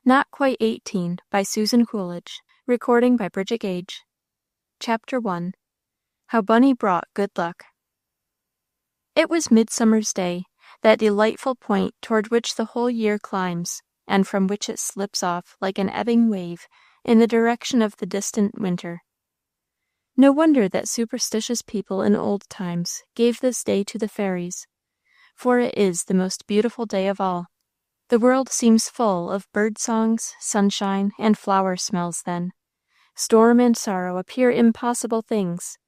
Not Quite 18 by Susan Coolidge. Recording by Bridget Gage. Chapter 1. How Bunny Brought Good Luck. It was Midsummer's Day, that delightful point toward which the whole year climbs, and from which it slips off like an ebbing wave in the direction of the distant winter. No wonder that superstitious people in old times gave this day to the fairies, for it is the most beautiful day of all. The world seems full of bird songs, sunshine, and flower smells then. Storm and sorrow appear impossible things.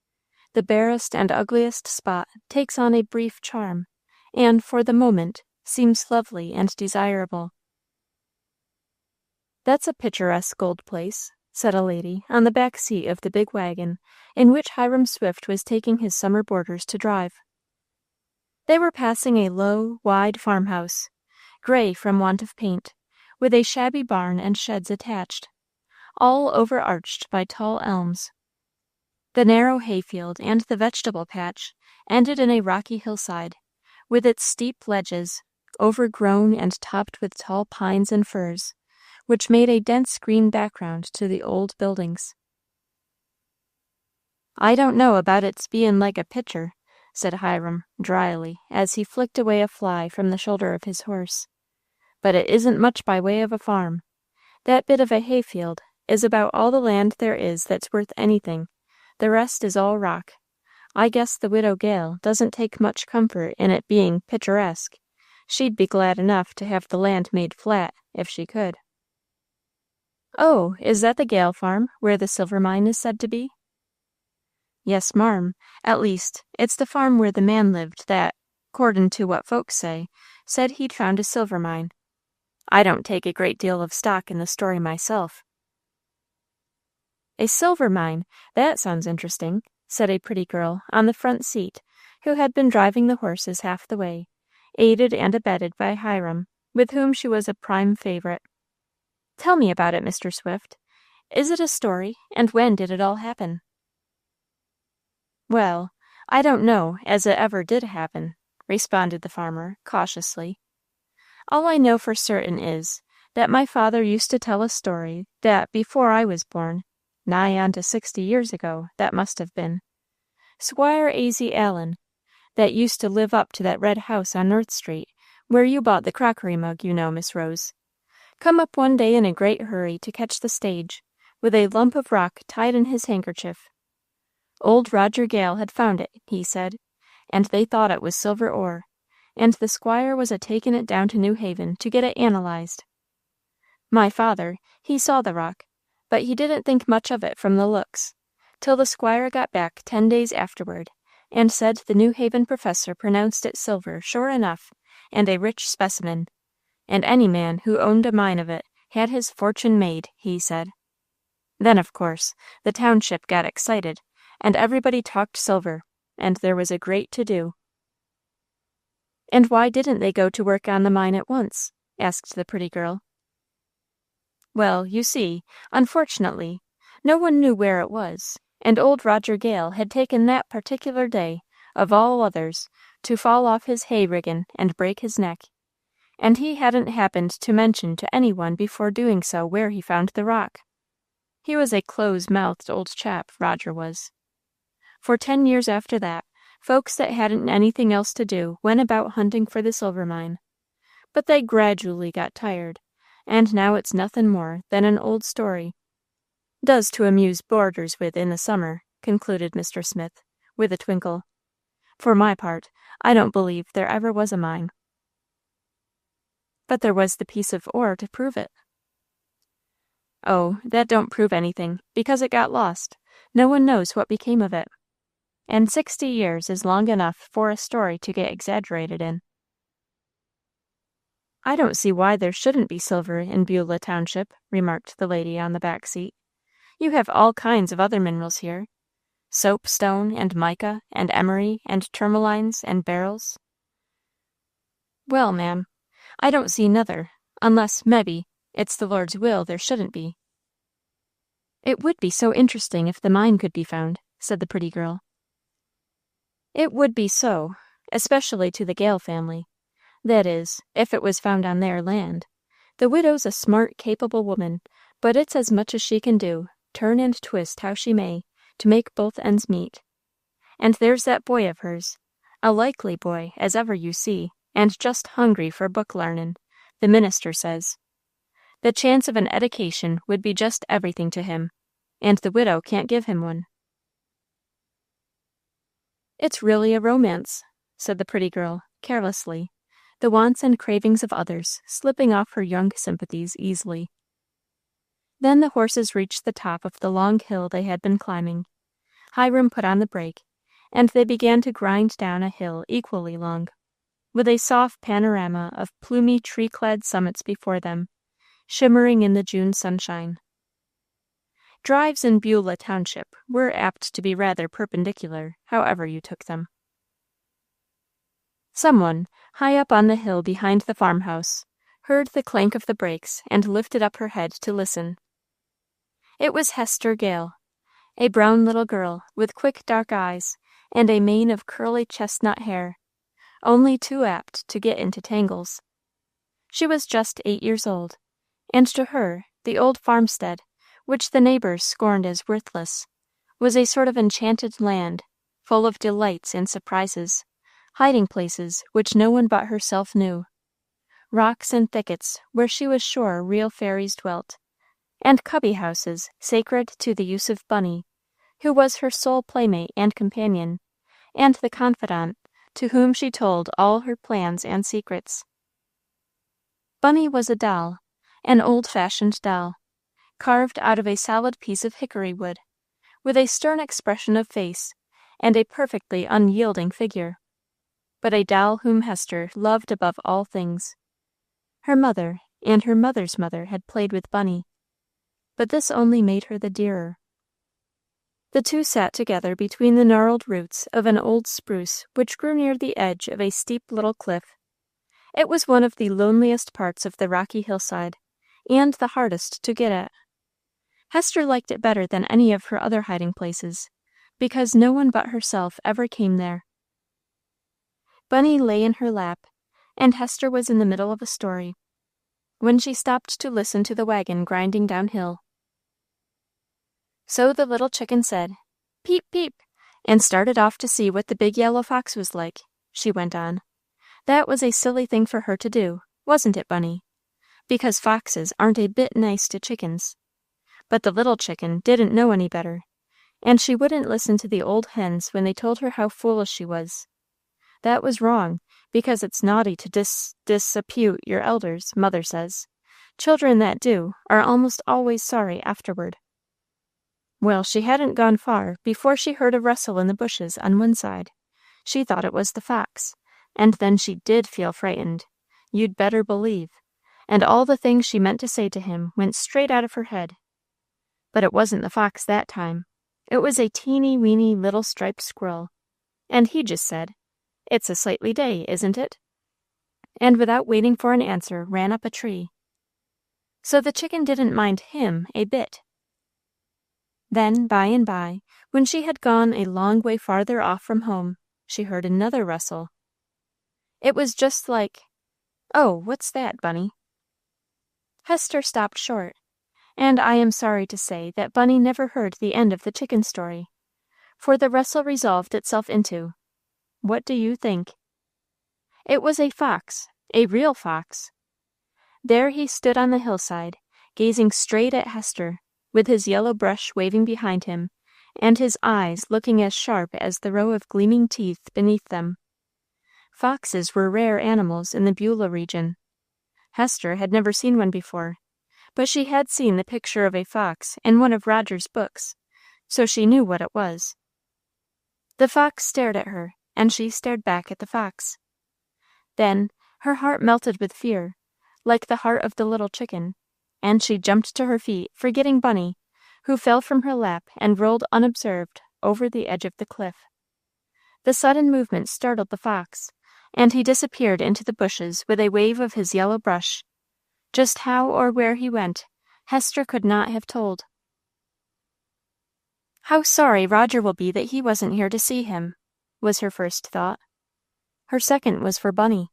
The barest and ugliest spot takes on a brief charm, and, for the moment, seems lovely and desirable. "That's a picturesque old place," said a lady on the back seat of the big wagon in which Hiram Swift was taking his summer boarders to drive. They were passing a low, wide farmhouse, gray from want of paint, with a shabby barn and sheds attached, all overarched by tall elms. The narrow hayfield and the vegetable patch ended in a rocky hillside, with its steep ledges, overgrown and topped with tall pines and firs, which made a dense green background to the old buildings. "I don't know about its bein' like a picture," said Hiram, dryly, as he flicked away a fly from the shoulder of his horse. "But it isn't much by way of a farm. That bit of a hayfield is about all the land there is that's worth anything. The rest is all rock. I guess the Widow Gale doesn't take much comfort in it being picturesque. She'd be glad enough to have the land made flat, if she could." "Oh, is that the Gale farm, where the silver mine is said to be?" "Yes, marm. At least, it's the farm where the man lived that, 'cordin' to what folks say, said he'd found a silver mine. I don't take a great deal of stock in the story myself." "A silver mine! That sounds interesting," said a pretty girl on the front seat, who had been driving the horses half the way, aided and abetted by Hiram, with whom she was a prime favorite. "Tell me about it, Mr. Swift. Is it a story, and when did it all happen?" "Well, I don't know as it ever did happen," responded the farmer, cautiously. "All I know for certain is, that my father used to tell a story that before I was born, nigh on to 60 years ago, that must have been, Squire A.Z. Allen, that used to live up to that red house on North Street, where you bought the crockery mug, you know, Miss Rose, come up one day in a great hurry to catch the stage, with a lump of rock tied in his handkerchief. Old Roger Gale had found it, he said, and they thought it was silver ore, and the squire was a takin' it down to New Haven to get it analyzed. My father, he saw the rock, but he didn't think much of it from the looks, till the squire got back 10 days afterward, and said the New Haven professor pronounced it silver, sure enough, and a rich specimen, and any man who owned a mine of it had his fortune made, he said. Then, of course, the township got excited, and everybody talked silver, and there was a great to-do." "And why didn't they go to work on the mine at once?" asked the pretty girl. "Well, you see, unfortunately, no one knew where it was, and old Roger Gale had taken that particular day, of all others, to fall off his hay-riggin' and break his neck, and he hadn't happened to mention to any one before doing so where he found the rock. He was a close-mouthed old chap, Roger was. For 10 years after that, folks that hadn't anything else to do went about hunting for the silver mine. But they gradually got tired, and now it's nothin' more than an old story. Does to amuse boarders with in the summer," concluded Mr. Smith, with a twinkle. "For my part, I don't believe there ever was a mine." "But there was the piece of ore to prove it." "Oh, that don't prove anything, because it got lost. No one knows what became of it. And 60 years is long enough for a story to get exaggerated in." "I don't see why there shouldn't be silver in Beulah Township," remarked the lady on the back seat. "You have all kinds of other minerals here. Soapstone and mica and emery and tourmalines and beryls." "Well, ma'am, I don't see nother, unless, mebbe, it's the Lord's will there shouldn't be." "It would be so interesting if the mine could be found," said the pretty girl. "It would be so, especially to the Gale family. That is, if it was found on their land. The widow's a smart, capable woman, but it's as much as she can do, turn and twist how she may, to make both ends meet. And there's that boy of hers, a likely boy as ever you see, and just hungry for book larnin', the minister says. The chance of an edication would be just everything to him, and the widow can't give him one." "It's really a romance," said the pretty girl, carelessly, the wants and cravings of others slipping off her young sympathies easily. Then the horses reached the top of the long hill they had been climbing. Hiram put on the brake, and they began to grind down a hill equally long, with a soft panorama of plumy tree-clad summits before them, shimmering in the June sunshine. Drives in Beulah Township were apt to be rather perpendicular, however you took them. Someone, high up on the hill behind the farmhouse, heard the clank of the brakes and lifted up her head to listen. It was Hester Gale, a brown little girl with quick dark eyes and a mane of curly chestnut hair, only too apt to get into tangles. She was just 8 years old, and to her the old farmstead, which the neighbors scorned as worthless, was a sort of enchanted land, full of delights and surprises, hiding places which no one but herself knew, rocks and thickets where she was sure real fairies dwelt, and cubby houses sacred to the use of Bunny, who was her sole playmate and companion, and the confidant to whom she told all her plans and secrets. Bunny was a doll, an old-fashioned doll, carved out of a solid piece of hickory wood, with a stern expression of face and a perfectly unyielding figure, but a doll whom Hester loved above all things. Her mother and her mother's mother had played with Bunny, but this only made her the dearer. The two sat together between the gnarled roots of an old spruce which grew near the edge of a steep little cliff. It was one of the loneliest parts of the rocky hillside, and the hardest to get at. Hester liked it better than any of her other hiding places, because no one but herself ever came there. Bunny lay in her lap, and Hester was in the middle of a story, when she stopped to listen to the wagon grinding downhill. So the little chicken said, "Peep, peep," and started off to see what the big yellow fox was like, she went on. That was a silly thing for her to do, wasn't it, Bunny? Because foxes aren't a bit nice to chickens. But the little chicken didn't know any better, and she wouldn't listen to the old hens when they told her how foolish she was. That was wrong, because it's naughty to disrepute your elders, Mother says. Children that do are almost always sorry afterward. Well, she hadn't gone far before she heard a rustle in the bushes on one side. She thought it was the fox, and then she did feel frightened, you'd better believe, and all the things she meant to say to him went straight out of her head. But it wasn't the fox that time. It was a teeny-weeny little striped squirrel, and he just said, "It's a sightly day, isn't it?" and without waiting for an answer ran up a tree. So the chicken didn't mind him a bit. Then, by and by, when she had gone a long way farther off from home, she heard another rustle. It was just like, "Oh, what's that, Bunny?" Hester stopped short, and I am sorry to say that Bunny never heard the end of the chicken story, for the rustle resolved itself into, what do you think? It was a fox, a real fox. There he stood on the hillside, gazing straight at Hester, with his yellow brush waving behind him, and his eyes looking as sharp as the row of gleaming teeth beneath them. Foxes were rare animals in the Beulah region. Hester had never seen one before, but she had seen the picture of a fox in one of Roger's books, so she knew what it was. The fox stared at her, and she stared back at the fox. Then her heart melted with fear, like the heart of the little chicken, and she jumped to her feet, forgetting Bunny, who fell from her lap and rolled unobserved over the edge of the cliff. The sudden movement startled the fox, and he disappeared into the bushes with a wave of his yellow brush. Just how or where he went, Hester could not have told. How sorry Roger will be that he wasn't here to see him, was her first thought. Her second was for Bunny.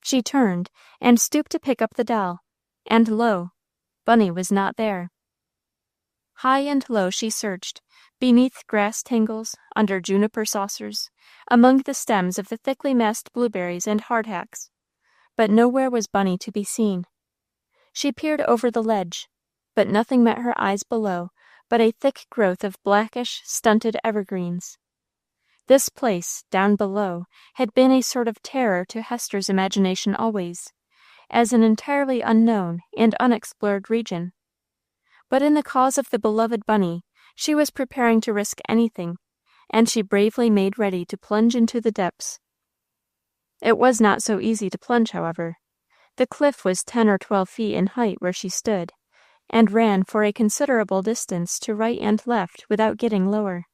She turned and stooped to pick up the doll, And lo, Bunny was not there. High and low she searched, beneath grass tangles, under juniper saucers, among the stems of the thickly massed blueberries and hardhacks, but nowhere was Bunny to be seen. She peered over the ledge, but nothing met her eyes below but a thick growth of blackish, stunted evergreens. This place, down below, had been a sort of terror to Hester's imagination always, as an entirely unknown and unexplored region. But in the cause of the beloved Bunny, she was preparing to risk anything, and she bravely made ready to plunge into the depths. It was not so easy to plunge, however. The cliff was 10 or 12 feet in height where she stood, and ran for a considerable distance to right and left without getting lower.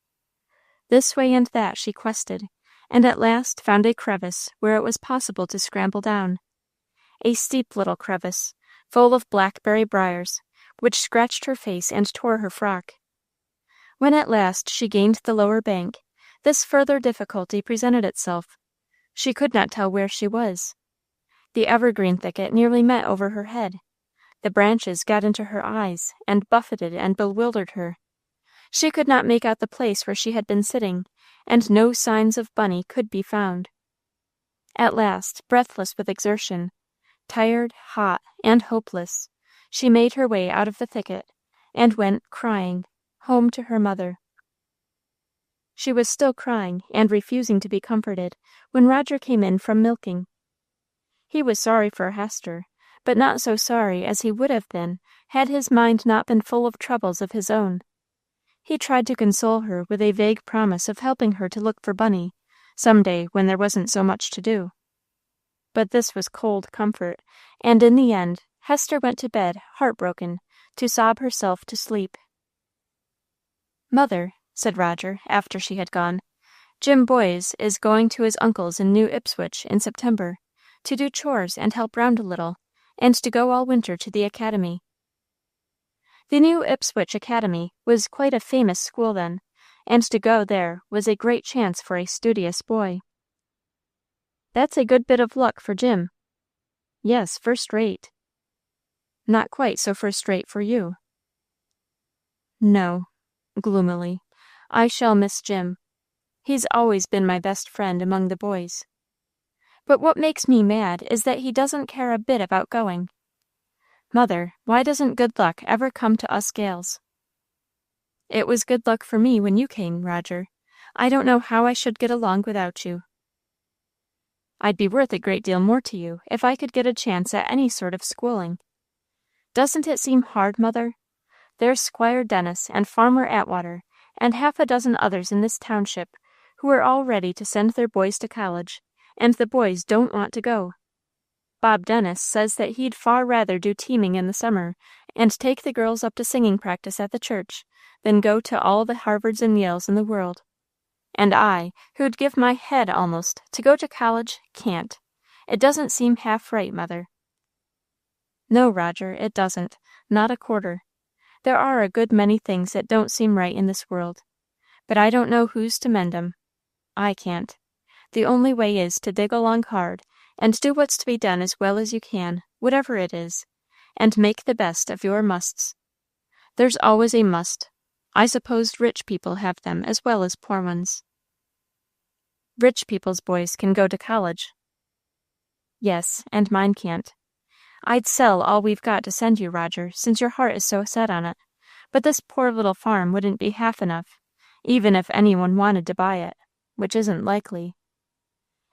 This way and that she quested, and at last found a crevice where it was possible to scramble down. A steep little crevice, full of blackberry briars, which scratched her face and tore her frock. When at last she gained the lower bank, this further difficulty presented itself. She could not tell where she was. The evergreen thicket nearly met over her head. The branches got into her eyes, and buffeted and bewildered her. She could not make out the place where she had been sitting, and no signs of Bunny could be found. At last, breathless with exertion, tired, hot, and hopeless, she made her way out of the thicket, and went, crying, home to her mother. She was still crying, and refusing to be comforted, when Roger came in from milking. He was sorry for Hester, but not so sorry as he would have been had his mind not been full of troubles of his own. He tried to console her with a vague promise of helping her to look for Bunny, some day when there wasn't so much to do. But this was cold comfort, and in the end Hester went to bed, heartbroken, to sob herself to sleep. "Mother," said Roger, after she had gone, "Jim Boys is going to his uncle's in New Ipswich in September, to do chores and help round a little, and to go all winter to the academy." The New Ipswich Academy was quite a famous school then, and to go there was a great chance for a studious boy. "That's a good bit of luck for Jim." "Yes, first rate." "Not quite so first rate for you." "No," gloomily, "I shall miss Jim. He's always been my best friend among the boys. But what makes me mad is that he doesn't care a bit about going. Mother, why doesn't good luck ever come to us gals?" "It was good luck for me when you came, Roger. I don't know how I should get along without you." "I'd be worth a great deal more to you if I could get a chance at any sort of schooling. Doesn't it seem hard, Mother? There's Squire Dennis and Farmer Atwater and half a dozen others in this township who are all ready to send their boys to college, and the boys don't want to go. Bob Dennis says that he'd far rather do teaming in the summer and take the girls up to singing practice at the church than go to all the Harvards and Yales in the world. And I, who'd give my head almost to go to college, can't. It doesn't seem half right, Mother." "No, Roger, it doesn't. Not a quarter. There are a good many things that don't seem right in this world. But I don't know who's to mend 'em. I can't. The only way is to dig along hard, and do what's to be done as well as you can, whatever it is, and make the best of your musts. There's always a must. I suppose rich people have them as well as poor ones." "Rich people's boys can go to college." "Yes, and mine can't. I'd sell all we've got to send you, Roger, since your heart is so set on it, but this poor little farm wouldn't be half enough, even if any one wanted to buy it, which isn't likely.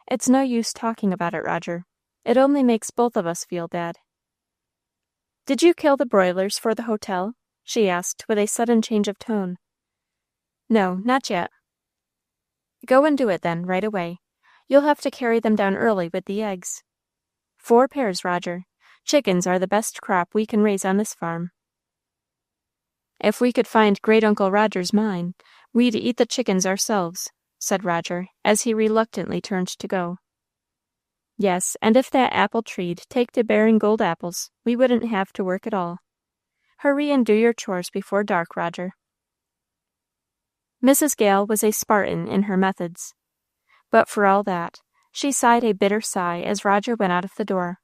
It's no use talking about it, Roger. It only makes both of us feel bad." "Did you kill the broilers for the hotel?" she asked, with a sudden change of tone. "No, not yet." "Go and do it, then, right away. You'll have to carry them down early with the eggs. 4 pairs, Roger. Chickens are the best crop we can raise on this farm." "If we could find Great Uncle Roger's mine, we'd eat the chickens ourselves," said Roger, as he reluctantly turned to go. "Yes, and if that apple tree'd take to bearing gold apples, we wouldn't have to work at all. Hurry and do your chores before dark, Roger." Mrs. Gale was a Spartan in her methods, but for all that, she sighed a bitter sigh as Roger went out of the door.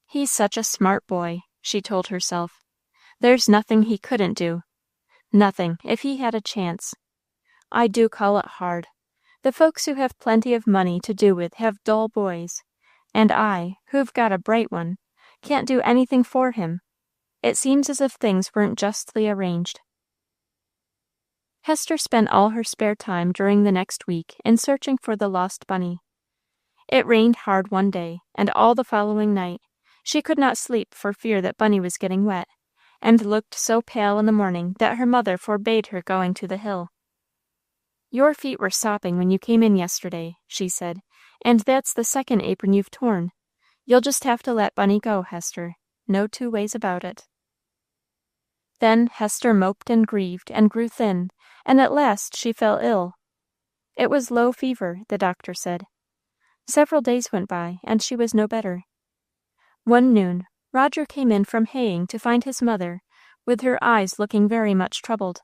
He's such a smart boy, she told herself. There's nothing he couldn't do. Nothing, if he had a chance. I do call it hard. The folks who have plenty of money to do with have dull boys, and I, who've got a bright one, can't do anything for him. It seems as if things weren't justly arranged. Hester spent all her spare time during the next week in searching for the lost bunny. It rained hard one day, and all the following night. She could not sleep for fear that Bunny was getting wet, and looked so pale in the morning that her mother forbade her going to the hill. "Your feet were sopping when you came in yesterday," she said, "and that's the second apron you've torn. You'll just have to let Bunny go, Hester. No two ways about it." Then Hester moped and grieved and grew thin, and at last she fell ill. It was low fever, the doctor said. Several days went by, and she was no better. One noon, Roger came in from haying to find his mother, with her eyes looking very much troubled.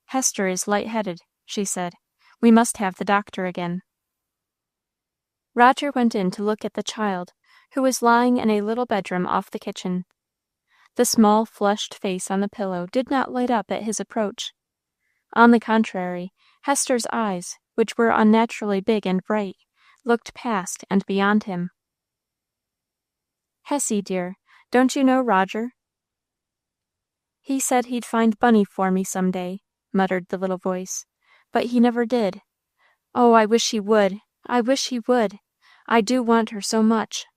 "Hester is light-headed," she said. "We must have the doctor again." Roger went in to look at the child, who was lying in a little bedroom off the kitchen. The small, flushed face on the pillow did not light up at his approach. On the contrary, Hester's eyes, which were unnaturally big and bright, looked past and beyond him. "Hessie, dear, don't you know Roger?" "He said he'd find Bunny for me some day," muttered the little voice, "but he never did. Oh, I wish he would! I wish he would! I do want her so much."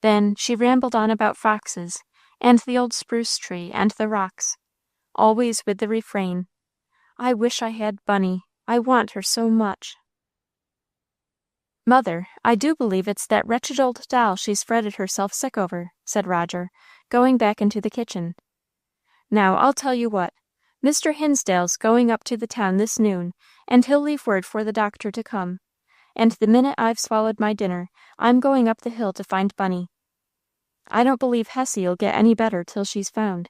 Then she rambled on about foxes, and the old spruce tree, and the rocks, always with the refrain, "I wish I had Bunny. I want her so much." "Mother, I do believe it's that wretched old doll she's fretted herself sick over," said Roger, going back into the kitchen. "Now, I'll tell you what. Mr. Hinsdale's going up to the town this noon, and he'll leave word for the doctor to come. And the minute I've swallowed my dinner, I'm going up the hill to find Bunny. I don't believe Hessie'll get any better till she's found."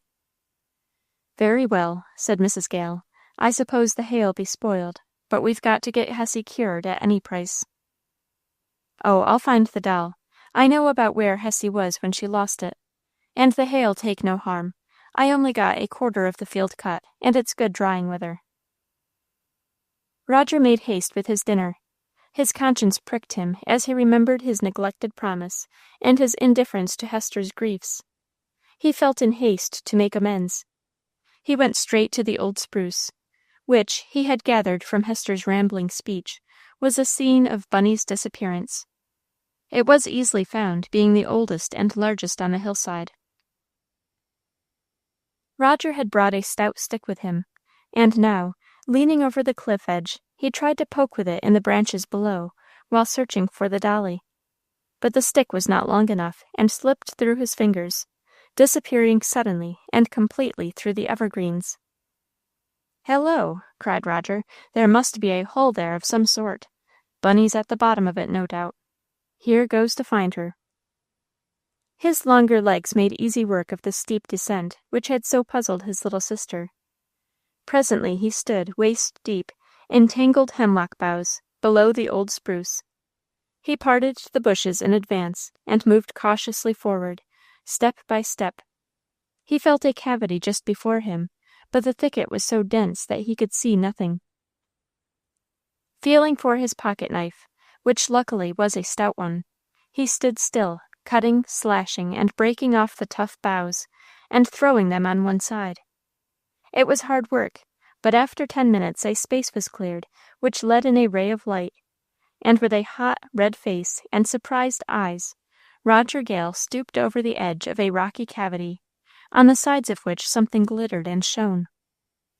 "Very well," said Mrs. Gale. "I suppose the hay'll be spoiled, but we've got to get Hessie cured at any price." "Oh, I'll find the doll. I know about where Hessie was when she lost it. And the hay'll take no harm. I only got a quarter of the field cut, and it's good drying weather." Roger made haste with his dinner. His conscience pricked him as he remembered his neglected promise and his indifference to Hester's griefs. He felt in haste to make amends. He went straight to the old spruce, which, he had gathered from Hester's rambling speech, was the scene of Bunny's disappearance. It was easily found, being the oldest and largest on the hillside. Roger had brought a stout stick with him, and now, leaning over the cliff edge, he tried to poke with it in the branches below, while searching for the dolly. But the stick was not long enough, and slipped through his fingers, disappearing suddenly and completely through the evergreens. "Hello!" cried Roger. "There must be a hole there of some sort. Bunny's at the bottom of it, no doubt. Here goes to find her." His longer legs made easy work of the steep descent which had so puzzled his little sister. Presently he stood waist deep in tangled hemlock boughs below the old spruce. He parted the bushes in advance and moved cautiously forward, step by step. He felt a cavity just before him, but the thicket was so dense that he could see nothing. Feeling for his pocket-knife, which luckily was a stout one, he stood still, cutting, slashing, and breaking off the tough boughs, and throwing them on one side. It was hard work, but after 10 minutes a space was cleared, which let in a ray of light, and with a hot, red face and surprised eyes, Roger Gale stooped over the edge of a rocky cavity, on the sides of which something glittered and shone.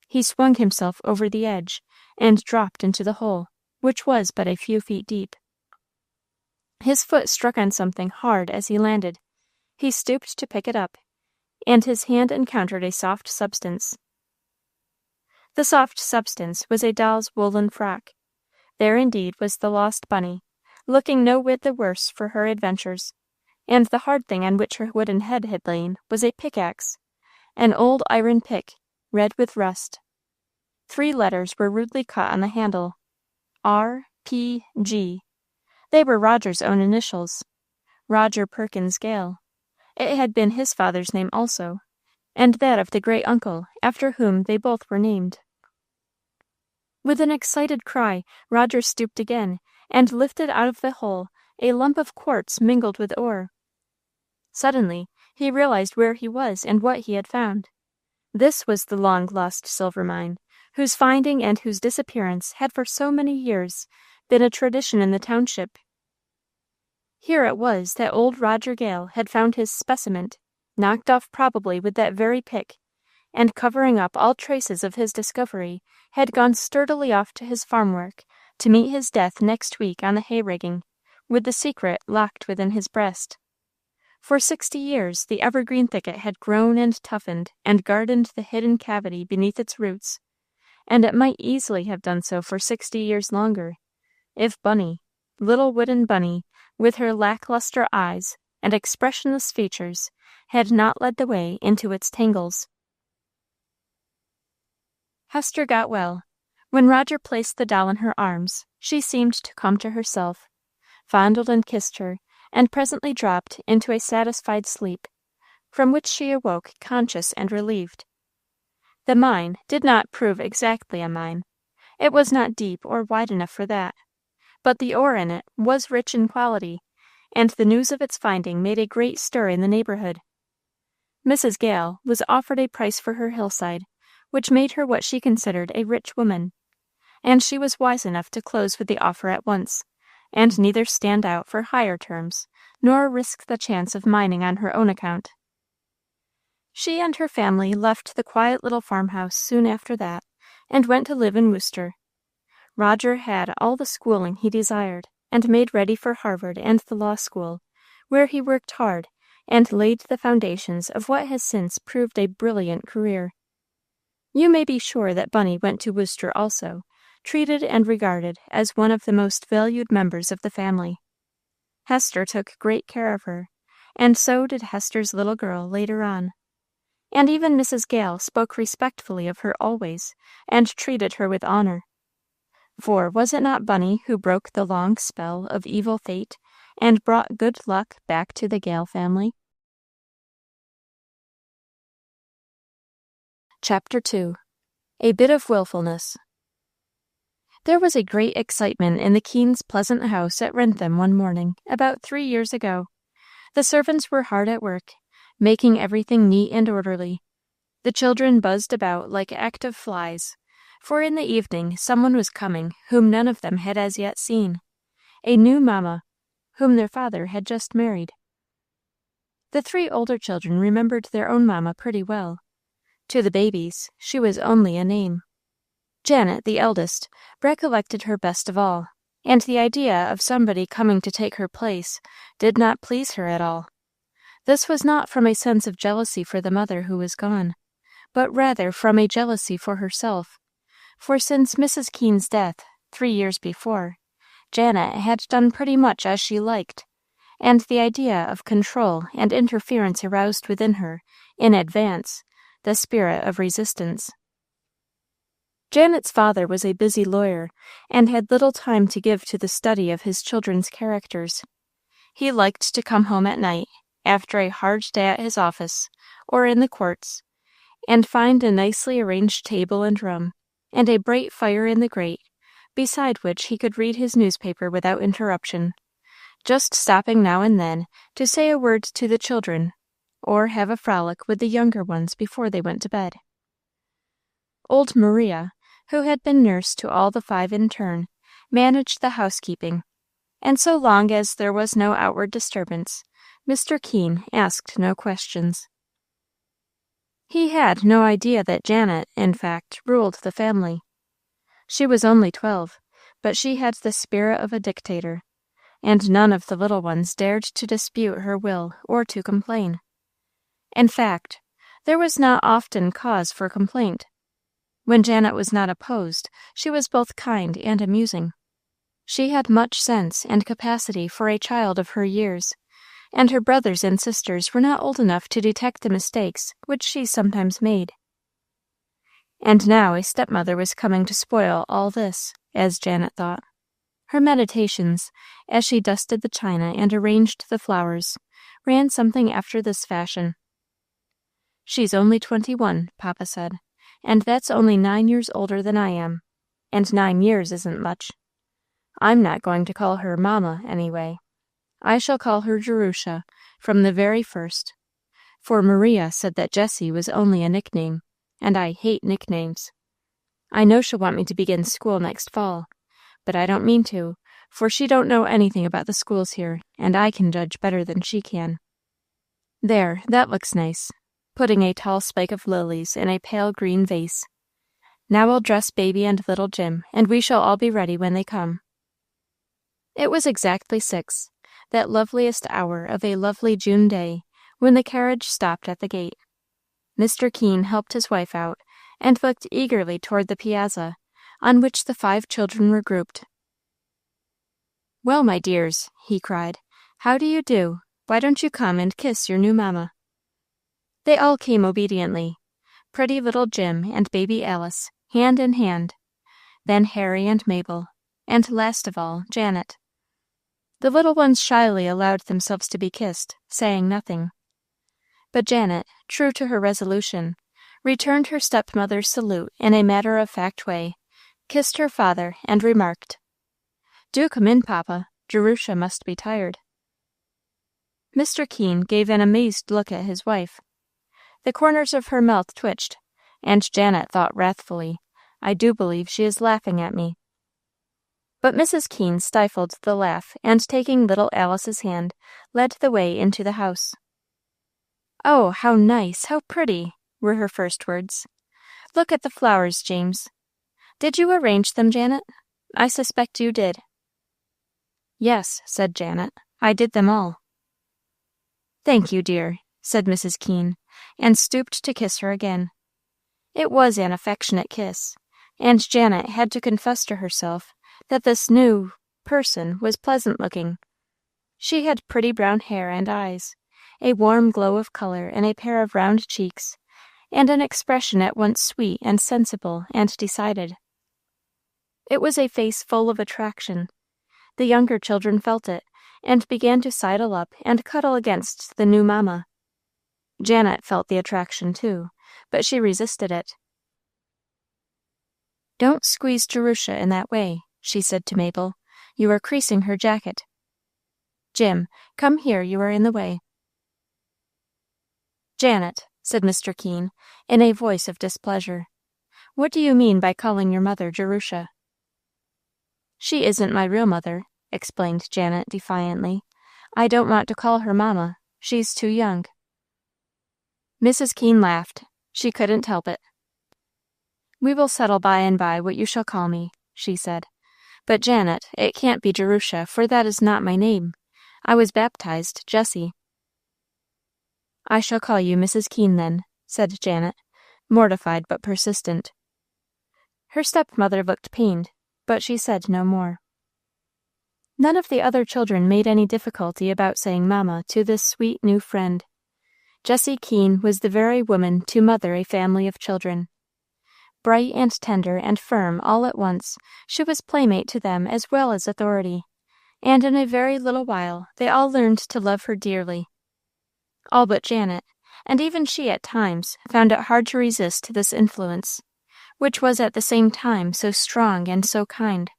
He swung himself over the edge, and dropped into the hole, which was but a few feet deep. His foot struck on something hard as he landed. He stooped to pick it up, and his hand encountered a soft substance. The soft substance was a doll's woolen frock. There indeed was the lost Bunny, looking no whit the worse for her adventures, and the hard thing on which her wooden head had lain was a pickaxe, an old iron pick, red with rust. 3 letters were rudely cut on the handle, R.P.G. They were Roger's own initials, Roger Perkins Gale, It had been his father's name also, and that of the great uncle after whom they both were named. With an excited cry, Roger stooped again, and lifted out of the hole a lump of quartz mingled with ore. Suddenly, he realized where he was and what he had found. This was the long-lost silver mine, whose finding and whose disappearance had for so many years been a tradition in the township. Here it was that old Roger Gale had found his specimen, knocked off probably with that very pick, and covering up all traces of his discovery, had gone sturdily off to his farm work to meet his death next week on the hay-rigging, with the secret locked within his breast. For 60 years the evergreen thicket had grown and toughened and gardened the hidden cavity beneath its roots, and it might easily have done so for 60 years longer, if Bunny, little wooden Bunny, with her lackluster eyes and expressionless features, had not led the way into its tangles. Hester got well. When Roger placed the doll in her arms, she seemed to come to herself, fondled and kissed her, and presently dropped into a satisfied sleep, from which she awoke conscious and relieved. The mine did not prove exactly a mine. It was not deep or wide enough for that, but the ore in it was rich in quality, and the news of its finding made a great stir in the neighborhood. Mrs. Gale was offered a price for her hillside, which made her what she considered a rich woman, and she was wise enough to close with the offer at once, and neither stand out for higher terms, nor risk the chance of mining on her own account. She and her family left the quiet little farmhouse soon after that, and went to live in Worcester. Roger had all the schooling he desired, and made ready for Harvard and the law school, where he worked hard, and laid the foundations of what has since proved a brilliant career. You may be sure that Bunny went to Worcester also, treated and regarded as one of the most valued members of the family. Hester took great care of her, and so did Hester's little girl later on. And even Mrs. Gale spoke respectfully of her always, and treated her with honor. For was it not Bunny who broke the long spell of evil fate, and brought good luck back to the Gale family? Chapter 2. A Bit of Wilfulness. There was a great excitement in the Keens' pleasant house at Wrentham one morning, about 3 years ago. The servants were hard at work, making everything neat and orderly. The children buzzed about like active flies, for in the evening someone was coming whom none of them had as yet seen, a new mamma, whom their father had just married. The 3 older children remembered their own mamma pretty well. To the babies, she was only a name. Janet, the eldest, recollected her best of all, and the idea of somebody coming to take her place did not please her at all. This was not from a sense of jealousy for the mother who was gone, but rather from a jealousy for herself, for since Mrs. Keene's death, 3 years before, Janet had done pretty much as she liked, and the idea of control and interference aroused within her, in advance, the spirit of resistance. Janet's father was a busy lawyer, and had little time to give to the study of his children's characters. He liked to come home at night, after a hard day at his office, or in the courts, and find a nicely arranged table and room, and a bright fire in the grate, beside which he could read his newspaper without interruption, just stopping now and then to say a word to the children, or have a frolic with the younger ones before they went to bed. Old Maria, who had been nurse to all the 5 in turn, managed the housekeeping, and so long as there was no outward disturbance, Mr. Keene asked no questions. He had no idea that Janet, in fact, ruled the family. She was only 12, but she had the spirit of a dictator, and none of the little ones dared to dispute her will or to complain. In fact, there was not often cause for complaint. When Janet was not opposed, she was both kind and amusing. She had much sense and capacity for a child of her years, and her brothers and sisters were not old enough to detect the mistakes which she sometimes made. And now a stepmother was coming to spoil all this, as Janet thought. Her meditations, as she dusted the china and arranged the flowers, ran something after this fashion. "She's only 21, Papa said, and that's only 9 years older than I am, and 9 years isn't much. I'm not going to call her Mama, anyway. I shall call her Jerusha from the very first, for Maria said that Jessie was only a nickname, and I hate nicknames. I know she'll want me to begin school next fall, but I don't mean to, for she don't know anything about the schools here, and I can judge better than she can. There, that looks nice," putting a tall spike of lilies in a pale green vase. "Now I'll dress Baby and little Jim, and we shall all be ready when they come." It was exactly 6, that loveliest hour of a lovely June day, when the carriage stopped at the gate. Mr. Keene helped his wife out, and looked eagerly toward the piazza, on which the 5 children were grouped. "Well, my dears," he cried, "how do you do? Why don't you come and kiss your new mamma?" They all came obediently, pretty little Jim and baby Alice, hand in hand, then Harry and Mabel, and last of all, Janet. The little ones shyly allowed themselves to be kissed, saying nothing. But Janet, true to her resolution, returned her stepmother's salute in a matter-of-fact way, kissed her father, and remarked, "Do come in, Papa. Jerusha must be tired." Mr. Keene gave an amazed look at his wife. The corners of her mouth twitched, and Janet thought wrathfully, "I do believe she is laughing at me." But Mrs. Keene stifled the laugh, and taking little Alice's hand, led the way into the house. "Oh, how nice, how pretty," were her first words. "Look at the flowers, James. Did you arrange them, Janet? I suspect you did." "Yes," said Janet, "I did them all." "Thank you, dear," said Mrs. Keene, and stooped to kiss her again. It was an affectionate kiss, and Janet had to confess to herself that this new person was pleasant-looking. She had pretty brown hair and eyes, a warm glow of color in a pair of round cheeks, and an expression at once sweet and sensible and decided. It was a face full of attraction. The younger children felt it, and began to sidle up and cuddle against the new mamma. Janet felt the attraction too, but she resisted it. "Don't squeeze Jerusha in that way," she said to Mabel. "You are creasing her jacket. Jim, come here, you are in the way." "Janet," said Mr. Keene, in a voice of displeasure, "what do you mean by calling your mother Jerusha?" "She isn't my real mother," explained Janet defiantly. "I don't want to call her Mamma. She's too young." Mrs. Keene laughed. She couldn't help it. "We will settle by and by what you shall call me," she said. "But, Janet, it can't be Jerusha, for that is not my name. I was baptized Jessie." "I shall call you Mrs. Keene, then," said Janet, mortified but persistent. Her stepmother looked pained, but she said no more. None of the other children made any difficulty about saying Mamma to this sweet new friend. Jessie Keene was the very woman to mother a family of children. Bright and tender and firm all at once, she was playmate to them as well as authority, and in a very little while they all learned to love her dearly. All but Janet, and even she at times found it hard to resist this influence, which was at the same time so strong and so kind.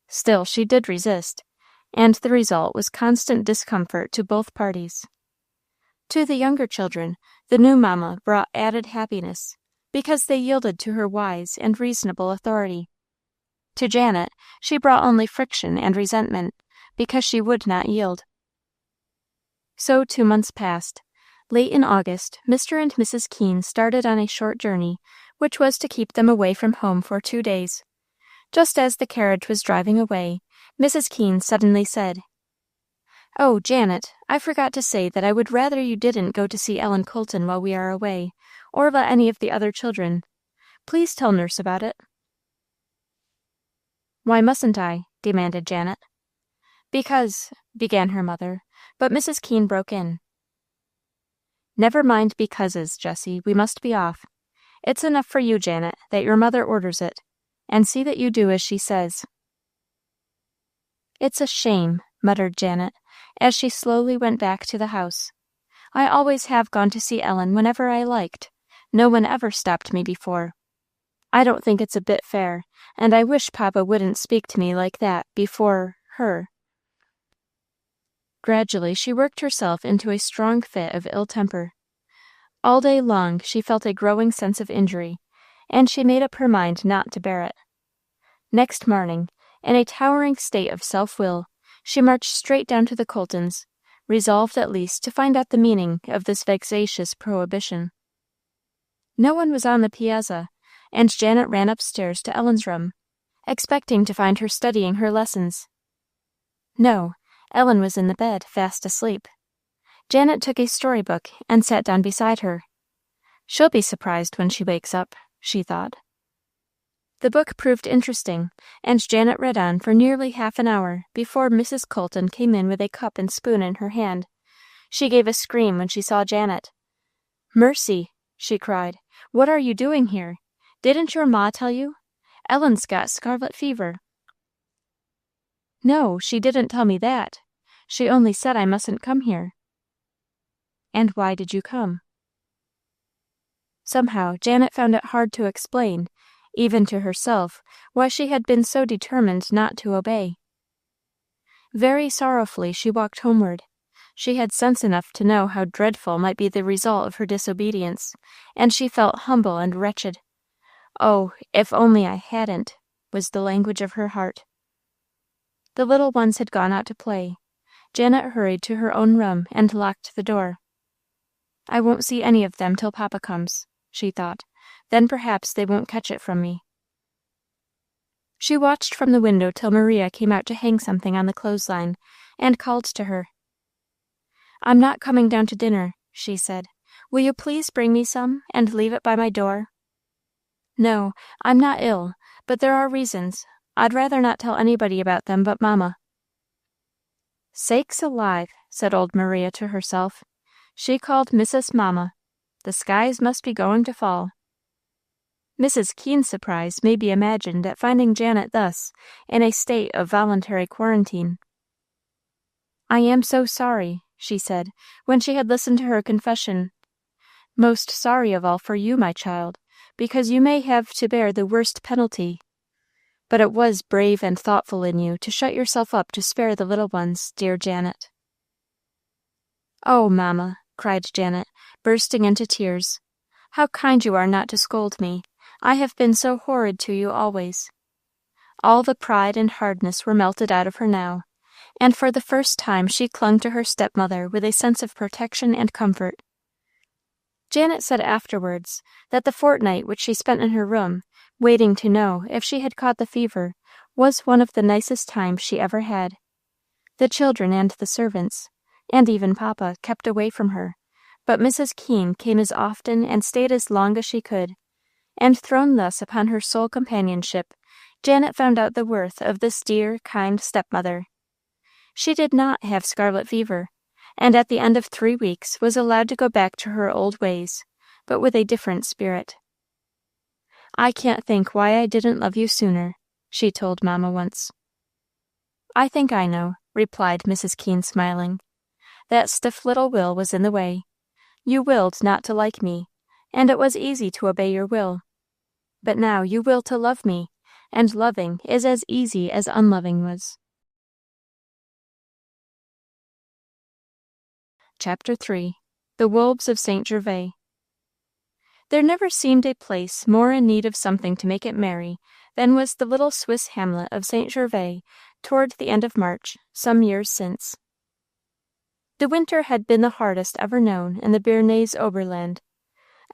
Still, she did resist, and the result was constant discomfort to both parties. To the younger children, the new mamma brought added happiness, because they yielded to her wise and reasonable authority. To Janet, she brought only friction and resentment, because she would not yield. So 2 months passed. Late in August, Mr. and Mrs. Keene started on a short journey, which was to keep them away from home for 2 days. Just as the carriage was driving away, Mrs. Keene suddenly said, "Oh, Janet, I forgot to say that I would rather you didn't go to see Ellen Colton while we are away, or let any of the other children. Please tell Nurse about it." "Why mustn't I?" demanded Janet. "Because," began her mother, but Mrs. Keene broke in. "Never mind becauses, Jessie, we must be off. It's enough for you, Janet, that your mother orders it, and see that you do as she says." "It's a shame," muttered Janet, as she slowly went back to the house. "I always have gone to see Ellen whenever I liked. No one ever stopped me before. I don't think it's a bit fair, and I wish Papa wouldn't speak to me like that before her." Gradually she worked herself into a strong fit of ill temper. All day long she felt a growing sense of injury, and she made up her mind not to bear it. Next morning, in a towering state of self-will, she marched straight down to the Coltons, resolved at least to find out the meaning of this vexatious prohibition. No one was on the piazza, and Janet ran upstairs to Ellen's room, expecting to find her studying her lessons. No, Ellen was in the bed, fast asleep. Janet took a storybook and sat down beside her. "She'll be surprised when she wakes up," she thought. The book proved interesting, and Janet read on for nearly half an hour before Mrs. Colton came in with a cup and spoon in her hand. She gave a scream when she saw Janet. "Mercy!" she cried. "What are you doing here? Didn't your ma tell you? Ellen's got scarlet fever." "No, she didn't tell me that. She only said I mustn't come here." "And why did you come?" Somehow Janet found it hard to explain, even to herself, why she had been so determined not to obey. Very sorrowfully she walked homeward. She had sense enough to know how dreadful might be the result of her disobedience, and she felt humble and wretched. "Oh, if only I hadn't," was the language of her heart. The little ones had gone out to play. Janet hurried to her own room and locked the door. "I won't see any of them till Papa comes," she thought. "Then perhaps they won't catch it from me." She watched from the window till Maria came out to hang something on the clothesline, and called to her. "I'm not coming down to dinner," she said. "Will you please bring me some, and leave it by my door?" "No, I'm not ill, but there are reasons. I'd rather not tell anybody about them but Mamma." "Sakes alive!" said old Maria to herself. She called Mrs. Mamma. The skies must be going to fall. Mrs. Keene's surprise may be imagined at finding Janet thus, in a state of voluntary quarantine. "I am so sorry," she said, when she had listened to her confession. "Most sorry of all for you, my child, because you may have to bear the worst penalty. But it was brave and thoughtful in you to shut yourself up to spare the little ones, dear Janet." "Oh, Mamma," cried Janet, bursting into tears, "how kind you are not to scold me. I have been so horrid to you always." All the pride and hardness were melted out of her now, and for the first time she clung to her stepmother with a sense of protection and comfort. Janet said afterwards that the fortnight which she spent in her room, waiting to know if she had caught the fever, was one of the nicest times she ever had. The children and the servants, and even Papa, kept away from her, but Mrs. Keene came as often and stayed as long as she could, and thrown thus upon her sole companionship, Janet found out the worth of this dear, kind stepmother. She did not have scarlet fever, and at the end of 3 weeks was allowed to go back to her old ways, but with a different spirit. "I can't think why I didn't love you sooner," she told Mamma once. "I think I know," replied Mrs. Keene, smiling. "That stiff little will was in the way. You willed not to like me, and it was easy to obey your will. But now you will to love me, and loving is as easy as unloving was." Chapter 3. The Wolves of St. Gervas. There never seemed a place more in need of something to make it merry than was the little Swiss hamlet of St. Gervas toward the end of March, some years since. The winter had been the hardest ever known in the Bernese Oberland.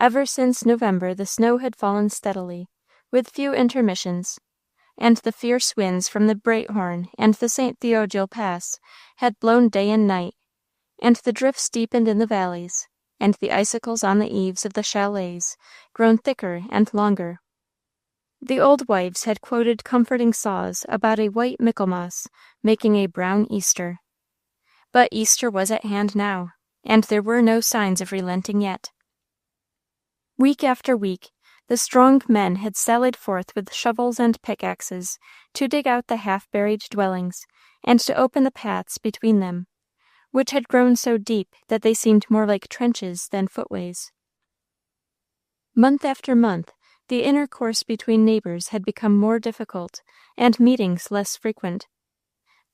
Ever since November the snow had fallen steadily, with few intermissions, and the fierce winds from the Breithorn and the St. Theodule Pass had blown day and night, and the drifts deepened in the valleys, and the icicles on the eaves of the chalets grown thicker and longer. The old wives had quoted comforting saws about a white Michaelmas making a brown Easter. But Easter was at hand now, and there were no signs of relenting yet. Week after week, the strong men had sallied forth with shovels and pickaxes to dig out the half-buried dwellings, and to open the paths between them, which had grown so deep that they seemed more like trenches than footways. Month after month, the intercourse between neighbors had become more difficult, and meetings less frequent.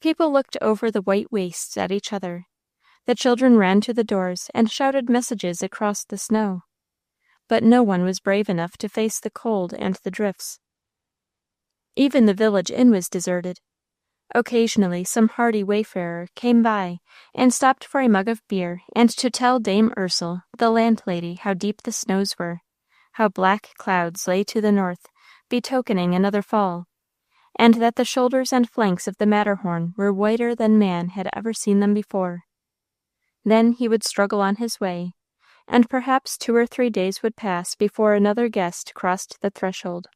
People looked over the white wastes at each other. The children ran to the doors and shouted messages across the snow. But no one was brave enough to face the cold and the drifts. Even the village inn was deserted. Occasionally some hardy wayfarer came by and stopped for a mug of beer and to tell Dame Ursel, the landlady, how deep the snows were, how black clouds lay to the north, betokening another fall, and that the shoulders and flanks of the Matterhorn were whiter than man had ever seen them before. Then he would struggle on his way, and perhaps 2 or 3 days would pass before another guest crossed the threshold.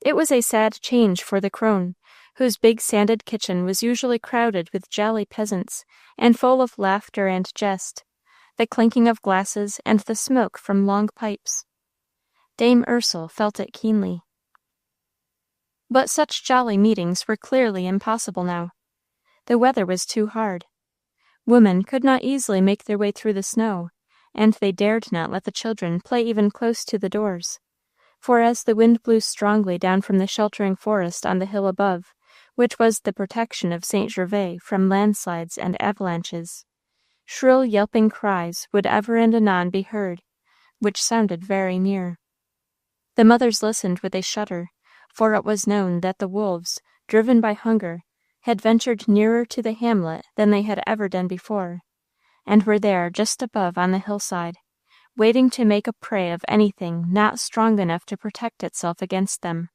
It was a sad change for the crone, whose big sanded kitchen was usually crowded with jolly peasants, and full of laughter and jest, the clinking of glasses and the smoke from long pipes. Dame Ursel felt it keenly. But such jolly meetings were clearly impossible now. The weather was too hard. Women could not easily make their way through the snow, and they dared not let the children play even close to the doors, for as the wind blew strongly down from the sheltering forest on the hill above, which was the protection of St. Gervas from landslides and avalanches, shrill yelping cries would ever and anon be heard, which sounded very near. The mothers listened with a shudder, for it was known that the wolves, driven by hunger, had ventured nearer to the hamlet than they had ever done before, and were there just above on the hillside, waiting to make a prey of anything not strong enough to protect itself against them.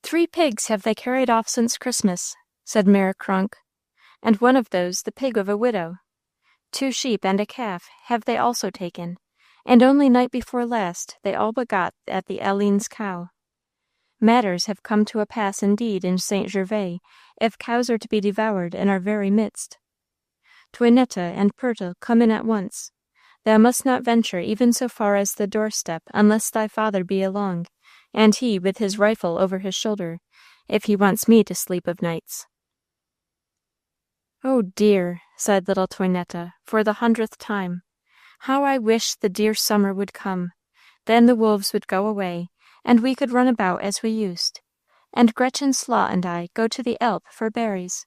3 pigs have they carried off since Christmas, said Mère Kronk, and one of those the pig of a widow. 2 sheep and a calf have they also taken, and only night before last they all but got at the Eline's cow. Matters have come to a pass indeed in St. Gervas, if cows are to be devoured in our very midst. Toinette and Pertle, come in at once. Thou must not venture even so far as the doorstep unless thy father be along, and he with his rifle over his shoulder, if he wants me to sleep of nights. Oh dear, sighed little Toinette, for the 100th time. How I wish the dear summer would come. Then the wolves would go away, and we could run about as we used, and Gretchen Slaw and I go to the Alp for berries.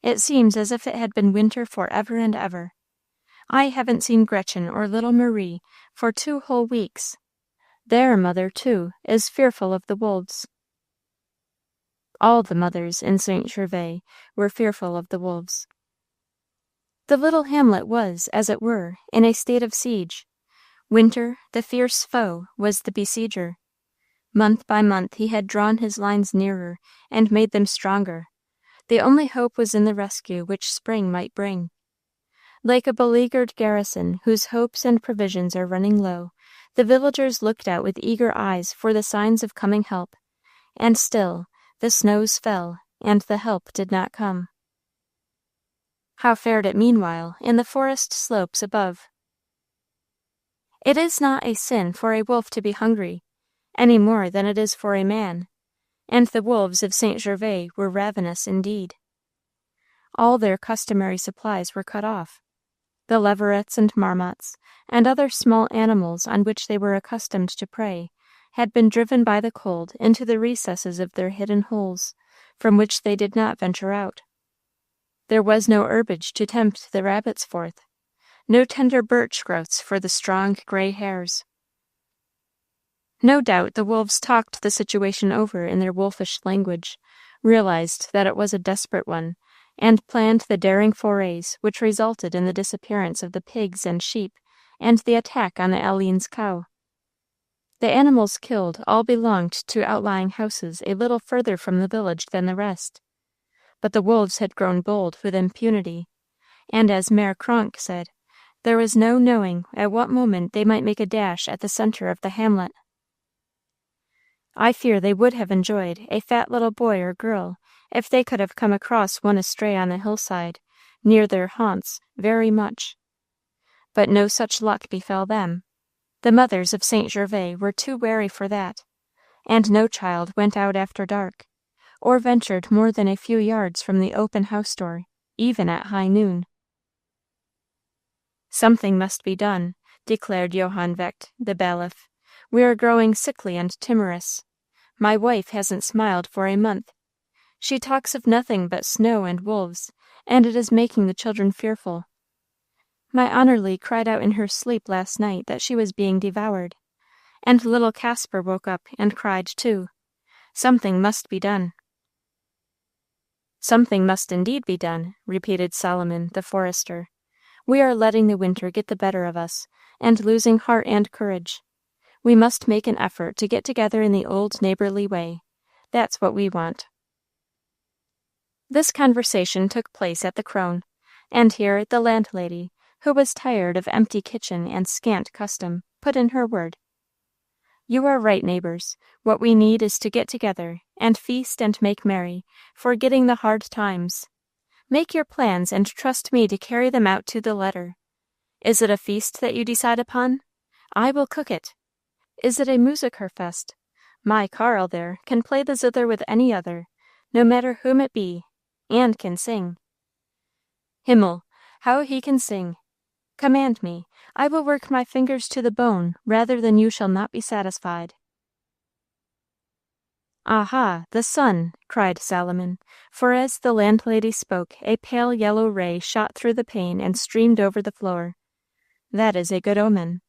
It seems as if it had been winter for ever and ever. I haven't seen Gretchen or little Marie for 2 whole weeks. Their mother, too, is fearful of the wolves. All the mothers in St. Gervas were fearful of the wolves. The little hamlet was, as it were, in a state of siege. Winter, the fierce foe, was the besieger. Month by month he had drawn his lines nearer, and made them stronger. The only hope was in the rescue which spring might bring. Like a beleaguered garrison whose hopes and provisions are running low, the villagers looked out with eager eyes for the signs of coming help, and still the snows fell, and the help did not come. How fared it meanwhile in the forest slopes above? It is not a sin for a wolf to be hungry, any more than it is for a man, and the wolves of St. Gervas were ravenous indeed. All their customary supplies were cut off. The leverets and marmots, and other small animals on which they were accustomed to prey, had been driven by the cold into the recesses of their hidden holes, from which they did not venture out. There was no herbage to tempt the rabbits forth, no tender birch growths for the strong gray hares. No doubt the wolves talked the situation over in their wolfish language, realized that it was a desperate one, and planned the daring forays which resulted in the disappearance of the pigs and sheep and the attack on the Eline's cow. The animals killed all belonged to outlying houses a little further from the village than the rest. But the wolves had grown bold with impunity, and as Mère Kronk said, there was no knowing at what moment they might make a dash at the center of the hamlet. I fear they would have enjoyed a fat little boy or girl if they could have come across one astray on the hillside, near their haunts, very much. But no such luck befell them. The mothers of St. Gervas were too wary for that, and no child went out after dark, or ventured more than a few yards from the open house door. even at high noon. Something must be done, declared Johann Vecht, the bailiff. We are growing sickly and timorous. My wife hasn't smiled for a month. She talks of nothing but snow and wolves, and it is making the children fearful. My Honorly cried out in her sleep last night that she was being devoured, and little Caspar woke up and cried too. Something must be done. Something must indeed be done, repeated Solomon, the forester. We are letting the winter get the better of us, and losing heart and courage. We must make an effort to get together in the old neighborly way. That's what we want. This conversation took place at the Crone, and here the landlady, who was tired of empty kitchen and scant custom, put in her word. You are right, neighbors. What we need is to get together, and feast and make merry, forgetting the hard times. Make your plans, and trust me to carry them out to the letter. Is it a feast that you decide upon? I will cook it. Is it a Musikerfest? My Carl there can play the zither with any other, no matter whom it be, and can sing. Himmel, how he can sing! Command me, I will work my fingers to the bone rather than you shall not be satisfied. Aha, the sun! cried Solomon, for as the landlady spoke, a pale yellow ray shot through the pane and streamed over the floor. That is a good omen.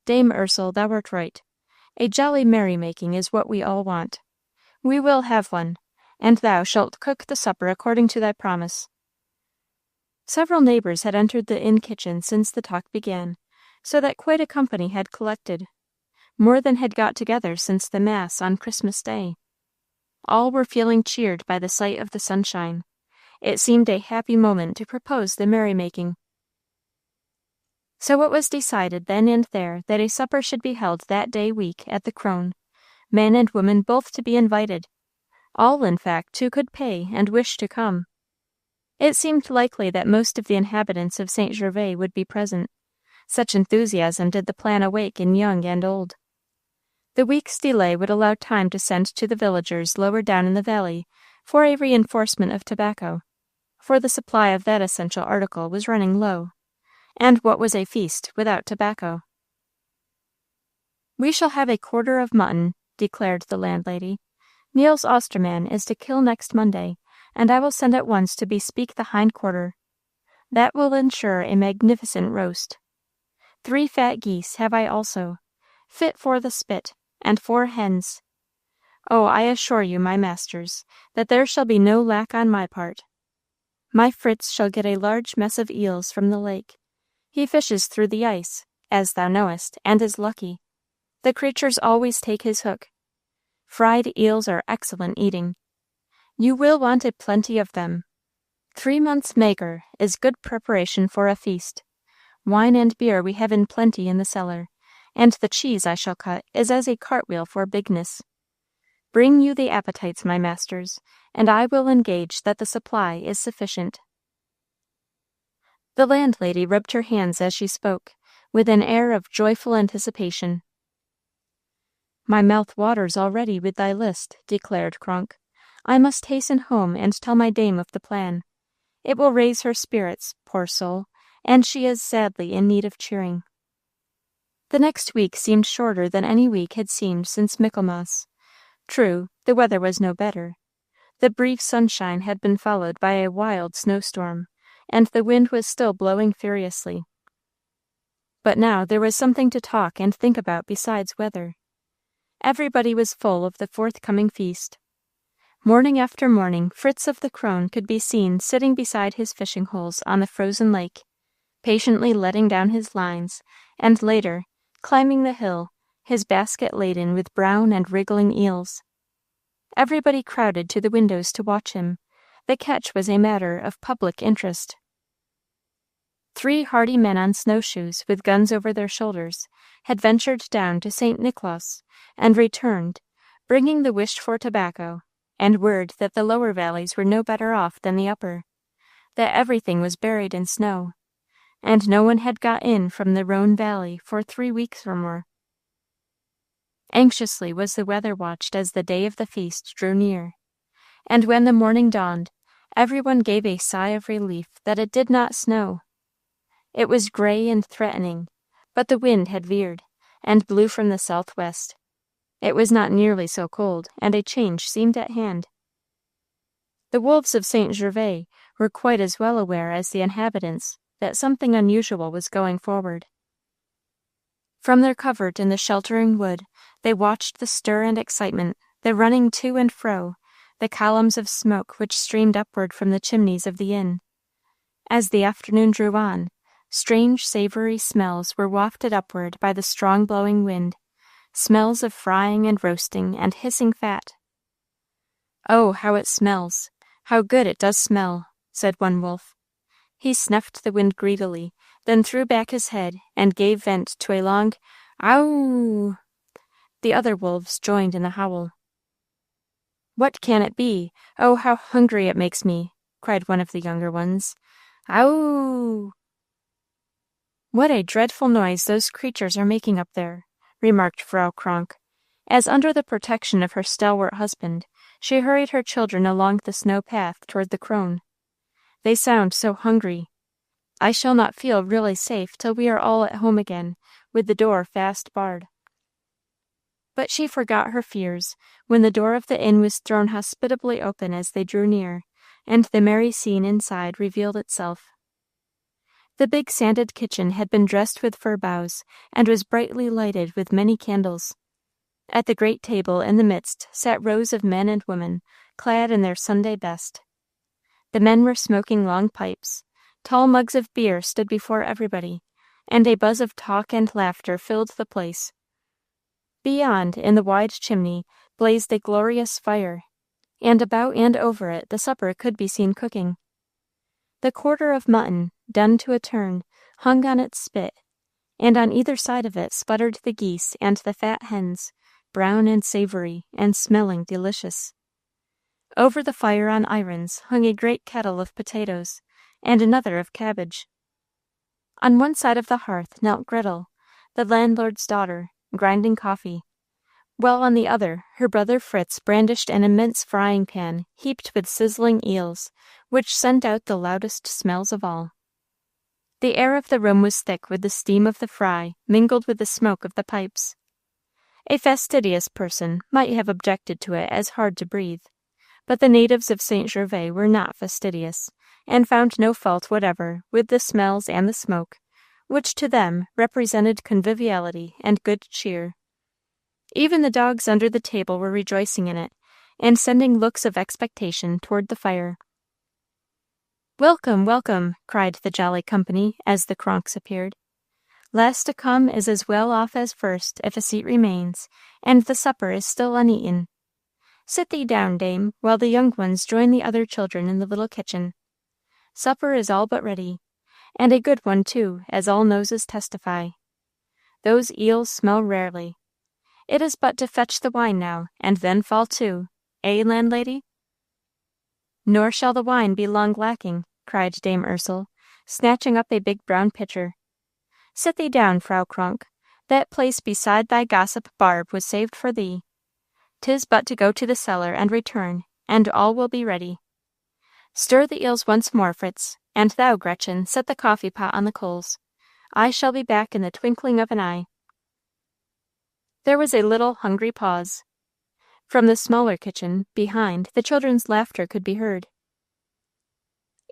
Dame Ursel, thou art right. A jolly merry-making is what we all want. We will have one, and thou shalt cook the supper according to thy promise. Several neighbors had entered the inn kitchen since the talk began, so that quite a company had collected, more than had got together since the Mass on Christmas Day. All were feeling cheered by the sight of the sunshine. It seemed a happy moment to propose the merry-making. So it was decided then and there that a supper should be held that day week at the Crone, men and women both to be invited, all, in fact, who could pay and wish to come. It seemed likely that most of the inhabitants of St. Gervas would be present. Such enthusiasm did the plan awake in young and old. The week's delay would allow time to send to the villagers lower down in the valley for a reinforcement of tobacco, for the supply of that essential article was running low. And what was a feast without tobacco? We shall have a quarter of mutton, declared the landlady. Niels Osterman is to kill next Monday, and I will send at once to bespeak the hind quarter. That will ensure a magnificent roast. 3 fat geese have I also, fit for the spit, and 4 hens. Oh, I assure you, my masters, that there shall be no lack on my part. My Fritz shall get a large mess of eels from the lake. He fishes through the ice, as thou knowest, and is lucky. The creatures always take his hook. Fried eels are excellent eating. You will want a plenty of them. 3 months' maigre is good preparation for a feast. Wine and beer we have in plenty in the cellar, and the cheese I shall cut is as a cartwheel for bigness. Bring you the appetites, my masters, and I will engage that the supply is sufficient. The landlady rubbed her hands as she spoke, with an air of joyful anticipation. My mouth waters already with thy list, declared Kronk. I must hasten home and tell my dame of the plan. It will raise her spirits, poor soul, and she is sadly in need of cheering. The next week seemed shorter than any week had seemed since Michaelmas. True, the weather was no better. The brief sunshine had been followed by a wild snowstorm, and the wind was still blowing furiously. But now there was something to talk and think about besides weather. Everybody was full of the forthcoming feast. Morning after morning, Fritz of the Crone could be seen sitting beside his fishing holes on the frozen lake, patiently letting down his lines, and later, climbing the hill, his basket laden with brown and wriggling eels. Everybody crowded to the windows to watch him. The catch was a matter of public interest. 3 hardy men on snowshoes, with guns over their shoulders, had ventured down to St. Nicholas, and returned, bringing the wished-for tobacco, and word that the lower valleys were no better off than the upper, that everything was buried in snow, and no one had got in from the Rhone Valley for 3 weeks or more. Anxiously was the weather watched as the day of the feast drew near, and when the morning dawned, Everyone gave a sigh of relief that it did not snow. It was gray and threatening, but the wind had veered, and blew from the southwest. It was not nearly so cold, and a change seemed at hand. The wolves of St. Gervas were quite as well aware as the inhabitants that something unusual was going forward. From their covert in the sheltering wood, they watched the stir and excitement, the running to and fro, the columns of smoke which streamed upward from the chimneys of the inn. As the afternoon drew on, strange savory smells were wafted upward by the strong blowing wind, smells of frying and roasting and hissing fat. "Oh, how it smells! How good it does smell!" said one wolf. He snuffed the wind greedily, then threw back his head and gave vent to a long "Ow!" The other wolves joined in the howl. "What can it be? Oh, how hungry it makes me!" cried one of the younger ones. "Ow!" "What a dreadful noise those creatures are making up there," remarked Frau Kronk, as under the protection of her stalwart husband she hurried her children along the snow path toward the crone. "They sound so hungry. I shall not feel really safe till we are all at home again, with the door fast barred." But she forgot her fears when the door of the inn was thrown hospitably open as they drew near, and the merry scene inside revealed itself. The big sanded kitchen had been dressed with fir boughs, and was brightly lighted with many candles. At the great table in the midst sat rows of men and women, clad in their Sunday best. The men were smoking long pipes, tall mugs of beer stood before everybody, and a buzz of talk and laughter filled the place. Beyond, in the wide chimney, blazed a glorious fire, and about and over it the supper could be seen cooking. The quarter of mutton, done to a turn, hung on its spit, and on either side of it sputtered the geese and the fat hens, brown and savory, and smelling delicious. Over the fire on irons hung a great kettle of potatoes, and another of cabbage. On one side of the hearth knelt Gretel, the landlord's daughter, grinding coffee, while on the other her brother Fritz brandished an immense frying pan heaped with sizzling eels, which sent out the loudest smells of all. The air of the room was thick with the steam of the fry mingled with the smoke of the pipes. A fastidious person might have objected to it as hard to breathe, but the natives of St. Gervas were not fastidious, and found no fault whatever with the smells and the smoke, which to them represented conviviality and good cheer. Even the dogs under the table were rejoicing in it, and sending looks of expectation toward the fire. "Welcome, welcome!" cried the jolly company as the Kronks appeared. "Last to come is as well off as first if a seat remains, and the supper is still uneaten. Sit thee down, dame, while the young ones join the other children in the little kitchen. Supper is all but ready, and a good one too, as all noses testify. Those eels smell rarely. It is but to fetch the wine now, and then fall to, eh, landlady?" "Nor shall the wine be long lacking," cried Dame Ursel, snatching up a big brown pitcher. "Sit thee down, Frau Kronk. That place beside thy gossip Barb was saved for thee. 'Tis but to go to the cellar and return, and all will be ready. Stir the eels once more, Fritz, and thou, Gretchen, set the coffee pot on the coals. I shall be back in the twinkling of an eye." There was a little hungry pause. From the smaller kitchen, behind, the children's laughter could be heard.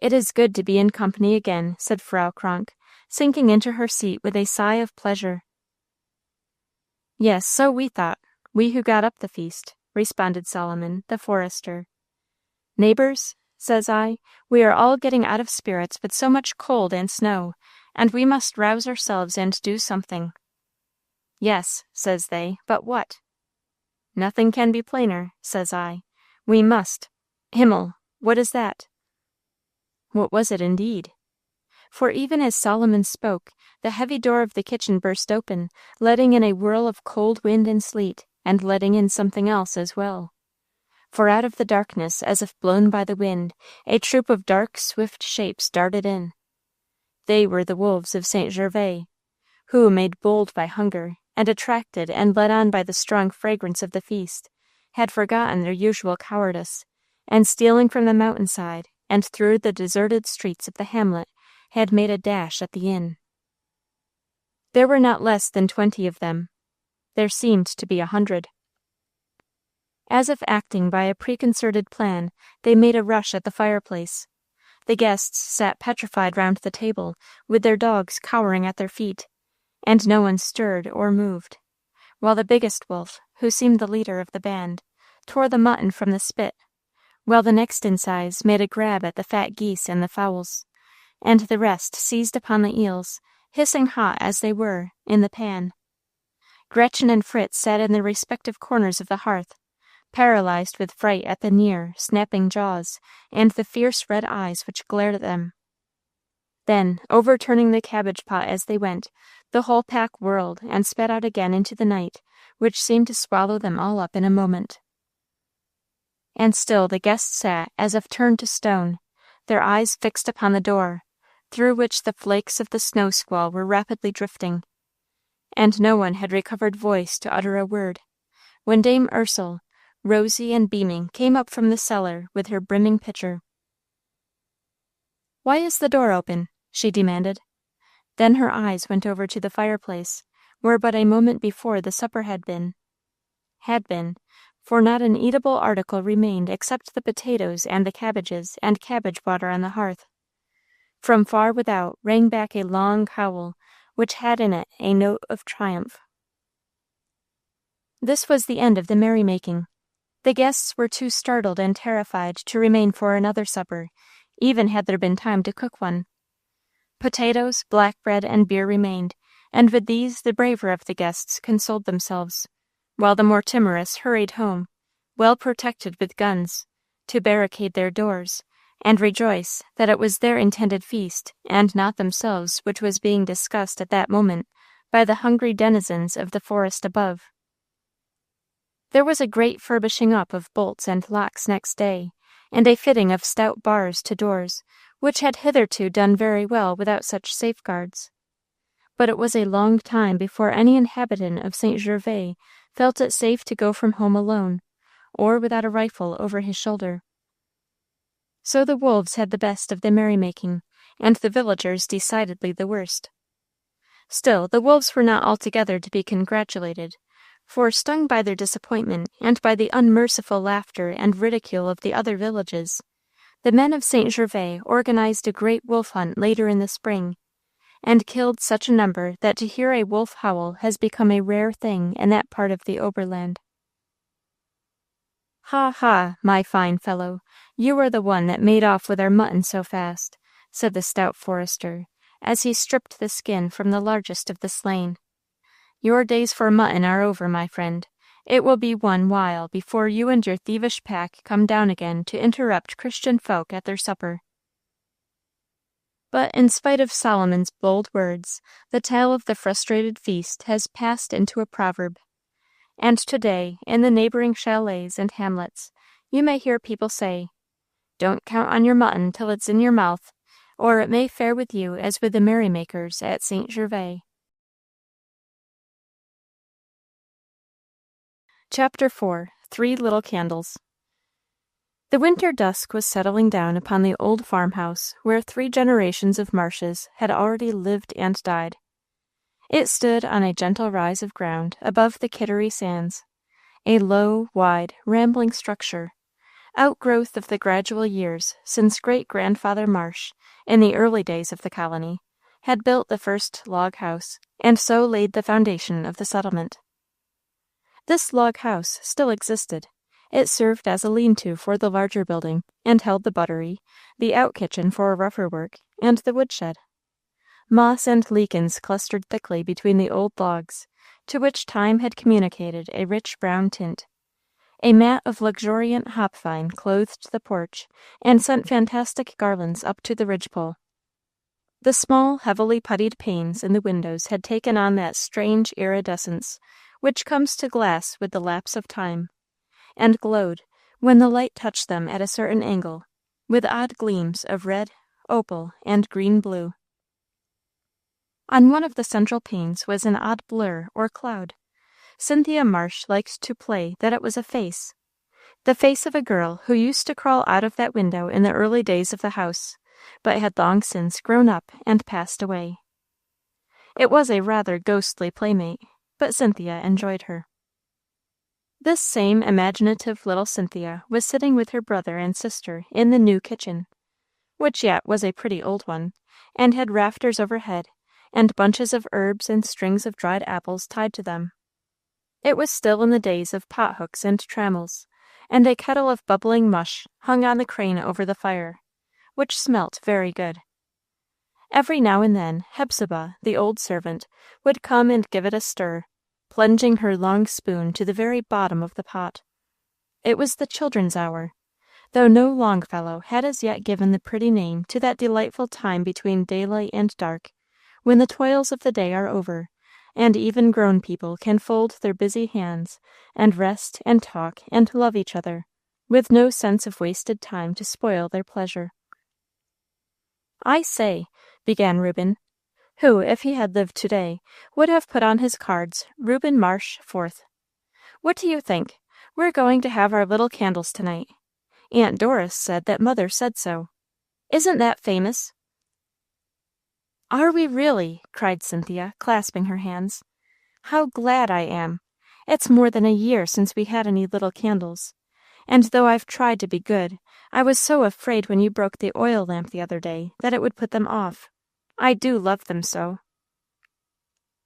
"It is good to be in company again," said Frau Kronk, sinking into her seat with a sigh of pleasure. "Yes, so we thought, we who got up the feast," responded Solomon, the forester. "Neighbors," says I, "we are all getting out of spirits with so much cold and snow, and we must rouse ourselves and do something." "Yes," says they, "but what?" "Nothing can be plainer," says I. "We must Himmel, what is that?" What was it indeed? For even as Solomon spoke, the heavy door of the kitchen burst open, letting in a whirl of cold wind and sleet, and letting in something else as well. For out of the darkness, as if blown by the wind, a troop of dark, swift shapes darted in. They were the wolves of St. Gervas, who, made bold by hunger, and attracted and led on by the strong fragrance of the feast, had forgotten their usual cowardice, and stealing from the mountainside, and through the deserted streets of the hamlet had made a dash at the inn. There were not less than 20 of them. There seemed to be 100. As if acting by a preconcerted plan, they made a rush at the fireplace. The guests sat petrified round the table, with their dogs cowering at their feet, and no one stirred or moved, while the biggest wolf, who seemed the leader of the band, tore the mutton from the spit, while the next in size made a grab at the fat geese and the fowls, and the rest seized upon the eels, hissing hot as they were, in the pan. Gretchen and Fritz sat in their respective corners of the hearth, paralyzed with fright at the near, snapping jaws, and the fierce red eyes which glared at them. Then, overturning the cabbage pot as they went, the whole pack whirled and sped out again into the night, which seemed to swallow them all up in a moment. And still the guests sat as if turned to stone, their eyes fixed upon the door, through which the flakes of the snow squall were rapidly drifting. And no one had recovered voice to utter a word, when Dame Ursel, rosy and beaming, came up from the cellar with her brimming pitcher. "Why is the door open?" she demanded. Then her eyes went over to the fireplace, where but a moment before the supper had been, for not an eatable article remained except the potatoes and the cabbages and cabbage water on the hearth. From far without rang back a long howl, which had in it a note of triumph. This was the end of the merrymaking. The guests were too startled and terrified to remain for another supper, even had there been time to cook one. Potatoes, black bread, and beer remained, and with these the braver of the guests consoled themselves, while the more timorous hurried home, well protected with guns, to barricade their doors, and rejoice that it was their intended feast, and not themselves, which was being discussed at that moment by the hungry denizens of the forest above. There was a great furbishing up of bolts and locks next day, and a fitting of stout bars to doors, which had hitherto done very well without such safeguards. But it was a long time before any inhabitant of St. Gervas felt it safe to go from home alone, or without a rifle over his shoulder. So the wolves had the best of the merrymaking, and the villagers decidedly the worst. Still, the wolves were not altogether to be congratulated, for, stung by their disappointment and by the unmerciful laughter and ridicule of the other villages, the men of St. Gervas organized a great wolf hunt later in the spring, and killed such a number that to hear a wolf howl has become a rare thing in that part of the Oberland. "Ha, ha, my fine fellow, you are the one that made off with our mutton so fast," said the stout forester, as he stripped the skin from the largest of the slain. "Your days for mutton are over, my friend. It will be one while before you and your thievish pack come down again to interrupt Christian folk at their supper." But in spite of Solomon's bold words, the tale of the frustrated feast has passed into a proverb. And today, in the neighboring chalets and hamlets, you may hear people say, "Don't count on your mutton till it's in your mouth, or it may fare with you as with the merrymakers at St. Gervas." Chapter 4. 3 Little Candles. The winter dusk was settling down upon the old farmhouse where 3 generations of Marshes had already lived and died. It stood on a gentle rise of ground above the Kittery sands, a low, wide, rambling structure, outgrowth of the gradual years since great-grandfather Marsh, in the early days of the colony, had built the first log house, and so laid the foundation of the settlement. This log house still existed. It served as a lean-to for the larger building, and held the buttery, the out-kitchen for rougher work, and the woodshed. Moss and lichens clustered thickly between the old logs, to which time had communicated a rich brown tint. A mat of luxuriant hop-vine clothed the porch, and sent fantastic garlands up to the ridgepole. The small, heavily puttied panes in the windows had taken on that strange iridescence which comes to glass with the lapse of time, and glowed, when the light touched them at a certain angle, with odd gleams of red, opal, and green-blue. On one of the central panes was an odd blur or cloud. Cynthia Marsh liked to play that it was a face. The face of a girl who used to crawl out of that window in the early days of the house, but had long since grown up and passed away. It was a rather ghostly playmate, but Cynthia enjoyed her. This same imaginative little Cynthia was sitting with her brother and sister in the new kitchen, which yet was a pretty old one, and had rafters overhead, and bunches of herbs and strings of dried apples tied to them. It was still in the days of pothooks and trammels, and a kettle of bubbling mush hung on the crane over the fire, which smelt very good. Every now and then Hepzibah, the old servant, would come and give it a stir, plunging her long spoon to the very bottom of the pot. It was the children's hour, though no Longfellow had as yet given the pretty name to that delightful time between daylight and dark, when the toils of the day are over, and even grown people can fold their busy hands, and rest and talk and love each other, with no sense of wasted time to spoil their pleasure. "I say," began Reuben, who, if he had lived to-day, would have put on his cards Reuben Marsh, 4th. "What do you think? We're going to have our little candles tonight. Aunt Doris said that Mother said so. Isn't that famous?" "Are we really?" cried Cynthia, clasping her hands. "How glad I am! It's more than a year since we had any little candles, and though I've tried to be good, I was so afraid when you broke the oil lamp the other day that it would put them off. I do love them so."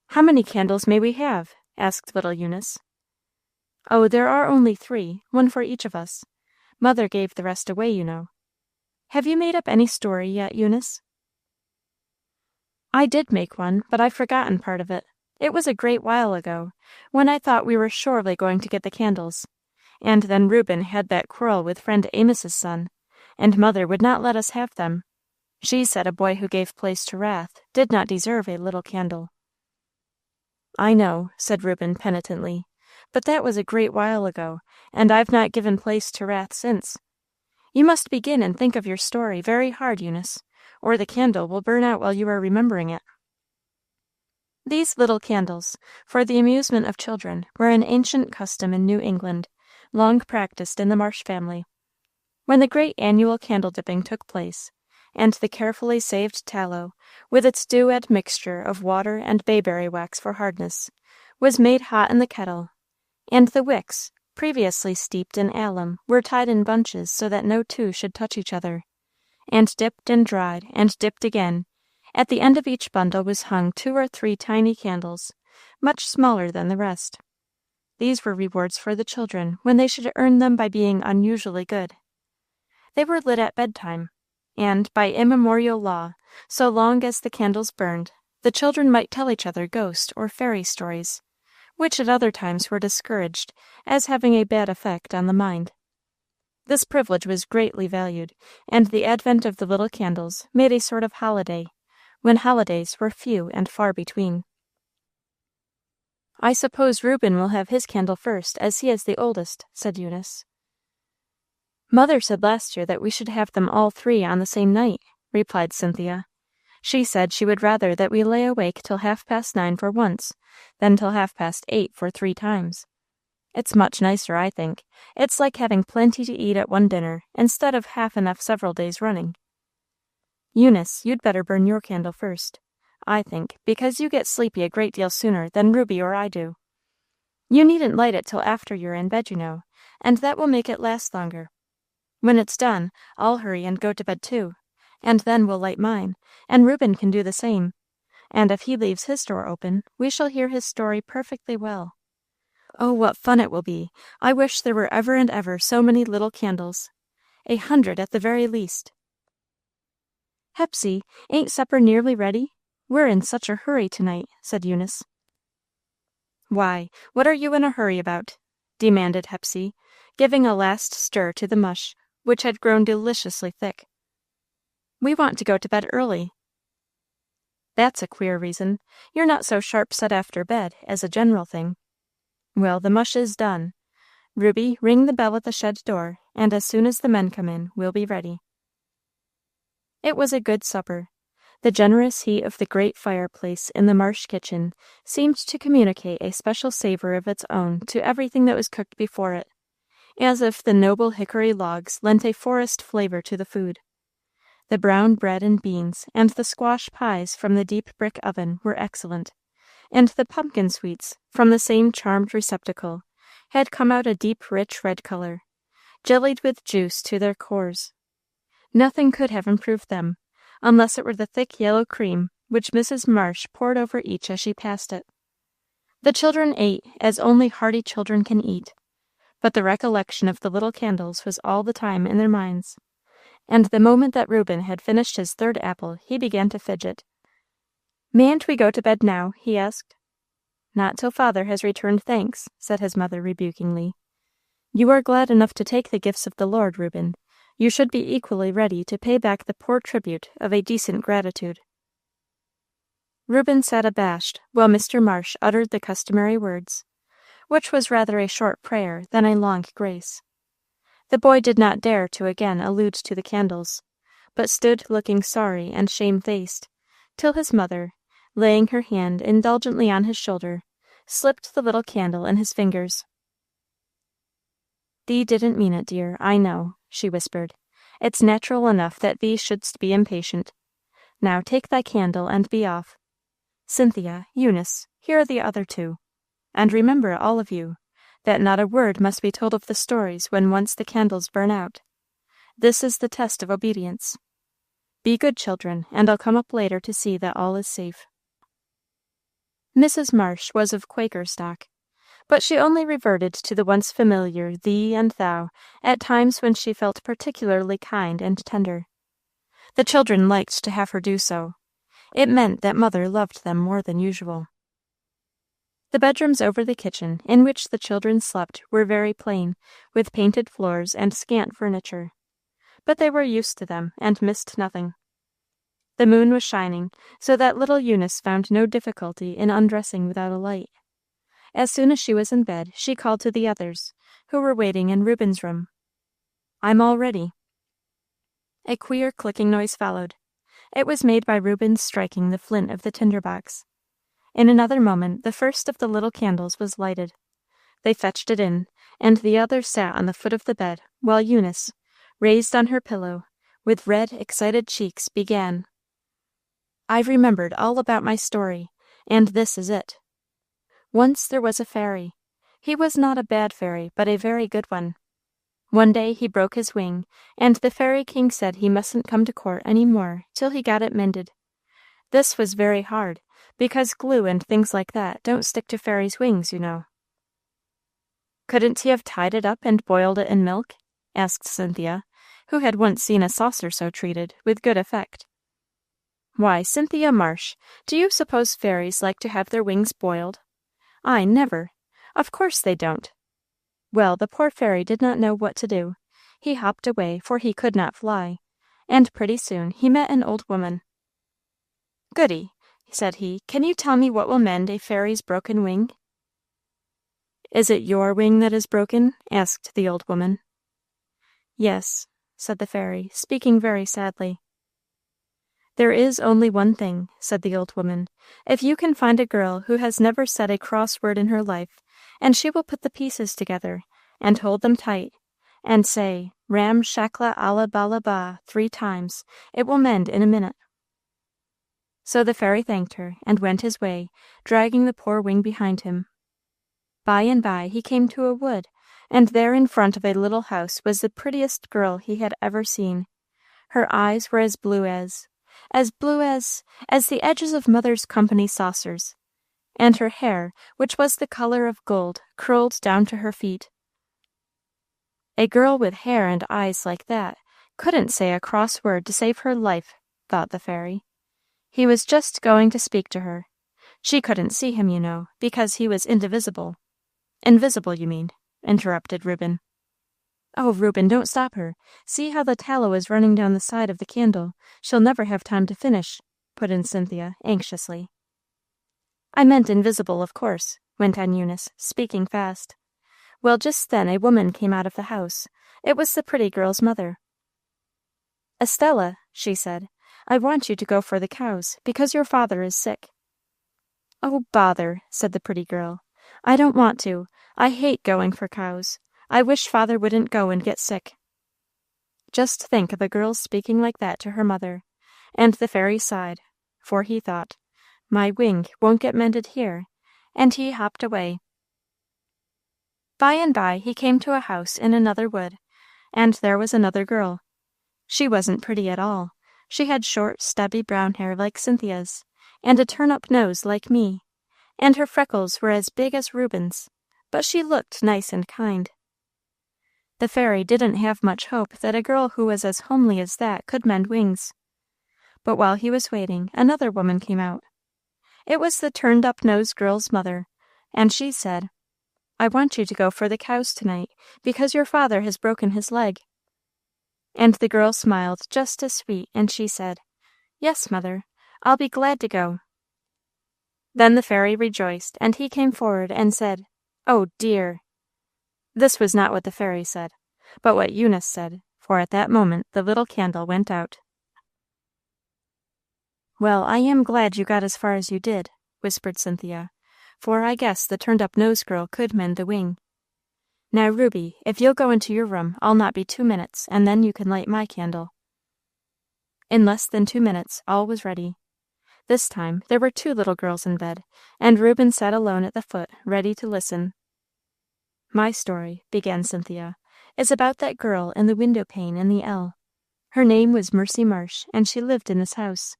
"How many candles may we have?" asked little Eunice. "Oh, there are only 3, one for each of us. Mother gave the rest away, you know. Have you made up any story yet, Eunice?" "I did make one, but I've forgotten part of it. It was a great while ago, when I thought we were surely going to get the candles, and then Reuben had that quarrel with friend Amos's son, and Mother would not let us have them. She said a boy who gave place to wrath did not deserve a little candle." "I know," said Reuben penitently, "but that was a great while ago, and I've not given place to wrath since. You must begin and think of your story very hard, Eunice, or the candle will burn out while you are remembering it." These little candles, for the amusement of children, were an ancient custom in New England, long practiced in the Marsh family. When the great annual candle dipping took place, and the carefully saved tallow, with its due-ed mixture of water and bayberry wax for hardness, was made hot in the kettle, and the wicks, previously steeped in alum, were tied in bunches so that no two should touch each other, and dipped and dried and dipped again, at the end of each bundle was hung 2 or 3 tiny candles, much smaller than the rest. These were rewards for the children when they should earn them by being unusually good. They were lit at bedtime, and, by immemorial law, so long as the candles burned, the children might tell each other ghost or fairy stories, which at other times were discouraged, as having a bad effect on the mind. This privilege was greatly valued, and the advent of the little candles made a sort of holiday, when holidays were few and far between. "I suppose Reuben will have his candle first, as he is the oldest," said Eunice. "Mother said last year that we should have them all 3 on the same night," replied Cynthia. "She said she would rather that we lay awake till 9:30 for once, than till 8:30 for 3 times. It's much nicer, I think. It's like having plenty to eat at one dinner, instead of half enough several days running. Eunice, you'd better burn your candle first, I think, because you get sleepy a great deal sooner than Ruby or I do. You needn't light it till after you're in bed, you know, and that will make it last longer. When it's done, I'll hurry and go to bed too, and then we'll light mine, and Reuben can do the same, and if he leaves his door open, we shall hear his story perfectly well. Oh, what fun it will be! I wish there were ever and ever so many little candles. 100 at the very least. Hepsy, ain't supper nearly ready? We're in such a hurry tonight," said Eunice. "Why, what are you in a hurry about?" demanded Hepsy, giving a last stir to the mush, which had grown deliciously thick. "We want to go to bed early." "That's a queer reason. You're not so sharp set after bed, as a general thing. Well, the mush is done. Ruby, ring the bell at the shed door, and as soon as the men come in, we'll be ready." It was a good supper. The generous heat of the great fireplace in the Marsh kitchen seemed to communicate a special savor of its own to everything that was cooked before it, as if the noble hickory logs lent a forest flavor to the food. The brown bread and beans and the squash pies from the deep brick oven were excellent, and the pumpkin sweets, from the same charmed receptacle, had come out a deep rich red color, jellied with juice to their cores. Nothing could have improved them, unless it were the thick yellow cream which Mrs. Marsh poured over each as she passed it. The children ate as only hearty children can eat, but the recollection of the little candles was all the time in their minds, and the moment that Reuben had finished his third apple he began to fidget. "Mayn't we go to bed now?" he asked. "Not till father has returned thanks," said his mother rebukingly. "You are glad enough to take the gifts of the Lord, Reuben. You should be equally ready to pay back the poor tribute of a decent gratitude." Reuben sat abashed while Mr. Marsh uttered the customary words, which was rather a short prayer than a long grace. The boy did not dare to again allude to the candles, but stood looking sorry and shamefaced, till his mother, laying her hand indulgently on his shoulder, slipped the little candle in his fingers. "Thee didn't mean it, dear, I know," she whispered. "It's natural enough that thee shouldst be impatient. Now take thy candle and be off. Cynthia, Eunice, here are the other two. And remember, all of you, that not a word must be told of the stories when once the candles burn out. This is the test of obedience. Be good children, and I'll come up later to see that all is safe." Mrs. Marsh was of Quaker stock, but she only reverted to the once familiar thee and thou at times when she felt particularly kind and tender. The children liked to have her do so. It meant that mother loved them more than usual. The bedrooms over the kitchen, in which the children slept, were very plain, with painted floors and scant furniture, but they were used to them, and missed nothing. The moon was shining, so that little Eunice found no difficulty in undressing without a light. As soon as she was in bed, she called to the others, who were waiting in Reuben's room. "I'm all ready." A queer clicking noise followed. It was made by Reuben's striking the flint of the tinder box. In another moment the first of the little candles was lighted. They fetched it in, and the others sat on the foot of the bed, while Eunice, raised on her pillow, with red, excited cheeks, began. "I've remembered all about my story, and this is it. Once there was a fairy. He was not a bad fairy, but a very good one. One day he broke his wing, and the fairy king said he mustn't come to court any more till he got it mended. This was very hard, because glue and things like that don't stick to fairies' wings, you know." "Couldn't he have tied it up and boiled it in milk?" asked Cynthia, who had once seen a saucer so treated, with good effect. "Why, Cynthia Marsh, do you suppose fairies like to have their wings boiled? I never! Of course they don't. Well, the poor fairy did not know what to do. He hopped away, for he could not fly, and pretty soon he met an old woman. "Goody," said he, "can you tell me what will mend a fairy's broken wing?" "Is it your wing that is broken?" asked the old woman. "Yes," said the fairy, speaking very sadly. "There is only one thing," said the old woman. "If you can find a girl who has never said a cross word in her life, and she will put the pieces together, and hold them tight, and say, 'Ram shakla ala bala ba' 3 times, it will mend in a minute." So the fairy thanked her, and went his way, dragging the poor wing behind him. By and by he came to a wood, and there in front of a little house was the prettiest girl he had ever seen. Her eyes were as blue as the edges of mother's company saucers, and her hair, which was the color of gold, curled down to her feet. A girl with hair and eyes like that couldn't say a cross word to save her life, thought the fairy. He was just going to speak to her. She couldn't see him, you know, because he was indivisible. "Invisible, you mean," interrupted Reuben. "Oh, Reuben, don't stop her. See how the tallow is running down the side of the candle. She'll never have time to finish," put in Cynthia, anxiously. "I meant invisible, of course," went on Eunice, speaking fast. "Well, just then a woman came out of the house. It was the pretty girl's mother. 'Estella,' she said, 'I want you to go for the cows, because your father is sick.' 'Oh, bother,' said the pretty girl. 'I don't want to. I hate going for cows. I wish father wouldn't go and get sick." Just think of a girl's speaking like that to her mother, and the fairy sighed, for he thought, "My wing won't get mended here," and he hopped away. By and by he came to a house in another wood, and there was another girl. She wasn't pretty at all. She had short, stubby brown hair like Cynthia's, and a turn-up nose like me, and her freckles were as big as Reuben's, but she looked nice and kind. The fairy didn't have much hope that a girl who was as homely as that could mend wings. But while he was waiting, another woman came out. It was the turned-up-nose girl's mother, and she said, "I want you to go for the cows tonight, because your father has broken his leg." And the girl smiled just as sweet, and she said, "Yes, mother, I'll be glad to go." Then the fairy rejoiced, and he came forward and said, "Oh, dear!" This was not what the fairy said, but what Eunice said, for at that moment the little candle went out. "Well, I am glad you got as far as you did," whispered Cynthia, "for I guess the turned-up-nose girl could mend the wing. Now, Ruby, if you'll go into your room, I'll not be 2 minutes, and then you can light my candle." In less than 2 minutes all was ready. This time there were 2 little girls in bed, and Reuben sat alone at the foot, ready to listen. "My story," began Cynthia, "is about that girl in the window pane in the L. Her name was Mercy Marsh, and she lived in this house."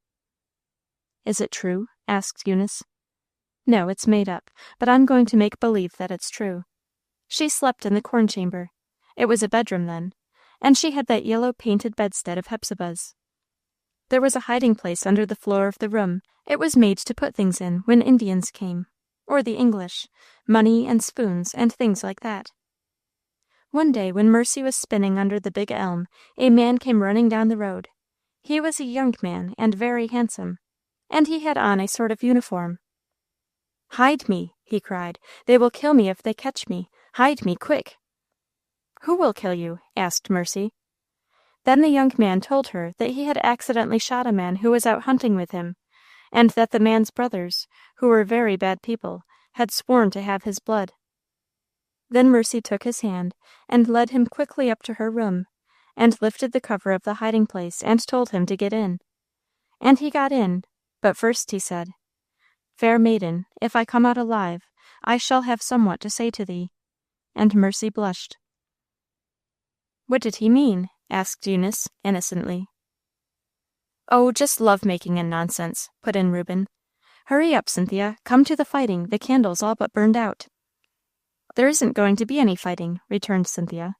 "Is it true?" asked Eunice. "No, it's made up, but I'm going to make believe that it's true. She slept in the corn chamber. It was a bedroom then, and she had that yellow painted bedstead of Hepzibah's. There was a hiding place under the floor of the room. It was made to put things in when Indians came, or the English, money and spoons and things like that. One day when Mercy was spinning under the big elm, a man came running down the road. He was a young man and very handsome, and he had on a sort of uniform. "Hide me," he cried. "They will kill me if they catch me. Hide me, quick." "Who will kill you?" asked Mercy. Then the young man told her that he had accidentally shot a man who was out hunting with him, and that the man's brothers, who were very bad people, had sworn to have his blood. Then Mercy took his hand and led him quickly up to her room, and lifted the cover of the hiding place and told him to get in. And he got in, but first he said, "Fair maiden, if I come out alive, I shall have somewhat to say to thee." And Mercy blushed. "What did he mean?" asked Eunice, innocently. "Oh, just love-making and nonsense," put in Reuben. "Hurry up, Cynthia. Come to the fighting. The candle's all but burned out." "There isn't going to be any fighting," returned Cynthia.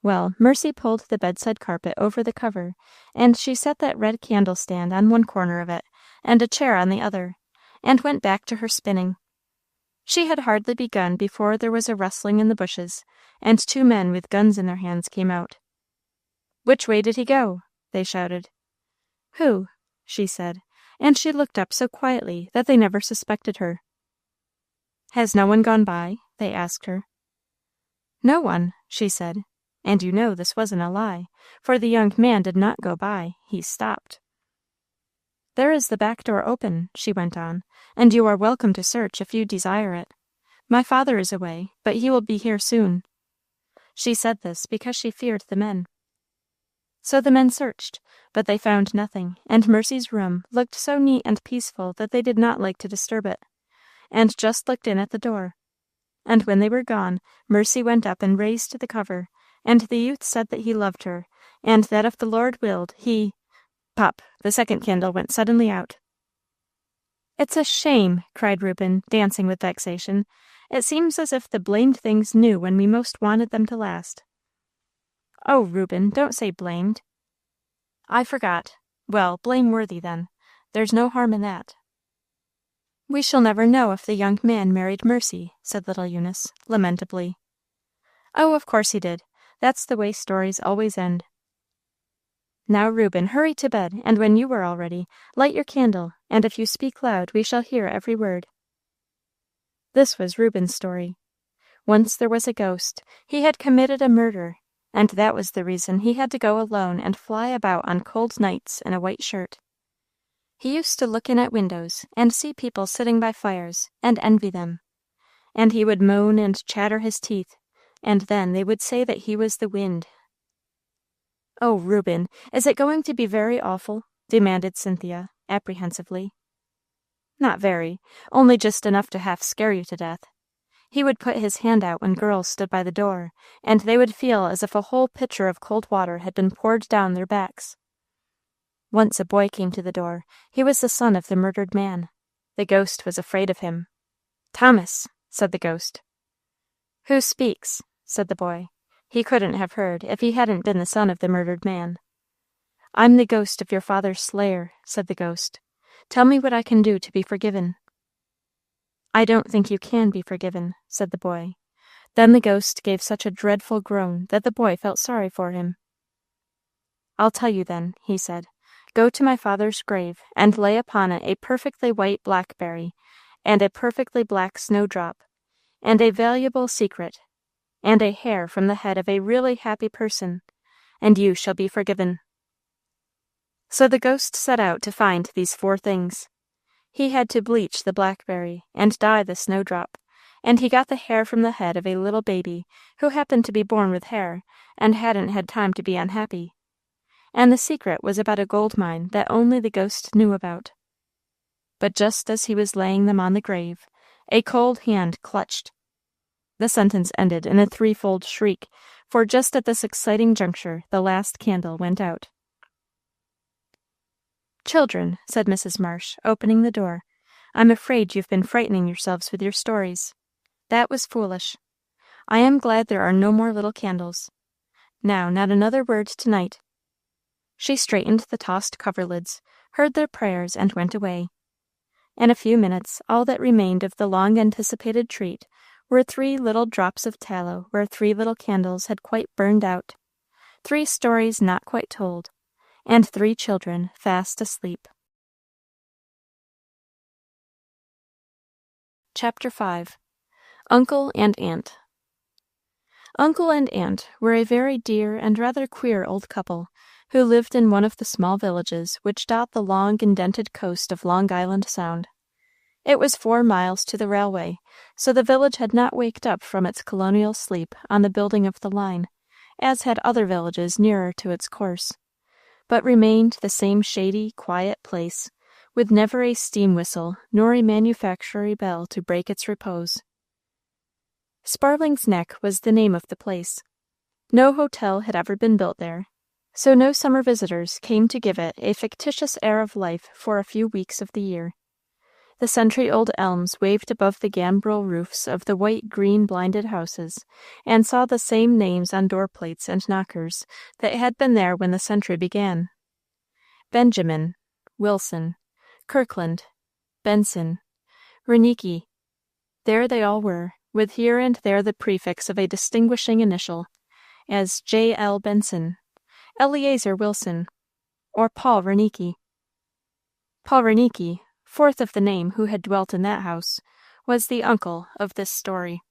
Well, Mercy pulled the bedside carpet over the cover, and she set that red candle stand on one corner of it, and a chair on the other, and went back to her spinning. She had hardly begun before there was a rustling in the bushes, and 2 men with guns in their hands came out. "Which way did he go?" they shouted. "Who?" she said, and she looked up so quietly that they never suspected her. "Has no one gone by?" they asked her. "No one," she said, and you know this wasn't a lie, for the young man did not go by, he stopped. "There is the back door open," she went on, "and you are welcome to search if you desire it. My father is away, but he will be here soon." She said this because she feared the men. So the men searched, but they found nothing, and Mercy's room looked so neat and peaceful that they did not like to disturb it, and just looked in at the door. And when they were gone, Mercy went up and raised the cover, and the youth said that he loved her, and that if the Lord willed, he... Pop! The second candle went suddenly out. "It's a shame!" cried Reuben, dancing with vexation. "It seems as if the blamed things knew when we most wanted them to last." "Oh, Reuben, don't say blamed." "I forgot. Well, blameworthy, then. There's no harm in that." "We shall never know if the young man married Mercy," said little Eunice, lamentably. "Oh, of course he did. That's the way stories always end." "Now, Reuben, hurry to bed, and when you are all ready, light your candle, and if you speak loud, we shall hear every word." This was Reuben's story. Once there was a ghost. He had committed a murder, and that was the reason he had to go alone and fly about on cold nights in a white shirt. He used to look in at windows and see people sitting by fires, and envy them. And he would moan and chatter his teeth, and then they would say that he was the wind. "Oh, Reuben, is it going to be very awful?" demanded Cynthia, apprehensively. "Not very, only just enough to half scare you to death. He would put his hand out when girls stood by the door, and they would feel as if a whole pitcher of cold water had been poured down their backs. Once a boy came to the door. He was the son of the murdered man. The ghost was afraid of him. 'Thomas,' said the ghost. 'Who speaks?' said the boy. He couldn't have heard if he hadn't been the son of the murdered man. 'I'm the ghost of your father's slayer,' said the ghost. 'Tell me what I can do to be forgiven.' 'I don't think you can be forgiven,' said the boy. Then the ghost gave such a dreadful groan that the boy felt sorry for him. 'I'll tell you then,' he said. 'Go to my father's grave, and lay upon it a perfectly white blackberry, and a perfectly black snowdrop, and a valuable secret, and a hair from the head of a really happy person, and you shall be forgiven.' So the ghost set out to find these 4 things. He had to bleach the blackberry, and dye the snowdrop, and he got the hair from the head of a little baby who happened to be born with hair, and hadn't had time to be unhappy. And the secret was about a gold mine that only the ghost knew about. But just as he was laying them on the grave, a cold hand clutched. The sentence ended in a 3-fold shriek, for just at this exciting juncture the last candle went out. "Children," said Mrs. Marsh, opening the door, "I'm afraid you've been frightening yourselves with your stories. That was foolish. I am glad there are no more little candles. Now, not another word to-night." She straightened the tossed coverlids, heard their prayers, and went away. In a few minutes, all that remained of the long-anticipated treat were 3 little drops of tallow where 3 little candles had quite burned out, 3 stories not quite told, and 3 children fast asleep. Chapter 5. Uncle and Aunt. Uncle and Aunt were a very dear and rather queer old couple, who lived in one of the small villages which dot the long indented coast of Long Island Sound. It was 4 miles to the railway, so the village had not waked up from its colonial sleep on the building of the line, as had other villages nearer to its course, but remained the same shady, quiet place, with never a steam whistle nor a manufactory bell to break its repose. Sparling's Neck was the name of the place. No hotel had ever been built there, so no summer visitors came to give it a fictitious air of life for a few weeks of the year. The century-old elms waved above the gambrel roofs of the white-green blinded houses, and saw the same names on door-plates and knockers that had been there when the century began. Benjamin, Wilson, Kirkland, Benson, Renicky. There they all were, with here and there the prefix of a distinguishing initial, as J. L. Benson, Eleazar Wilson, or Paul Renicky. Paul Renicky, 4th of the name who had dwelt in that house, was the uncle of this story.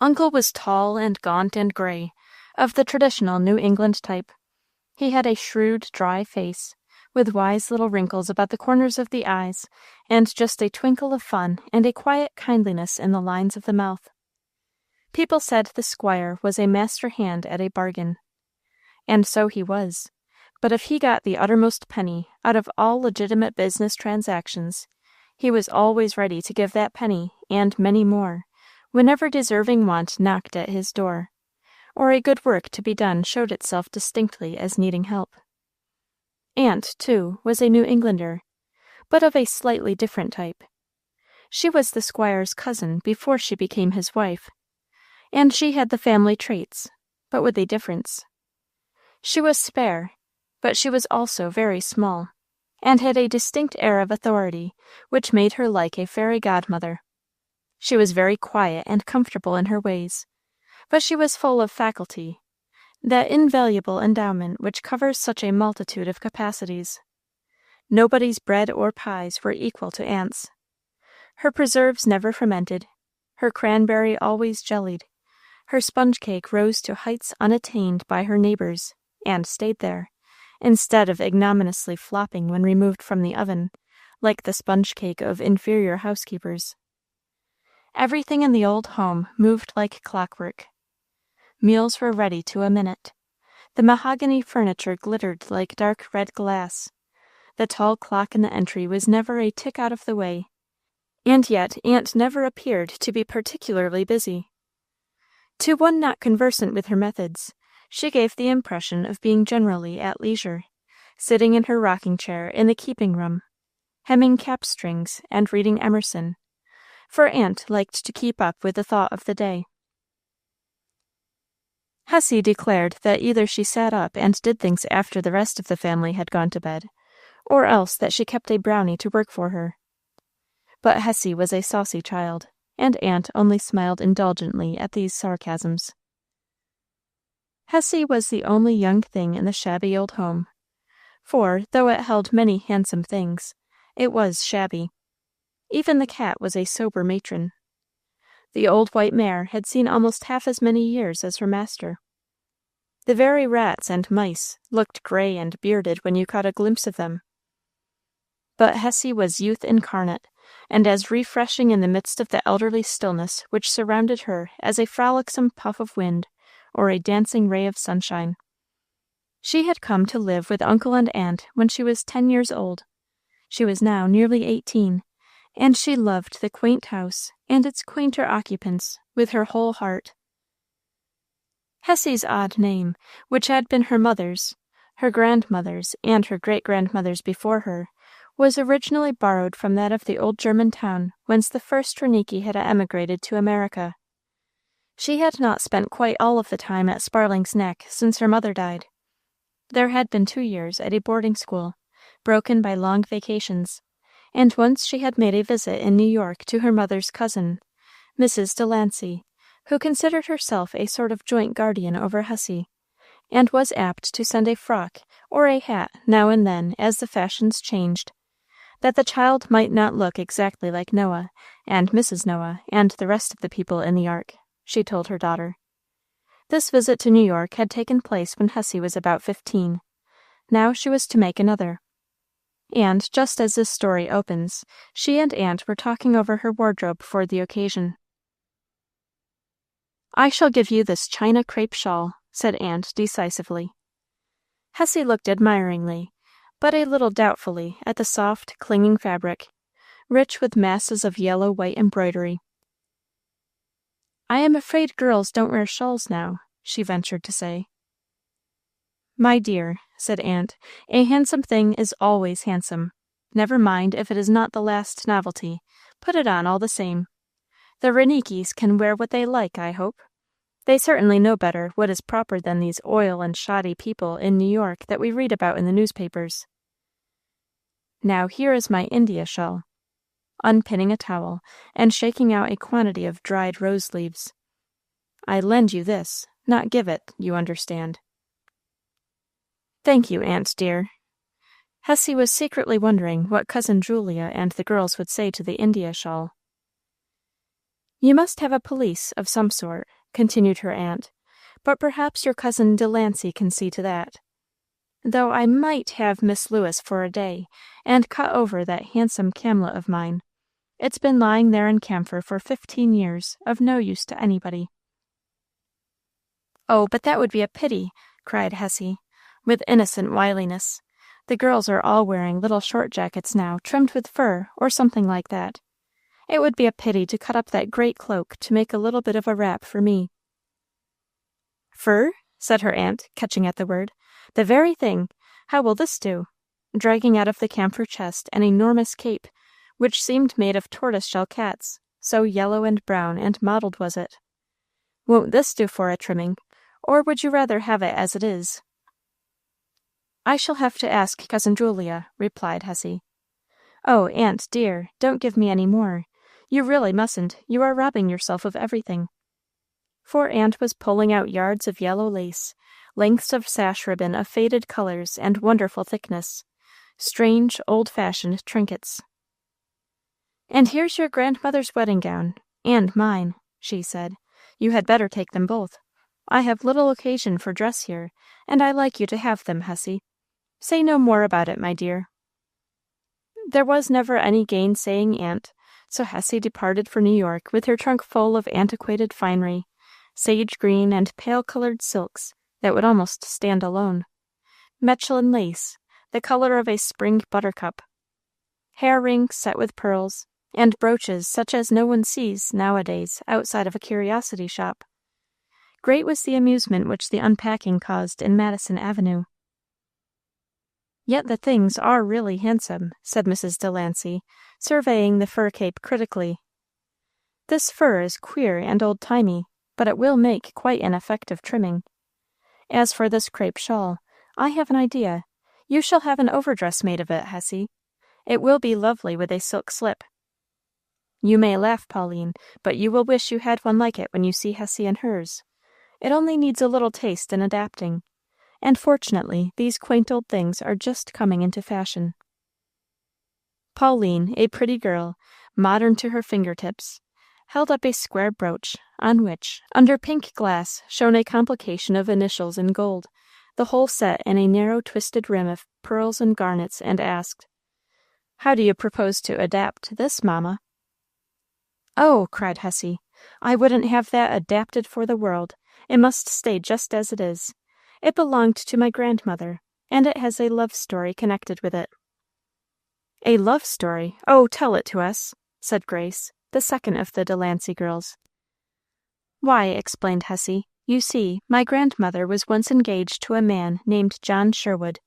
Uncle was tall and gaunt and gray, of the traditional New England type. He had a shrewd, dry face, with wise little wrinkles about the corners of the eyes, and just a twinkle of fun and a quiet kindliness in the lines of the mouth. People said the squire was a master hand at a bargain. And so he was. But if he got the uttermost penny out of all legitimate business transactions, he was always ready to give that penny, and many more, whenever deserving want knocked at his door, or a good work to be done showed itself distinctly as needing help. Aunt, too, was a New Englander, but of a slightly different type. She was the squire's cousin before she became his wife, and she had the family traits, but with a difference. She was spare, but she was also very small, and had a distinct air of authority, which made her like a fairy godmother. She was very quiet and comfortable in her ways, but she was full of faculty, that invaluable endowment which covers such a multitude of capacities. Nobody's bread or pies were equal to Aunt's. Her preserves never fermented, her cranberry always jellied, her sponge cake rose to heights unattained by her neighbors, and stayed there, instead of ignominiously flopping when removed from the oven, like the sponge cake of inferior housekeepers. Everything in the old home moved like clockwork. Meals were ready to a minute. The mahogany furniture glittered like dark red glass. The tall clock in the entry was never a tick out of the way, and yet Aunt never appeared to be particularly busy. To one not conversant with her methods, she gave the impression of being generally at leisure, sitting in her rocking chair in the keeping room, hemming cap strings and reading Emerson, for Aunt liked to keep up with the thought of the day. Hessie declared that either she sat up and did things after the rest of the family had gone to bed, or else that she kept a brownie to work for her. But Hessie was a saucy child, and Aunt only smiled indulgently at these sarcasms. Hessie was the only young thing in the shabby old home, for, though it held many handsome things, it was shabby. Even the cat was a sober matron. The old white mare had seen almost half as many years as her master. The very rats and mice looked gray and bearded when you caught a glimpse of them. But Hessie was youth incarnate, and as refreshing in the midst of the elderly stillness which surrounded her as a frolicsome puff of wind or a dancing ray of sunshine. She had come to live with Uncle and Aunt when she was 10 years old. She was now nearly 18, and she loved the quaint house and its quainter occupants with her whole heart. Hessie's odd name, which had been her mother's, her grandmother's, and her great-grandmother's before her, was originally borrowed from that of the old German town whence the first Renicky had emigrated to America. She had not spent quite all of the time at Sparling's Neck since her mother died. There had been 2 years at a boarding school, broken by long vacations, and once she had made a visit in New York to her mother's cousin, Mrs. Delancey, who considered herself a sort of joint guardian over Hessie, and was apt to send a frock or a hat now and then as the fashions changed, that the child might not look exactly like Noah and Mrs. Noah and the rest of the people in the ark, she told her daughter. This visit to New York had taken place when Hessie was about 15. Now she was to make another. And, just as this story opens, she and Aunt were talking over her wardrobe for the occasion. "I shall give you this China crepe shawl," said Aunt decisively. Hessie looked admiringly, but a little doubtfully, at the soft, clinging fabric, rich with masses of yellow-white embroidery. "I am afraid girls don't wear shawls now," she ventured to say. "My dear," said Aunt, "a handsome thing is always handsome. Never mind if it is not the last novelty. Put it on all the same. The Renickys can wear what they like, I hope. They certainly know better what is proper than these oil and shoddy people in New York that we read about in the newspapers. Now here is my India shawl," unpinning a towel, and shaking out a quantity of dried rose leaves. "I lend you this, not give it, you understand." "Thank you, Aunt dear." Hessie was secretly wondering what Cousin Julia and the girls would say to the India shawl. "You must have a pelisse of some sort," continued her aunt, "but perhaps your cousin Delancey can see to that. Though I might have Miss Lewis for a day, and cut over that handsome camlet of mine. It's been lying there in camphor for 15 years, of no use to anybody." "Oh, but that would be a pity," cried Hessie, with innocent wiliness. "The girls are all wearing little short jackets now, trimmed with fur, or something like that. It would be a pity to cut up that great cloak to make a little bit of a wrap for me." "Fur?" said her aunt, catching at the word. "The very thing. How will this do?" dragging out of the camphor chest an enormous cape, which seemed made of tortoise-shell cats, so yellow and brown and mottled was it. "Won't this do for a trimming, or would you rather have it as it is?" "I shall have to ask Cousin Julia," replied Hessie. "Oh, Aunt dear, don't give me any more. You really mustn't. You are robbing yourself of everything." For Aunt was pulling out yards of yellow lace, lengths of sash ribbon of faded colors and wonderful thickness, strange, old-fashioned trinkets. "And here's your grandmother's wedding gown, and mine," she said. "You had better take them both. I have little occasion for dress here, and I like you to have them, Hessie. Say no more about it, my dear." There was never any gainsaying Aunt, So Hesse departed for New York with her trunk full of antiquated finery, sage green and pale-colored silks that would almost stand alone, Mechlin lace, the color of a spring buttercup, hair rings set with pearls, and brooches such as no one sees nowadays outside of a curiosity shop. Great was the amusement which the unpacking caused in Madison Avenue. "Yet the things are really handsome," said Mrs. Delancey, surveying the fur cape critically. "This fur is queer and old-timey, but it will make quite an effective trimming. As for this crepe shawl, I have an idea. You shall have an overdress made of it, Hesse. It will be lovely with a silk slip. You may laugh, Pauline, but you will wish you had one like it when you see Hesse in hers. It only needs a little taste and adapting, and fortunately these quaint old things are just coming into fashion." Pauline, a pretty girl, modern to her fingertips, held up a square brooch, on which, under pink glass, shone a complication of initials in gold, the whole set in a narrow twisted rim of pearls and garnets, and asked, "How do you propose to adapt this, mamma?" "Oh," cried Hesse, "I wouldn't have that adapted for the world. It must stay just as it is. It belonged to my grandmother, and it has a love story connected with it." "A love story? Oh, tell it to us," said Grace, the second of the Delancey girls. "Why," explained Hesse, "you see, my grandmother was once engaged to a man named John Sherwood.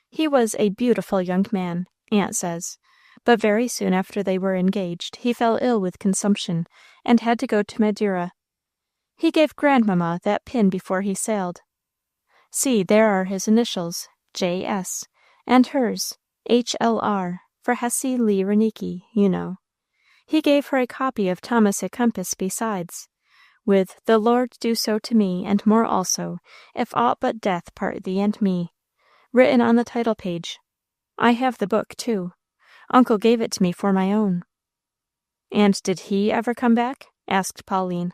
He was a beautiful young man, Aunt says, but very soon after they were engaged he fell ill with consumption, and had to go to Madeira. He gave grandmamma that pin before he sailed. See, there are his initials, J.S., and hers, H.L.R., for Hesse Lee Renicky, you know. He gave her a copy of Thomas à Kempis besides, with 'The Lord do so to me, and more also, if aught but death part thee and me,' written on the title page. I have the book, too. Uncle gave it to me for my own." "And did he ever come back?" asked Pauline.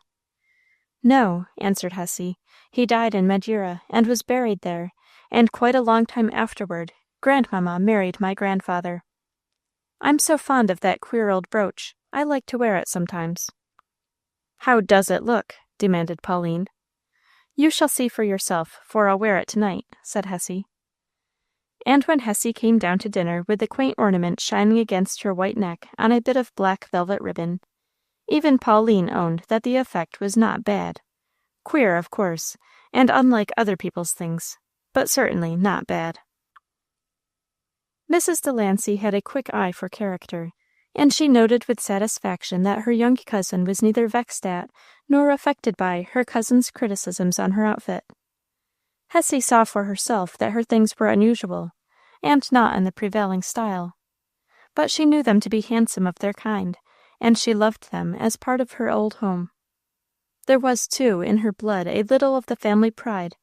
"No," answered Hesse. "He died in Madeira, and was buried there, and quite a long time afterward, grandmamma married my grandfather. I'm so fond of that queer old brooch, I like to wear it sometimes." "How does it look?" demanded Pauline. "You shall see for yourself, for I'll wear it tonight," said Hesse. And when Hesse came down to dinner with the quaint ornament shining against her white neck on a bit of black velvet ribbon, even Pauline owned that the effect was not bad. Queer, of course, and unlike other people's things, but certainly not bad. Mrs. Delancey had a quick eye for character, and she noted with satisfaction that her young cousin was neither vexed at nor affected by her cousin's criticisms on her outfit. Hesse saw for herself that her things were unusual, and not in the prevailing style, but she knew them to be handsome of their kind, and she loved them as part of her old home. There was, too, in her blood a little of the family pride,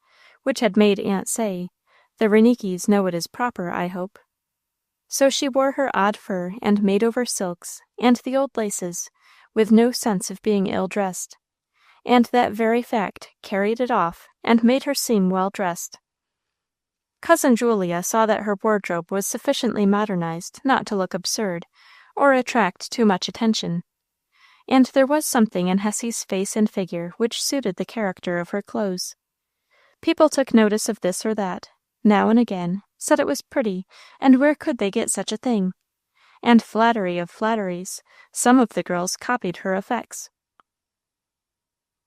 which had made Aunt say, "The Renickys know it is proper, I hope." So she wore her odd fur and made-over silks, and the old laces, with no sense of being ill-dressed, and that very fact carried it off and made her seem well-dressed. Cousin Julia saw that her wardrobe was sufficiently modernized not to look absurd, or attract too much attention, and there was something in Hesse's face and figure which suited the character of her clothes. People took notice of this or that, now and again, said it was pretty, and where could they get such a thing? And flattery of flatteries, some of the girls copied her effects.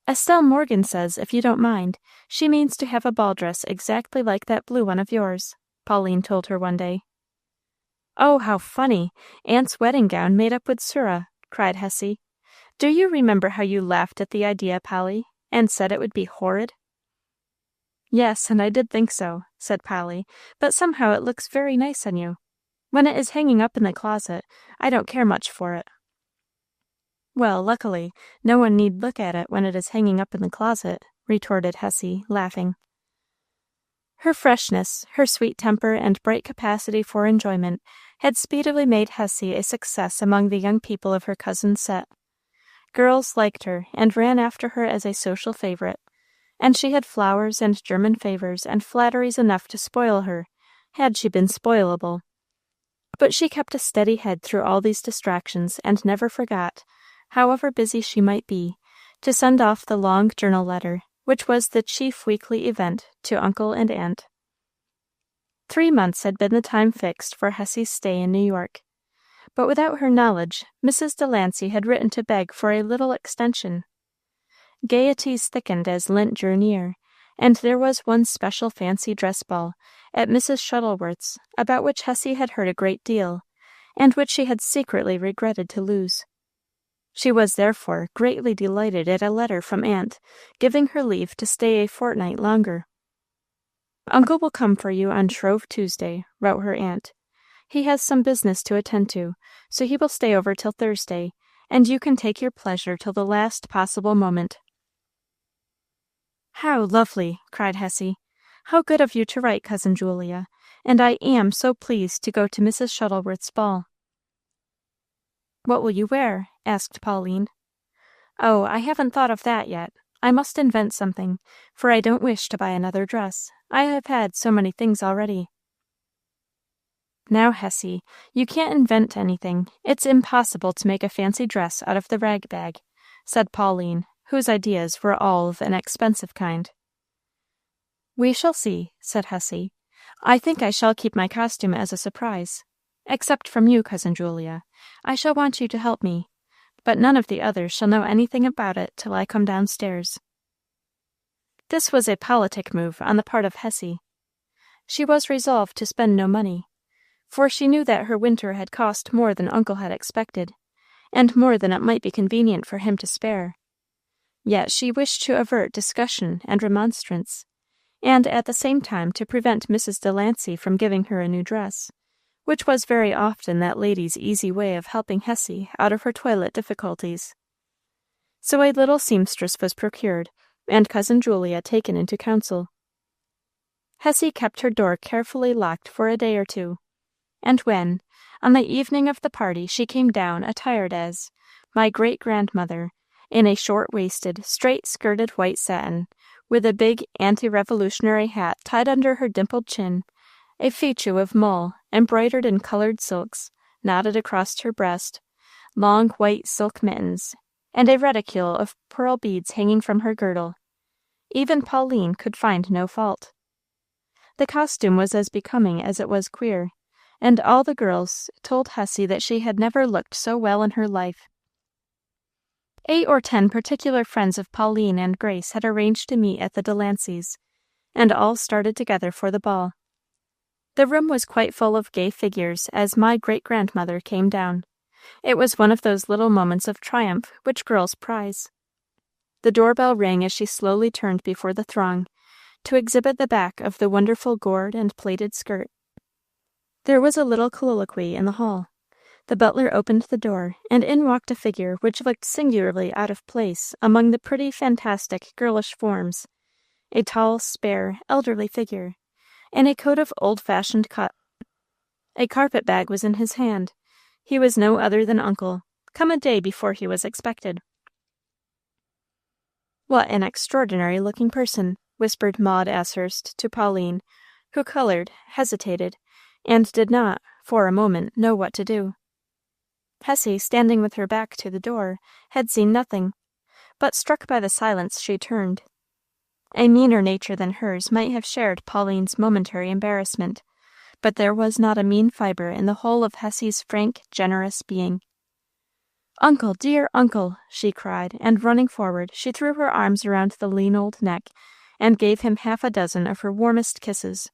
"Estelle Morgan says, if you don't mind, she means to have a ball dress exactly like that blue one of yours," Pauline told her one day. "Oh, how funny! Aunt's wedding gown made up with surah," cried Hesse. "Do you remember how you laughed at the idea, Polly, and said it would be horrid?" "Yes, and I did think so," said Polly, "but somehow it looks very nice on you. When it is hanging up in the closet, I don't care much for it." "Well, luckily, no one need look at it when it is hanging up in the closet," retorted Hesse, laughing. Her freshness, her sweet temper, and bright capacity for enjoyment had speedily made Hesse a success among the young people of her cousin's set. Girls liked her, and ran after her as a social favorite, and she had flowers and German favors and flatteries enough to spoil her, had she been spoilable. But she kept a steady head through all these distractions, and never forgot, however busy she might be, to send off the long journal letter, which was the chief weekly event, to uncle and aunt. 3 months had been the time fixed for Hessy's stay in New York, but without her knowledge, Mrs. Delancey had written to beg for a little extension. Gaieties thickened as Lent drew near, and there was one special fancy dress ball at Mrs. Shuttleworth's, about which Hessy had heard a great deal, and which she had secretly regretted to lose. She was therefore greatly delighted at a letter from aunt, giving her leave to stay a fortnight longer. "Uncle will come for you on Shrove Tuesday," wrote her aunt. "He has some business to attend to, so he will stay over till Thursday, and you can take your pleasure till the last possible moment." "How lovely!" cried Hessy. "How good of you to write, Cousin Julia, and I am so pleased to go to Mrs. Shuttleworth's ball." "What will you wear?" asked Pauline. "Oh, I haven't thought of that yet. I must invent something, for I don't wish to buy another dress. I have had so many things already." "Now, Hessy, you can't invent anything. It's impossible to make a fancy dress out of the rag bag," said Pauline, whose ideas were all of an expensive kind. "We shall see," said Hessy. "I think I shall keep my costume as a surprise. Except from you, Cousin Julia. I shall want you to help me, but none of the others shall know anything about it till I come downstairs." This was a politic move on the part of Hessy. She was resolved to spend no money, for she knew that her winter had cost more than uncle had expected, and more than it might be convenient for him to spare. Yet she wished to avert discussion and remonstrance, and at the same time to prevent Mrs. Delancey from giving her a new dress, which was very often that lady's easy way of helping Hessy out of her toilet difficulties. So a little seamstress was procured, and Cousin Julia taken into counsel. Hessy kept her door carefully locked for a day or two, and when, on the evening of the party, she came down attired as my great-grandmother, in a short-waisted, straight-skirted white satin, with a big anti-revolutionary hat tied under her dimpled chin, a fichu of mull embroidered in colored silks knotted across her breast, long white silk mittens, and a reticule of pearl beads hanging from her girdle, even Pauline could find no fault. The costume was as becoming as it was queer, and all the girls told Hessy that she had never looked so well in her life. 8 or 10 particular friends of Pauline and Grace had arranged to meet at the Delanceys, and all started together for the ball. The room was quite full of gay figures as my great-grandmother came down. It was one of those little moments of triumph which girls prize. The doorbell rang as she slowly turned before the throng, to exhibit the back of the wonderful gored and plaited skirt. There was a little colloquy in the hall. The butler opened the door, and in walked a figure which looked singularly out of place among the pretty, fantastic, girlish forms, a tall, spare, elderly figure, in a coat of old-fashioned cut. A carpet-bag was in his hand. He was no other than uncle, come a day before he was expected. "What an extraordinary-looking person," whispered Maud Ashurst to Pauline, who colored, hesitated, and did not, for a moment, know what to do. Hessy, standing with her back to the door, had seen nothing, but struck by the silence she turned. A meaner nature than hers might have shared Pauline's momentary embarrassment, but there was not a mean fibre in the whole of Hessy's frank, generous being. "Uncle, dear uncle!" she cried, and running forward, she threw her arms around the lean old neck, and gave him 6 of her warmest kisses.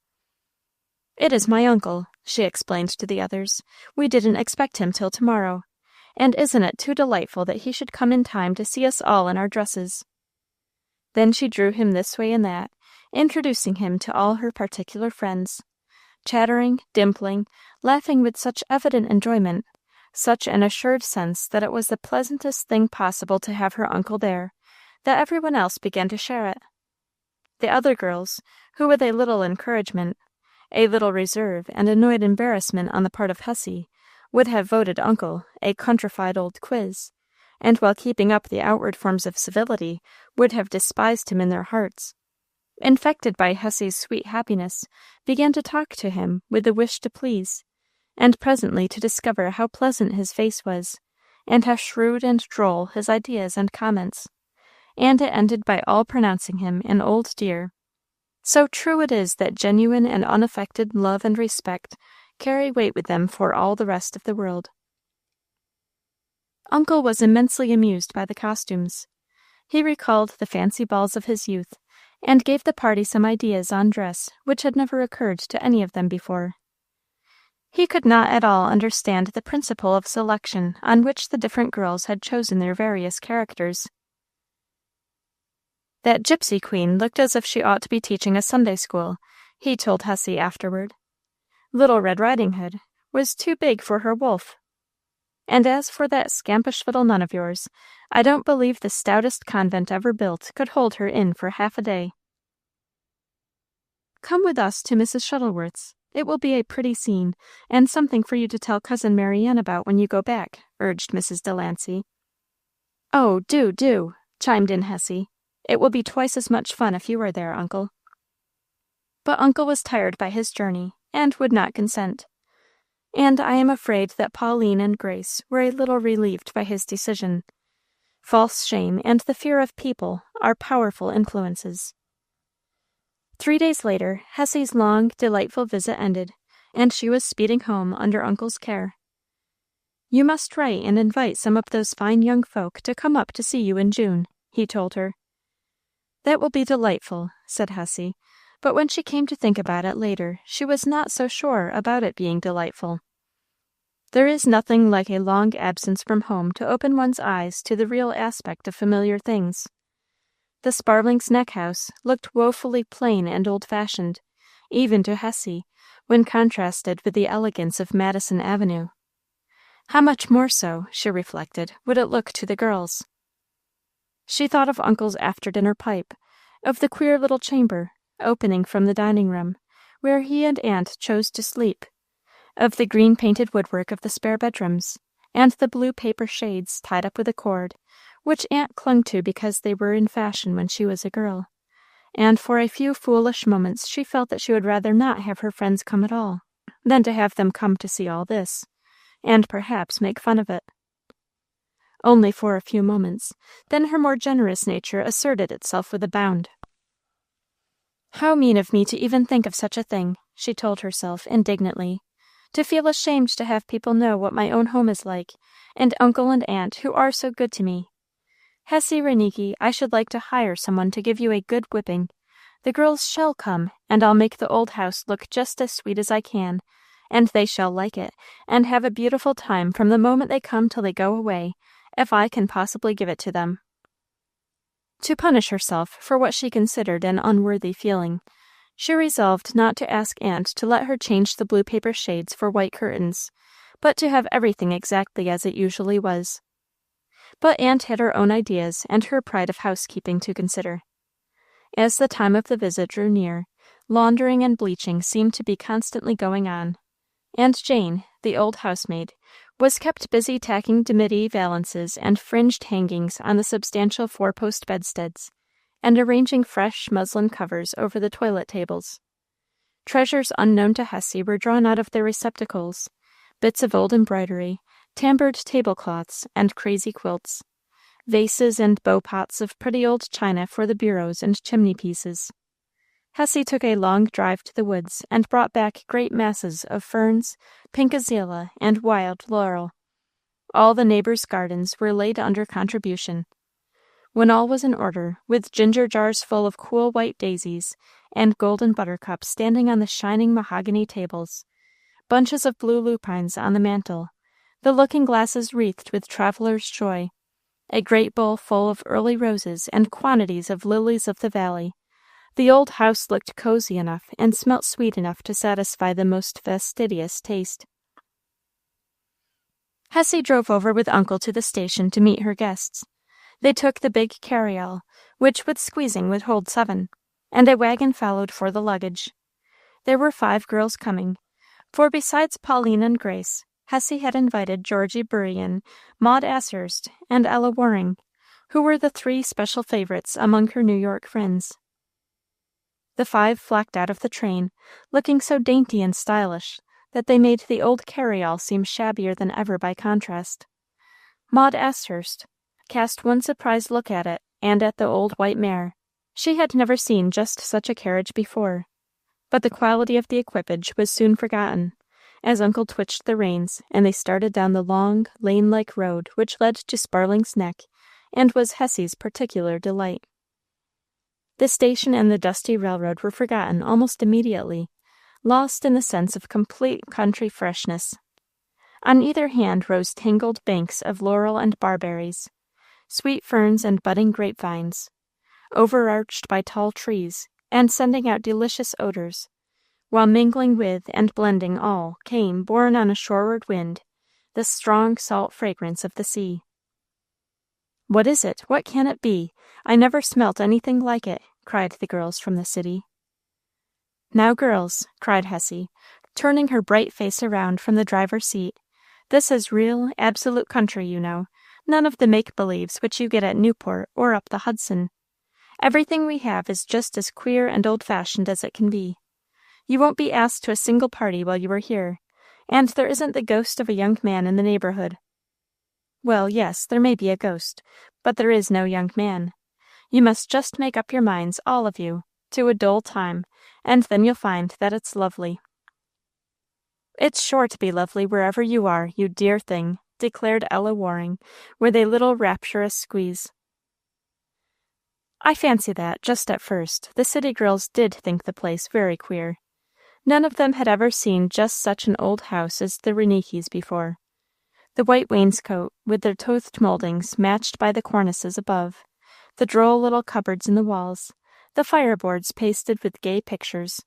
"It is my uncle," she explained to the others. "We didn't expect him till to-morrow, and isn't it too delightful that he should come in time to see us all in our dresses?" Then she drew him this way and that, introducing him to all her particular friends, chattering, dimpling, laughing with such evident enjoyment, such an assured sense that it was the pleasantest thing possible to have her uncle there, that every one else began to share it. The other girls, who with a little encouragement, a little reserve, and annoyed embarrassment on the part of Hessy, would have voted uncle a countrified old quiz, and while keeping up the outward forms of civility, would have despised him in their hearts, infected by Hessy's sweet happiness, began to talk to him with the wish to please, and presently to discover how pleasant his face was, and how shrewd and droll his ideas and comments, and it ended by all pronouncing him an old dear. So true it is that genuine and unaffected love and respect carry weight with them for all the rest of the world. Uncle was immensely amused by the costumes. He recalled the fancy balls of his youth, and gave the party some ideas on dress which had never occurred to any of them before. He could not at all understand the principle of selection on which the different girls had chosen their various characters. That gypsy queen looked as if she ought to be teaching a Sunday school, he told Hesse afterward. Little Red Riding Hood was too big for her wolf. And as for that scampish little nun of yours, I don't believe the stoutest convent ever built could hold her in for half a day. Come with us to Mrs. Shuttleworth's. It will be a pretty scene, and something for you to tell Cousin Marianne about when you go back, urged Mrs. Delancey. Oh, do, chimed in Hesse. It will be twice as much fun if you are there, Uncle. But Uncle was tired by his journey, and would not consent. And I am afraid that Pauline and Grace were a little relieved by his decision. False shame and the fear of people are powerful influences. 3 days later, Hesse's long, delightful visit ended, and she was speeding home under Uncle's care. You must write and invite some of those fine young folk to come up to see you in June, he told her. That will be delightful, said Hesse, but when she came to think about it later, she was not so sure about it being delightful. There is nothing like a long absence from home to open one's eyes to the real aspect of familiar things. The Sparlings' neck house looked woefully plain and old-fashioned, even to Hesse, when contrasted with the elegance of Madison Avenue. How much more so, she reflected, would it look to the girls? She thought of Uncle's after-dinner pipe, of the queer little chamber, opening from the dining-room, where he and Aunt chose to sleep, of the green-painted woodwork of the spare bedrooms, and the blue paper shades tied up with a cord, which Aunt clung to because they were in fashion when she was a girl, and for a few foolish moments she felt that she would rather not have her friends come at all, than to have them come to see all this, and perhaps make fun of it. Only for a few moments, then her more generous nature asserted itself with a bound. How mean of me to even think of such a thing, she told herself indignantly, to feel ashamed to have people know what my own home is like, and Uncle and Aunt who are so good to me. Hesse Renicky, I should like to hire someone to give you a good whipping. The girls shall come, and I'll make the old house look just as sweet as I can, and they shall like it, and have a beautiful time from the moment they come till they go away, if I can possibly give it to them. To punish herself for what she considered an unworthy feeling, she resolved not to ask Aunt to let her change the blue paper shades for white curtains, but to have everything exactly as it usually was. But Aunt had her own ideas and her pride of housekeeping to consider. As the time of the visit drew near, laundering and bleaching seemed to be constantly going on, and Jane, the old housemaid, was kept busy tacking dimity valances and fringed hangings on the substantial four-post bedsteads, and arranging fresh muslin covers over the toilet tables. Treasures unknown to Hesse were drawn out of their receptacles, bits of old embroidery, tamboured tablecloths, and crazy quilts, vases and bow-pots of pretty old china for the bureaus and chimney-pieces. Hesse took a long drive to the woods and brought back great masses of ferns, pink azalea, and wild laurel. All the neighbors' gardens were laid under contribution. When all was in order, with ginger jars full of cool white daisies, and golden buttercups standing on the shining mahogany tables, bunches of blue lupines on the mantel, the looking-glasses wreathed with traveller's joy, a great bowl full of early roses and quantities of lilies of the valley, the old house looked cozy enough and smelt sweet enough to satisfy the most fastidious taste. Hesse drove over with Uncle to the station to meet her guests. They took the big carryall, which with squeezing would hold 7, and a wagon followed for the luggage. There were 5 girls coming, for besides Pauline and Grace, Hesse had invited Georgie Burrian, Maud Ashurst, and Ella Waring, who were the 3 special favorites among her New York friends. The 5 flocked out of the train, looking so dainty and stylish that they made the old carryall seem shabbier than ever by contrast. Maud Ashurst cast one surprised look at it and at the old white mare. She had never seen just such a carriage before. But the quality of the equipage was soon forgotten, as Uncle twitched the reins, and they started down the long, lane-like road which led to Sparling's Neck, and was Hessy's particular delight. The station and the dusty railroad were forgotten almost immediately, lost in the sense of complete country freshness. On either hand rose tangled banks of laurel and barberries, sweet ferns and budding grapevines, overarched by tall trees, and sending out delicious odors, while mingling with and blending all came, borne on a shoreward wind, the strong salt fragrance of the sea. "What is it? What can it be? I never smelt anything like it," cried the girls from the city. "Now, girls," cried Hessy, turning her bright face around from the driver's seat, "this is real, absolute country, you know, none of the make-believes which you get at Newport or up the Hudson. Everything we have is just as queer and old-fashioned as it can be. You won't be asked to a single party while you are here, and there isn't the ghost of a young man in the neighborhood. Well, yes, there may be a ghost, but there is no young man. You must just make up your minds, all of you, to a dull time, and then you'll find that it's lovely." "It's sure to be lovely wherever you are, you dear thing," declared Ella Waring, with a little rapturous squeeze. I fancy that, just at first, the city girls did think the place very queer. None of them had ever seen just such an old house as the Renickis before. The white wainscot, with their toothed mouldings matched by the cornices above, the droll little cupboards in the walls, the fireboards pasted with gay pictures,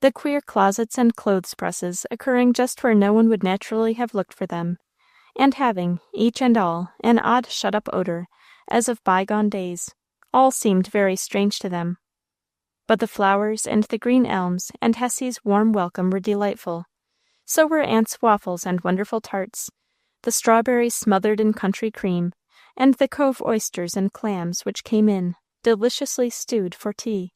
the queer closets and clothes presses occurring just where no one would naturally have looked for them, and having, each and all, an odd shut-up odor, as of bygone days, all seemed very strange to them. But the flowers and the green elms and Hessy's warm welcome were delightful. So were Aunt's waffles and wonderful tarts, the strawberries smothered in country cream, and the cove oysters and clams which came in, deliciously stewed, for tea,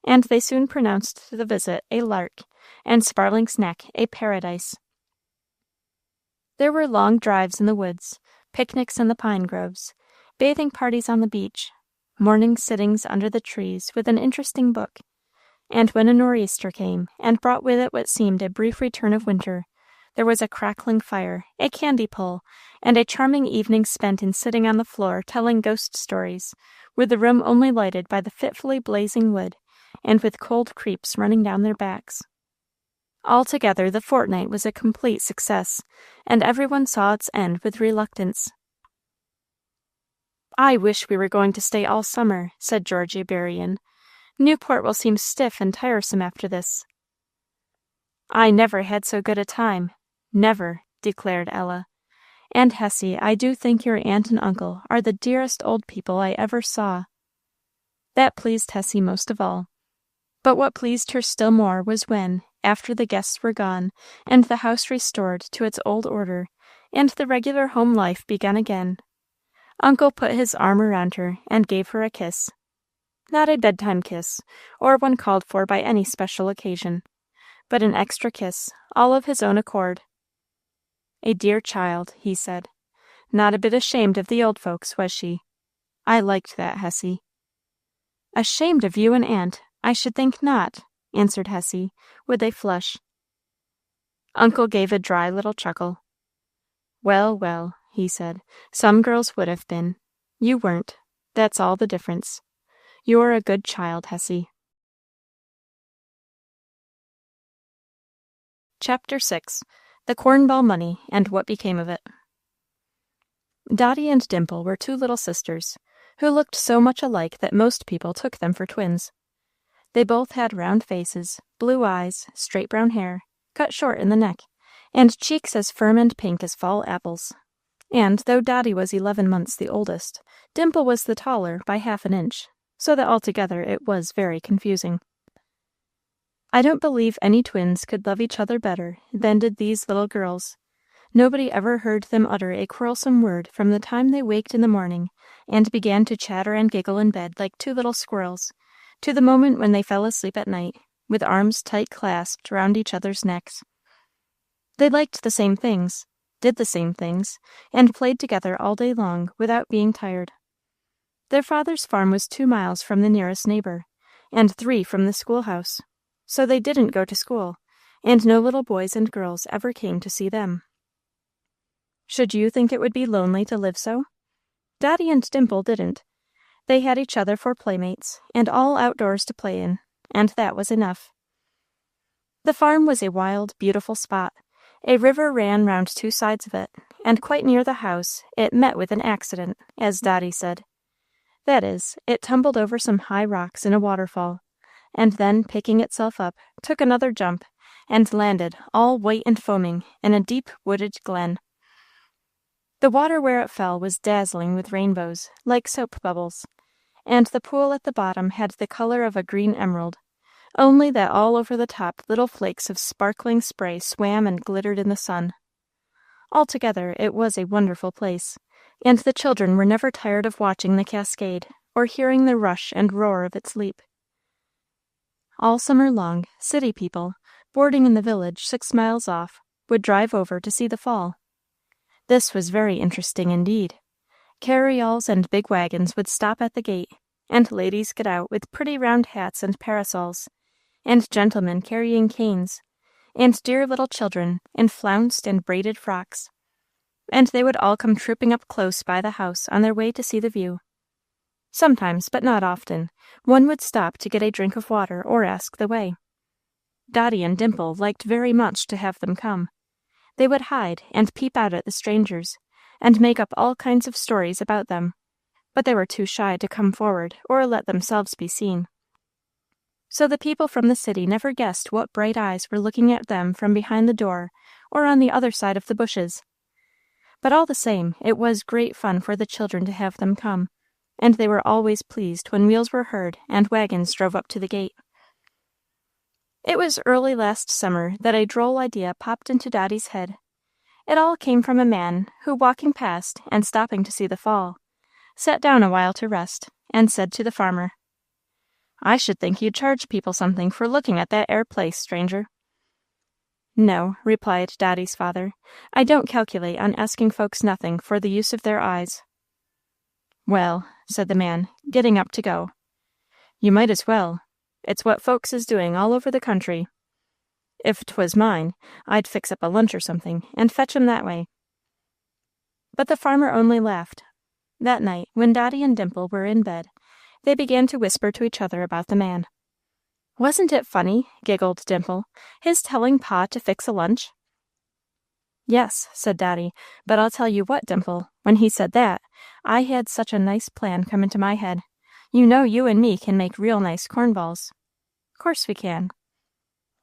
and they soon pronounced the visit a lark, and Sparling's Neck a paradise. There were long drives in the woods, picnics in the pine groves, bathing parties on the beach, morning sittings under the trees with an interesting book, and when a nor'easter came and brought with it what seemed a brief return of winter, there was a crackling fire, a candy pull, and a charming evening spent in sitting on the floor telling ghost stories, with the room only lighted by the fitfully blazing wood, and with cold creeps running down their backs. Altogether, the fortnight was a complete success, and every one saw its end with reluctance. "I wish we were going to stay all summer," said Georgie Berrien. "Newport will seem stiff and tiresome after this." "I never had so good a time, never," declared Ella. "And, Hessy, I do think your aunt and uncle are the dearest old people I ever saw." That pleased Hessy most of all. But what pleased her still more was when, after the guests were gone, and the house restored to its old order, and the regular home life began again, Uncle put his arm around her and gave her a kiss. Not a bedtime kiss, or one called for by any special occasion, but an extra kiss, all of his own accord. "A dear child," he said. "Not a bit ashamed of the old folks, was she? I liked that, Hessy." "Ashamed of you and aunt? I should think not," answered Hessy, with a flush. Uncle gave a dry little chuckle. "Well, well," he said, "some girls would have been. You weren't. That's all the difference. You're a good child, Hessy." Chapter 6. The Cornball Money, and What Became of It. Dotty and Dimple were two little sisters, who looked so much alike that most people took them for twins. They both had round faces, blue eyes, straight brown hair, cut short in the neck, and cheeks as firm and pink as fall apples. And though Dotty was 11 months the oldest, Dimple was the taller by half an inch, so that altogether it was very confusing. I don't believe any twins could love each other better than did these little girls. Nobody ever heard them utter a quarrelsome word from the time they waked in the morning and began to chatter and giggle in bed like two little squirrels, to the moment when they fell asleep at night, with arms tight clasped round each other's necks. They liked the same things, did the same things, and played together all day long without being tired. Their father's farm was 2 miles from the nearest neighbor, and 3 from the schoolhouse, so they didn't go to school, and no little boys and girls ever came to see them. Should you think it would be lonely to live so? Dotty and Dimple didn't. They had each other for playmates, and all outdoors to play in, and that was enough. The farm was a wild, beautiful spot. A river ran round 2 sides of it, and quite near the house it met with an accident, as Dotty said. That is, it tumbled over some high rocks in a waterfall, and then, picking itself up, took another jump, and landed, all white and foaming, in a deep wooded glen. The water where it fell was dazzling with rainbows, like soap bubbles, and the pool at the bottom had the color of a green emerald, only that all over the top little flakes of sparkling spray swam and glittered in the sun. Altogether, it was a wonderful place, and the children were never tired of watching the cascade, or hearing the rush and roar of its leap. All summer long, city people, boarding in the village 6 miles off, would drive over to see the fall. This was very interesting indeed. Carryalls and big wagons would stop at the gate, and ladies get out with pretty round hats and parasols, and gentlemen carrying canes, and dear little children in flounced and braided frocks, and they would all come trooping up close by the house on their way to see the view. Sometimes, but not often, one would stop to get a drink of water or ask the way. Dotty and Dimple liked very much to have them come. They would hide and peep out at the strangers, and make up all kinds of stories about them, but they were too shy to come forward or let themselves be seen. So the people from the city never guessed what bright eyes were looking at them from behind the door or on the other side of the bushes. But all the same, it was great fun for the children to have them come, and they were always pleased when wheels were heard and wagons drove up to the gate. It was early last summer that a droll idea popped into Dotty's head. It all came from a man who, walking past and stopping to see the fall, sat down a while to rest, and said to the farmer, "I should think you'd charge people something for looking at that 'ere place, stranger." "No," replied Dotty's father, "I don't calculate on asking folks nothing for the use of their eyes." "Well," said the man, getting up to go, "you might as well. It's what folks is doing all over the country. If 'twas mine, I'd fix up a lunch or something, and fetch 'em that way." But the farmer only laughed. That night, when Dotty and Dimple were in bed, they began to whisper to each other about the man. "Wasn't it funny," giggled Dimple, "his telling Pa to fix a lunch?" "Yes," said Dotty, "but I'll tell you what, Dimple, when he said that, I had such a nice plan come into my head. You know you and me can make real nice corn balls." "'Course we can."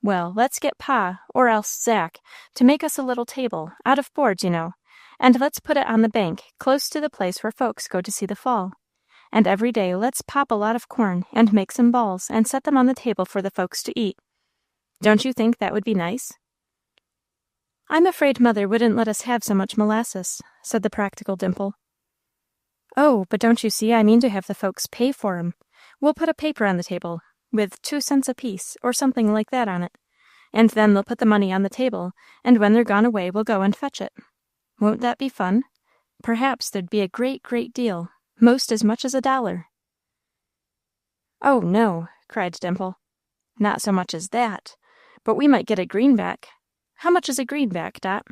"Well, let's get Pa, or else Zach, to make us a little table, out of boards, you know, and let's put it on the bank, close to the place where folks go to see the fall. And every day let's pop a lot of corn, and make some balls, and set them on the table for the folks to eat. Don't you think that would be nice?" "I'm afraid Mother wouldn't let us have so much molasses," said the practical Dimple. "Oh, but don't you see I mean to have the folks pay for 'em? We'll put a paper on the table, with 2 cents apiece, or something like that on it, and then they'll put the money on the table, and when they're gone away we'll go and fetch it. Won't that be fun? Perhaps there'd be a great, great deal, most as much as $1. "Oh, no," cried Dimple. "Not so much as that, but we might get a greenback. How much is a greenback, Dot?"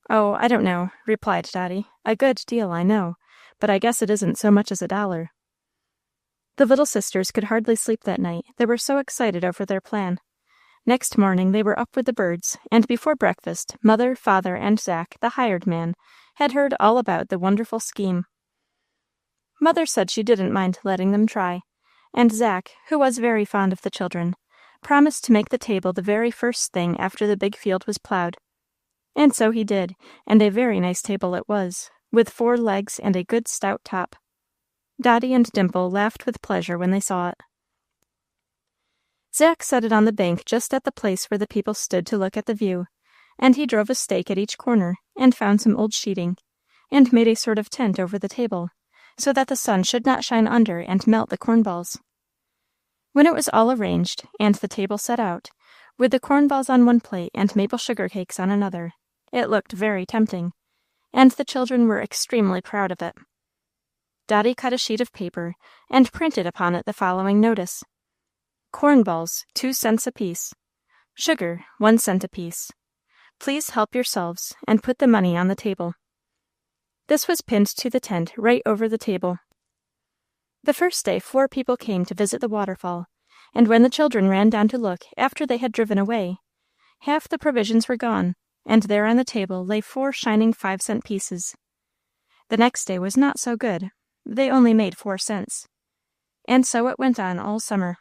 "Oh, I don't know," replied Dotty. "A good deal, I know, but I guess it isn't so much as $1. The little sisters could hardly sleep that night, they were so excited over their plan. Next morning they were up with the birds, and before breakfast Mother, Father, and Zach, the hired man, had heard all about the wonderful scheme. Mother said she didn't mind letting them try, and Zach, who was very fond of the children, promised to make the table the very first thing after the big field was plowed. And so he did, and a very nice table it was, with 4 legs and a good stout top. Dotty and Dimple laughed with pleasure when they saw it. Zach set it on the bank just at the place where the people stood to look at the view, and he drove a stake at each corner, and found some old sheeting, and made a sort of tent over the table, so that the sun should not shine under and melt the corn balls. When it was all arranged, and the table set out, with the corn balls on one plate and maple sugar cakes on another. It looked very tempting, and the children were extremely proud of it. Dotty cut a sheet of paper and printed upon it the following notice: corn balls, 2 cents apiece. Sugar, 1 cent apiece. Please help yourselves and put the money on the table. This was pinned to the tent right over the table. The first day 4 people came to visit the waterfall, and when the children ran down to look after they had driven away, half the provisions were gone, and there on the table lay 4 shining 5-cent pieces. The next day was not so good. They only made 4 cents. And so it went on all summer.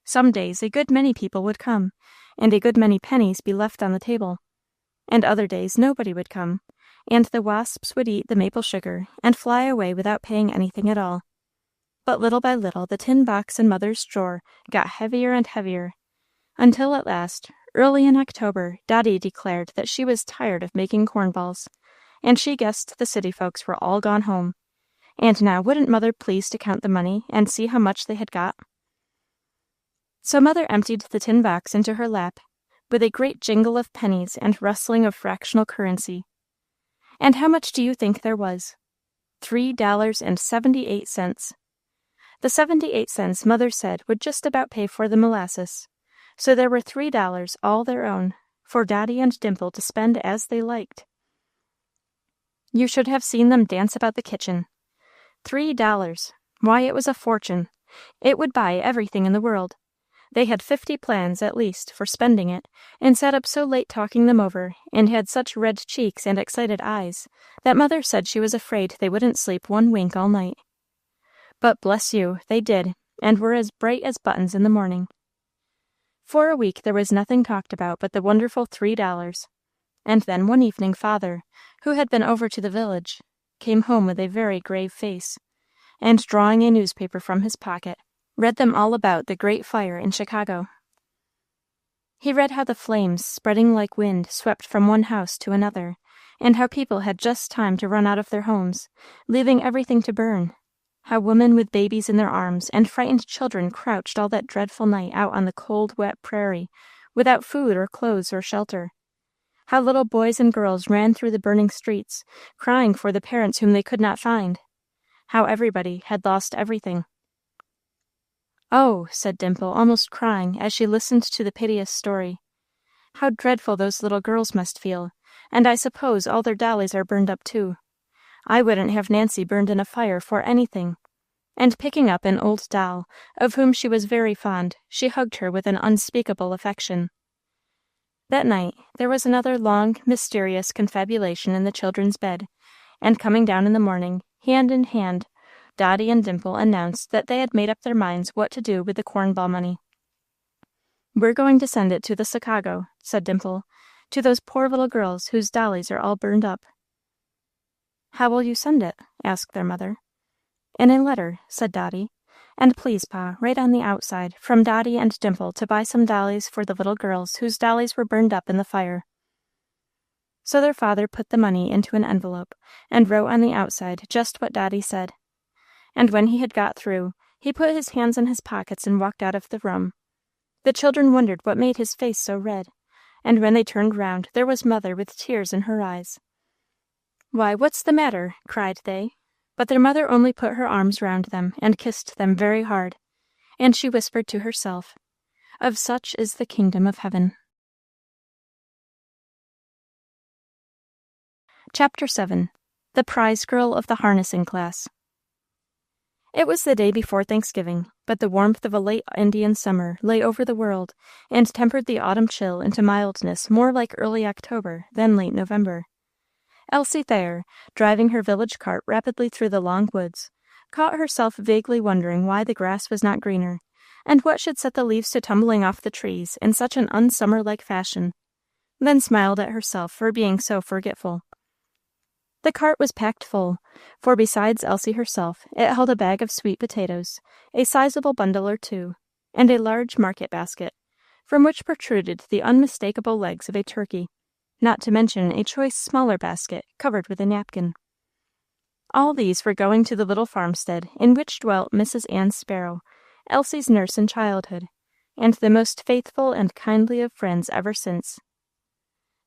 Some days a good many people would come, and a good many pennies be left on the table, and other days nobody would come, and the wasps would eat the maple sugar and fly away without paying anything at all. But little by little the tin box in Mother's drawer got heavier and heavier, until at last, early in October, Dotty declared that she was tired of making corn balls, and she guessed the city folks were all gone home, and now wouldn't Mother please to count the money and see how much they had got? So Mother emptied the tin box into her lap, with a great jingle of pennies and rustling of fractional currency. And how much do you think there was? $3.78. The 78 cents Mother said would just about pay for the molasses, so there were $3 all their own, for Dotty and Dimple to spend as they liked. You should have seen them dance about the kitchen. $3. Why, it was a fortune. It would buy everything in the world. They had 50 plans, at least, for spending it, and sat up so late talking them over, and had such red cheeks and excited eyes, that Mother said she was afraid they wouldn't sleep 1 wink all night. But bless you, they did, and were as bright as buttons in the morning. For a week there was nothing talked about but the wonderful $3, and then one evening Father, who had been over to the village, came home with a very grave face, and drawing a newspaper from his pocket, read them all about the great fire in Chicago. He read how the flames, spreading like wind, swept from one house to another, and how people had just time to run out of their homes, leaving everything to burn, how women with babies in their arms and frightened children crouched all that dreadful night out on the cold, wet prairie, without food or clothes or shelter, how little boys and girls ran through the burning streets, crying for the parents whom they could not find, how everybody had lost everything. "Oh," said Dimple, almost crying, as she listened to the piteous story, "how dreadful those little girls must feel, and I suppose all their dollies are burned up too. I wouldn't have Nancy burned in a fire for anything." And picking up an old doll, of whom she was very fond, she hugged her with an unspeakable affection. That night there was another long, mysterious confabulation in the children's bed, and coming down in the morning, hand in hand, Dotty and Dimple announced that they had made up their minds what to do with the corn ball money. "We're going to send it to the Chicago," said Dimple, "to those poor little girls whose dollies are all burned up." "How will you send it?" asked their mother. "In a letter," said Dotty. "And please, Pa, write on the outside, from Dotty and Dimple to buy some dollies for the little girls whose dollies were burned up in the fire." So their father put the money into an envelope, and wrote on the outside just what Dotty said. And when he had got through, he put his hands in his pockets and walked out of the room. The children wondered what made his face so red, and when they turned round, there was Mother with tears in her eyes. "Why, what's the matter?" cried they. But their mother only put her arms round them and kissed them very hard, and she whispered to herself, "Of such is the kingdom of heaven." Chapter 7. The Prize Girl of the Harnessing Class. It was the day before Thanksgiving, but the warmth of a late Indian summer lay over the world, and tempered the autumn chill into mildness more like early October than late November. Elsie Thayer, driving her village cart rapidly through the long woods, caught herself vaguely wondering why the grass was not greener, and what should set the leaves to tumbling off the trees in such an unsummer-like fashion, then smiled at herself for being so forgetful. The cart was packed full, for besides Elsie herself, it held a bag of sweet potatoes, a sizable bundle or two, and a large market basket, from which protruded the unmistakable legs of a turkey, not to mention a choice smaller basket covered with a napkin. All these were going to the little farmstead in which dwelt Mrs. Ann Sparrow, Elsie's nurse in childhood, and the most faithful and kindly of friends ever since.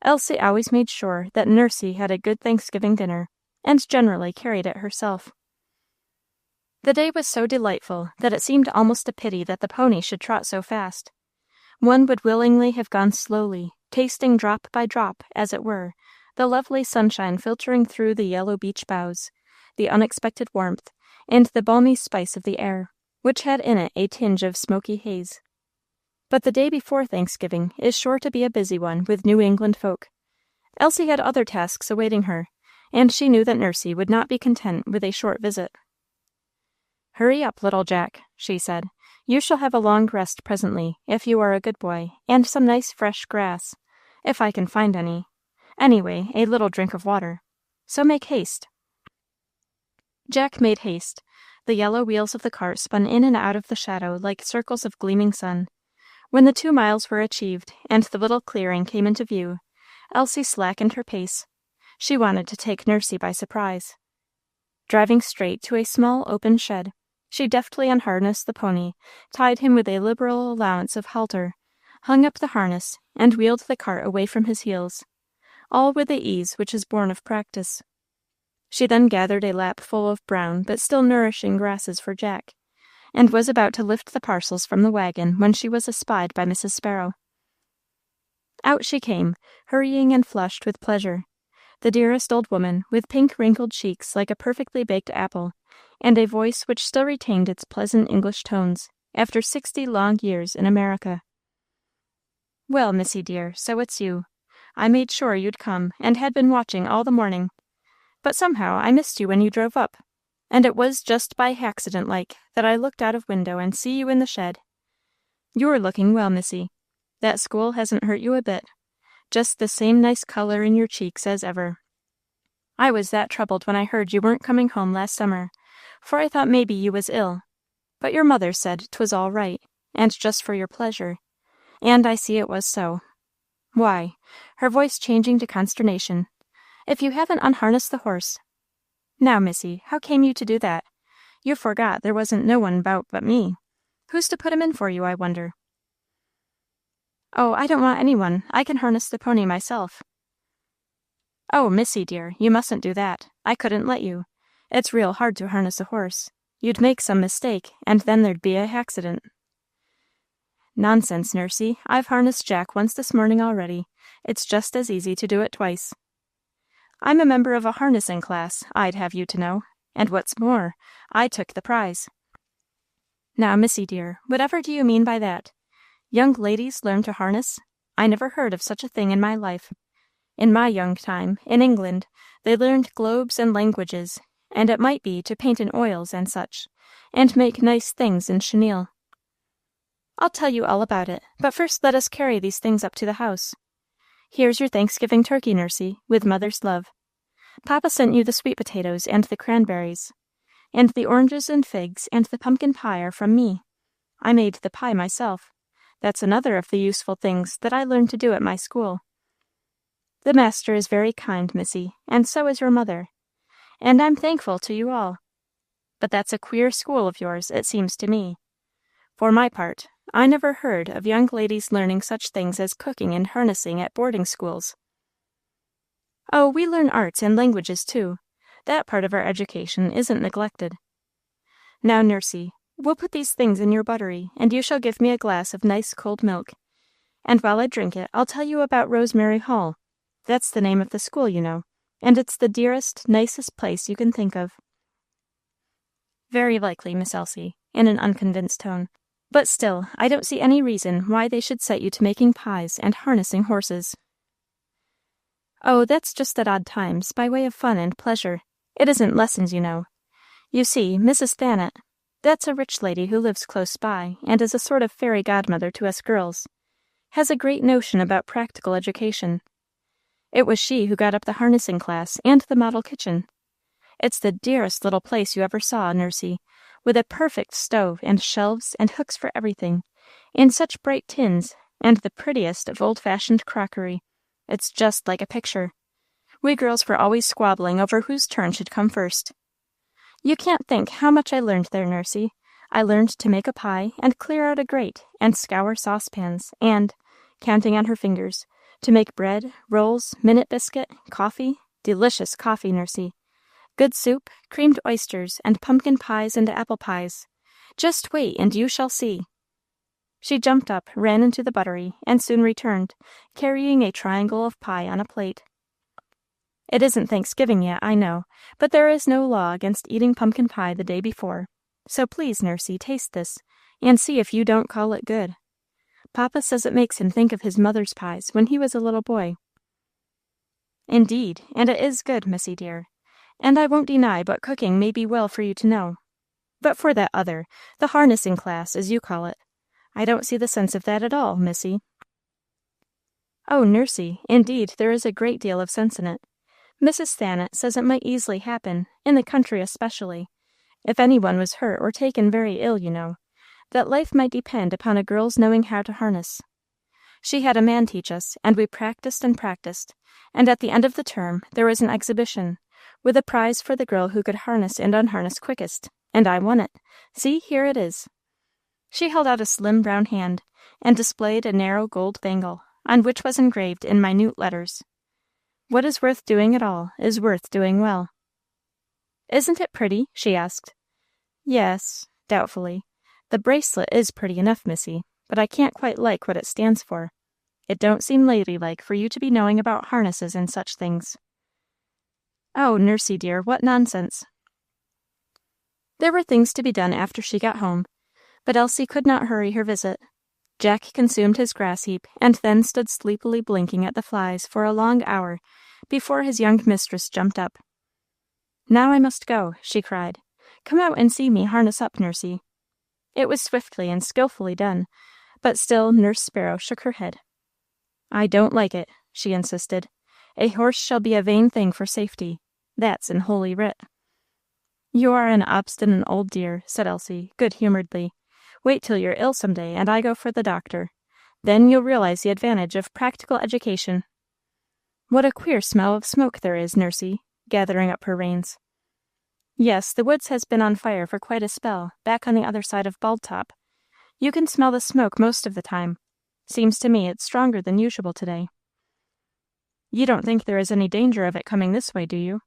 Elsie always made sure that Nursie had a good Thanksgiving dinner, and generally carried it herself. The day was so delightful that it seemed almost a pity that the pony should trot so fast. One would willingly have gone slowly, tasting drop by drop, as it were, the lovely sunshine filtering through the yellow beech boughs, the unexpected warmth, and the balmy spice of the air, which had in it a tinge of smoky haze. But the day before Thanksgiving is sure to be a busy one with New England folk. Elsie had other tasks awaiting her, and she knew that Nursie would not be content with a short visit. "Hurry up, little Jack," she said. "You shall have a long rest presently, if you are a good boy, and some nice fresh grass, if I can find any. Anyway, a little drink of water. So make haste." Jack made haste. The yellow wheels of the cart spun in and out of the shadow like circles of gleaming sun. When the 2 miles were achieved, and the little clearing came into view, Elsie slackened her pace. She wanted to take Nursie by surprise. Driving straight to a small open shed, she deftly unharnessed the pony, tied him with a liberal allowance of halter, hung up the harness, and wheeled the cart away from his heels, all with the ease which is born of practice. She then gathered a lapful of brown but still nourishing grasses for Jack, and was about to lift the parcels from the wagon when she was espied by Mrs. Sparrow. Out she came, hurrying and flushed with pleasure, the dearest old woman, with pink wrinkled cheeks like a perfectly baked apple, and a voice which still retained its pleasant English tones, after 60 long years in America. "Well, Missy dear, so it's you. I made sure you'd come, and had been watching all the morning. But somehow I missed you when you drove up, and it was just by haccident like that I looked out of window and see you in the shed. You're looking well, Missy. That school hasn't hurt you a bit. Just the same nice color in your cheeks as ever. I was that troubled when I heard you weren't coming home last summer, for I thought maybe you was ill. But your mother said 'twas all right, and just for your pleasure, and I see it was so. Why," her voice changing to consternation, "if you haven't unharnessed the horse. Now, Missy, how came you to do that? You forgot there wasn't no one about but me. Who's to put him in for you, I wonder?" "Oh, I don't want any one. I can harness the pony myself." "Oh, Missy dear, you mustn't do that. I couldn't let you. It's real hard to harness a horse. You'd make some mistake, and then there'd be a haccident." "Nonsense, Nursie. I've harnessed Jack once this morning already. It's just as easy to do it twice. I'm a member of a harnessing class, I'd have you to know, and what's more, I took the prize." "Now, Missy dear, whatever do you mean by that? Young ladies learn to harness? I never heard of such a thing in my life. In my young time, in England, they learned globes and languages, and it might be to paint in oils and such, and make nice things in chenille. I'll tell you all about it, but first let us carry these things up to the house. Here's your Thanksgiving turkey, Nursie, with mother's love. Papa sent you the sweet potatoes and the cranberries, and the oranges and figs and the pumpkin pie are from me. I made the pie myself. That's another of the useful things that I learned to do at my school. The master is very kind, Missy, and so is your mother, and I'm thankful to you all. But that's a queer school of yours, it seems to me. For my part, I never heard of young ladies learning such things as cooking and harnessing at boarding schools." "Oh, we learn arts and languages, too. That part of our education isn't neglected. Now, Nursie, we'll put these things in your buttery, and you shall give me a glass of nice cold milk. And while I drink it, I'll tell you about Rosemary Hall. That's the name of the school, you know, and it's the dearest, nicest place you can think of." "Very likely, Miss Elsie," in an unconvinced tone. "But still, I don't see any reason why they should set you to making pies and harnessing horses." "Oh, that's just at odd times, by way of fun and pleasure. It isn't lessons, you know. You see, Mrs. Thanet, that's a rich lady who lives close by, and is a sort of fairy godmother to us girls, has a great notion about practical education. It was she who got up the harnessing class and the model kitchen. It's the dearest little place you ever saw, Nursie, with a perfect stove and shelves and hooks for everything, in such bright tins, and the prettiest of old-fashioned crockery. It's just like a picture. We girls were always squabbling over whose turn should come first. You can't think how much I learned there, Nursie. I learned to make a pie, and clear out a grate, and scour saucepans, and, counting on her fingers, to make bread, rolls, minute biscuit, coffee, delicious coffee, Nursey, good soup, creamed oysters, and pumpkin pies and apple pies. Just wait, and you shall see. She jumped up, ran into the buttery, and soon returned, carrying a triangle of pie on a plate. It isn't Thanksgiving yet, I know, but there is no law against eating pumpkin pie the day before. So please, Nursey, taste this, and see if you don't call it good. Papa says it makes him think of his mother's pies when he was a little boy. Indeed, and it is good, Missy dear, and I won't deny but cooking may be well for you to know. But for that other, the harnessing class, as you call it, I don't see the sense of that at all, Missy. Oh, Nursey, indeed there is a great deal of sense in it. Mrs. Thanet says it might easily happen, in the country especially, if any one was hurt or taken very ill, you know, that life might depend upon a girl's knowing how to harness. She had a man teach us, and we practiced, and at the end of the term there was an exhibition, with a prize for the girl who could harness and unharness quickest, and I won it. See, here it is. She held out a slim brown hand, and displayed a narrow gold bangle, on which was engraved in minute letters, "What is worth doing at all is worth doing well." "Isn't it pretty?" she asked. "Yes," doubtfully. "The bracelet is pretty enough, Missy, but I can't quite like what it stands for. It don't seem ladylike for you to be knowing about harnesses and such things." "Oh, Nursey dear, what nonsense!" There were things to be done after she got home, but Elsie could not hurry her visit. Jack consumed his grass heap, and then stood sleepily blinking at the flies for a long hour before his young mistress jumped up. "Now I must go," she cried. "Come out and see me harness up, Nursey." It was swiftly and skilfully done, but still Nurse Sparrow shook her head. "I don't like it," she insisted. "A horse shall be a vain thing for safety. That's in Holy Writ." "You are an obstinate old dear," said Elsie, good-humoredly. "Wait till you're ill some day, and I go for the doctor. Then you'll realize the advantage of practical education. What a queer smell of smoke there is, Nursey," gathering up her reins. "Yes, the woods has been on fire for quite a spell, back on the other side of Bald Top. You can smell the smoke most of the time. Seems to me it's stronger than usual today." "You don't think there is any danger of it coming this way, do you?"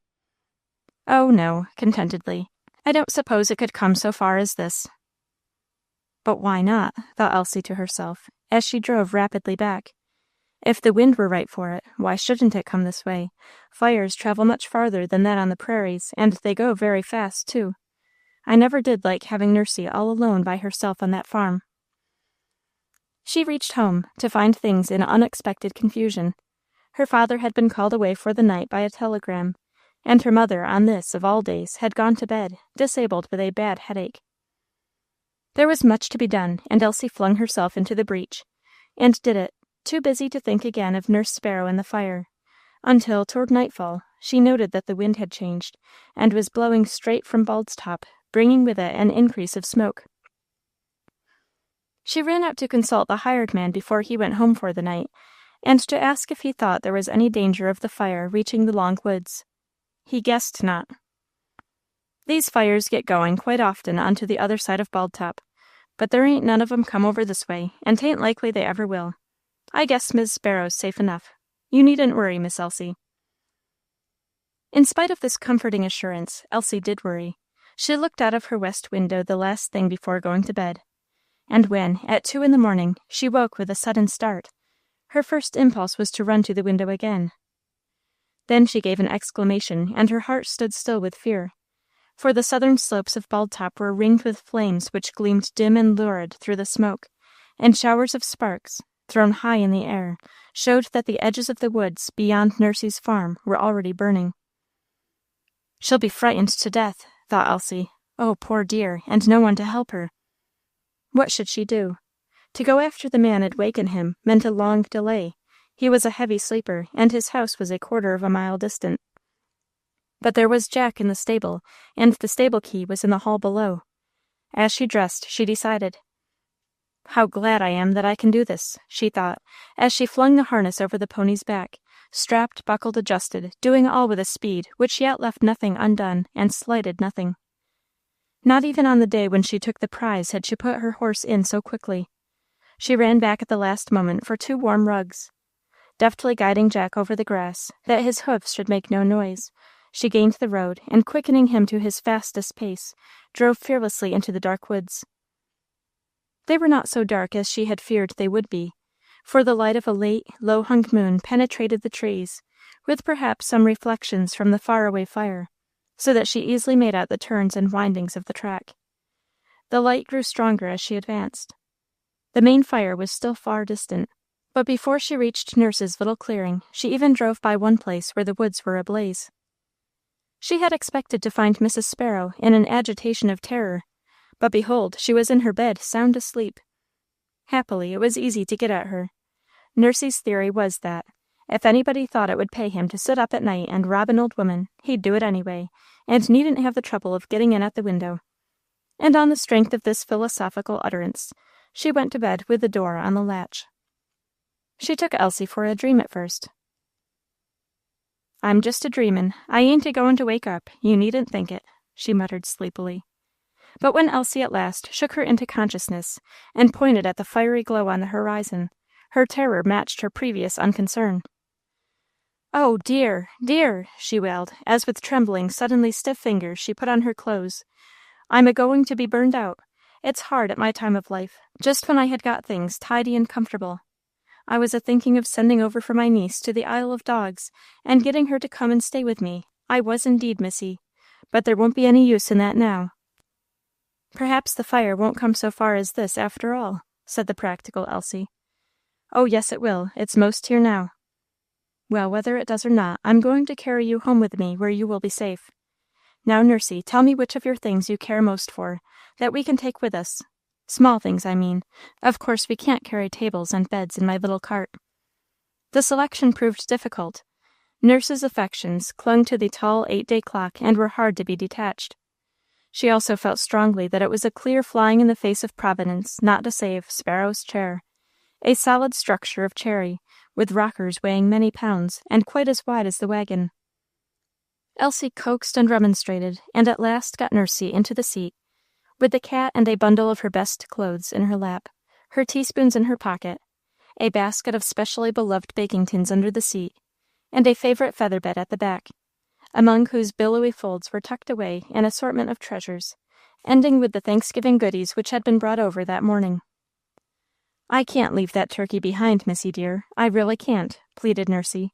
"Oh, no," contentedly. "I don't suppose it could come so far as this." "But why not?" thought Elsie to herself, as she drove rapidly back. "If the wind were right for it, why shouldn't it come this way? Fires travel much farther than that on the prairies, and they go very fast, too. I never did like having Nursey all alone by herself on that farm." She reached home, to find things in unexpected confusion. Her father had been called away for the night by a telegram, and her mother, on this, of all days, had gone to bed, disabled with a bad headache. There was much to be done, and Elsie flung herself into the breach, and did it, too busy to think again of Nurse Sparrow and the fire, until, toward nightfall, she noted that the wind had changed, and was blowing straight from Bald's Top, bringing with it an increase of smoke. She ran out to consult the hired man before he went home for the night, and to ask if he thought there was any danger of the fire reaching the long woods. He guessed not. These fires get going quite often onto the other side of Bald Top, but there ain't none of 'em come over this way, and 'tain't likely they ever will. I guess Mis' Sparrow's safe enough. You needn't worry, Miss Elsie." In spite of this comforting assurance, Elsie did worry. She looked out of her west window the last thing before going to bed, and when, at 2 in the morning, she woke with a sudden start, her first impulse was to run to the window again. Then she gave an exclamation, and her heart stood still with fear, for the southern slopes of Bald Top were ringed with flames which gleamed dim and lurid through the smoke, and showers of sparks, thrown high in the air, showed that the edges of the woods beyond Nursey's farm were already burning. "She'll be frightened to death," thought Elsie. "Oh, poor dear, and no one to help her." What should she do? To go after the man and waken him meant a long delay. He was a heavy sleeper, and his house was 1/4 of a mile distant. But there was Jack in the stable, and the stable key was in the hall below. As she dressed, she decided. "How glad I am that I can do this," she thought, as she flung the harness over the pony's back, strapped, buckled, adjusted, doing all with a speed which yet left nothing undone and slighted nothing. Not even on the day when she took the prize had she put her horse in so quickly. She ran back at the last moment for 2 warm rugs. Deftly guiding Jack over the grass, that his hoofs should make no noise, she gained the road, and quickening him to his fastest pace, drove fearlessly into the dark woods. They were not so dark as she had feared they would be, for the light of a late, low-hung moon penetrated the trees, with perhaps some reflections from the far-away fire, so that she easily made out the turns and windings of the track. The light grew stronger as she advanced. The main fire was still far distant, but before she reached Nurse's little clearing, she even drove by one place where the woods were ablaze. She had expected to find Mrs. Sparrow in an agitation of terror, but behold, she was in her bed, sound asleep. Happily, it was easy to get at her. Nurse's theory was that, if anybody thought it would pay him to sit up at night and rob an old woman, he'd do it anyway, and needn't have the trouble of getting in at the window. And on the strength of this philosophical utterance, she went to bed with the door on the latch. She took Elsie for a dream at first. "I'm just a dreamin'. I ain't a-goin' to wake up. You needn't think it," she muttered sleepily. But when Elsie at last shook her into consciousness and pointed at the fiery glow on the horizon, her terror matched her previous unconcern. "Oh, dear, dear!" she wailed, as with trembling, suddenly stiff fingers she put on her clothes. "I'm a-going to be burned out. It's hard at my time of life, just when I had got things tidy and comfortable. I was a-thinking of sending over for my niece to the Isle of Dogs, and getting her to come and stay with me. I was indeed, missy. But there won't be any use in that now." "Perhaps the fire won't come so far as this, after all," said the practical Elsie. "Oh, yes, it will. It's most here now." "Well, whether it does or not, I'm going to carry you home with me, where you will be safe. Now, Nursey, tell me which of your things you care most for, that we can take with us. Small things, I mean. Of course, we can't carry tables and beds in my little cart." The selection proved difficult. Nurse's affections clung to the tall 8-day clock and were hard to be detached. She also felt strongly that it was a clear flying in the face of Providence not to save Sparrow's chair, a solid structure of cherry, with rockers weighing many pounds, and quite as wide as the wagon. Elsie coaxed and remonstrated, and at last got Nursey into the seat, with the cat and a bundle of her best clothes in her lap, her teaspoons in her pocket, a basket of specially beloved baking tins under the seat, and a favorite feather bed at the back, among whose billowy folds were tucked away an assortment of treasures, ending with the Thanksgiving goodies which had been brought over that morning. "I can't leave that turkey behind, Missy dear. I really can't," pleaded Nursey.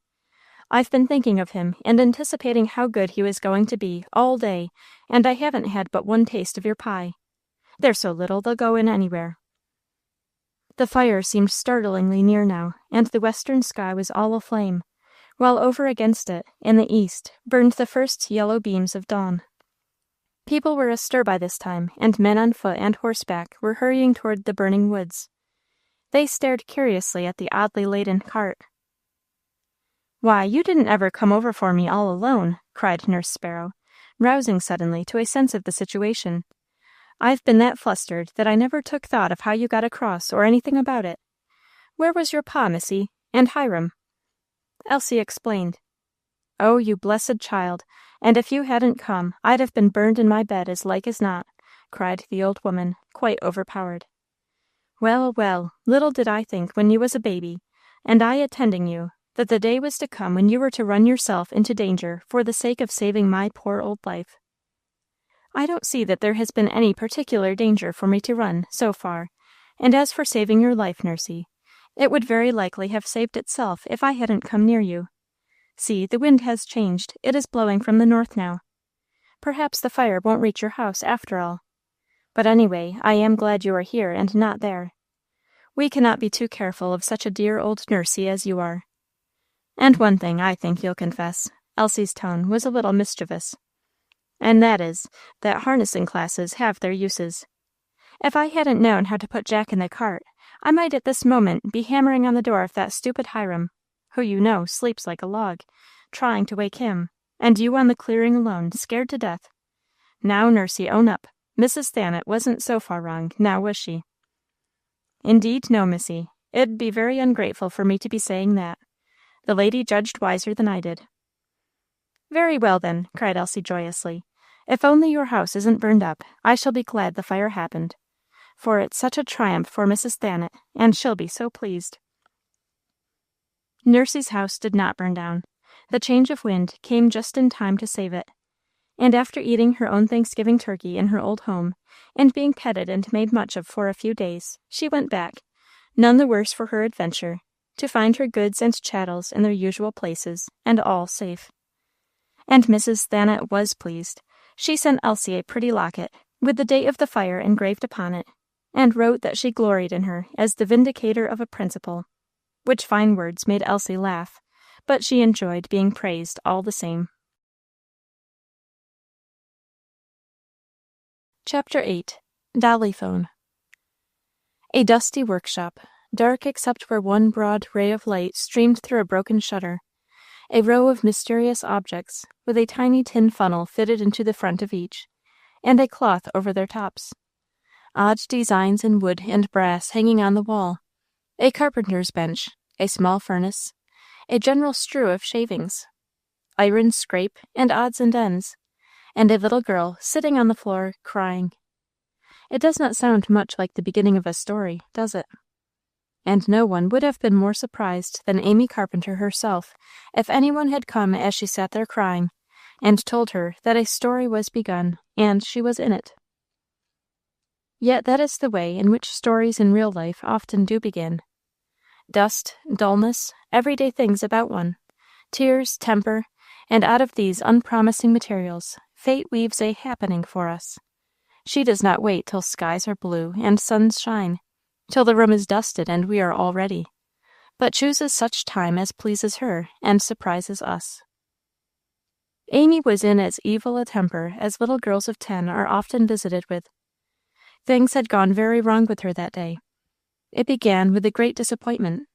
"I've been thinking of him and anticipating how good he was going to be all day, and I haven't had but one taste of your pie. They're so little they'll go in anywhere." The fire seemed startlingly near now, and the western sky was all aflame, while over against it, in the east, burned the first yellow beams of dawn. People were astir by this time, and men on foot and horseback were hurrying toward the burning woods. They stared curiously at the oddly laden cart. "Why, you didn't ever come over for me all alone," cried Nurse Sparrow, rousing suddenly to a sense of the situation. "I've been that flustered that I never took thought of how you got across or anything about it. Where was your pa, missy, and Hiram?" Elsie explained. "Oh, you blessed child, and if you hadn't come, I'd have been burned in my bed as like as not," cried the old woman, quite overpowered. "Well, well, little did I think when you was a baby, and I attending you, that the day was to come when you were to run yourself into danger for the sake of saving my poor old life." "I don't see that there has been any particular danger for me to run, so far, and as for saving your life, Nursey, it would very likely have saved itself if I hadn't come near you. See, the wind has changed. It is blowing from the north now. Perhaps the fire won't reach your house after all. But anyway, I am glad you are here and not there. We cannot be too careful of such a dear old Nursey as you are. And one thing I think you'll confess," Elsie's tone was a little mischievous, "and that is, that harnessing classes have their uses. If I hadn't known how to put Jack in the cart, I might at this moment be hammering on the door of that stupid Hiram, who, you know, sleeps like a log, trying to wake him, and you on the clearing alone, scared to death. Now, Nursey, own up. Mrs. Thanet wasn't so far wrong, now was she?" "Indeed, no, missy. It'd be very ungrateful for me to be saying that. The lady judged wiser than I did." "Very well, then," cried Elsie joyously. If only your house isn't burned up, I shall be glad the fire happened, for it's such a triumph for Mrs. Thanet, and she'll be so pleased." Nurse's house did not burn down. The change of wind came just in time to save it, and after eating her own Thanksgiving turkey in her old home, and being petted and made much of for a few days, she went back, none the worse for her adventure, to find her goods and chattels in their usual places, and all safe. And Mrs. Thanet was pleased. She sent Elsie a pretty locket, with the date of the fire engraved upon it, and wrote that she gloried in her as the vindicator of a principle, which fine words made Elsie laugh, but she enjoyed being praised all the same. Chapter 8. Dolly Phone. A dusty workshop, dark except where one broad ray of light streamed through a broken shutter. A row of mysterious objects, with a tiny tin funnel fitted into the front of each, and a cloth over their tops. Odd designs in wood and brass hanging on the wall. A carpenter's bench, a small furnace, a general strew of shavings, iron scrape, and odds and ends, and a little girl sitting on the floor crying. It does not sound much like the beginning of a story, does it? And no one would have been more surprised than Amy Carpenter herself if anyone had come as she sat there crying, and told her that a story was begun, and she was in it. Yet that is the way in which stories in real life often do begin. Dust, dullness, everyday things about one, tears, temper, and out of these unpromising materials, fate weaves a happening for us. She does not wait till skies are blue and suns shine, till the room is dusted and we are all ready, but chooses such time as pleases her and surprises us. Amy was in as evil a temper as little girls of 10 are often visited with. Things had gone very wrong with her that day. It began with a great disappointment.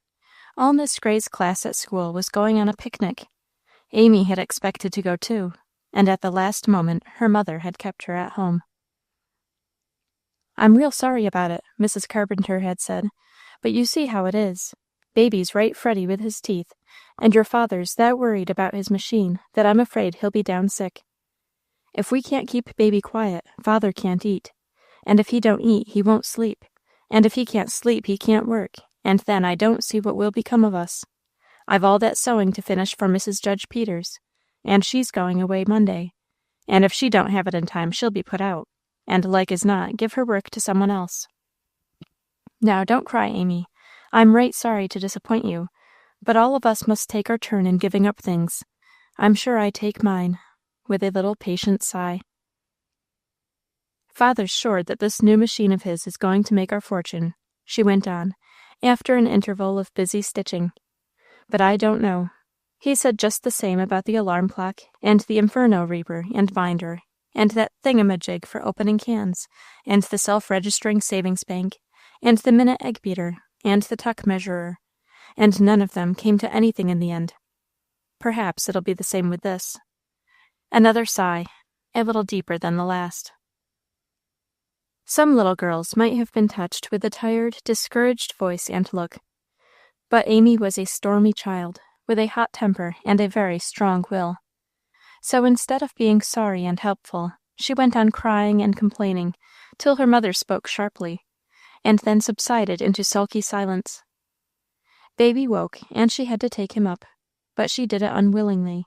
All Miss Gray's class at school was going on a picnic. Amy had expected to go too, and at the last moment her mother had kept her at home. "I'm real sorry about it," Mrs. Carpenter had said, "but you see how it is. Baby's right fretty with his teeth, and your father's that worried about his machine that I'm afraid he'll be down sick. If we can't keep baby quiet, father can't eat, and if he don't eat, he won't sleep, and if he can't sleep, he can't work, and then I don't see what will become of us. I've all that sewing to finish for Mrs. Judge Peters, and she's going away Monday, and if she don't have it in time, she'll be put out, and like as not give her work to someone else. Now, don't cry, Amy. I'm right sorry to disappoint you, but all of us must take our turn in giving up things. I'm sure I take mine," with a little patient sigh. "Father's sure that this new machine of his is going to make our fortune," she went on, after an interval of busy stitching. "But I don't know. He said just the same about the alarm clock, and the Inferno reaper and binder, and that thingamajig for opening cans, and the self-registering savings bank, and the minute egg beater, and the tuck measurer, and none of them came to anything in the end. Perhaps it'll be the same with this." Another sigh, a little deeper than the last. Some little girls might have been touched with the tired, discouraged voice and look, but Amy was a stormy child, with a hot temper and a very strong will. So instead of being sorry and helpful, she went on crying and complaining till her mother spoke sharply, and then subsided into sulky silence. Baby woke, and she had to take him up, but she did it unwillingly,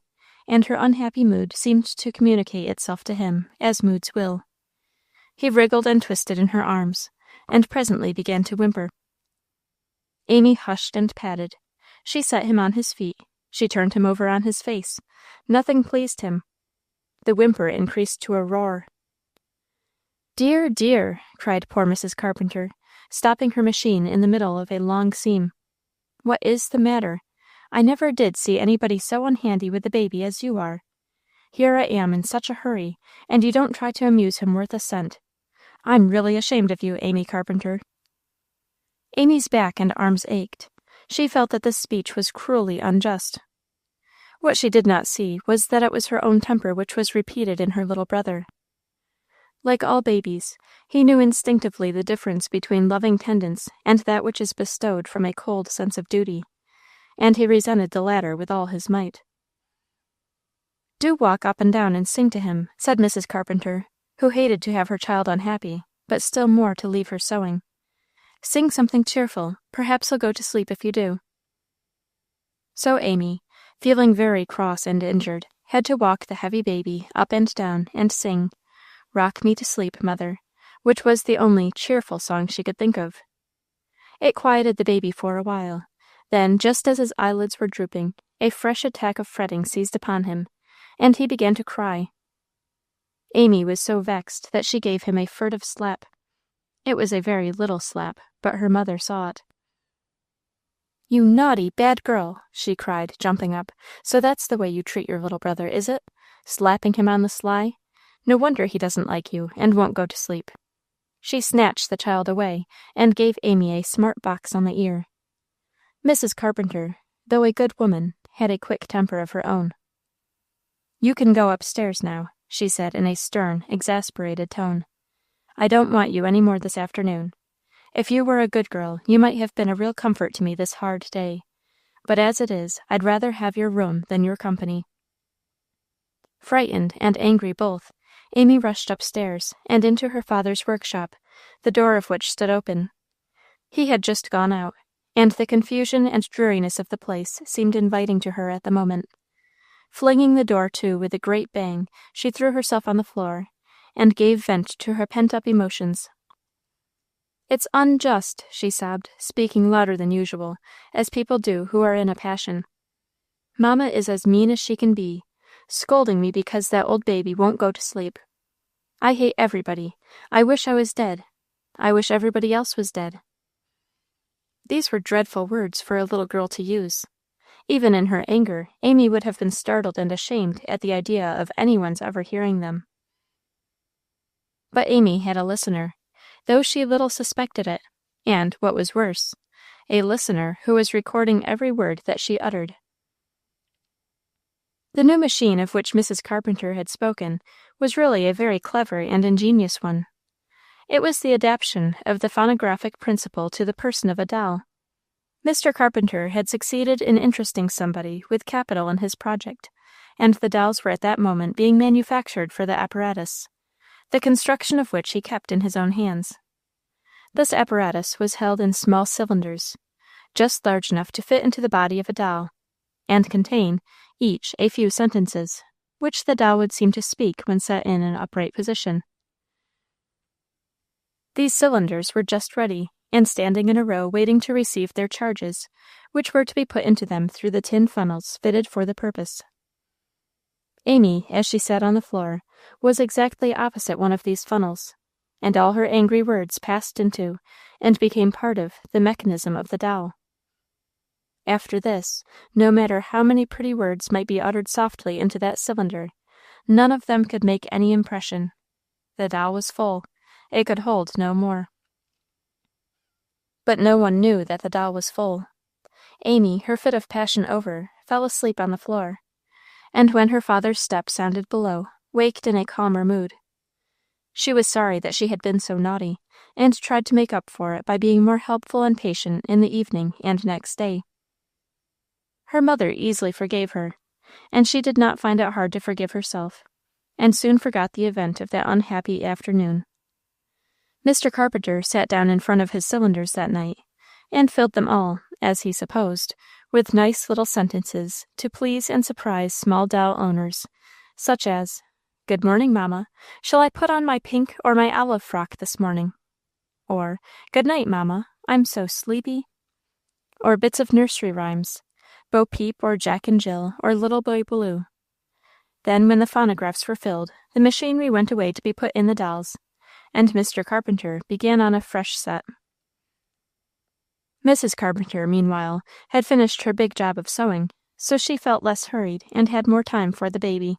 and her unhappy mood seemed to communicate itself to him, as moods will. He wriggled and twisted in her arms, and presently began to whimper. Amy hushed and patted. She set him on his feet. She turned him over on his face. Nothing pleased him. The whimper increased to a roar. "Dear, dear," cried poor Mrs. Carpenter, stopping her machine in the middle of a long seam. "What is the matter? I never did see anybody so unhandy with the baby as you are. Here I am in such a hurry, and you don't try to amuse him worth a cent. I'm really ashamed of you, Amy Carpenter." Amy's back and arms ached. She felt that this speech was cruelly unjust. What she did not see was that it was her own temper which was repeated in her little brother. Like all babies, he knew instinctively the difference between loving tendance and that which is bestowed from a cold sense of duty, and he resented the latter with all his might. "Do walk up and down and sing to him," said Mrs. Carpenter, who hated to have her child unhappy, but still more to leave her sewing. "Sing something cheerful. Perhaps he'll go to sleep if you do." So Amy, feeling very cross and injured, had to walk the heavy baby up and down and sing, "Rock Me to Sleep, Mother," which was the only cheerful song she could think of. It quieted the baby for a while. Then, just as his eyelids were drooping, a fresh attack of fretting seized upon him, and he began to cry. Amy was so vexed that she gave him a furtive slap. It was a very little slap, but her mother saw it. "You naughty, bad girl," she cried, jumping up. "So that's the way you treat your little brother, is it? Slapping him on the sly? No wonder he doesn't like you, and won't go to sleep." She snatched the child away, and gave Amy a smart box on the ear. Mrs. Carpenter, though a good woman, had a quick temper of her own. "You can go upstairs now," she said in a stern, exasperated tone. "I don't want you any more this afternoon. If you were a good girl, you might have been a real comfort to me this hard day. But as it is, I'd rather have your room than your company." Frightened and angry both, Amy rushed upstairs and into her father's workshop, the door of which stood open. He had just gone out, and the confusion and dreariness of the place seemed inviting to her at the moment. Flinging the door to with a great bang, she threw herself on the floor, and gave vent to her pent-up emotions. "It's unjust," she sobbed, speaking louder than usual, as people do who are in a passion. "Mamma is as mean as she can be, scolding me because that old baby won't go to sleep. I hate everybody. I wish I was dead. I wish everybody else was dead." These were dreadful words for a little girl to use. Even in her anger, Amy would have been startled and ashamed at the idea of anyone's ever hearing them. But Amy had a listener, though she little suspected it, and, what was worse, a listener who was recording every word that she uttered. The new machine of which Mrs. Carpenter had spoken was really a very clever and ingenious one. It was the adaptation of the phonographic principle to the person of a doll. Mr. Carpenter had succeeded in interesting somebody with capital in his project, and the dolls were at that moment being manufactured for the apparatus, the construction of which he kept in his own hands. This apparatus was held in small cylinders, just large enough to fit into the body of a doll, and contain, each, a few sentences, which the doll would seem to speak when set in an upright position. These cylinders were just ready, and standing in a row waiting to receive their charges, which were to be put into them through the tin funnels fitted for the purpose. Amy, as she sat on the floor, was exactly opposite one of these funnels, and all her angry words passed into, and became part of, the mechanism of the doll. After this, no matter how many pretty words might be uttered softly into that cylinder, none of them could make any impression. The doll was full. It could hold no more. But no one knew that the doll was full. Amy, her fit of passion over, fell asleep on the floor, and when her father's step sounded below, waked in a calmer mood. She was sorry that she had been so naughty, and tried to make up for it by being more helpful and patient in the evening and next day. Her mother easily forgave her, and she did not find it hard to forgive herself, and soon forgot the event of that unhappy afternoon. Mr. Carpenter sat down in front of his cylinders that night, and filled them all, as he supposed, with nice little sentences to please and surprise small doll owners, such as, "Good morning, Mamma. Shall I put on my pink or my olive frock this morning?" Or, "Good night, Mamma. I'm so sleepy." Or bits of nursery rhymes, Bo Peep or Jack and Jill or Little Boy Blue. Then, when the phonographs were filled, the machinery went away to be put in the dolls, and Mr. Carpenter began on a fresh set. Mrs. Carpenter, meanwhile, had finished her big job of sewing, so she felt less hurried and had more time for the baby.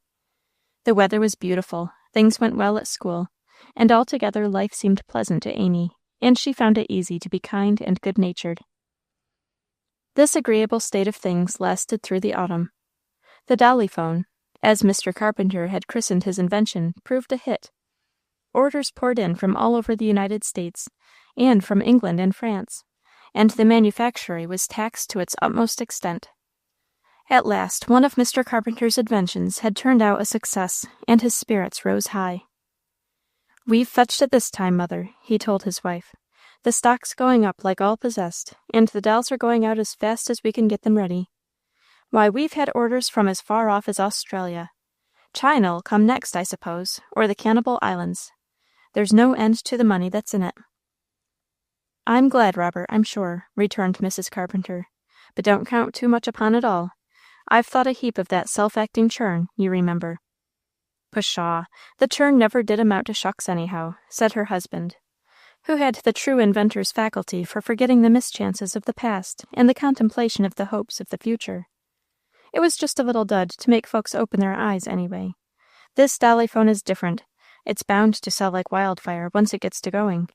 The weather was beautiful, things went well at school, and altogether life seemed pleasant to Amy, and she found it easy to be kind and good-natured. This agreeable state of things lasted through the autumn. The Dollyphone, as Mr. Carpenter had christened his invention, proved a hit. Orders poured in from all over the United States, and from England and France, and the manufactory was taxed to its utmost extent. At last, one of Mr. Carpenter's inventions had turned out a success, and his spirits rose high. "We've fetched it this time, Mother," he told his wife. "The stock's going up like all possessed, and the dolls are going out as fast as we can get them ready. Why, we've had orders from as far off as Australia. China'll come next, I suppose, or the Cannibal Islands. There's no end to the money that's in it." "I'm glad, Robert, I'm sure," returned Mrs. Carpenter. "But don't count too much upon it all. I've thought a heap of that self-acting churn, you remember." "Pshaw! The churn never did amount to shucks anyhow," said her husband, who had the true inventor's faculty for forgetting the mischances of the past and the contemplation of the hopes of the future. "It was just a little dud to make folks open their eyes, anyway. This Dollyphone is different. It's bound to sell like wildfire once it gets to going.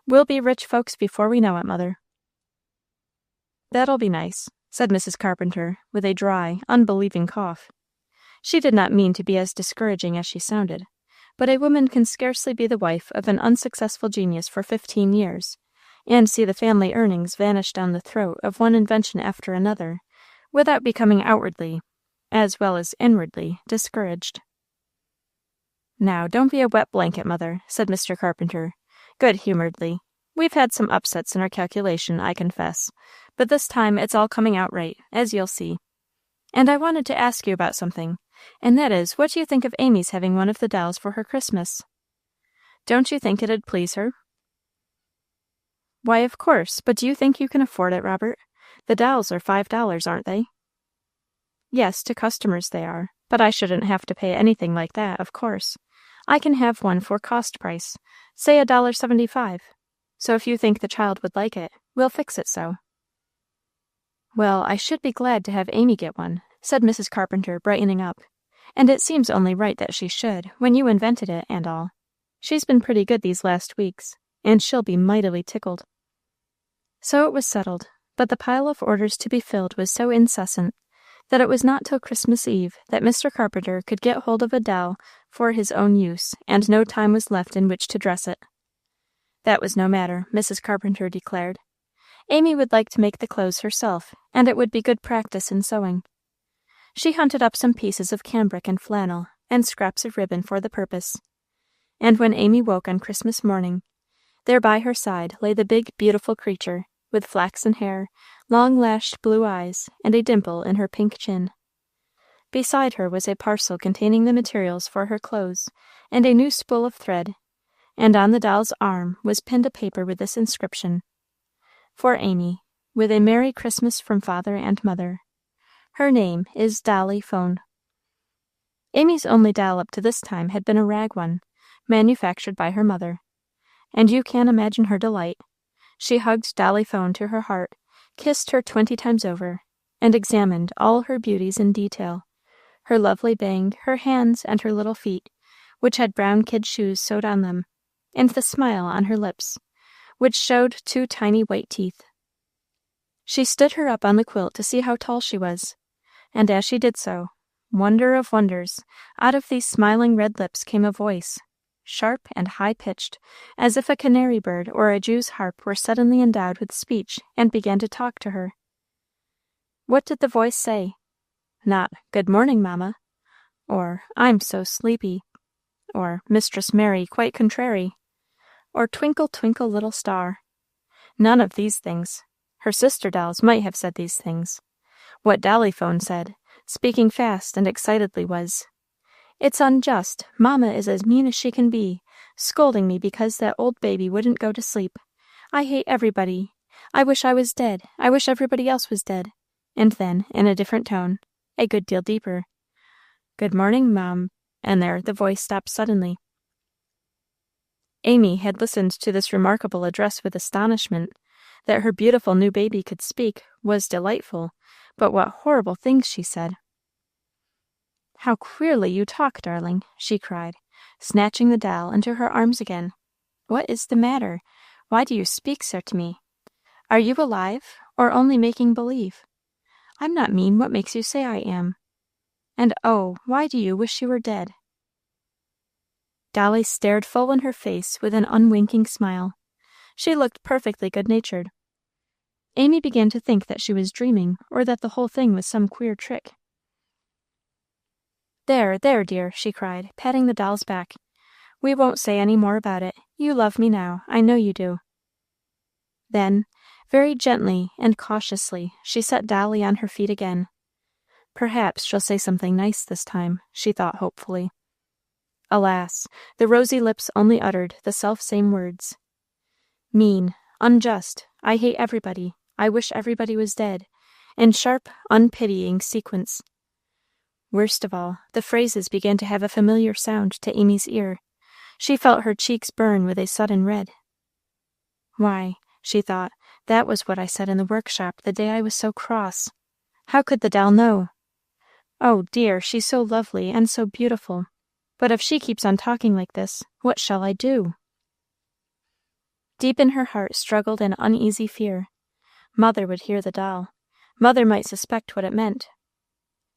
We'll be rich folks before we know it, Mother." "That'll be nice," said Mrs. Carpenter, with a dry, unbelieving cough. She did not mean to be as discouraging as she sounded, but a woman can scarcely be the wife of an unsuccessful genius for 15 years, and see the family earnings vanish down the throat of one invention after another, without becoming outwardly, as well as inwardly, discouraged. "Now, don't be a wet blanket, Mother," said Mr. Carpenter, good-humoredly. "We've had some upsets in our calculation, I confess, but this time it's all coming out right, as you'll see. And I wanted to ask you about something, and that is, what do you think of Amy's having one of the dolls for her Christmas? Don't you think it'd please her?" "Why, of course, but do you think you can afford it, Robert? The dolls are $5, aren't they?" "Yes, to customers they are, but I shouldn't have to pay anything like that, of course. I can have one for cost price, say $1.75. So if you think the child would like it, we'll fix it so." "Well, I should be glad to have Amy get one," said Mrs. Carpenter, brightening up. "And it seems only right that she should, when you invented it and all. She's been pretty good these last weeks, and she'll be mightily tickled." So it was settled, but the pile of orders to be filled was so incessant that it was not till Christmas Eve that Mr. Carpenter could get hold of a doll for his own use, and no time was left in which to dress it. That was no matter, Mrs. Carpenter declared. Amy would like to make the clothes herself, and it would be good practice in sewing. She hunted up some pieces of cambric and flannel, and scraps of ribbon for the purpose. And when Amy woke on Christmas morning, there by her side lay the big, beautiful creature, with flaxen hair, long-lashed blue eyes, and a dimple in her pink chin. Beside her was a parcel containing the materials for her clothes, and a new spool of thread, and on the doll's arm was pinned a paper with this inscription: "For Amy, with a Merry Christmas from Father and Mother. Her name is Dolly Phone." Amy's only doll up to this time had been a rag one, manufactured by her mother, and you can imagine her delight. She hugged Dolly Phone to her heart, kissed her 20 times over, and examined all her beauties in detail, her lovely bang, her hands, and her little feet, which had brown kid shoes sewed on them, and the smile on her lips, which showed 2 tiny white teeth. She stood her up on the quilt to see how tall she was, and as she did so, wonder of wonders, out of these smiling red lips came a voice, sharp and high-pitched, as if a canary bird or a Jew's harp were suddenly endowed with speech and began to talk to her. What did the voice say? Not, "Good morning, mamma," or "I'm so sleepy," or "Mistress Mary, quite contrary," or "Twinkle, twinkle, little star." None of these things. Her sister dolls might have said these things. What Dollyphone said, speaking fast and excitedly, was, "It's unjust. Mamma is as mean as she can be, scolding me because that old baby wouldn't go to sleep. I hate everybody. I wish I was dead. I wish everybody else was dead." And then, in a different tone, a good deal deeper, "Good morning, Mom," and there the voice stopped suddenly. Amy had listened to this remarkable address with astonishment. That her beautiful new baby could speak was delightful, but what horrible things she said. "How queerly you talk, darling," she cried, snatching the doll into her arms again. "What is the matter? Why do you speak so to me? Are you alive, or only making believe? I'm not mean. What makes you say I am? And oh, why do you wish you were dead?" Dolly stared full in her face with an unwinking smile. She looked perfectly good-natured. Amy began to think that she was dreaming, or that the whole thing was some queer trick. There, there, dear, she cried, patting the doll's back. We won't say any more about it. You love me now. I know you do. Then, very gently and cautiously, she set Dolly on her feet again. Perhaps she'll say something nice this time, she thought hopefully. Alas, the rosy lips only uttered the self-same words. Mean, unjust, I hate everybody, I wish everybody was dead, in sharp, unpitying sequence. Worst of all, the phrases began to have a familiar sound to Amy's ear. She felt her cheeks burn with a sudden red. Why, she thought, that was what I said in the workshop the day I was so cross. How could the doll know? Oh, dear, she's so lovely and so beautiful. But if she keeps on talking like this, what shall I do? Deep in her heart struggled an uneasy fear. Mother would hear the doll. Mother might suspect what it meant.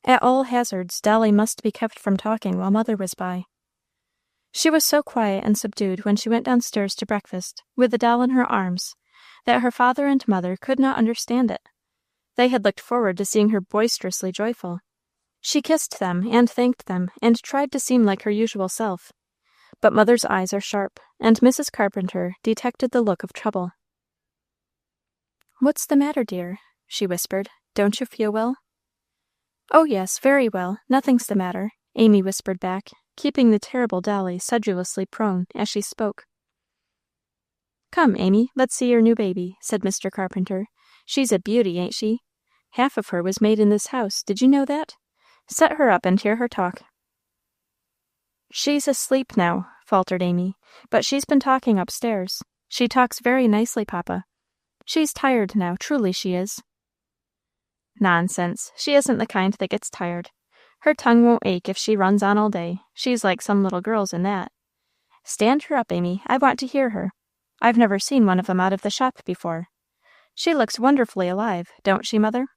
At all hazards, Dolly must be kept from talking while Mother was by. She was so quiet and subdued when she went downstairs to breakfast, with the doll in her arms, that her father and mother could not understand it. They had looked forward to seeing her boisterously joyful. She kissed them and thanked them, and tried to seem like her usual self. But Mother's eyes are sharp, and Mrs. Carpenter detected the look of trouble. "What's the matter, dear?" she whispered. "Don't you feel well?" "Oh, yes, very well. Nothing's the matter," Amy whispered back, keeping the terrible Dolly sedulously prone as she spoke. "Come, Amy, let's see your new baby," said Mr. Carpenter. "She's a beauty, ain't she? Half of her was made in this house. Did you know that? Set her up and hear her talk." "She's asleep now," faltered Amy, "but she's been talking upstairs. She talks very nicely, Papa. She's tired now, truly she is." "Nonsense. She isn't the kind that gets tired. Her tongue won't ache if she runs on all day. She's like some little girls in that. Stand her up, Amy. I want to hear her. I've never seen one of them out of the shop before. She looks wonderfully alive, don't she, Mother?"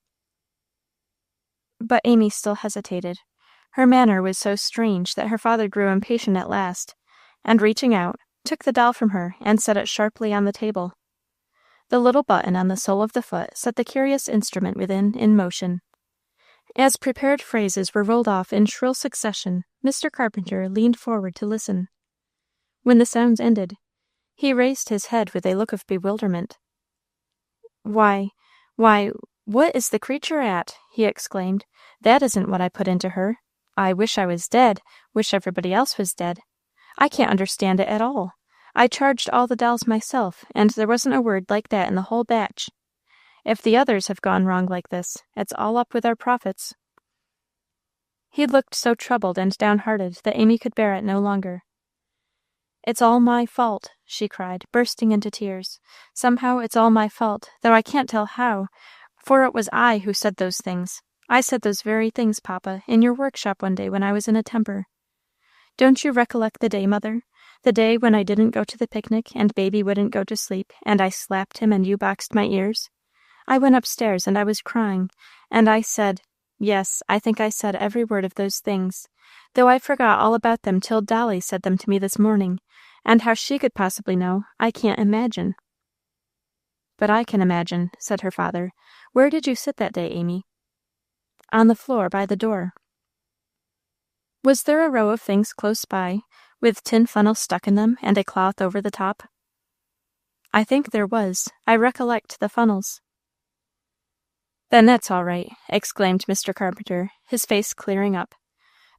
But Amy still hesitated. Her manner was so strange that her father grew impatient at last, and reaching out, took the doll from her and set it sharply on the table. The little button on the sole of the foot set the curious instrument within in motion. As prepared phrases were rolled off in shrill succession, Mr. Carpenter leaned forward to listen. When the sounds ended, he raised his head with a look of bewilderment. Why, what is the creature at?" he exclaimed. "That isn't what I put into her. I wish I was dead, wish everybody else was dead. I can't understand it at all. I charged all the dolls myself, and there wasn't a word like that in the whole batch. If the others have gone wrong like this, it's all up with our profits." He looked so troubled and downhearted that Amy could bear it no longer. "It's all my fault," she cried, bursting into tears. "Somehow it's all my fault, though I can't tell how, for it was I who said those things. I said those very things, Papa, in your workshop one day when I was in a temper. Don't you recollect the day, Mother? The day when I didn't go to the picnic, and Baby wouldn't go to sleep, and I slapped him and you boxed my ears? I went upstairs, and I was crying, and I said, yes, I think I said every word of those things, though I forgot all about them till Dolly said them to me this morning, and how she could possibly know, I can't imagine." "But I can imagine," said her father. "Where did you sit that day, Amy?" "On the floor by the door." "Was there a row of things close by, with tin funnels stuck in them, and a cloth over the top?" "I think there was. I recollect the funnels." "Then that's all right," exclaimed Mr. Carpenter, his face clearing up.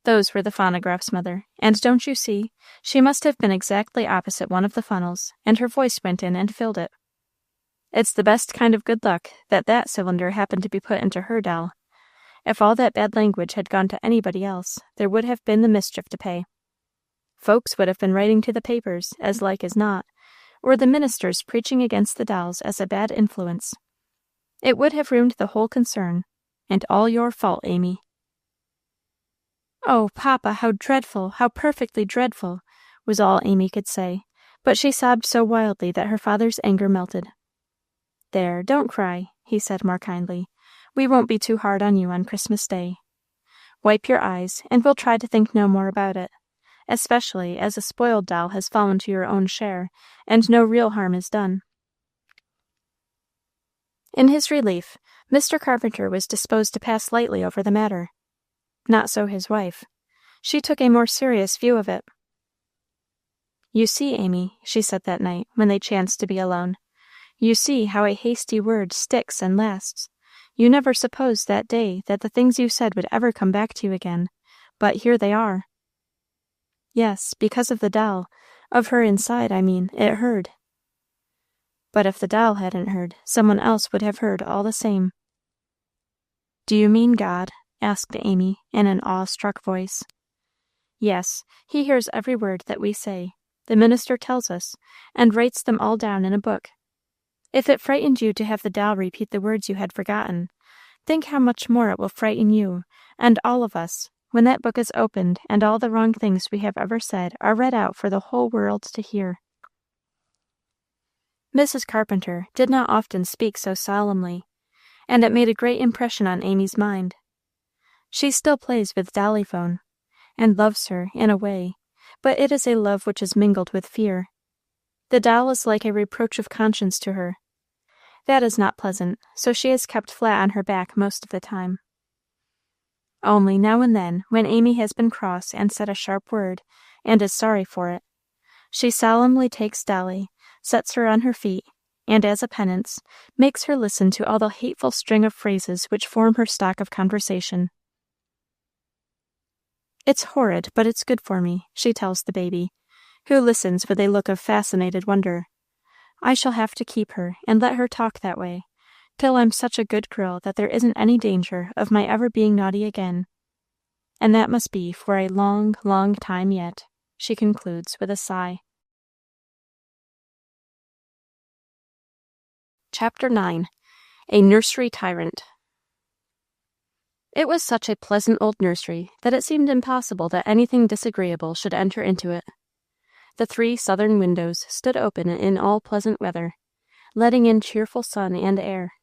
"Those were the phonographs, Mother, and don't you see, she must have been exactly opposite one of the funnels, and her voice went in and filled it. It's the best kind of good luck that that cylinder happened to be put into her doll. If all that bad language had gone to anybody else, there would have been the mischief to pay. Folks would have been writing to the papers, as like as not, or the ministers preaching against the dolls as a bad influence. It would have ruined the whole concern, and all your fault, Amy." "Oh, Papa, how dreadful, how perfectly dreadful," was all Amy could say, but she sobbed so wildly that her father's anger melted. "There, don't cry," he said more kindly. "We won't be too hard on you on Christmas Day. Wipe your eyes, and we'll try to think no more about it, especially as a spoiled doll has fallen to your own share, and no real harm is done." In his relief, Mr. Carpenter was disposed to pass lightly over the matter. Not so his wife. She took a more serious view of it. "You see, Amy," she said that night, when they chanced to be alone, "you see how a hasty word sticks and lasts. You never supposed that day that the things you said would ever come back to you again, but here they are." "Yes, because of the doll. Of her inside, I mean, it heard." "But if the doll hadn't heard, someone else would have heard all the same." "Do you mean God?" asked Amy, in an awe-struck voice. "Yes, he hears every word that we say. The minister tells us, and writes them all down in a book. If it frightened you to have the doll repeat the words you had forgotten, think how much more it will frighten you, and all of us, when that book is opened and all the wrong things we have ever said are read out for the whole world to hear." Mrs. Carpenter did not often speak so solemnly, and it made a great impression on Amy's mind. She still plays with Dollyphone, and loves her in a way, but it is a love which is mingled with fear. The doll is like a reproach of conscience to her. That is not pleasant, so she is kept flat on her back most of the time. Only now and then, when Amy has been cross and said a sharp word, and is sorry for it, she solemnly takes Dolly, sets her on her feet, and as a penance, makes her listen to all the hateful string of phrases which form her stock of conversation. "It's horrid, but it's good for me," she tells the baby, who listens with a look of fascinated wonder. "I shall have to keep her, and let her talk that way, till I'm such a good girl that there isn't any danger of my ever being naughty again. And that must be for a long, long time yet," she concludes with a sigh. Chapter 9. A Nursery Tyrant. It was such a pleasant old nursery that it seemed impossible that anything disagreeable should enter into it. The 3 southern windows stood open in all pleasant weather, letting in cheerful sun and air.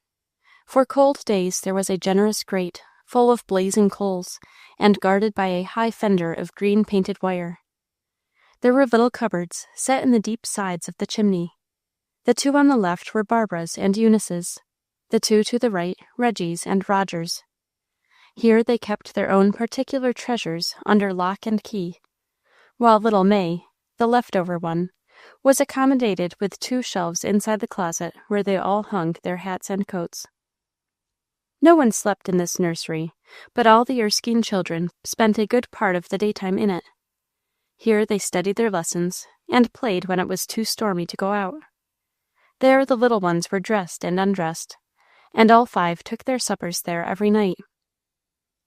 For cold days there was a generous grate, full of blazing coals, and guarded by a high fender of green-painted wire. There were little cupboards set in the deep sides of the chimney. The 2 on the left were Barbara's and Eunice's, the 2 to the right Reggie's and Roger's. Here they kept their own particular treasures under lock and key, while little May, the leftover one, was accommodated with 2 shelves inside the closet where they all hung their hats and coats. No one slept in this nursery, but all the Erskine children spent a good part of the daytime in it. Here they studied their lessons, and played when it was too stormy to go out. There the little ones were dressed and undressed, and all 5 took their suppers there every night.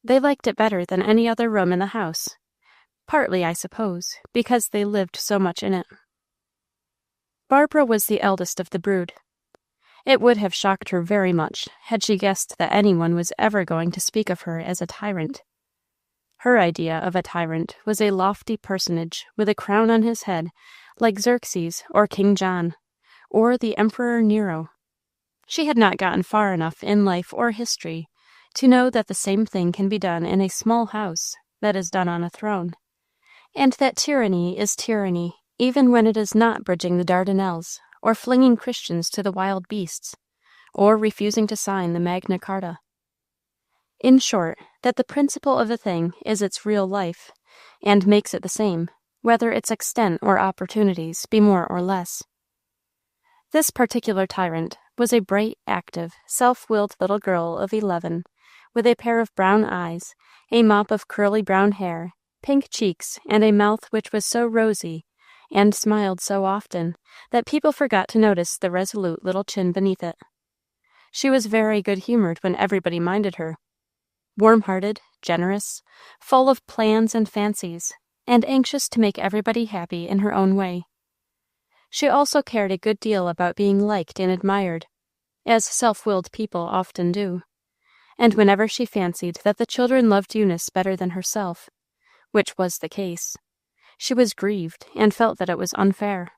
They liked it better than any other room in the house, partly, I suppose, because they lived so much in it. Barbara was the eldest of the brood. It would have shocked her very much had she guessed that anyone was ever going to speak of her as a tyrant. Her idea of a tyrant was a lofty personage with a crown on his head, like Xerxes or King John, or the Emperor Nero. She had not gotten far enough in life or history to know that the same thing can be done in a small house that is done on a throne, and that tyranny is tyranny even when it is not bridging the Dardanelles, or flinging Christians to the wild beasts, or refusing to sign the Magna Carta. In short, that the principle of the thing is its real life, and makes it the same, whether its extent or opportunities be more or less. This particular tyrant was a bright, active, self-willed little girl of 11, with a pair of brown eyes, a mop of curly brown hair, pink cheeks, and a mouth which was so rosy, and smiled so often, that people forgot to notice the resolute little chin beneath it. She was very good-humored when everybody minded her, warm-hearted, generous, full of plans and fancies, and anxious to make everybody happy in her own way. She also cared a good deal about being liked and admired, as self-willed people often do, and whenever she fancied that the children loved Eunice better than herself, which was the case, she was grieved and felt that it was unfair.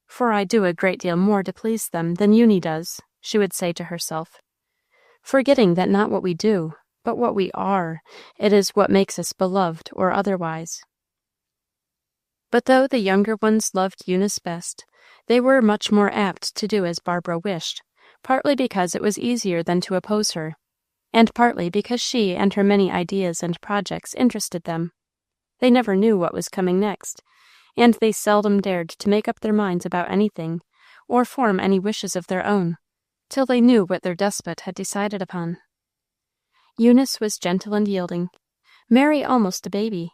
"For I do a great deal more to please them than Eunie does," she would say to herself, forgetting that not what we do, but what we are, it is what makes us beloved or otherwise. But though the younger ones loved Eunice best, they were much more apt to do as Barbara wished, partly because it was easier than to oppose her, and partly because she and her many ideas and projects interested them. They never knew what was coming next, and they seldom dared to make up their minds about anything, or form any wishes of their own, till they knew what their despot had decided upon. Eunice was gentle and yielding, Mary almost a baby,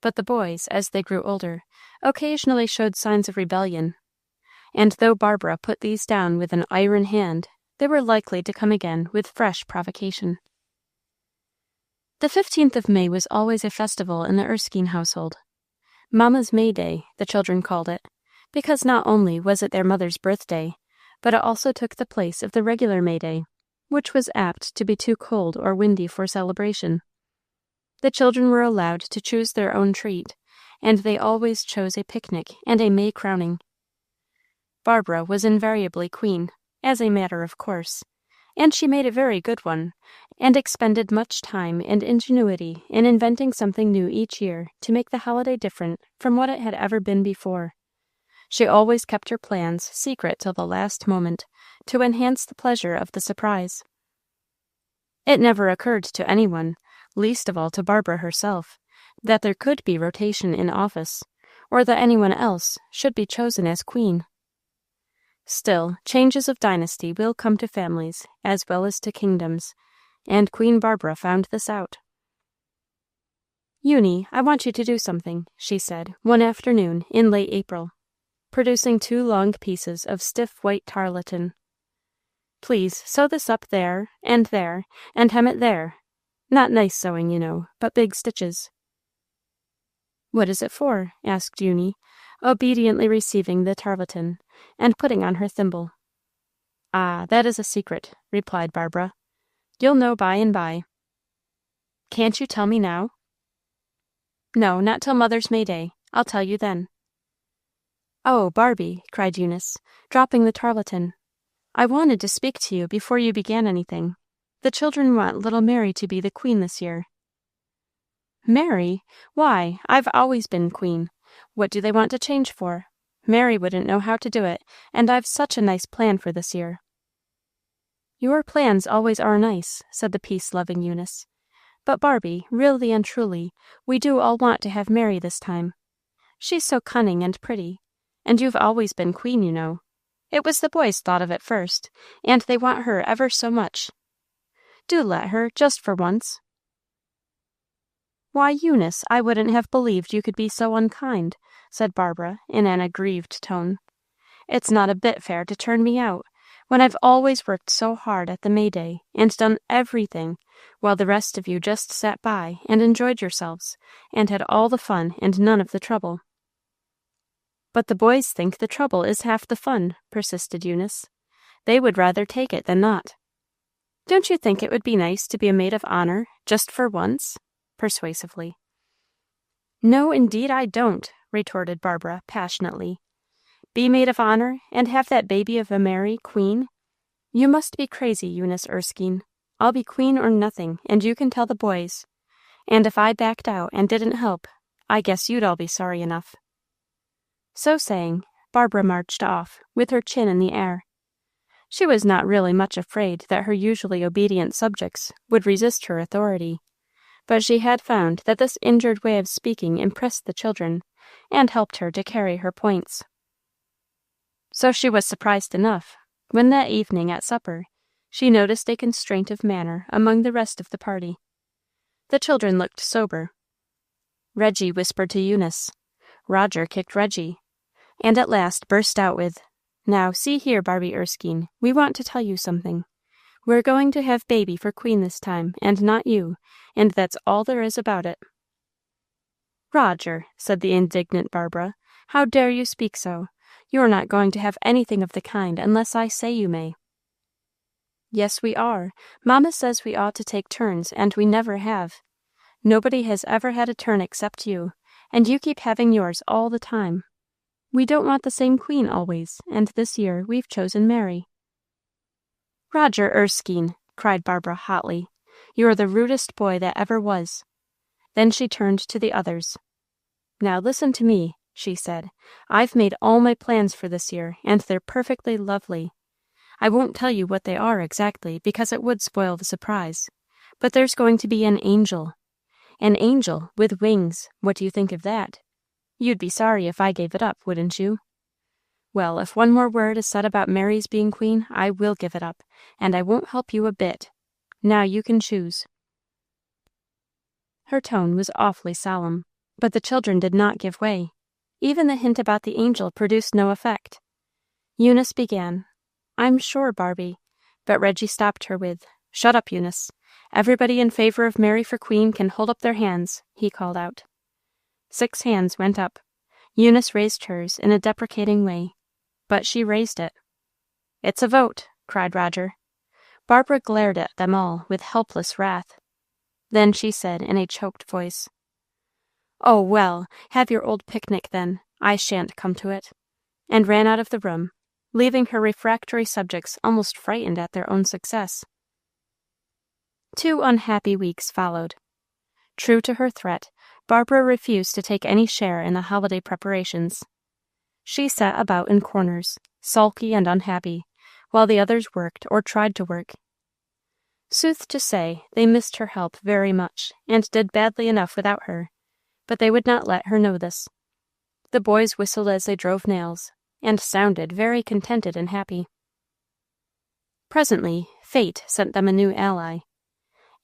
but the boys, as they grew older, occasionally showed signs of rebellion, and though Barbara put these down with an iron hand, they were likely to come again with fresh provocation. The 15th of May was always a festival in the Erskine household. Mamma's May Day, the children called it, because not only was it their mother's birthday, but it also took the place of the regular May Day, which was apt to be too cold or windy for celebration. The children were allowed to choose their own treat, and they always chose a picnic and a May crowning. Barbara was invariably queen, as a matter of course, and she made a very good one, and expended much time and ingenuity in inventing something new each year to make the holiday different from what it had ever been before. She always kept her plans secret till the last moment, to enhance the pleasure of the surprise. It never occurred to anyone, least of all to Barbara herself, that there could be rotation in office, or that anyone else should be chosen as queen. Still, changes of dynasty will come to families as well as to kingdoms, and Queen Barbara found this out. "Eunie, I want you to do something," she said, one afternoon in late April, producing 2 long pieces of stiff white tarlatan. "Please sew this up there, and hem it there. Not nice sewing, you know, but big stitches." "What is it for?" asked Eunie, obediently receiving the tarlatan, and putting on her thimble. "Ah, that is a secret," replied Barbara. "You'll know by and by." "Can't you tell me now?" "No, not till Mother's May Day. I'll tell you then." "Oh, Barbie," cried Eunice, dropping the tarlatan, "I wanted to speak to you before you began anything. The children want little Mary to be the queen this year." "Mary? Why, I've always been queen. What do they want to change for? Mary wouldn't know how to do it, and I've such a nice plan for this year." "Your plans always are nice," said the peace-loving Eunice. "But, Barbie, really and truly, we do all want to have Mary this time. She's so cunning and pretty, and you've always been queen, you know. It was the boys thought of it first, and they want her ever so much. Do let her, just for once." "Why, Eunice, I wouldn't have believed you could be so unkind," said Barbara, in an aggrieved tone. "It's not a bit fair to turn me out, when I've always worked so hard at the May Day, and done everything, while the rest of you just sat by and enjoyed yourselves, and had all the fun and none of the trouble." "But the boys think the trouble is half the fun," persisted Eunice. "They would rather take it than not. Don't you think it would be nice to be a maid of honor, just for once?" persuasively. "No, indeed I don't," retorted Barbara, passionately. "Be maid of honor, and have that baby of a Mary queen? You must be crazy, Eunice Erskine. I'll be queen or nothing, and you can tell the boys. And if I backed out and didn't help, I guess you'd all be sorry enough." So saying, Barbara marched off, with her chin in the air. She was not really much afraid that her usually obedient subjects would resist her authority, but she had found that this injured way of speaking impressed the children, and helped her to carry her points. So she was surprised enough, when that evening at supper, she noticed a constraint of manner among the rest of the party. The children looked sober. Reggie whispered to Eunice. Roger kicked Reggie, and at last burst out with, "Now, see here, Barbie Erskine, we want to tell you something. We're going to have baby for queen this time, and not you, and that's all there is about it." "Roger," said the indignant Barbara, "how dare you speak so? You're not going to have anything of the kind unless I say you may." "Yes, we are. Mamma says we ought to take turns, and we never have. Nobody has ever had a turn except you, and you keep having yours all the time. We don't want the same queen always, and this year we've chosen Mary." "Roger Erskine," cried Barbara hotly, "you're the rudest boy that ever was." Then she turned to the others. "Now listen to me," she said. "I've made all my plans for this year, and they're perfectly lovely. I won't tell you what they are exactly, because it would spoil the surprise. But there's going to be an angel. An angel with wings. What do you think of that? You'd be sorry if I gave it up, wouldn't you? Well, if one more word is said about Mary's being queen, I will give it up, and I won't help you a bit. Now you can choose." Her tone was awfully solemn, but the children did not give way. Even the hint about the angel produced no effect. Eunice began, "I'm sure, Barbie," but Reggie stopped her with, "Shut up, Eunice. Everybody in favor of Mary for queen can hold up their hands," he called out. 6 hands went up. Eunice raised hers in a deprecating way, but she raised it. "It's a vote," cried Roger. Barbara glared at them all with helpless wrath. Then she said in a choked voice, "Oh, well, have your old picnic then. I shan't come to it," and ran out of the room, leaving her refractory subjects almost frightened at their own success. 2 unhappy weeks followed. True to her threat, Barbara refused to take any share in the holiday preparations. She sat about in corners, sulky and unhappy, while the others worked or tried to work. Sooth to say, they missed her help very much, and did badly enough without her, but they would not let her know this. The boys whistled as they drove nails, and sounded very contented and happy. Presently, fate sent them a new ally.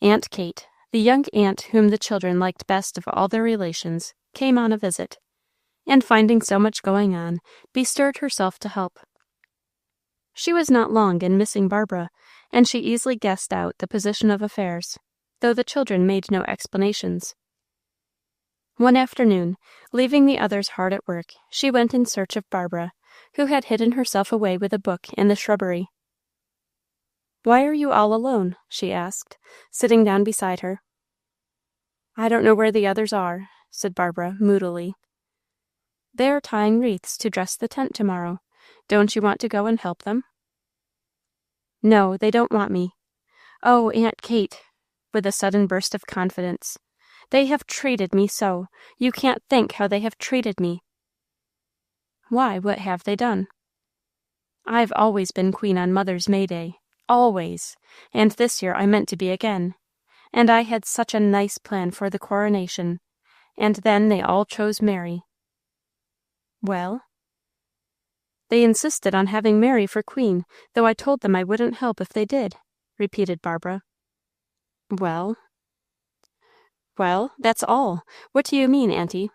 Aunt Kate, the young aunt whom the children liked best of all their relations, came on a visit, and finding so much going on, bestirred herself to help. She was not long in missing Barbara, and she easily guessed out the position of affairs, though the children made no explanations. One afternoon, leaving the others hard at work, she went in search of Barbara, who had hidden herself away with a book in the shrubbery. "Why are you all alone?" she asked, sitting down beside her. "I don't know where the others are," said Barbara moodily. "They are tying wreaths to dress the tent tomorrow. Don't you want to go and help them?" "No, they don't want me. Oh, Aunt Kate," with a sudden burst of confidence, "they have treated me so. You can't think how they have treated me." "Why, what have they done?" "I've always been queen on Mother's May Day. Always. And this year I meant to be again. And I had such a nice plan for the coronation. And then they all chose Mary." "Well?" "They insisted on having Mary for queen, though I told them I wouldn't help if they did," repeated Barbara. "Well?" "Well, that's all. What do you mean, Auntie?"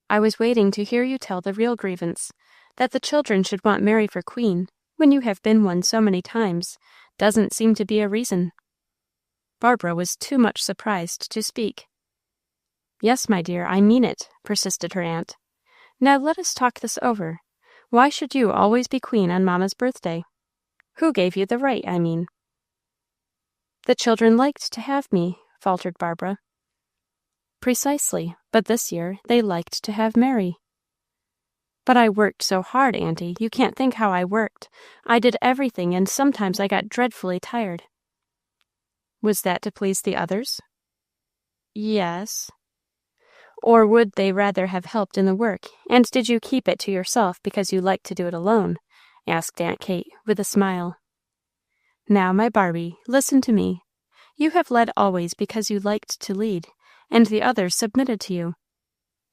"I was waiting to hear you tell the real grievance, that the children should want Mary for queen, when you have been one so many times, doesn't seem to be a reason." Barbara was too much surprised to speak. "Yes, my dear, I mean it," persisted her aunt. "Now let us talk this over. Why should you always be queen on Mamma's birthday? Who gave you the right, I mean?" "The children liked to have me," faltered Barbara. "Precisely, but this year they liked to have Mary." "But I worked so hard, Auntie. You can't think how I worked. I did everything, and sometimes I got dreadfully tired." "Was that to please the others?" "Yes." "Or would they rather have helped in the work, and did you keep it to yourself because you liked to do it alone?" asked Aunt Kate, with a smile. "Now, my Barbie, listen to me. You have led always because you liked to lead, and the others submitted to you.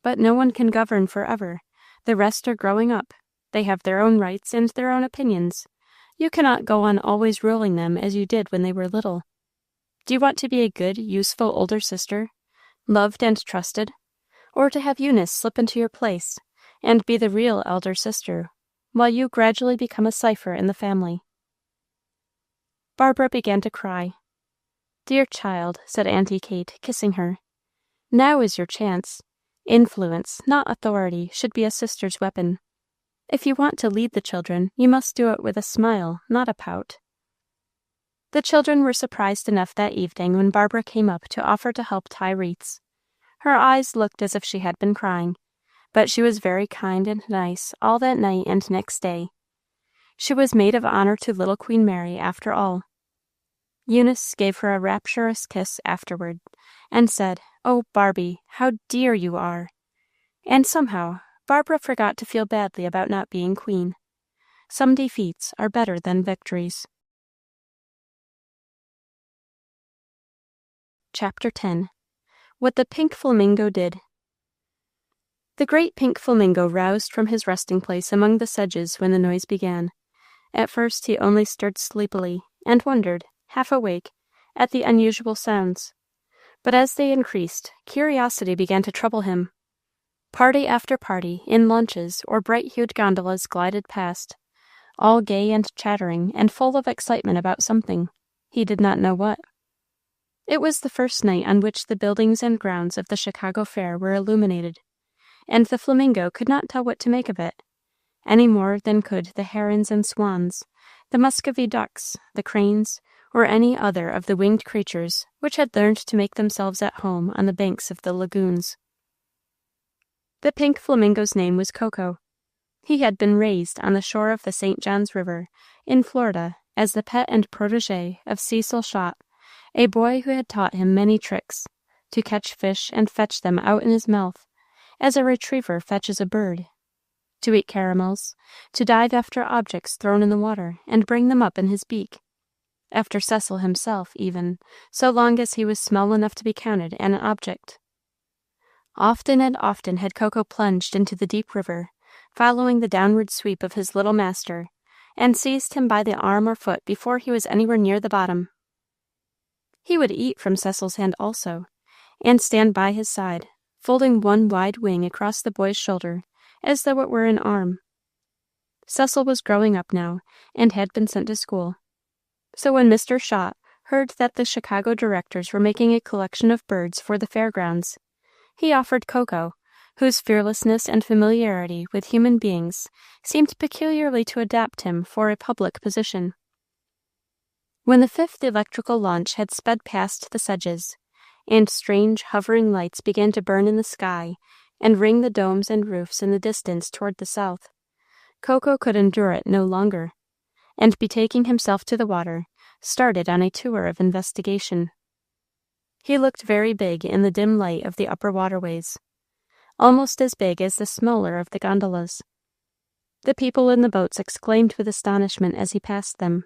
But no one can govern forever. The rest are growing up. They have their own rights and their own opinions. You cannot go on always ruling them as you did when they were little. Do you want to be a good, useful older sister, loved and trusted, or to have Eunice slip into your place and be the real elder sister, while you gradually become a cipher in the family?" Barbara began to cry. "Dear child," said Auntie Kate, kissing her, "now is your chance. Influence, not authority, should be a sister's weapon. If you want to lead the children, you must do it with a smile, not a pout." The children were surprised enough that evening when Barbara came up to offer to help tie wreaths. Her eyes looked as if she had been crying, but she was very kind and nice all that night and next day. She was maid of honor to little Queen Mary, after all. Eunice gave her a rapturous kiss afterward, and said, "Oh, Barbie, how dear you are!" And somehow Barbara forgot to feel badly about not being queen. some defeats are better than victories. Chapter 10. What the Pink Flamingo Did. The great pink flamingo roused from his resting place among the sedges when the noise began. At first he only stirred sleepily, and wondered, half awake, at the unusual sounds. But as they increased, curiosity began to trouble him. Party after party, in launches or bright-hued gondolas, glided past, all gay and chattering, and full of excitement about something, he did not know what. It was the first night on which the buildings and grounds of the Chicago Fair were illuminated, and the flamingo could not tell what to make of it, any more than could the herons and swans, the Muscovy ducks, the cranes, or any other of the winged creatures which had learned to make themselves at home on the banks of the lagoons. The pink flamingo's name was Coco. He had been raised on the shore of the St. Johns River, in Florida, as the pet and protege of Cecil Schott, a boy who had taught him many tricks, to catch fish and fetch them out in his mouth, as a retriever fetches a bird, to eat caramels, to dive after objects thrown in the water and bring them up in his beak, after Cecil himself, even, so long as he was small enough to be counted an object. Often and often had Coco plunged into the deep river, following the downward sweep of his little master, and seized him by the arm or foot before he was anywhere near the bottom. He would eat from Cecil's hand also, and stand by his side, folding one wide wing across the boy's shoulder, as though it were an arm. Cecil was growing up now, and had been sent to school. So when Mr. Schott heard that the Chicago directors were making a collection of birds for the fairgrounds, he offered Coco, whose fearlessness and familiarity with human beings seemed peculiarly to adapt him for a public position. When the fifth electrical launch had sped past the sedges, and strange hovering lights began to burn in the sky and ring the domes and roofs in the distance toward the south, Coco could endure it no longer, and betaking himself to the water, started on a tour of investigation. He looked very big in the dim light of the upper waterways, almost as big as the smaller of the gondolas. The people in the boats exclaimed with astonishment as he passed them,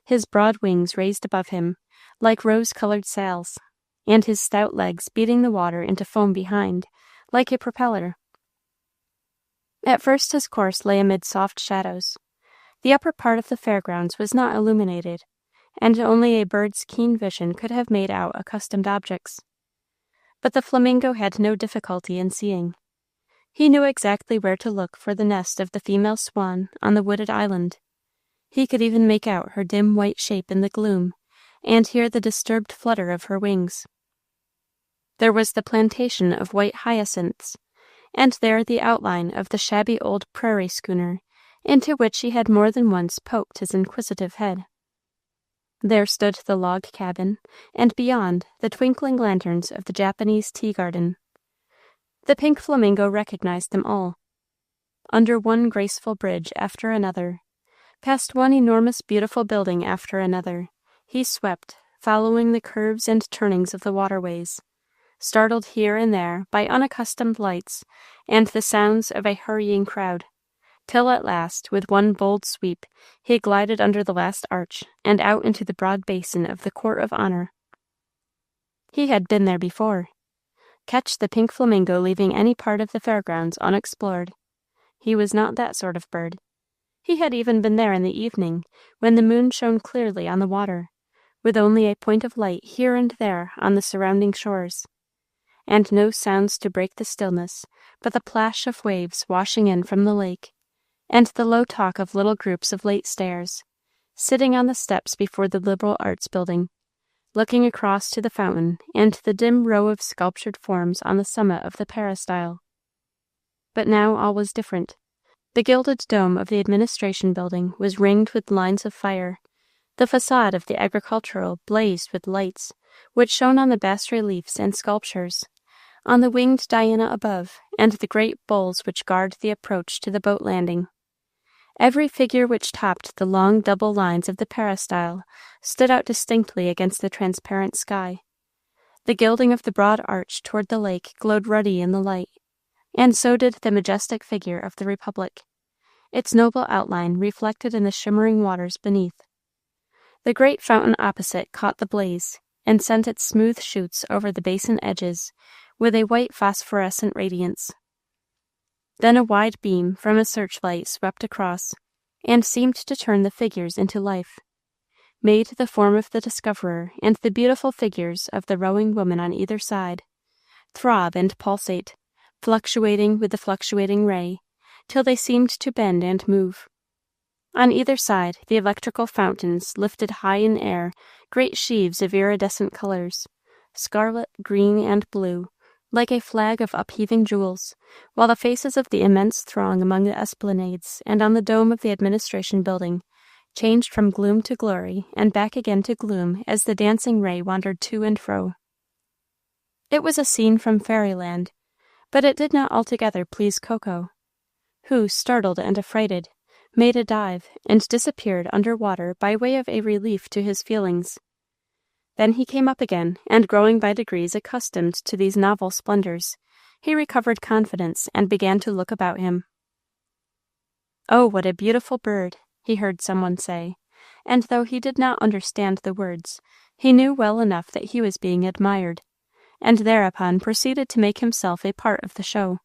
his broad wings raised above him, like rose-colored sails, and his stout legs beating the water into foam behind, like a propeller. At first his course lay amid soft shadows. The upper part of the fairgrounds was not illuminated, and only a bird's keen vision could have made out accustomed objects. But the flamingo had no difficulty in seeing. He knew exactly where to look for the nest of the female swan on the wooded island. He could even make out her dim white shape in the gloom, and hear the disturbed flutter of her wings. There was the plantation of white hyacinths, and there the outline of the shabby old prairie schooner, into which he had more than once poked his inquisitive head. There stood the log cabin, and beyond, the twinkling lanterns of the Japanese tea garden. The pink flamingo recognized them all. Under one graceful bridge after another, past one enormous beautiful building after another, he swept, following the curves and turnings of the waterways, startled here and there by unaccustomed lights and the sounds of a hurrying crowd, till at last, with one bold sweep, he glided under the last arch and out into the broad basin of the Court of Honor. He had been there before. Catch the pink flamingo leaving any part of the fairgrounds unexplored. He was not that sort of bird. He had even been there in the evening, when the moon shone clearly on the water, with only a point of light here and there on the surrounding shores, and no sounds to break the stillness but the plash of waves washing in from the lake, and the low talk of little groups of late stayers, sitting on the steps before the Liberal Arts Building, looking across to the fountain and the dim row of sculptured forms on the summit of the peristyle. But now all was different. The gilded dome of the administration building was ringed with lines of fire. The façade of the agricultural blazed with lights, which shone on the bas-reliefs and sculptures, on the winged Diana above, and the great bulls which guard the approach to the boat landing. Every figure which topped the long double lines of the peristyle stood out distinctly against the transparent sky. The gilding of the broad arch toward the lake glowed ruddy in the light, and so did the majestic figure of the Republic, its noble outline reflected in the shimmering waters beneath. The great fountain opposite caught the blaze, and sent its smooth shoots over the basin edges with a white phosphorescent radiance. Then a wide beam from a searchlight swept across, and seemed to turn the figures into life, made the form of the discoverer and the beautiful figures of the rowing woman on either side throb and pulsate, fluctuating with the fluctuating ray, till they seemed to bend and move. On either side, the electrical fountains lifted high in air great sheaves of iridescent colors, scarlet, green, and blue, like a flag of upheaving jewels, while the faces of the immense throng among the esplanades and on the dome of the administration building changed from gloom to glory and back again to gloom as the dancing ray wandered to and fro. It was a scene from fairyland, but it did not altogether please Coco, who, startled and affrighted, made a dive, and disappeared under water by way of a relief to his feelings. Then he came up again, and growing by degrees accustomed to these novel splendors, he recovered confidence and began to look about him. "Oh, what a beautiful bird!" he heard someone say, and though he did not understand the words, he knew well enough that he was being admired, and thereupon proceeded to make himself a part of the show.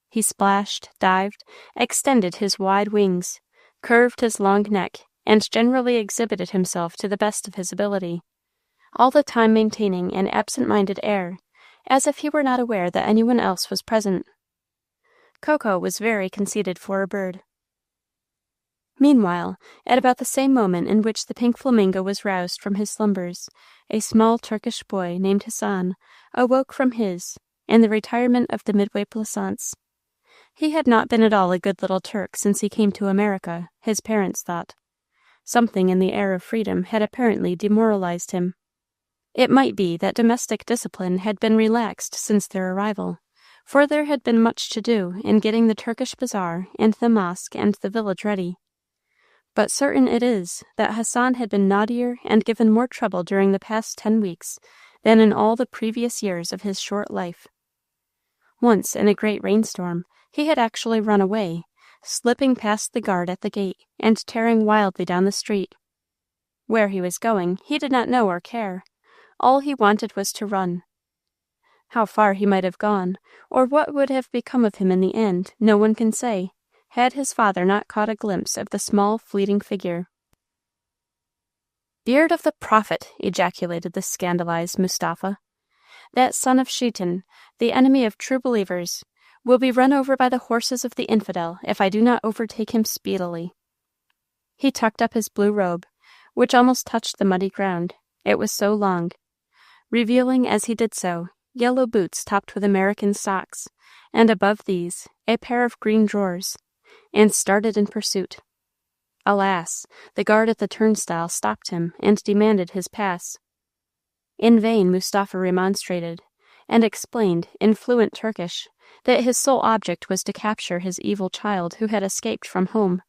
He splashed, dived, extended his wide wings, curved his long neck, and generally exhibited himself to the best of his ability, all the time maintaining an absent-minded air, as if he were not aware that anyone else was present. Coco was very conceited for a bird. Meanwhile, at about the same moment in which the pink flamingo was roused from his slumbers, a small Turkish boy named Hassan awoke from his, in the retirement of the Midway Plaisance. He had not been at all a good little Turk since he came to America, his parents thought. Something in the air of freedom had apparently demoralized him. It might be that domestic discipline had been relaxed since their arrival, for there had been much to do in getting the Turkish bazaar and the mosque and the village ready. But certain it is that Hassan had been naughtier and given more trouble during the past 10 weeks than in all the previous years of his short life. Once, in a great rainstorm, he had actually run away, slipping past the guard at the gate and tearing wildly down the street. Where he was going, he did not know or care. All he wanted was to run. How far he might have gone, or what would have become of him in the end, no one can say, had his father not caught a glimpse of the small, fleeting figure. "Beard of the Prophet!" ejaculated the scandalized Mustafa. "That son of Shaitan, the enemy of true believers, will be run over by the horses of the infidel if I do not overtake him speedily." He tucked up his blue robe, which almost touched the muddy ground, it was so long, revealing as he did so yellow boots topped with American socks, and above these a pair of green drawers, and started in pursuit. Alas, the guard at the turnstile stopped him and demanded his pass. In vain Mustafa remonstrated, and explained, in fluent Turkish, that his sole object was to capture his evil child who had escaped from home.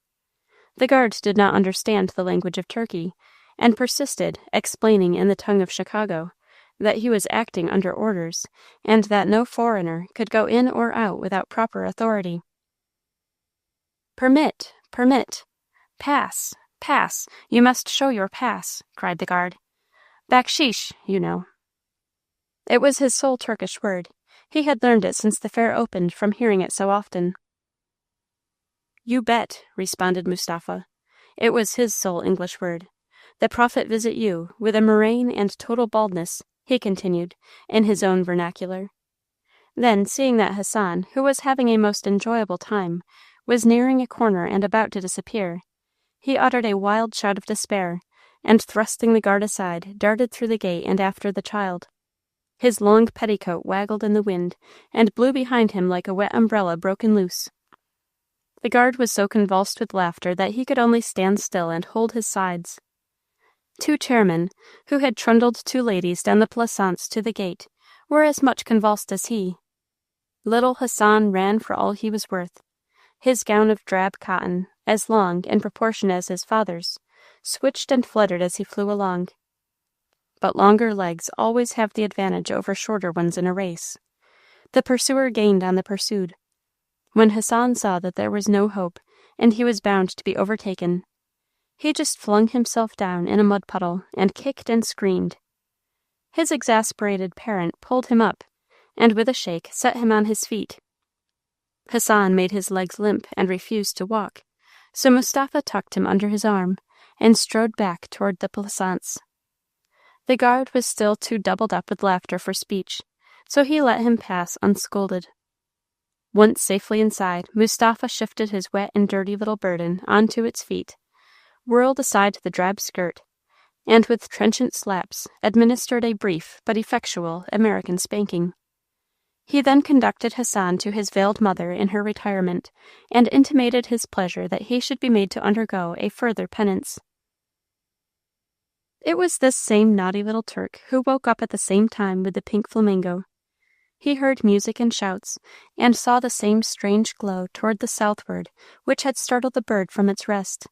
The guard did not understand the language of Turkey, and persisted, explaining in the tongue of Chicago that he was acting under orders, and that no foreigner could go in or out without proper authority. "Permit, permit! Pass, pass! You must show your pass!" cried the guard. "Bakshish, you know." It was his sole Turkish word. He had learned it since the fair opened from hearing it so often. "You bet," responded Mustafa. It was his sole English word. "The Prophet visit you, with a murrain and total baldness," he continued, in his own vernacular. Then, seeing that Hassan, who was having a most enjoyable time, was nearing a corner and about to disappear, he uttered a wild shout of despair, and thrusting the guard aside, darted through the gate and after the child. His long petticoat waggled in the wind, and blew behind him like a wet umbrella broken loose. The guard was so convulsed with laughter that he could only stand still and hold his sides. Two chairmen, who had trundled two ladies down the Plaisance to the gate, were as much convulsed as he. Little Hassan ran for all he was worth. His gown of drab cotton, as long in proportion as his father's, switched and fluttered as he flew along. But longer legs always have the advantage over shorter ones in a race. The pursuer gained on the pursued. When Hassan saw that there was no hope, and he was bound to be overtaken. He just flung himself down in a mud puddle, and kicked and screamed. His exasperated parent pulled him up, and with a shake set him on his feet. Hassan made his legs limp and refused to walk, so Mustafa tucked him under his arm and strode back toward the plaisance. The guard was still too doubled up with laughter for speech, so he let him pass unscolded. Once safely inside, Mustafa shifted his wet and dirty little burden onto its feet, whirled aside the drab skirt, and with trenchant slaps administered a brief but effectual American spanking. He then conducted Hassan to his veiled mother in her retirement, and intimated his pleasure that he should be made to undergo a further penance. It was this same naughty little Turk who woke up at the same time with the pink flamingo. He heard music and shouts, and saw the same strange glow toward the southward which had startled the bird from its rest.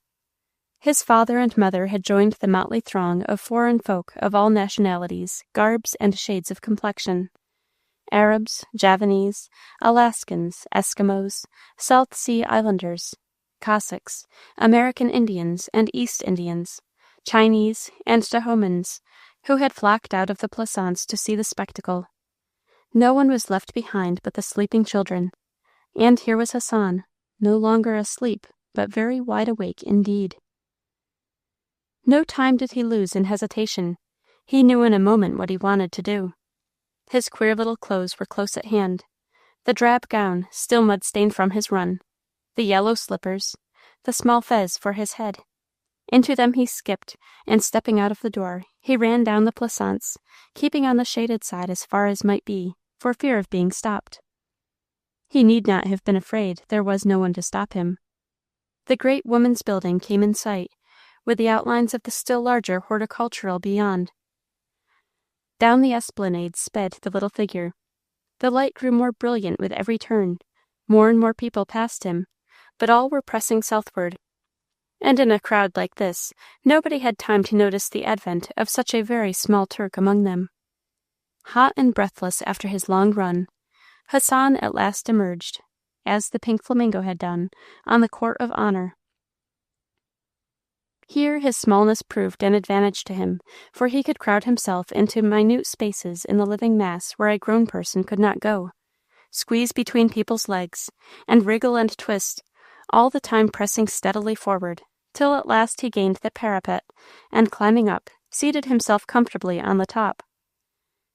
His father and mother had joined the motley throng of foreign folk of all nationalities, garbs, and shades of complexion. Arabs, Javanese, Alaskans, Eskimos, South Sea Islanders, Cossacks, American Indians and East Indians, Chinese, and Dahomans, who had flocked out of the plaisance to see the spectacle. No one was left behind but the sleeping children, and here was Hassan, no longer asleep, but very wide awake indeed. No time did he lose in hesitation. He knew in a moment what he wanted to do. His queer little clothes were close at hand, the drab gown still mud-stained from his run, the yellow slippers, the small fez for his head. Into them he skipped, and stepping out of the door, he ran down the plaisance, keeping on the shaded side as far as might be, for fear of being stopped. He need not have been afraid, there was no one to stop him. The great woman's building came in sight, with the outlines of the still larger horticultural beyond. Down the esplanade sped the little figure. The light grew more brilliant with every turn. More and more people passed him, but all were pressing southward. And in a crowd like this, nobody had time to notice the advent of such a very small Turk among them. Hot and breathless after his long run, Hassan at last emerged, as the pink flamingo had done, on the court of honor. Here his smallness proved an advantage to him, for he could crowd himself into minute spaces in the living mass where a grown person could not go, squeeze between people's legs, and wriggle and twist, all the time pressing steadily forward, till at last he gained the parapet, and climbing up, seated himself comfortably on the top.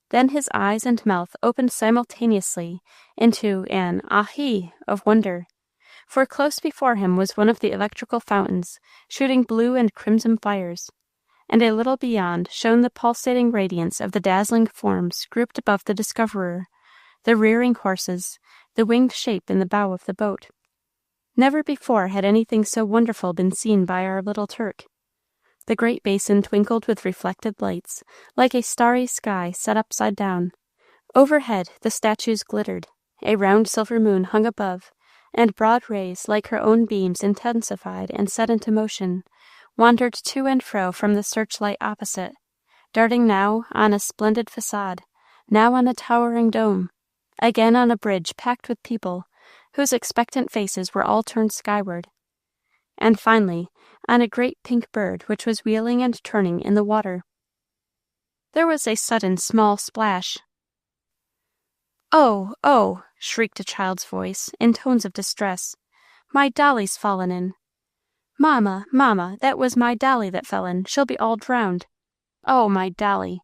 Then his eyes and mouth opened simultaneously into an "ah-hee" of wonder, for close before him was one of the electrical fountains, shooting blue and crimson fires, and a little beyond shone the pulsating radiance of the dazzling forms grouped above the discoverer, the rearing horses, the winged shape in the bow of the boat. Never before had anything so wonderful been seen by our little Turk. The great basin twinkled with reflected lights, like a starry sky set upside down. Overhead the statues glittered, a round silver moon hung above, and broad rays, like her own beams intensified and set into motion, wandered to and fro from the searchlight opposite, darting now on a splendid facade, now on a towering dome, again on a bridge packed with people, whose expectant faces were all turned skyward, and finally on a great pink bird which was wheeling and turning in the water. There was a sudden small splash. "Oh, oh!" shrieked a child's voice, in tones of distress. "My Dolly's fallen in. Mamma, mamma, that was my Dolly that fell in. She'll be all drowned. Oh, my Dolly!"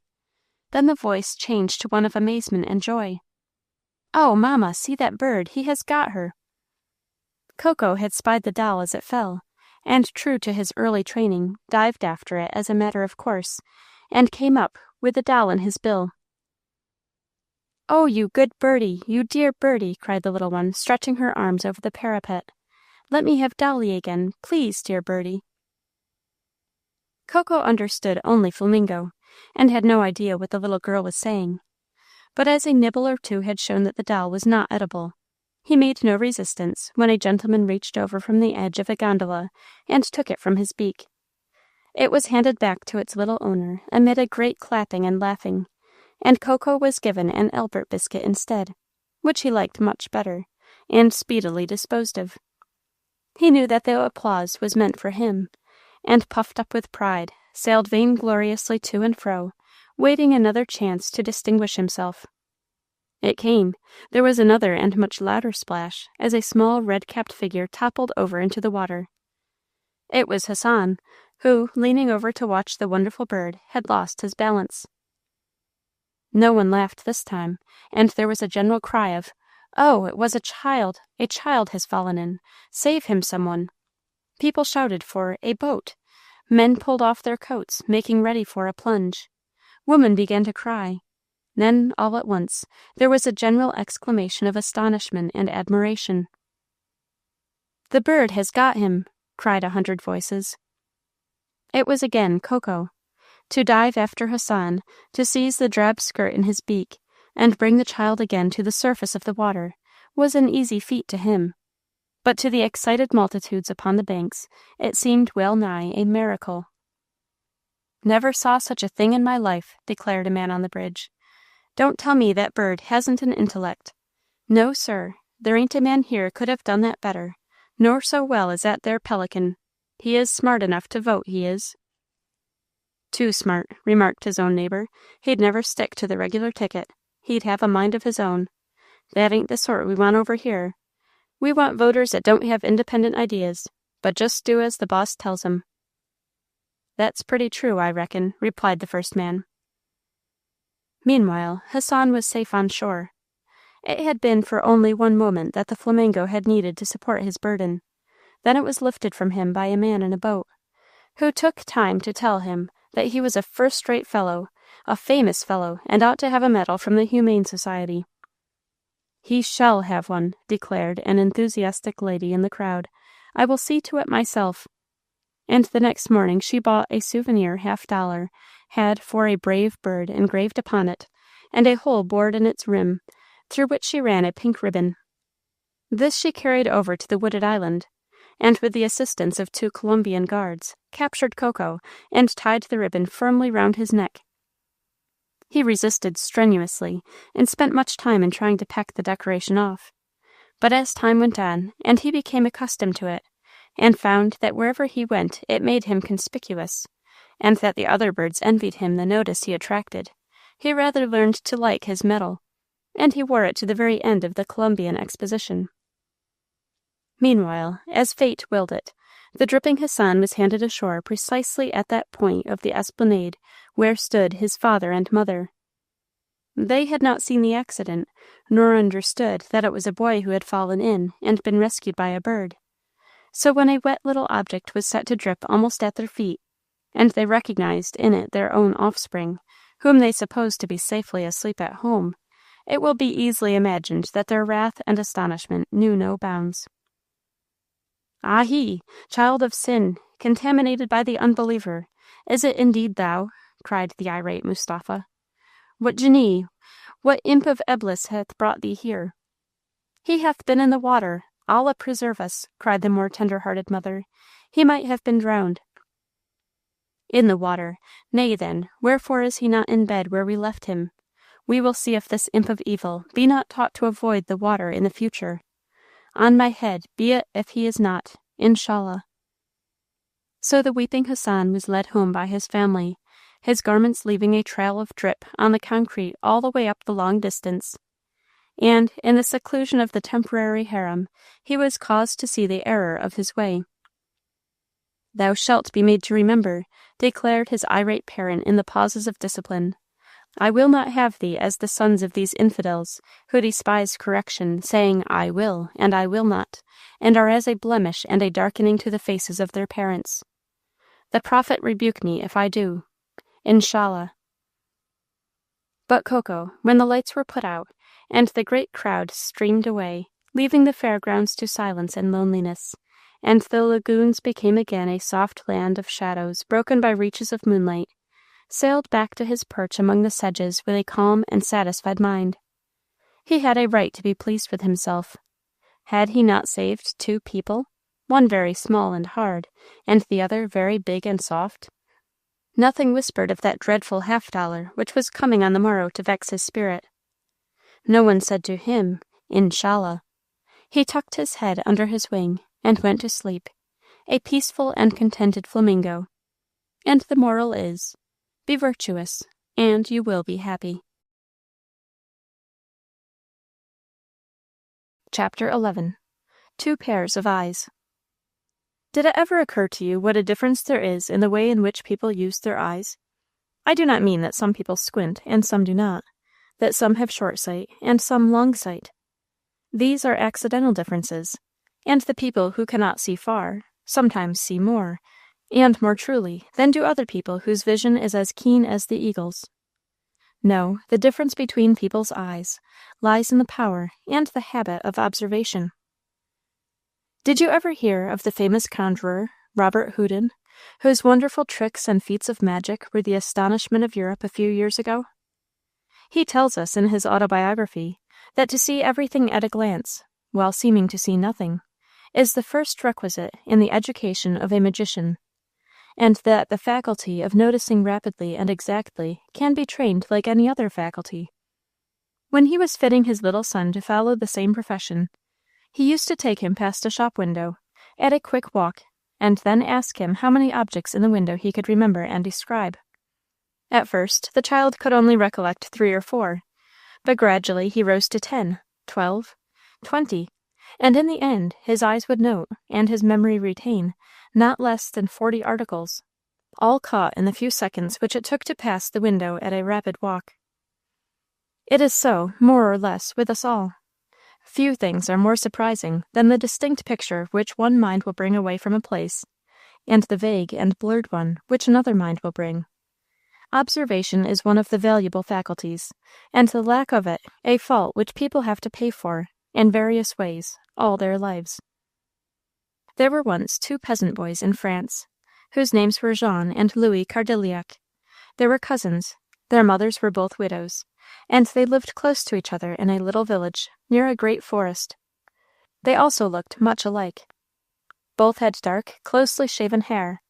Then the voice changed to one of amazement and joy. "Oh, mamma, see that bird. He has got her." Coco had spied the doll as it fell, and, true to his early training, dived after it as a matter of course, and came up with the doll in his bill. "Oh, you good birdie, you dear birdie!" cried the little one, stretching her arms over the parapet. "Let me have Dolly again, please, dear birdie." Coco understood only Flamingo, and had no idea what the little girl was saying. But as a nibble or two had shown that the doll was not edible, he made no resistance when a gentleman reached over from the edge of a gondola and took it from his beak. It was handed back to its little owner amid a great clapping and laughing, and Coco was given an Albert biscuit instead, which he liked much better, and speedily disposed of. He knew that the applause was meant for him, and, puffed up with pride, sailed vaingloriously to and fro, waiting another chance to distinguish himself. It came. There was another and much louder splash, as a small red-capped figure toppled over into the water. It was Hassan, who, leaning over to watch the wonderful bird, had lost his balance. No one laughed this time, and there was a general cry of, "Oh, it was a child! A child has fallen in! Save him, someone!" People shouted for a boat. Men pulled off their coats, making ready for a plunge. Women began to cry. Then, all at once, there was a general exclamation of astonishment and admiration. "The bird has got him!" cried 100 voices. It was again Coco. To dive after Hassan, to seize the drab skirt in his beak, and bring the child again to the surface of the water, was an easy feat to him. But to the excited multitudes upon the banks, it seemed well nigh a miracle. "Never saw such a thing in my life," declared a man on the bridge. "Don't tell me that bird hasn't an intellect. No, sir, there ain't a man here could have done that better, nor so well as that there pelican. He is smart enough to vote, he is." "Too smart," remarked his own neighbor. "He'd never stick to the regular ticket. He'd have a mind of his own. That ain't the sort we want over here. We want voters that don't have independent ideas, but just do as the boss tells 'em." "That's pretty true, I reckon," replied the first man. Meanwhile, Hassan was safe on shore. It had been for only one moment that the Flamingo had needed to support his burden. Then it was lifted from him by a man in a boat, who took time to tell him that he was a first-rate fellow, a famous fellow, and ought to have a medal from the Humane Society. "He shall have one," declared an enthusiastic lady in the crowd. "I will see to it myself." And the next morning she bought a souvenir $50, had for a brave bird engraved upon it, and a hole bored in its rim, through which she ran a pink ribbon. This she carried over to the wooded island, and with the assistance of 2 Colombian guards, captured Coco, and tied the ribbon firmly round his neck. He resisted strenuously, and spent much time in trying to peck the decoration off. But as time went on, and he became accustomed to it, and found that wherever he went it made him conspicuous, and that the other birds envied him the notice he attracted, he rather learned to like his medal, and he wore it to the very end of the Colombian exposition. Meanwhile, as fate willed it, the dripping Hassan was handed ashore precisely at that point of the esplanade where stood his father and mother. They had not seen the accident, nor understood that it was a boy who had fallen in and been rescued by a bird. So when a wet little object was set to drip almost at their feet, and they recognized in it their own offspring, whom they supposed to be safely asleep at home, it will be easily imagined that their wrath and astonishment knew no bounds. "Ah he, child of sin, contaminated by the unbeliever, is it indeed thou?" cried the irate Mustafa. "What genie, what imp of Eblis hath brought thee here?" "He hath been in the water. Allah preserve us," cried the more tender-hearted mother. "He might have been drowned." "In the water. Nay, then, wherefore is he not in bed where we left him? We will see if this imp of evil be not taught to avoid the water in the future. On my head be it if he is not, inshallah." So the weeping Hassan was led home by his family, his garments leaving a trail of drip on the concrete all the way up the long distance. And, in the seclusion of the temporary harem, he was caused to see the error of his way. "Thou shalt be made to remember," declared his irate parent in the pauses of discipline. "I will not have thee as the sons of these infidels, who despise correction, saying, 'I will,' and 'I will not,' and are as a blemish and a darkening to the faces of their parents. The Prophet rebuke me if I do. Inshallah." But Coco, when the lights were put out, and the great crowd streamed away, leaving the fairgrounds to silence and loneliness, and the lagoons became again a soft land of shadows broken by reaches of moonlight, sailed back to his perch among the sedges with a calm and satisfied mind. He had a right to be pleased with himself. Had he not saved 2 people, one very small and hard, and the other very big and soft? Nothing whispered of that dreadful $50 which was coming on the morrow to vex his spirit. No one said to him, "Inshallah." He tucked his head under his wing, and went to sleep, a peaceful and contented flamingo. And the moral is, be virtuous, and you will be happy. Chapter 11. 2 Pairs of Eyes. Did it ever occur to you what a difference there is in the way in which people use their eyes? I do not mean that some people squint and some do not, that some have short sight and some long sight. These are accidental differences, and the people who cannot see far sometimes see more, and more truly, than do other people whose vision is as keen as the eagle's. No, the difference between people's eyes lies in the power and the habit of observation. Did you ever hear of the famous conjurer, Robert Houdin, whose wonderful tricks and feats of magic were the astonishment of Europe a few years ago? He tells us in his autobiography that to see everything at a glance, while seeming to see nothing, is the first requisite in the education of a magician, and that the faculty of noticing rapidly and exactly can be trained like any other faculty. When he was fitting his little son to follow the same profession, he used to take him past a shop window, at a quick walk, and then ask him how many objects in the window he could remember and describe. At first, the child could only recollect 3 or 4, but gradually he rose to 10, 12, 20, and in the end his eyes would note, and his memory retain, not less than 40 articles, all caught in the few seconds which it took to pass the window at a rapid walk. It is so, more or less, with us all. Few things are more surprising than the distinct picture which one mind will bring away from a place, and the vague and blurred one which another mind will bring. Observation is one of the valuable faculties, and the lack of it a fault which people have to pay for, in various ways, all their lives. There were once 2 peasant boys in France, whose names were Jean and Louis Cardilliac. They were cousins, their mothers were both widows, and they lived close to each other in a little village near a great forest. They also looked much alike. Both had dark, closely shaven hair,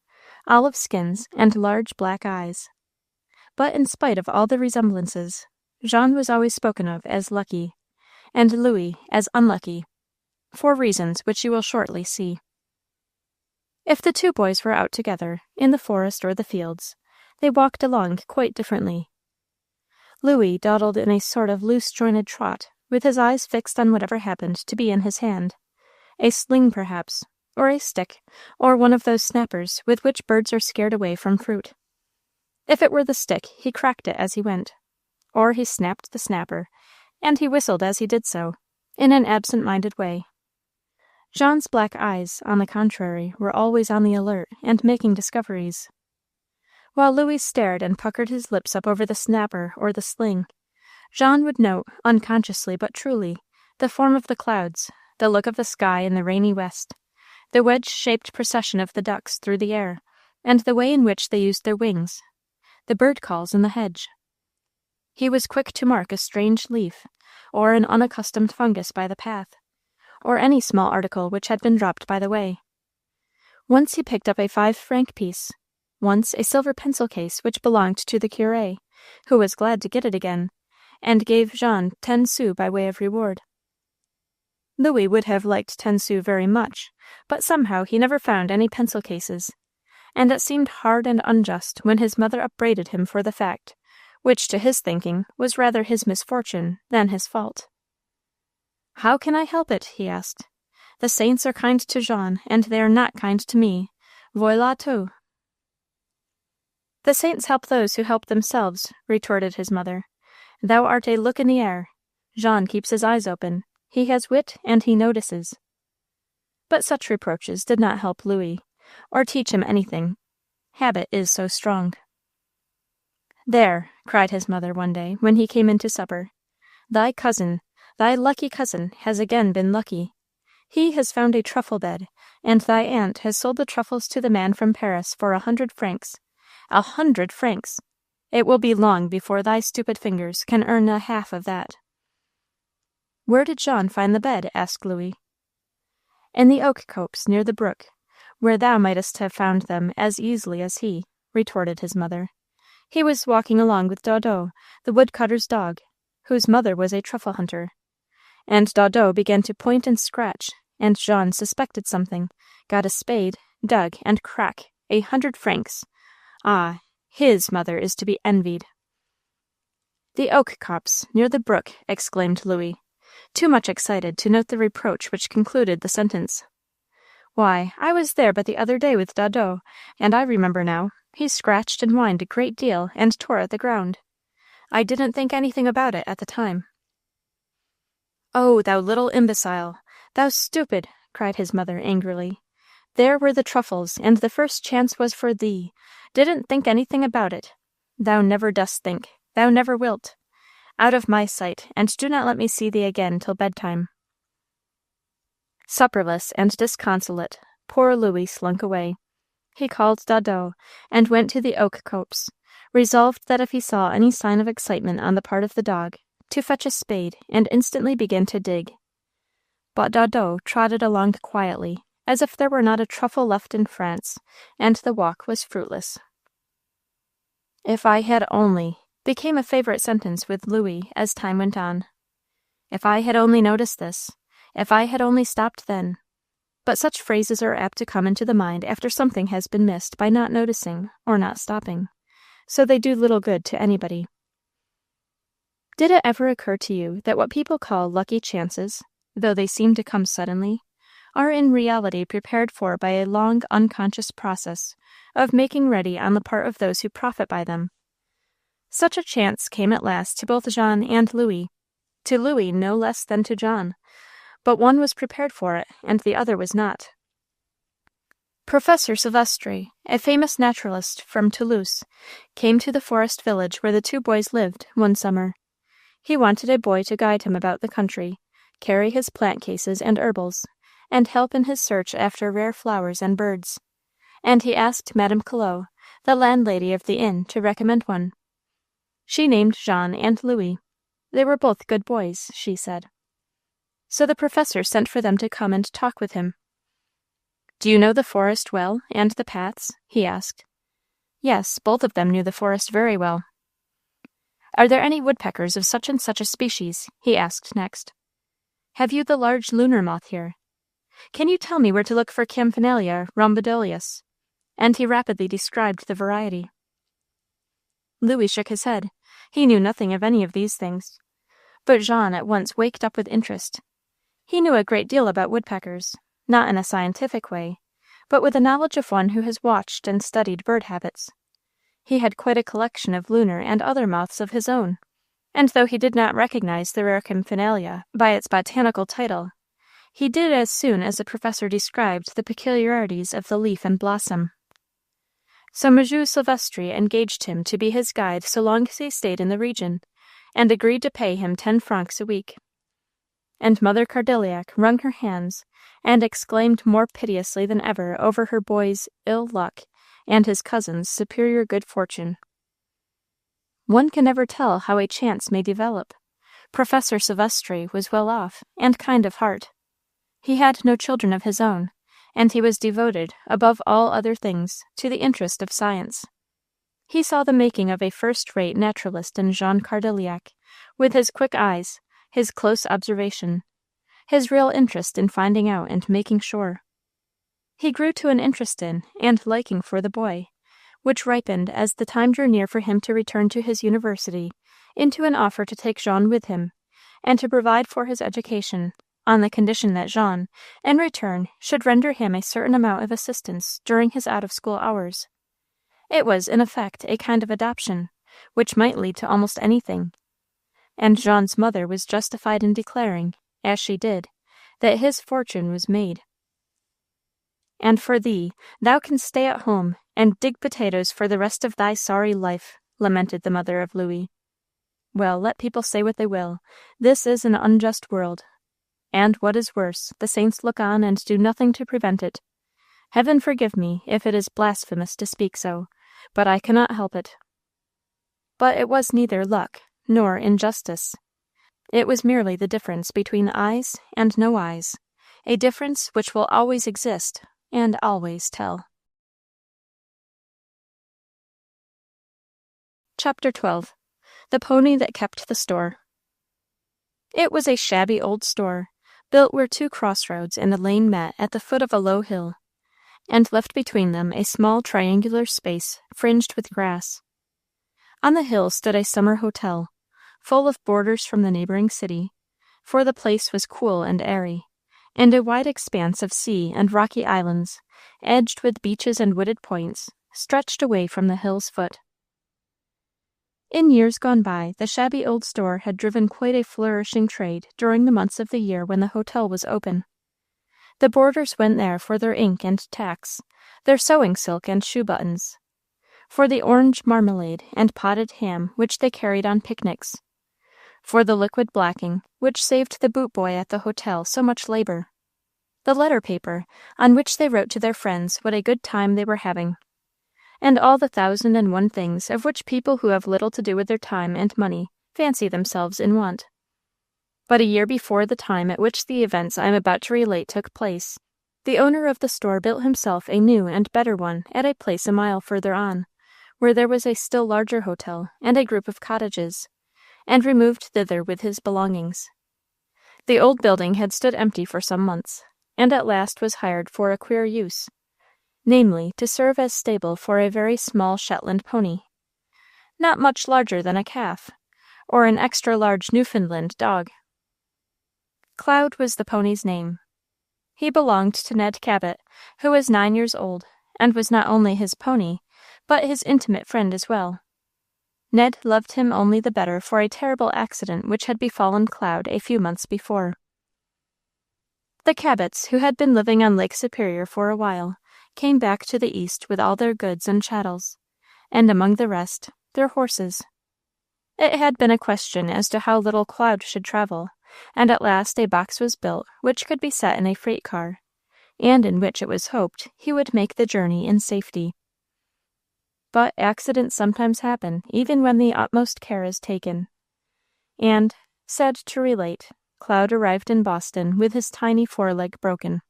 olive skins, and large black eyes. But in spite of all the resemblances, Jean was always spoken of as lucky, and Louis as unlucky, for reasons which you will shortly see. If the 2 boys were out together, in the forest or the fields, they walked along quite differently. Louis dawdled in a sort of loose-jointed trot, with his eyes fixed on whatever happened to be in his hand, a sling perhaps, or a stick, or one of those snappers with which birds are scared away from fruit. If it were the stick, he cracked it as he went, or he snapped the snapper, and he whistled as he did so, in an absent-minded way. Jean's black eyes, on the contrary, were always on the alert and making discoveries. While Louis stared and puckered his lips up over the snapper or the sling, Jean would note, unconsciously but truly, the form of the clouds, the look of the sky in the rainy west, the wedge-shaped procession of the ducks through the air, and the way in which they used their wings, the bird-calls in the hedge. He was quick to mark a strange leaf, or an unaccustomed fungus by the path, or any small article which had been dropped by the way. Once he picked up a 5-franc piece, once a silver pencil case which belonged to the curé, who was glad to get it again, and gave Jean 10 sous by way of reward. Louis would have liked 10 sous very much, but somehow he never found any pencil cases, and it seemed hard and unjust when his mother upbraided him for the fact, which to his thinking was rather his misfortune than his fault. "How can I help it?" he asked. "The saints are kind to Jean, and they are not kind to me. Voilà tout." "The saints help those who help themselves," retorted his mother. "Thou art a look in the air. Jean keeps his eyes open. He has wit, and he notices." But such reproaches did not help Louis, or teach him anything. Habit is so strong. "There," cried his mother one day, when he came in to supper. "Thy cousin, thy lucky cousin, has again been lucky. He has found a truffle bed, and thy aunt has sold the truffles to the man from Paris for 100 francs. 100 francs! It will be long before thy stupid fingers can earn a half of that." "Where did Jean find the bed?" asked Louis. "In the oak copse near the brook, where thou mightest have found them as easily as he," retorted his mother. "He was walking along with Dodo, the woodcutter's dog, whose mother was a truffle hunter, and Dodo began to point and scratch, and Jean suspected something, got a spade, dug, and crack, 100 francs. Ah, his mother is to be envied. The oak copse, near the brook, exclaimed Louis, too much excited to note the reproach which concluded the sentence. Why, I was there but the other day with Dado, and I remember now, he scratched and whined a great deal, and tore at the ground. I didn't think anything about it at the time. Oh, thou little imbecile! Thou stupid! cried his mother angrily. There were the truffles, and the first chance was for thee. Didn't think anything about it. Thou never dost think. Thou never wilt. Out of my sight, and do not let me see thee again till bedtime. Supperless and disconsolate, poor Louis slunk away. He called Dado, and went to the oak copse, resolved that if he saw any sign of excitement on the part of the dog, to fetch a spade and instantly begin to dig. But Dado trotted along quietly, as if there were not a truffle left in France, and the walk was fruitless. If I had only became a favorite sentence with Louis as time went on. If I had only noticed this, if I had only stopped then. But such phrases are apt to come into the mind after something has been missed by not noticing or not stopping, so they do little good to anybody. Did it ever occur to you that what people call lucky chances, though they seem to come suddenly, are in reality prepared for by a long unconscious process of making ready on the part of those who profit by them? Such a chance came at last to both Jean and Louis, to Louis no less than to John, but one was prepared for it, and the other was not. Professor Silvestre, a famous naturalist from Toulouse, came to the forest village where the two boys lived, one summer. He wanted a boy to guide him about the country, carry his plant cases and herbals, and help in his search after rare flowers and birds. And he asked Madame Collot, the landlady of the inn, to recommend one. She named Jean and Louis. They were both good boys, she said. So the professor sent for them to come and talk with him. Do you know the forest well, and the paths? He asked. Yes, both of them knew the forest very well. Are there any woodpeckers of such and such a species? He asked next. Have you the large lunar moth here? Can you tell me where to look for Campanalia rhomboideus? And he rapidly described the variety. Louis shook his head. He knew nothing of any of these things. But Jean at once waked up with interest. He knew a great deal about woodpeckers, not in a scientific way, but with the knowledge of one who has watched and studied bird habits. He had quite a collection of lunar and other moths of his own, and though he did not recognize the rare Campanalia by its botanical title, he did as soon as the professor described the peculiarities of the leaf and blossom. So Monsieur Silvestre engaged him to be his guide so long as he stayed in the region, and agreed to pay him 10 francs a week. And Mother Cardilliac wrung her hands, and exclaimed more piteously than ever over her boy's ill luck and his cousin's superior good fortune. One can never tell how a chance may develop. Professor Silvestre was well off, and kind of heart. He had no children of his own, and he was devoted, above all other things, to the interest of science. He saw the making of a first-rate naturalist in Jean Cardilliac, with his quick eyes, his close observation, his real interest in finding out and making sure. He grew to an interest in and liking for the boy, which ripened as the time drew near for him to return to his university, into an offer to take Jean with him, and to provide for his education, on the condition that Jean, in return, should render him a certain amount of assistance during his out-of-school hours. It was, in effect, a kind of adoption, which might lead to almost anything, and Jean's mother was justified in declaring, as she did, that his fortune was made. And for thee, thou canst stay at home and dig potatoes for the rest of thy sorry life, lamented the mother of Louis. Well, let people say what they will, this is an unjust world. And what is worse, the saints look on and do nothing to prevent it. Heaven forgive me if it is blasphemous to speak so, but I cannot help it. But it was neither luck nor injustice. It was merely the difference between eyes and no eyes, a difference which will always exist and always tell. Chapter 12. The Pony That Kept the Store. It was a shabby old store, built where two crossroads and a lane met at the foot of a low hill, and left between them a small triangular space fringed with grass. On the hill stood a summer hotel, full of boarders from the neighboring city, for the place was cool and airy, and a wide expanse of sea and rocky islands, edged with beaches and wooded points, stretched away from the hill's foot. In years gone by, the shabby old store had driven quite a flourishing trade during the months of the year when the hotel was open. The boarders went there for their ink and tacks, their sewing silk and shoe buttons, for the orange marmalade and potted ham which they carried on picnics, for the liquid blacking which saved the boot boy at the hotel so much labor, the letter paper on which they wrote to their friends what a good time they were having, and all the 1,001 things of which people who have little to do with their time and money fancy themselves in want. But a year before the time at which the events I am about to relate took place, the owner of the store built himself a new and better one at a place a mile further on, where there was a still larger hotel and a group of cottages, and removed thither with his belongings. The old building had stood empty for some months, and at last was hired for a queer use, namely, to serve as stable for a very small Shetland pony, not much larger than a calf, or an extra-large Newfoundland dog. Cloud was the pony's name. He belonged to Ned Cabot, who was 9 years old, and was not only his pony, but his intimate friend as well. Ned loved him only the better for a terrible accident which had befallen Cloud a few months before. The Cabots, who had been living on Lake Superior for a while, came back to the east with all their goods and chattels, and among the rest, their horses. It had been a question as to how little Cloud should travel, and at last a box was built which could be set in a freight car, and in which it was hoped he would make the journey in safety. But accidents sometimes happen, even when the utmost care is taken. And, sad to relate, Cloud arrived in Boston with his tiny foreleg broken.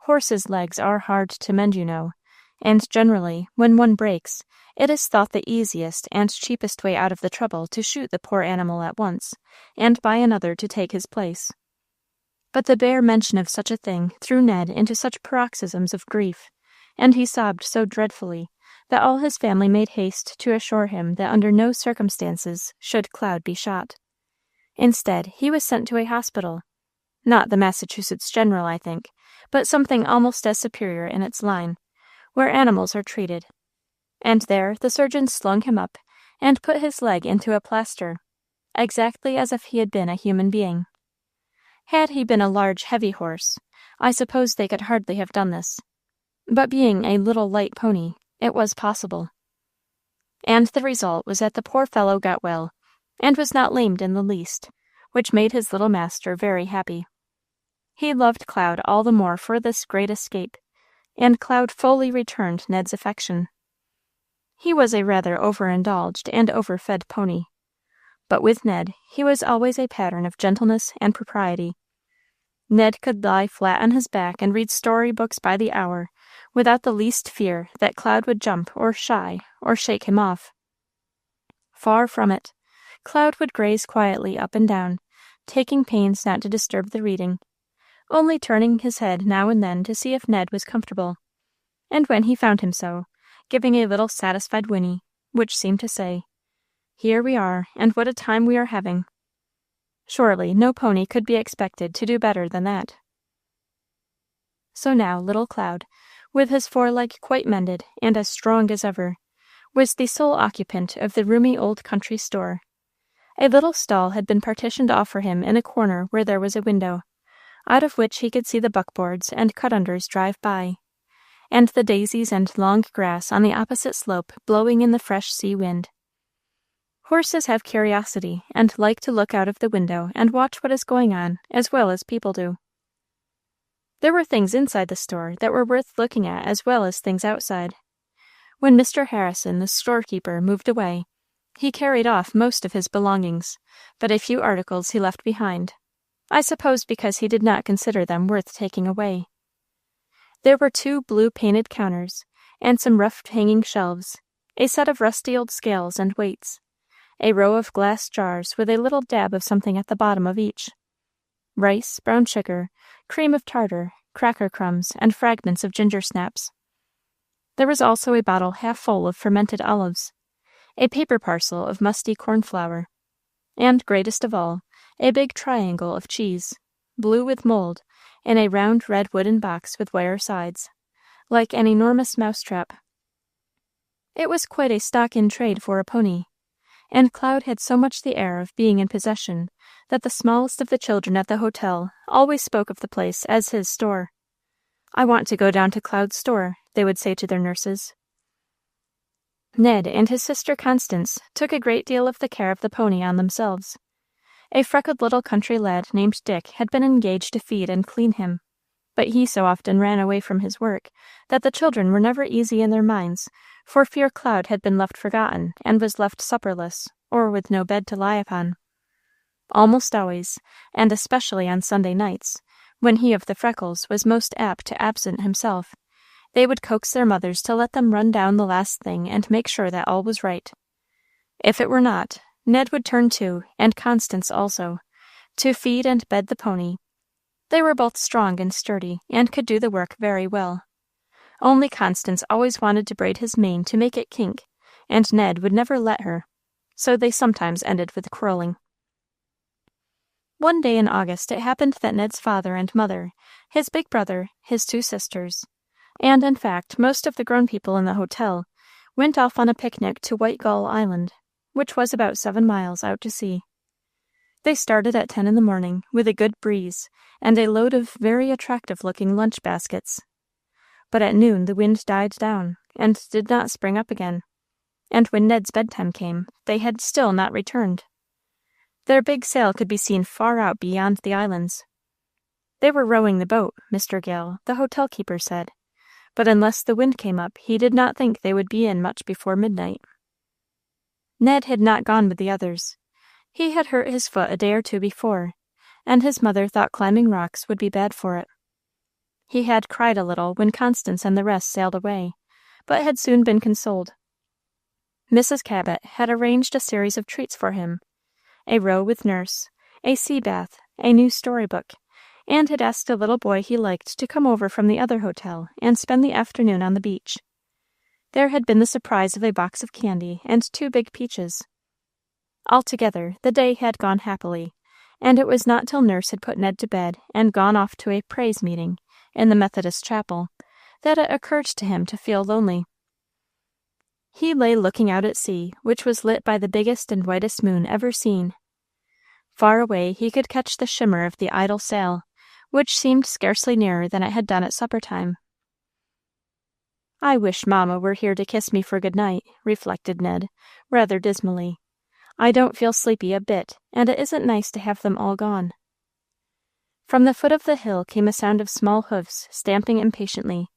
Horses' legs are hard to mend, you know, and generally, when one breaks, it is thought the easiest and cheapest way out of the trouble to shoot the poor animal at once, and buy another to take his place. But the bare mention of such a thing threw Ned into such paroxysms of grief, and he sobbed so dreadfully, that all his family made haste to assure him that under no circumstances should Cloud be shot. Instead, he was sent to a hospital, not the Massachusetts General, I think, but something almost as superior in its line, where animals are treated, and there the surgeon slung him up and put his leg into a plaster, exactly as if he had been a human being. Had he been a large, heavy horse, I suppose they could hardly have done this, but being a little light pony, it was possible. And the result was that the poor fellow got well, and was not lamed in the least, which made his little master very happy. He loved Cloud all the more for this great escape, and Cloud fully returned Ned's affection. He was a rather overindulged and overfed pony, but with Ned he was always a pattern of gentleness and propriety. Ned could lie flat on his back and read story-books by the hour, without the least fear that Cloud would jump or shy or shake him off. Far from it. Cloud would graze quietly up and down, taking pains not to disturb the reading, only turning his head now and then to see if Ned was comfortable, and when he found him so, giving a little satisfied whinny, which seemed to say, "Here we are, and what a time we are having." Surely no pony could be expected to do better than that. So now little Cloud, with his foreleg quite mended and as strong as ever, was the sole occupant of the roomy old country store. A little stall had been partitioned off for him in a corner where there was a window, out of which he could see the buckboards and cut-unders drive by, and the daisies and long grass on the opposite slope blowing in the fresh sea wind. Horses have curiosity, and like to look out of the window and watch what is going on as well as people do. There were things inside the store that were worth looking at as well as things outside. When Mr. Harrison, the storekeeper, moved away, he carried off most of his belongings, but a few articles he left behind, I suppose because he did not consider them worth taking away. There were 2 blue painted counters, and some rough hanging shelves, a set of rusty old scales and weights, a row of glass jars with a little dab of something at the bottom of each. rice, brown sugar, cream of tartar, cracker crumbs, and fragments of ginger snaps. There was also a bottle half full of fermented olives, a paper parcel of musty corn flour, and, greatest of all, a big triangle of cheese, blue with mold, in a round red wooden box with wire sides, like an enormous mousetrap. It was quite a stock-in trade for a pony, and Cloud had so much the air of being in possession that the smallest of the children at the hotel always spoke of the place as his store. "I want to go down to Cloud's store," they would say to their nurses. Ned and his sister Constance took a great deal of the care of the pony on themselves. A freckled little country lad named Dick had been engaged to feed and clean him, but he so often ran away from his work that the children were never easy in their minds for fear Cloud had been left forgotten and was left supperless, or with no bed to lie upon. Almost always, and especially on Sunday nights, when he of the freckles was most apt to absent himself, they would coax their mothers to let them run down the last thing and make sure that all was right. If it were not, Ned would turn to, and Constance also, to feed and bed the pony. They were both strong and sturdy, and could do the work very well. Only Constance always wanted to braid his mane to make it kink, and Ned would never let her, so they sometimes ended with quarreling. One day in August it happened that Ned's father and mother, his big brother, his two sisters, and, in fact, most of the grown people in the hotel, went off on a picnic to White Gull Island, which was about 7 miles out to sea. They started at 10 in the morning, with a good breeze, and a load of very attractive-looking lunch baskets. But at noon the wind died down, and did not spring up again, and when Ned's bedtime came, they had still not returned. Their big sail could be seen far out beyond the islands. They were rowing the boat, Mr. Gale, the hotel keeper, said, but unless the wind came up, he did not think they would be in much before midnight. Ned had not gone with the others. He had hurt his foot a day or two before, and his mother thought climbing rocks would be bad for it. He had cried a little when Constance and the rest sailed away, but had soon been consoled. Mrs. Cabot had arranged a series of treats for him, a row with nurse, a sea bath, a new storybook, and had asked a little boy he liked to come over from the other hotel and spend the afternoon on the beach. There had been the surprise of a box of candy and 2 big peaches. Altogether, the day had gone happily, and it was not till nurse had put Ned to bed and gone off to a praise meeting in the Methodist chapel that it occurred to him to feel lonely. He lay looking out at sea, which was lit by the biggest and whitest moon ever seen. Far away he could catch the shimmer of the idle sail, which seemed scarcely nearer than it had done at supper time. "I wish Mamma were here to kiss me for good night," reflected Ned, rather dismally. "I don't feel sleepy a bit, and it isn't nice to have them all gone." From the foot of the hill came a sound of small hoofs stamping impatiently.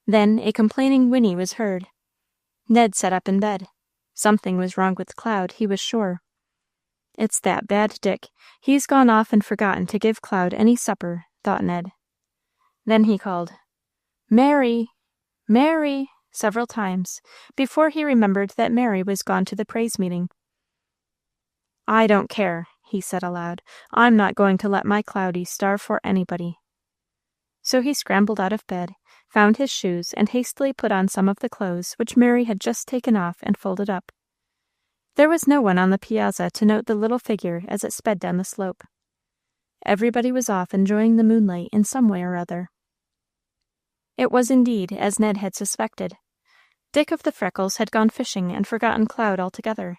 Then a complaining whinny was heard. Ned sat up in bed. Something was wrong with Cloud, he was sure. "It's that bad Dick. He's gone off and forgotten to give Cloud any supper," thought Ned. Then he called, "Mary! Mary!" several times, before he remembered that Mary was gone to the praise meeting. "I don't care," he said aloud. "I'm not going to let my Cloudy starve for anybody." So he scrambled out of bed, found his shoes, and hastily put on some of the clothes which Mary had just taken off and folded up. There was no one on the piazza to note the little figure as it sped down the slope. Everybody was off enjoying the moonlight in some way or other. It was indeed as Ned had suspected. Dick of the freckles had gone fishing and forgotten Cloud altogether.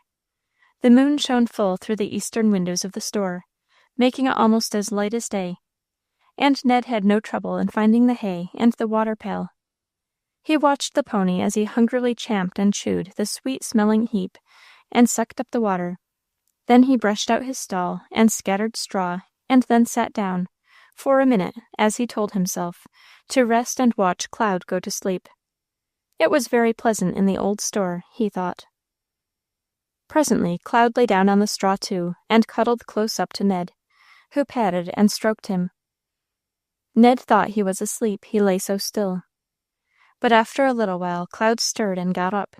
The moon shone full through the eastern windows of the store, making it almost as light as day, and Ned had no trouble in finding the hay and the water pail. He watched the pony as he hungrily champed and chewed the sweet-smelling heap and sucked up the water. Then he brushed out his stall and scattered straw, and then sat down, for a minute, as he told himself, to rest and watch Cloud go to sleep. It was very pleasant in the old store, he thought. Presently Cloud lay down on the straw too, and cuddled close up to Ned, who patted and stroked him. Ned thought he was asleep, he lay so still. But after a little while Cloud stirred and got up,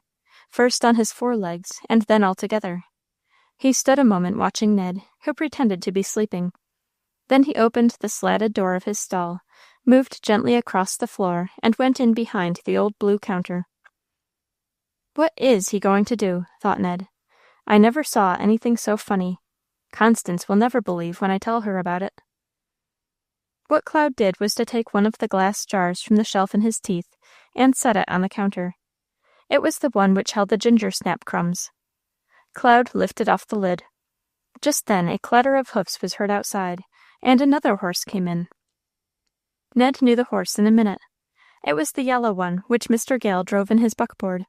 first on his 4 legs, and then all together. He stood a moment watching Ned, who pretended to be sleeping. Then he opened the slatted door of his stall, moved gently across the floor, and went in behind the old blue counter. What is he going to do? Thought Ned. I never saw anything so funny. Constance will never believe when I tell her about it. What Cloud did was to take one of the glass jars from the shelf in his teeth and set it on the counter. It was the one which held the ginger snap crumbs. Cloud lifted off the lid. Just then a clatter of hoofs was heard outside, and another horse came in. Ned knew the horse in a minute. It was the yellow one which Mr. Gale drove in his buckboard.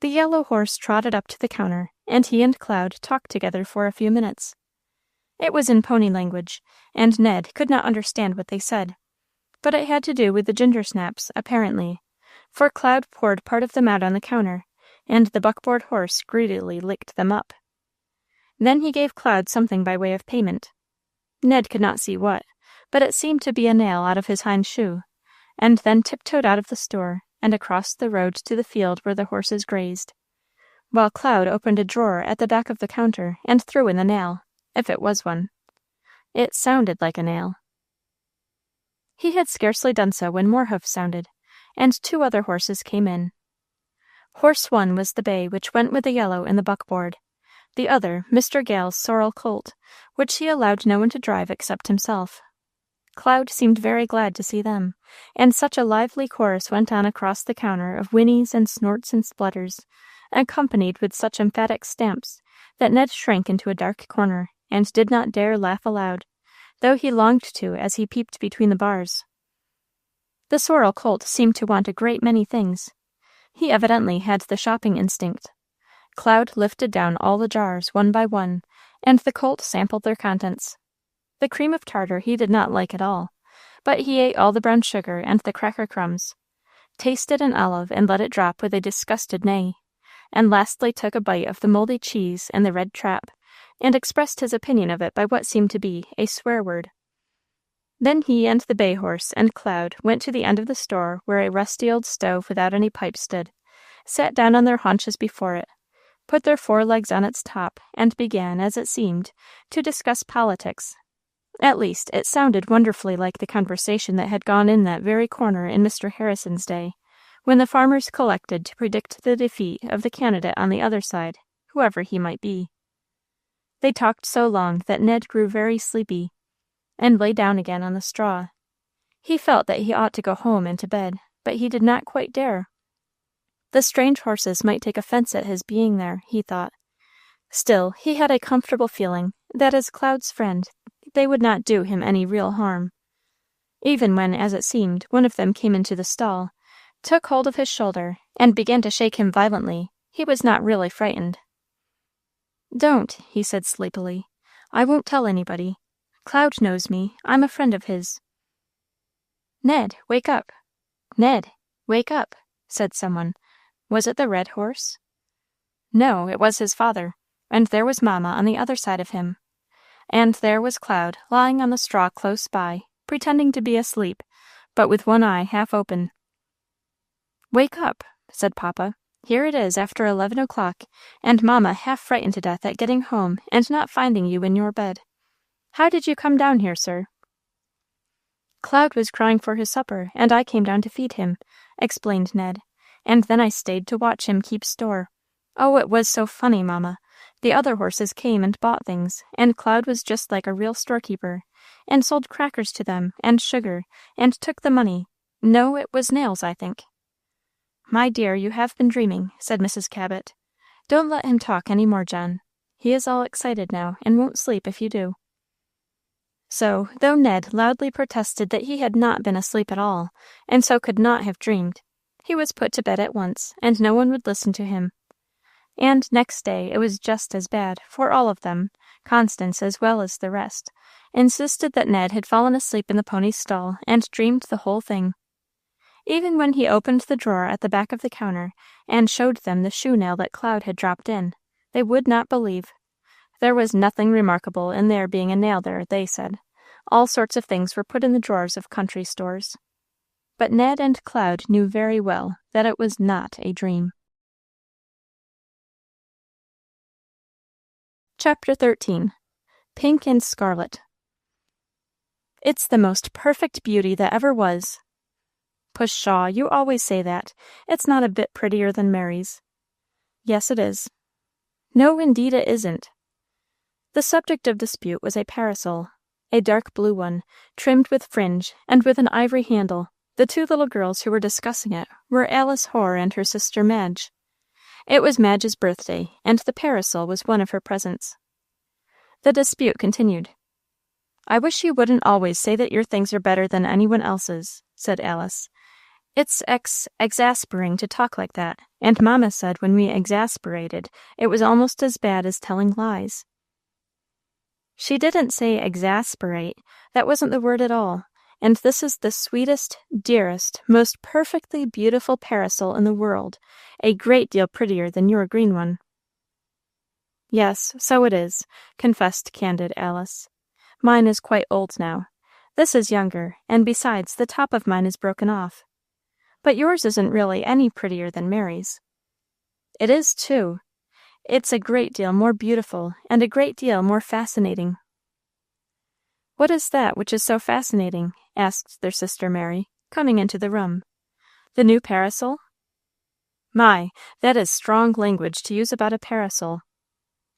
The yellow horse trotted up to the counter, and he and Cloud talked together for a few minutes. It was in pony language, and Ned could not understand what they said, but it had to do with the ginger snaps, apparently, for Cloud poured part of them out on the counter, and the buckboard horse greedily licked them up. Then he gave Cloud something by way of payment. Ned could not see what, but it seemed to be a nail out of his hind shoe, and then tiptoed out of the store and across the road to the field where the horses grazed, while Cloud opened a drawer at the back of the counter and threw in the nail, if it was one. It sounded like a nail. He had scarcely done so when more hoofs sounded, and two other horses came in. Horse one was the bay which went with the yellow in the buckboard, the other Mr. Gale's sorrel colt, which he allowed no one to drive except himself. Cloud seemed very glad to see them, and such a lively chorus went on across the counter of whinnies and snorts and splutters, accompanied with such emphatic stamps, that Ned shrank into a dark corner, and did not dare laugh aloud, though he longed to as he peeped between the bars. The sorrel colt seemed to want a great many things. He evidently had the shopping instinct. Cloud lifted down all the jars, one by one, and the colt sampled their contents. The cream of tartar he did not like at all, but he ate all the brown sugar and the cracker crumbs, tasted an olive and let it drop with a disgusted neigh, and lastly took a bite of the moldy cheese and the red trap, and expressed his opinion of it by what seemed to be a swear word. Then he and the bay horse and Cloud went to the end of the store where a rusty old stove without any pipe stood, sat down on their haunches before it, put their forelegs on its top, and began, as it seemed, to discuss politics. At least, it sounded wonderfully like the conversation that had gone in that very corner in Mr. Harrison's day, when the farmers collected to predict the defeat of the candidate on the other side, whoever he might be. They talked so long that Ned grew very sleepy, and lay down again on the straw. He felt that he ought to go home and to bed, but he did not quite dare. The strange horses might take offense at his being there, he thought. Still, he had a comfortable feeling that as Cloud's friend they would not do him any real harm. Even when, as it seemed, one of them came into the stall, took hold of his shoulder, and began to shake him violently, he was not really frightened. "Don't," he said sleepily. "I won't tell anybody. Cloud knows me. I'm a friend of his." "Ned, wake up! Ned, wake up!" said someone. Was it the red horse? No, it was his father, and there was Mamma on the other side of him. And there was Cloud lying on the straw close by, pretending to be asleep, but with one eye half open. "Wake up," said Papa. "Here it is after 11 o'clock, and Mamma half frightened to death at getting home and not finding you in your bed. How did you come down here, sir?" "Cloud was crying for his supper, and I came down to feed him," explained Ned, "and then I stayed to watch him keep store. Oh, it was so funny, Mamma. The other horses came and bought things, and Cloud was just like a real storekeeper, and sold crackers to them, and sugar, and took the money. No, it was nails, I think." "My dear, you have been dreaming," said Mrs. Cabot. "Don't let him talk any more, John. He is all excited now, and won't sleep if you do." So, though Ned loudly protested that he had not been asleep at all, and so could not have dreamed, he was put to bed at once, and no one would listen to him. And next day it was just as bad, for all of them, Constance as well as the rest, insisted that Ned had fallen asleep in the pony's stall and dreamed the whole thing. Even when he opened the drawer at the back of the counter and showed them the shoe nail that Cloud had dropped in, they would not believe. There was nothing remarkable in there being a nail there, they said. All sorts of things were put in the drawers of country stores. But Ned and Cloud knew very well that it was not a dream. Chapter 13. Pink and Scarlet. It's the most perfect beauty that ever was." "Pshaw, you always say that. It's not a bit prettier than Mary's." "Yes, it is." "No, indeed it isn't." The subject of dispute was a parasol, a dark blue one, trimmed with fringe, and with an ivory handle. The two little girls who were discussing it were Alice Hoare and her sister Madge. It was Madge's birthday, and the parasol was one of her presents. The dispute continued. "I wish you wouldn't always say that your things are better than anyone else's," said Alice. "It's exasperating to talk like that, and Mamma said when we exasperated it was almost as bad as telling lies." "She didn't say exasperate. That wasn't the word at all. And this is the sweetest, dearest, most perfectly beautiful parasol in the world, a great deal prettier than your green one." "Yes, so it is," confessed candid Alice. "Mine is quite old now. This is younger, and besides, the top of mine is broken off. But yours isn't really any prettier than Mary's." "It is, too. It's a great deal more beautiful, and a great deal more fascinating." "What is that which is so fascinating?" asked their sister Mary, coming into the room. "The new parasol?" "My, that is strong language to use about a parasol.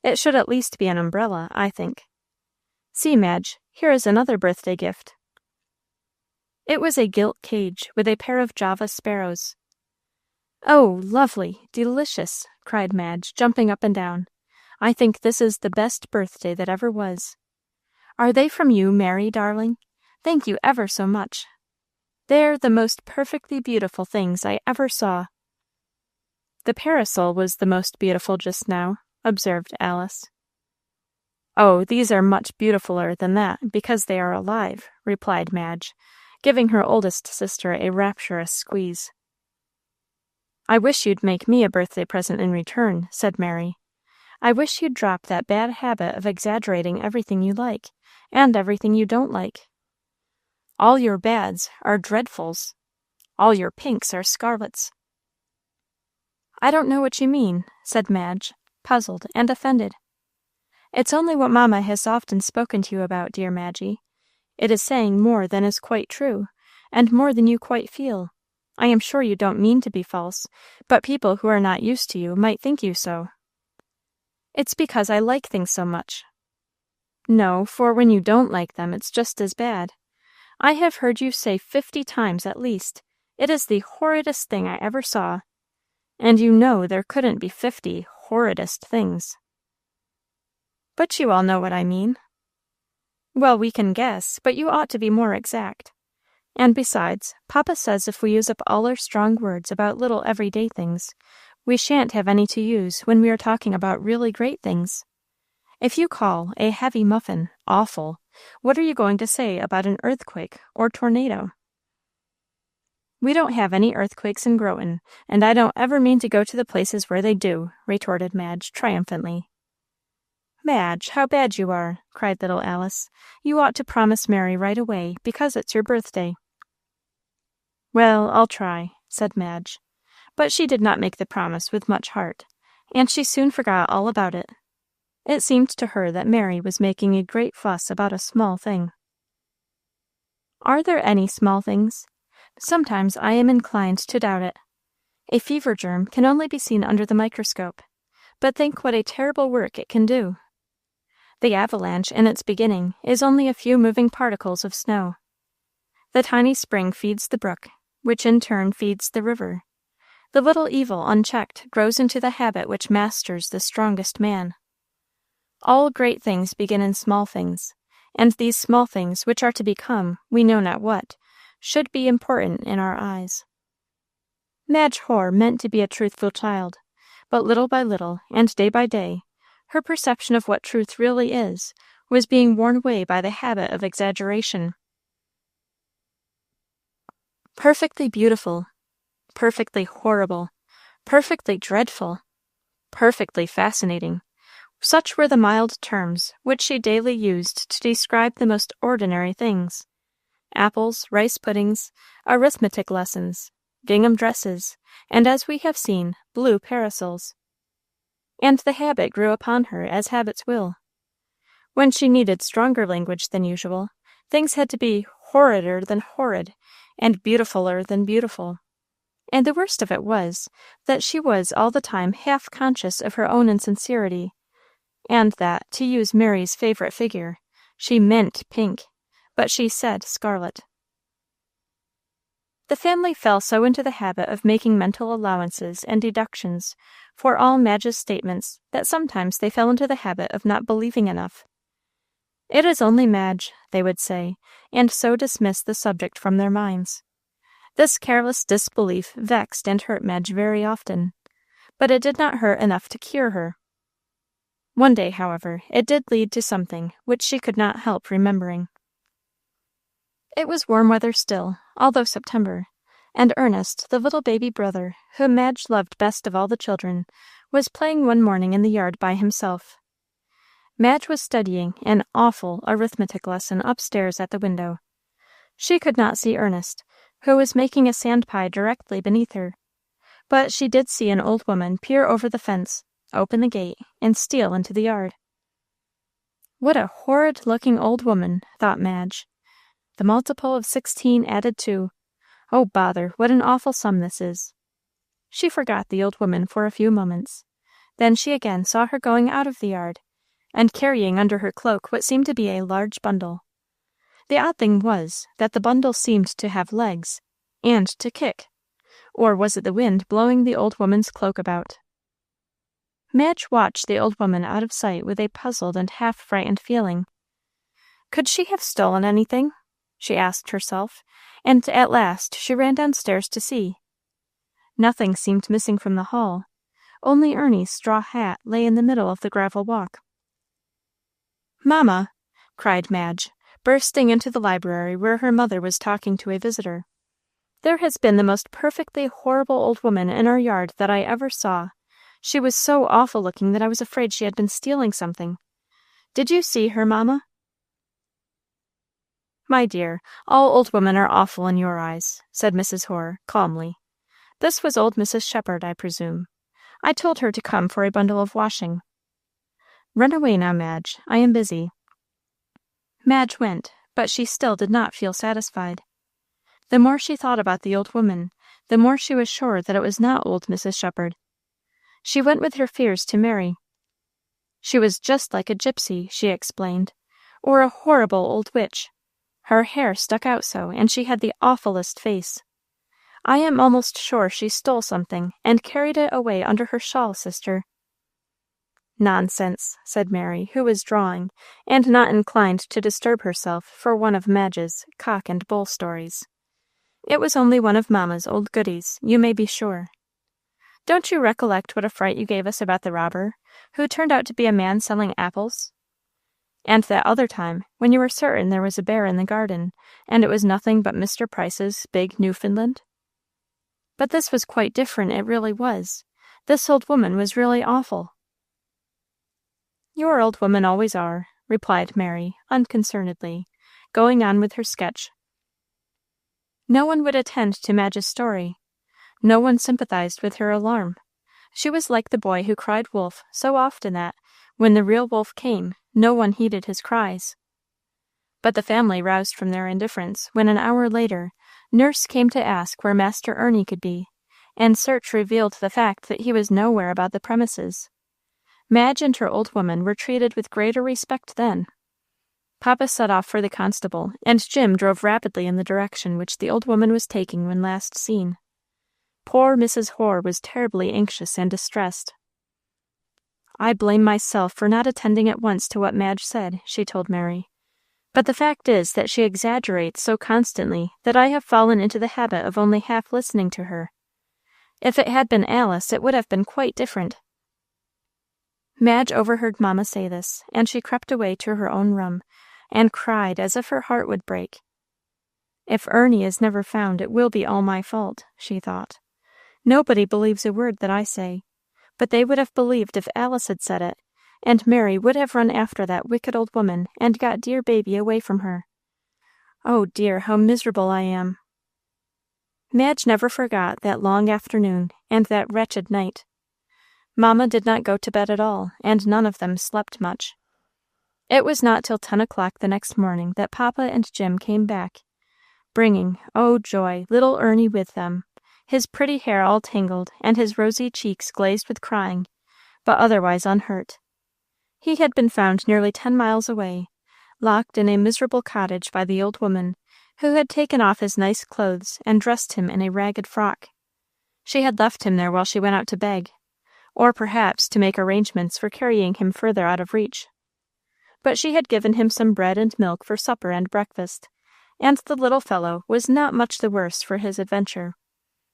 It should at least be an umbrella, I think. See, Madge, here is another birthday gift." It was a gilt cage with a pair of Java sparrows. "Oh, lovely, delicious!" cried Madge, jumping up and down. "I think this is the best birthday that ever was. Are they from you, Mary, darling? Thank you ever so much. They're the most perfectly beautiful things I ever saw." "The parasol was the most beautiful just now," observed Alice. "Oh, these are much beautifuler than that, because they are alive," replied Madge, giving her oldest sister a rapturous squeeze. "I wish you'd make me a birthday present in return," said Mary. "I wish you'd drop that bad habit of exaggerating everything you like, and everything you don't like. All your bads are dreadfuls. All your pinks are scarlets." "I don't know what you mean," said Madge, puzzled and offended. "It's only what Mamma has often spoken to you about, dear Madgie. It is saying more than is quite true, and more than you quite feel. I am sure you don't mean to be false, but people who are not used to you might think you so." "It's because I like things so much." "No, for when you don't like them, it's just as bad. I have heard you say 50 times at least, 'It is the horridest thing I ever saw.' And you know there couldn't be 50 horridest things." "But you all know what I mean." "Well, we can guess, but you ought to be more exact. And besides, Papa says if we use up all our strong words about little everyday things, we shan't have any to use when we are talking about really great things. If you call a heavy muffin awful, what are you going to say about an earthquake or tornado?" "We don't have any earthquakes in Groton, and I don't ever mean to go to the places where they do," retorted Madge triumphantly. "Madge, how bad you are!" cried little Alice. "You ought to promise Mary right away, because it's your birthday." "Well, I'll try," said Madge. But she did not make the promise with much heart, and she soon forgot all about it. It seemed to her that Mary was making a great fuss about a small thing. Are there any small things? Sometimes I am inclined to doubt it. A fever germ can only be seen under the microscope, but think what a terrible work it can do. The avalanche, in its beginning, is only a few moving particles of snow. The tiny spring feeds the brook, which in turn feeds the river. The little evil, unchecked, grows into the habit which masters the strongest man. All great things begin in small things, and these small things, which are to become, we know not what, should be important in our eyes. Madge Hoare meant to be a truthful child, but little by little, and day by day, her perception of what truth really is was being worn away by the habit of exaggeration. Perfectly beautiful, perfectly horrible, perfectly dreadful, perfectly fascinating, such were the mild terms which she daily used to describe the most ordinary things: apples, rice puddings, arithmetic lessons, gingham dresses, and, as we have seen, blue parasols. And the habit grew upon her as habits will. When she needed stronger language than usual, Things had to be horrider than horrid, and beautifuler than beautiful. And the worst of it was, that she was all the time half conscious of her own insincerity, and that, to use Mary's favorite figure, she meant pink, but she said scarlet. The family fell so into the habit of making mental allowances and deductions for all Madge's statements that sometimes they fell into the habit of not believing enough. "It is only Madge," they would say, and so dismiss the subject from their minds. This careless disbelief vexed and hurt Madge very often, but it did not hurt enough to cure her. One day, however, it did lead to something which she could not help remembering. It was warm weather still, although September, and Ernest, the little baby brother, whom Madge loved best of all the children, was playing one morning in the yard by himself. Madge was studying an awful arithmetic lesson upstairs at the window. She could not see Ernest, who was making a sand pie directly beneath her, but she did see an old woman peer over the fence, open the gate, and steal into the yard. "What a horrid-looking old woman," thought Madge. "The multiple of 16 added 2. Oh, bother, what an awful sum this is." She forgot the old woman for a few moments. Then she again saw her going out of the yard, and carrying under her cloak what seemed to be a large bundle. The odd thing was, that the bundle seemed to have legs, and to kick. Or was it the wind blowing the old woman's cloak about? Madge watched the old woman out of sight with a puzzled and half-frightened feeling. Could she have stolen anything? She asked herself, and at last she ran downstairs to see. Nothing seemed missing from the hall. Only Ernie's straw hat lay in the middle of the gravel walk. "Mamma!" cried Madge, bursting into the library where her mother was talking to a visitor. "There has been the most perfectly horrible old woman in our yard that I ever saw. She was so awful looking that I was afraid she had been stealing something. Did you see her, mamma?" "My dear, all old women are awful in your eyes," said Mrs. Hoare, calmly. "This was old Mrs. Shepherd, I presume. I told her to come for a bundle of washing. Run away now, Madge. I am busy." Madge went, but she still did not feel satisfied. The more she thought about the old woman, the more she was sure that it was not old Mrs. Shepherd. She went with her fears to Mary. She was just like a gypsy, she explained, or a horrible old witch. Her hair stuck out so, and she had the awfullest face. I am almost sure she stole something, and carried it away under her shawl, sister." "Nonsense," said Mary, who was drawing, and not inclined to disturb herself for one of Madge's cock and bull stories. "It was only one of mamma's old goodies, you may be sure. Don't you recollect what a fright you gave us about the robber, who turned out to be a man selling apples? And that other time, when you were certain there was a bear in the garden, and it was nothing but Mr. Price's big Newfoundland? But this was quite different, it really was. This old woman was really awful." "Your old women always are," replied Mary, unconcernedly, going on with her sketch. No one would attend to Madge's story. No one sympathized with her alarm. She was like the boy who cried wolf so often that, when the real wolf came, no one heeded his cries. But the family roused from their indifference when an hour later Nurse came to ask where Master Ernie could be, and search revealed the fact that he was nowhere about the premises. Madge and her old woman were treated with greater respect then. Papa set off for the constable, and Jim drove rapidly in the direction which the old woman was taking when last seen. Poor Mrs. Hoare was terribly anxious and distressed. "I blame myself for not attending at once to what Madge said," she told Mary. "But the fact is that she exaggerates so constantly that I have fallen into the habit of only half listening to her. If it had been Alice, it would have been quite different." Madge overheard mamma say this, and she crept away to her own room, and cried as if her heart would break. "If Ernie is never found, it will be all my fault," she thought. "Nobody believes a word that I say, but they would have believed if Alice had said it, and Mary would have run after that wicked old woman and got dear baby away from her. Oh dear, how miserable I am!" Madge never forgot that long afternoon and that wretched night. Mamma did not go to bed at all, and none of them slept much. It was not till 10 o'clock the next morning that Papa and Jim came back, bringing, oh joy, little Ernie with them, his pretty hair all tangled, and his rosy cheeks glazed with crying, but otherwise unhurt. He had been found nearly 10 miles away, locked in a miserable cottage by the old woman, who had taken off his nice clothes and dressed him in a ragged frock. She had left him there while she went out to beg, or perhaps to make arrangements for carrying him further out of reach. But she had given him some bread and milk for supper and breakfast, and the little fellow was not much the worse for his adventure.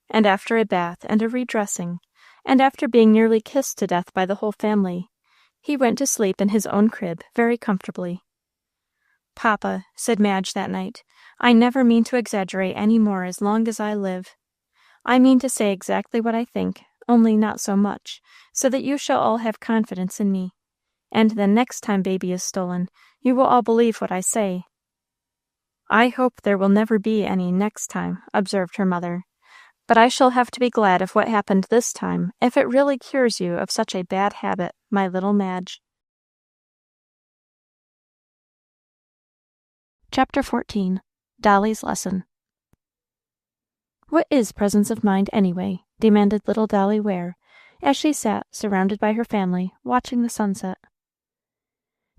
And after a bath and a redressing, and after being nearly kissed to death by the whole family, he went to sleep in his own crib very comfortably. "Papa," said Madge that night, "I never mean to exaggerate any more as long as I live. I mean to say exactly what I think, only not so much, so that you shall all have confidence in me. And then next time baby is stolen, you will all believe what I say." "I hope there will never be any next time," observed her mother. "But I shall have to be glad of what happened this time, if it really cures you of such a bad habit, my little Madge." Chapter 14. Dolly's Lesson. "What is presence of mind, anyway?" demanded little Dolly Ware, as she sat, surrounded by her family, watching the sunset.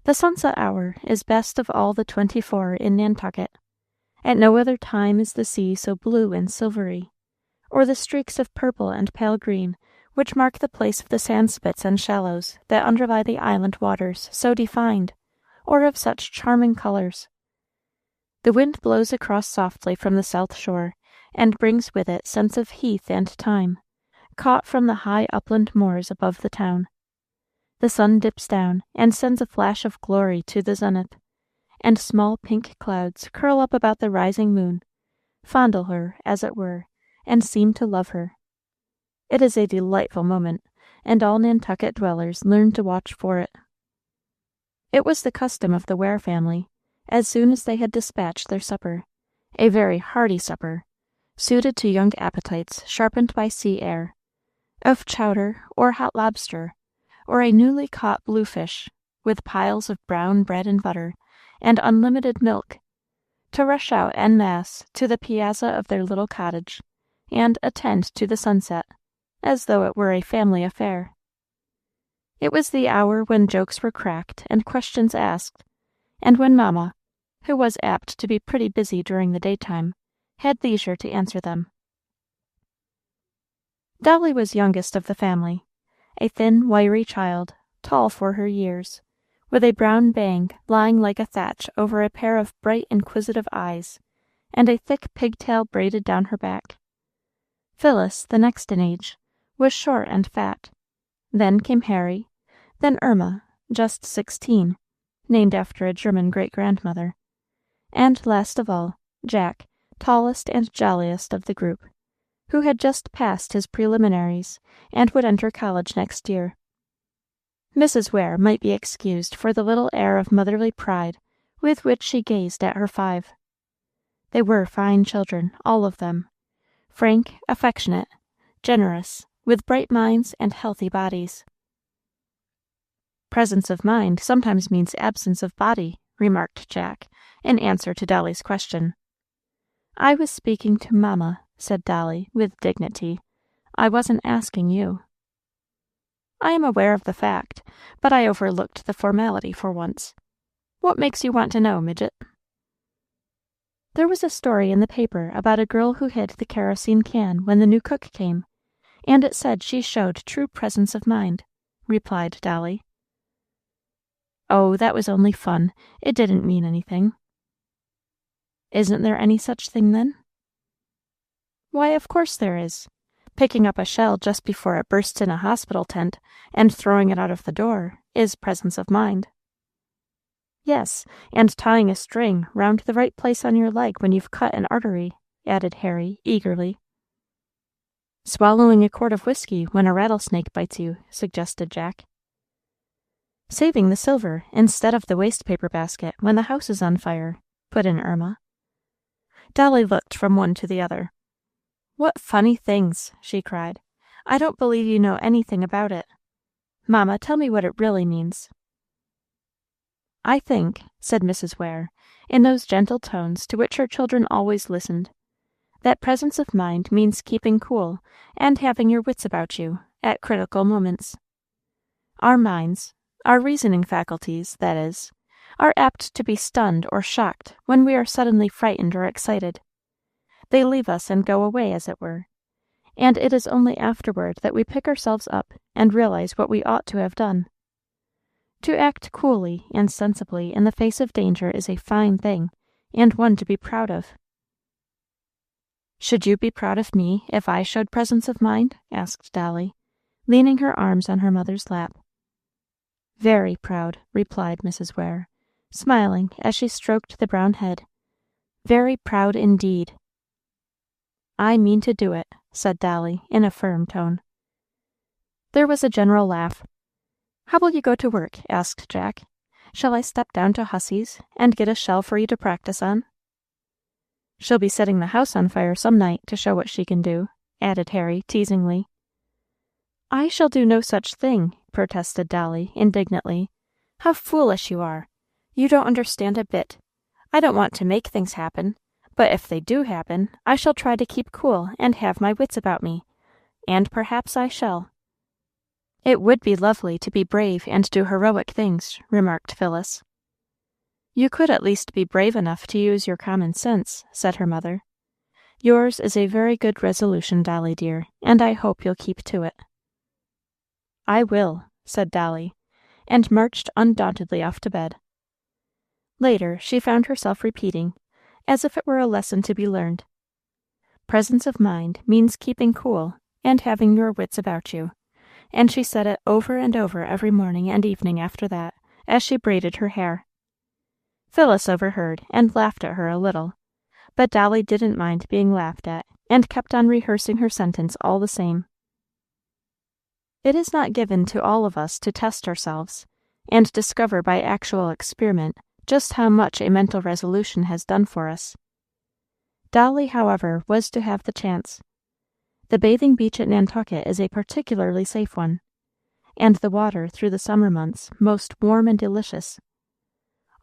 The sunset hour is best of all the 24 in Nantucket. At no other time is the sea so blue and silvery, or the streaks of purple and pale green which mark the place of the sandspits and shallows that underlie the island waters so defined, or of such charming colors. The wind blows across softly from the south shore, and brings with it scents of heath and thyme, caught from the high upland moors above the town. The sun dips down and sends a flash of glory to the zenith, and small pink clouds curl up about the rising moon, fondle her, as it were, and seem to love her. It is a delightful moment, and all Nantucket dwellers learn to watch for it. It was the custom of the Ware family, as soon as they had dispatched their supper, a very hearty supper, suited to young appetites sharpened by sea air, of chowder or hot lobster, or a newly caught bluefish, with piles of brown bread and butter, and unlimited milk, to rush out en masse to the piazza of their little cottage, and attend to the sunset, as though it were a family affair. It was the hour when jokes were cracked and questions asked, and when Mamma, who was apt to be pretty busy during the daytime, had leisure to answer them. Dolly was youngest of the family, a thin, wiry child, tall for her years, with a brown bang lying like a thatch over a pair of bright, inquisitive eyes, and a thick pigtail braided down her back. Phyllis, the next in age, was short and fat. Then came Harry, then Irma, just 16, named after a German great-grandmother, and last of all, Jack, tallest and jolliest of the group, who had just passed his preliminaries and would enter college next year. Mrs. Ware might be excused for the little air of motherly pride with which she gazed at her 5. They were fine children, all of them, frank, affectionate, generous, with bright minds and healthy bodies. "Presence of mind sometimes means absence of body," remarked Jack, in answer to Dolly's question. "I was speaking to Mamma," said Dolly, with dignity. "I wasn't asking you." "I am aware of the fact, but I overlooked the formality for once. What makes you want to know, Midget?" "There was a story in the paper about a girl who hid the kerosene can when the new cook came, and it said she showed true presence of mind," replied Dolly. "Oh, that was only fun. It didn't mean anything." "Isn't there any such thing, then?" "Why, of course there is. Picking up a shell just before it bursts in a hospital tent, and throwing it out of the door, is presence of mind." "Yes, and tying a string round the right place on your leg when you've cut an artery," added Harry, eagerly. "Swallowing a quart of whiskey when a rattlesnake bites you," suggested Jack. "Saving the silver instead of the waste-paper basket when the house is on fire," put in Irma. Dolly looked from one to the other. "What funny things!" she cried. "I don't believe you know anything about it. Mamma, tell me what it really means." "I think," said Mrs. Ware, in those gentle tones to which her children always listened, "that presence of mind means keeping cool and having your wits about you at critical moments. Our minds, our reasoning faculties, that is, are apt to be stunned or shocked when we are suddenly frightened or excited. They leave us and go away, as it were, and it is only afterward that we pick ourselves up and realize what we ought to have done. To act coolly and sensibly in the face of danger is a fine thing, and one to be proud of." "Should you be proud of me if I showed presence of mind?" asked Dolly, leaning her arms on her mother's lap. "Very proud," replied Mrs. Ware, smiling as she stroked the brown head. "Very proud indeed." "I mean to do it," said Dolly, in a firm tone. There was a general laugh. "How will you go to work?" asked Jack. "Shall I step down to Hussy's and get a shell for you to practice on?" "She'll be setting the house on fire some night to show what she can do," added Harry, teasingly. "I shall do no such thing," protested Dolly, indignantly. "How foolish you are! You don't understand a bit. I don't want to make things happen, but if they do happen, I shall try to keep cool and have my wits about me, and perhaps I shall." "It would be lovely to be brave and do heroic things," remarked Phyllis. "You could at least be brave enough to use your common sense," said her mother. "Yours is a very good resolution, Dolly dear, and I hope you'll keep to it." "I will," said Dolly, and marched undauntedly off to bed. Later, she found herself repeating, as if it were a lesson to be learned, "Presence of mind means keeping cool and having your wits about you," and she said it over and over every morning and evening after that, as she braided her hair. Phyllis overheard and laughed at her a little, but Dolly didn't mind being laughed at, and kept on rehearsing her sentence all the same. It is not given to all of us to test ourselves, and discover by actual experiment just how much a mental resolution has done for us. Dolly, however, was to have the chance. The bathing beach at Nantucket is a particularly safe one, and the water through the summer months most warm and delicious.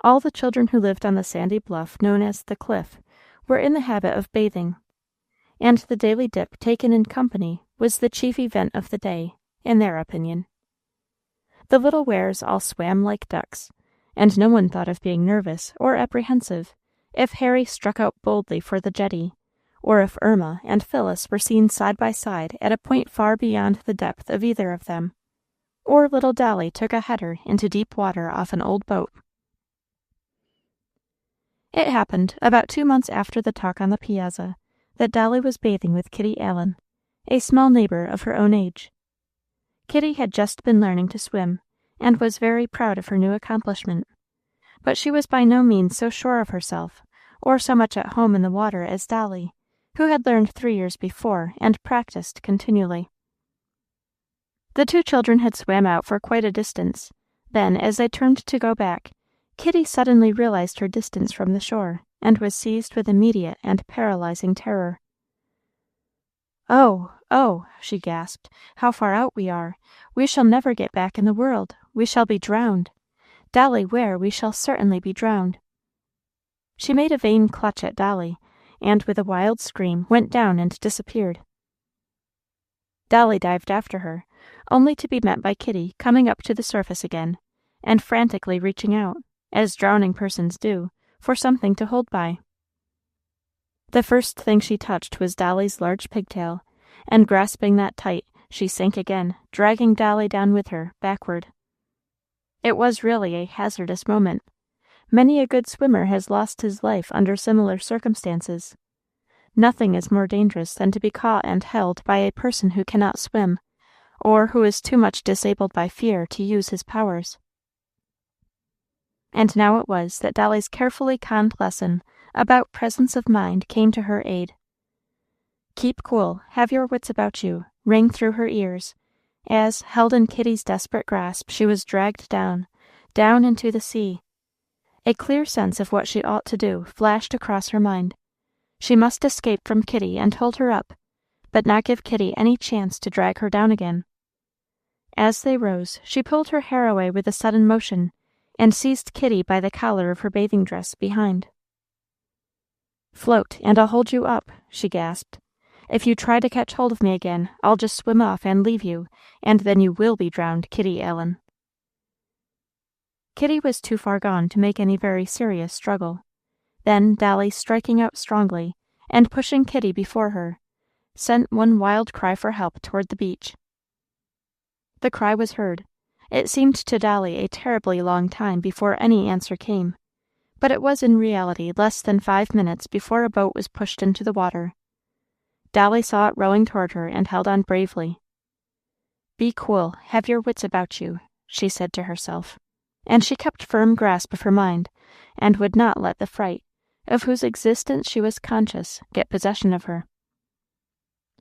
All the children who lived on the sandy bluff known as the Cliff were in the habit of bathing, and the daily dip taken in company was the chief event of the day, in their opinion. The little Wares all swam like ducks, and no one thought of being nervous or apprehensive if Harry struck out boldly for the jetty, or if Irma and Phyllis were seen side by side at a point far beyond the depth of either of them, or little Dolly took a header into deep water off an old boat. It happened, about 2 months after the talk on the piazza, that Dolly was bathing with Kitty Allen, a small neighbor of her own age. Kitty had just been learning to swim, and was very proud of her new accomplishment, but she was by no means so sure of herself, or so much at home in the water as Dolly, who had learned 3 years before and practiced continually. The two children had swam out for quite a distance. Then, as they turned to go back, Kitty suddenly realized her distance from the shore, and was seized with immediate and paralyzing terror. "Oh, oh," she gasped, "how far out we are! We shall never get back in the world. We shall be drowned. Dolly Ware, we shall certainly be drowned." She made a vain clutch at Dolly, and with a wild scream went down and disappeared. Dolly dived after her, only to be met by Kitty coming up to the surface again, and frantically reaching out, as drowning persons do, for something to hold by. The first thing she touched was Dolly's large pigtail, and grasping that tight, she sank again, dragging Dolly down with her, backward. It was really a hazardous moment. Many a good swimmer has lost his life under similar circumstances. Nothing is more dangerous than to be caught and held by a person who cannot swim, or who is too much disabled by fear to use his powers. And now it was that Dolly's carefully conned lesson about presence of mind came to her aid. "Keep cool, have your wits about you," rang through her ears, as, held in Kitty's desperate grasp, she was dragged down into the sea. A clear sense of what she ought to do flashed across her mind. She must escape from Kitty and hold her up, but not give Kitty any chance to drag her down again. As they rose, she pulled her hair away with a sudden motion, and seized Kitty by the collar of her bathing dress behind. "Float, and I'll hold you up," she gasped. "If you try to catch hold of me again, I'll just swim off and leave you, and then you will be drowned, Kitty Allen." Kitty was too far gone to make any very serious struggle. Then Dolly, striking out strongly, and pushing Kitty before her, sent one wild cry for help toward the beach. The cry was heard. It seemed to Dolly a terribly long time before any answer came, but it was in reality less than 5 minutes before a boat was pushed into the water. Dolly saw it rowing toward her and held on bravely. "Be cool, have your wits about you," she said to herself, and she kept firm grasp of her mind, and would not let the fright, of whose existence she was conscious, get possession of her.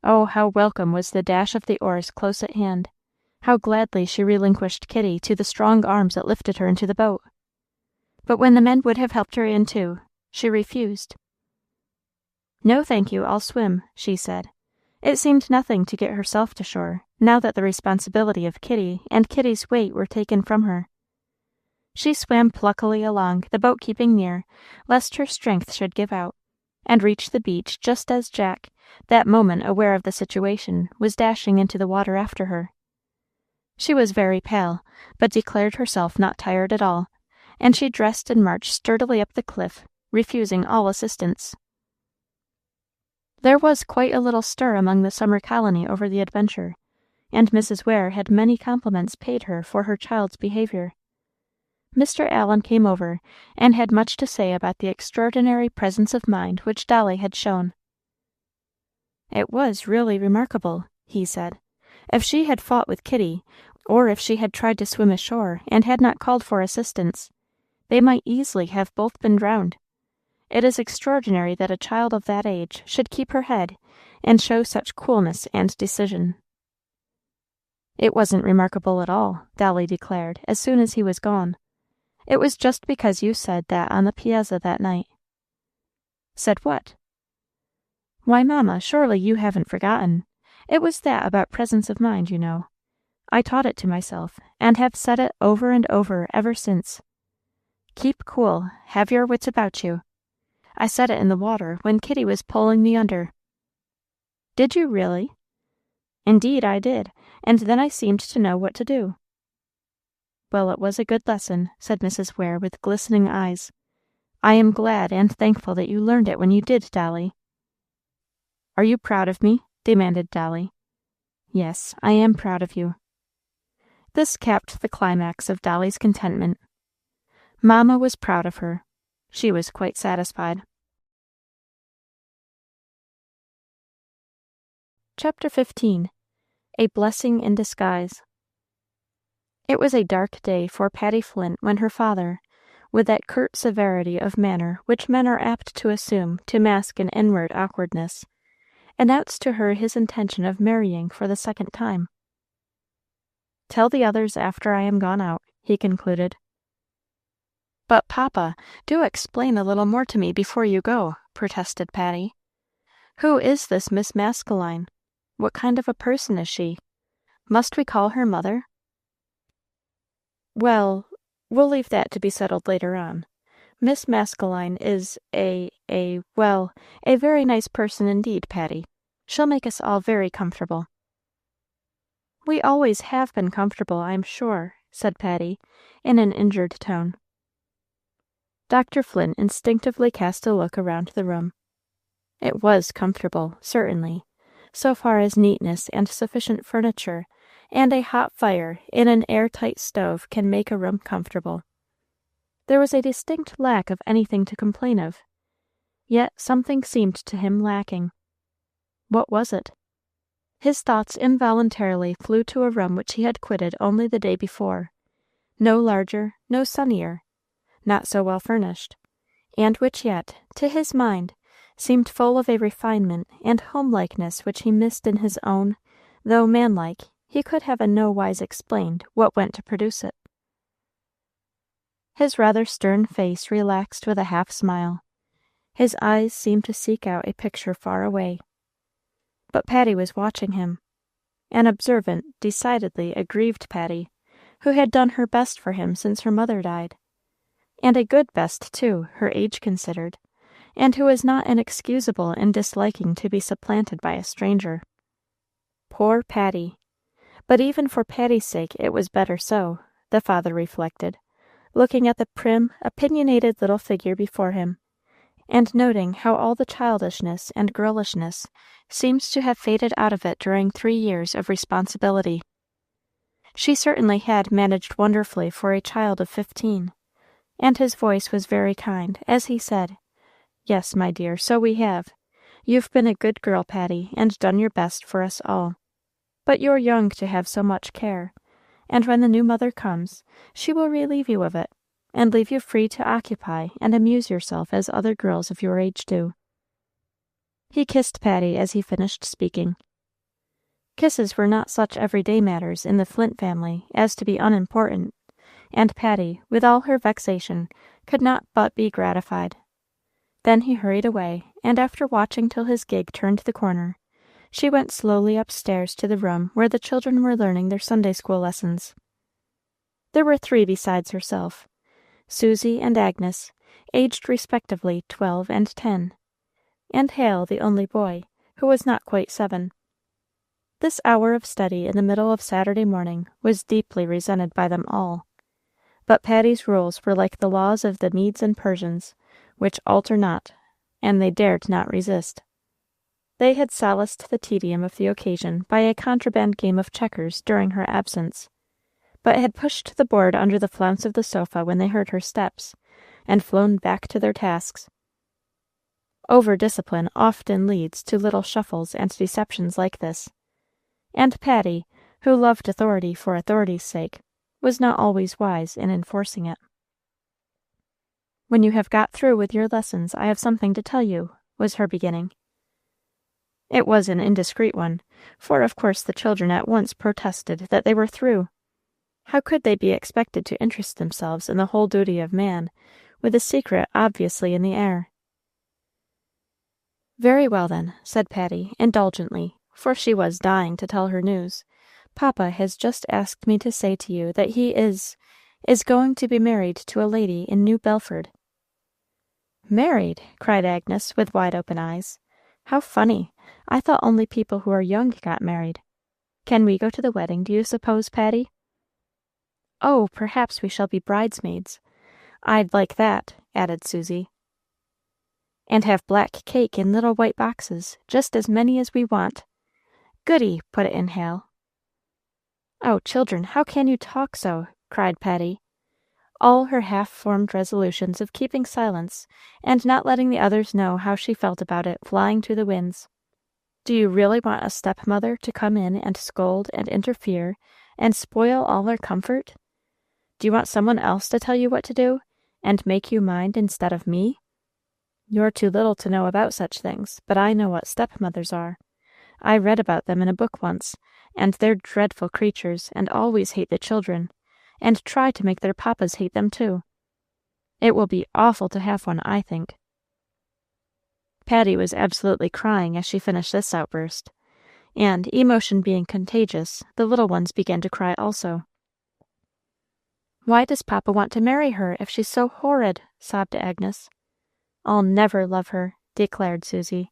Oh, how welcome was the dash of the oars close at hand! How gladly she relinquished Kitty to the strong arms that lifted her into the boat! But when the men would have helped her in too, she refused. "No, thank you, I'll swim," she said. It seemed nothing to get herself to shore, now that the responsibility of Kitty and Kitty's weight were taken from her. She swam pluckily along, the boat keeping near, lest her strength should give out, and reached the beach just as Jack, that moment aware of the situation, was dashing into the water after her. She was very pale, but declared herself not tired at all, and she dressed and marched sturdily up the cliff, refusing all assistance. There was quite a little stir among the summer colony over the adventure, and Mrs. Ware had many compliments paid her for her child's behavior. Mr. Allen came over, and had much to say about the extraordinary presence of mind which Dolly had shown. "It was really remarkable," he said. "If she had fought with Kitty, or if she had tried to swim ashore and had not called for assistance, they might easily have both been drowned. It is extraordinary that a child of that age should keep her head and show such coolness and decision." "It wasn't remarkable at all," Dolly declared, as soon as he was gone. "It was just because you said that on the piazza that night." "Said what?" "Why, mamma, surely you haven't forgotten. It was that about presence of mind, you know. I taught it to myself, and have said it over and over ever since. Keep cool, have your wits about you. I said it in the water when Kitty was pulling me under." "Did you really?" "Indeed I did, and then I seemed to know what to do." "Well, it was a good lesson," said Mrs. Ware with glistening eyes. "I am glad and thankful that you learned it when you did, Dolly." "Are you proud of me?" demanded Dolly. "Yes, I am proud of you." This capped the climax of Dolly's contentment. Mamma was proud of her. She was quite satisfied. Chapter 15. A Blessing in Disguise. It was a dark day for Patty Flint when her father, with that curt severity of manner which men are apt to assume to mask an inward awkwardness, announced to her his intention of marrying for the second time. "Tell the others after I am gone out," he concluded. "But, papa, do explain a little more to me before you go," protested Patty. "Who is this Miss Maskelyne? What kind of a person is she? Must we call her mother?" "Well, we'll leave that to be settled later on. Miss Maskelyne is a very nice person indeed, Patty. She'll make us all very comfortable." "We always have been comfortable, I'm sure," said Patty, in an injured tone. Dr. Flint instinctively cast a look around the room. It was comfortable, certainly, so far as neatness and sufficient furniture and a hot fire in an air-tight stove can make a room comfortable. There was a distinct lack of anything to complain of, yet something seemed to him lacking. What was it? His thoughts involuntarily flew to a room which he had quitted only the day before, no larger, no sunnier, not so well furnished, and which yet, to his mind, seemed full of a refinement and homelikeness which he missed in his own, though manlike, he could have in no wise explained what went to produce it. His rather stern face relaxed with a half smile. His eyes seemed to seek out a picture far away. But Patty was watching him, an observant, decidedly aggrieved Patty, who had done her best for him since her mother died, and a good best too, her age considered, and who was not inexcusable in disliking to be supplanted by a stranger. Poor Patty! But even for Patty's sake it was better so, the father reflected, looking at the prim, opinionated little figure before him, and noting how all the childishness and girlishness seems to have faded out of it during 3 years of responsibility. She certainly had managed wonderfully for a child of 15, and his voice was very kind as he said, "Yes, my dear, so we have. You've been a good girl, Patty, and done your best for us all. But you're young to have so much care, and when the new mother comes, she will relieve you of it, and leave you free to occupy and amuse yourself as other girls of your age do." He kissed Patty as he finished speaking. Kisses were not such everyday matters in the Flint family as to be unimportant, and Patty, with all her vexation, could not but be gratified. Then he hurried away, and after watching till his gig turned the corner, she went slowly upstairs to the room where the children were learning their Sunday school lessons. There were 3 besides herself, Susie and Agnes, aged respectively 12 and 10, and Hale, the only boy, who was not quite 7. This hour of study in the middle of Saturday morning was deeply resented by them all, but Patty's rules were like the laws of the Medes and Persians, which alter not, and they dared not resist. They had solaced the tedium of the occasion by a contraband game of checkers during her absence, but had pushed the board under the flounce of the sofa when they heard her steps, and flown back to their tasks. Over-discipline often leads to little shuffles and deceptions like this, and Patty, who loved authority for authority's sake, was not always wise in enforcing it. "When you have got through with your lessons, I have something to tell you," was her beginning. It was an indiscreet one, for of course the children at once protested that they were through. How could they be expected to interest themselves in the whole duty of man, with a secret obviously in the air? "Very well, then," said Patty, indulgently, for she was dying to tell her news. "Papa has just asked me to say to you that he is going to be married to a lady in New Belford." "Married!" cried Agnes, with wide-open eyes. "How funny! I thought only people who are young got married. Can we go to the wedding, do you suppose, Patty?" "Oh, perhaps we shall be bridesmaids. I'd like that," added Susie. "And have black cake in little white boxes, just as many as we want." "Goody!" put it in Hale. "Oh, children, how can you talk so?" cried Patty, all her half-formed resolutions of keeping silence and not letting the others know how she felt about it flying to the winds. "Do you really want a stepmother to come in and scold and interfere and spoil all our comfort? Do you want someone else to tell you what to do, and make you mind instead of me? You're too little to know about such things, but I know what stepmothers are. I read about them in a book once, and they're dreadful creatures, and always hate the children, and try to make their papas hate them too. It will be awful to have one, I think." Patty was absolutely crying as she finished this outburst, and, emotion being contagious, the little ones began to cry also. "Why does papa want to marry her if she's so horrid?" sobbed Agnes. "I'll never love her," declared Susie.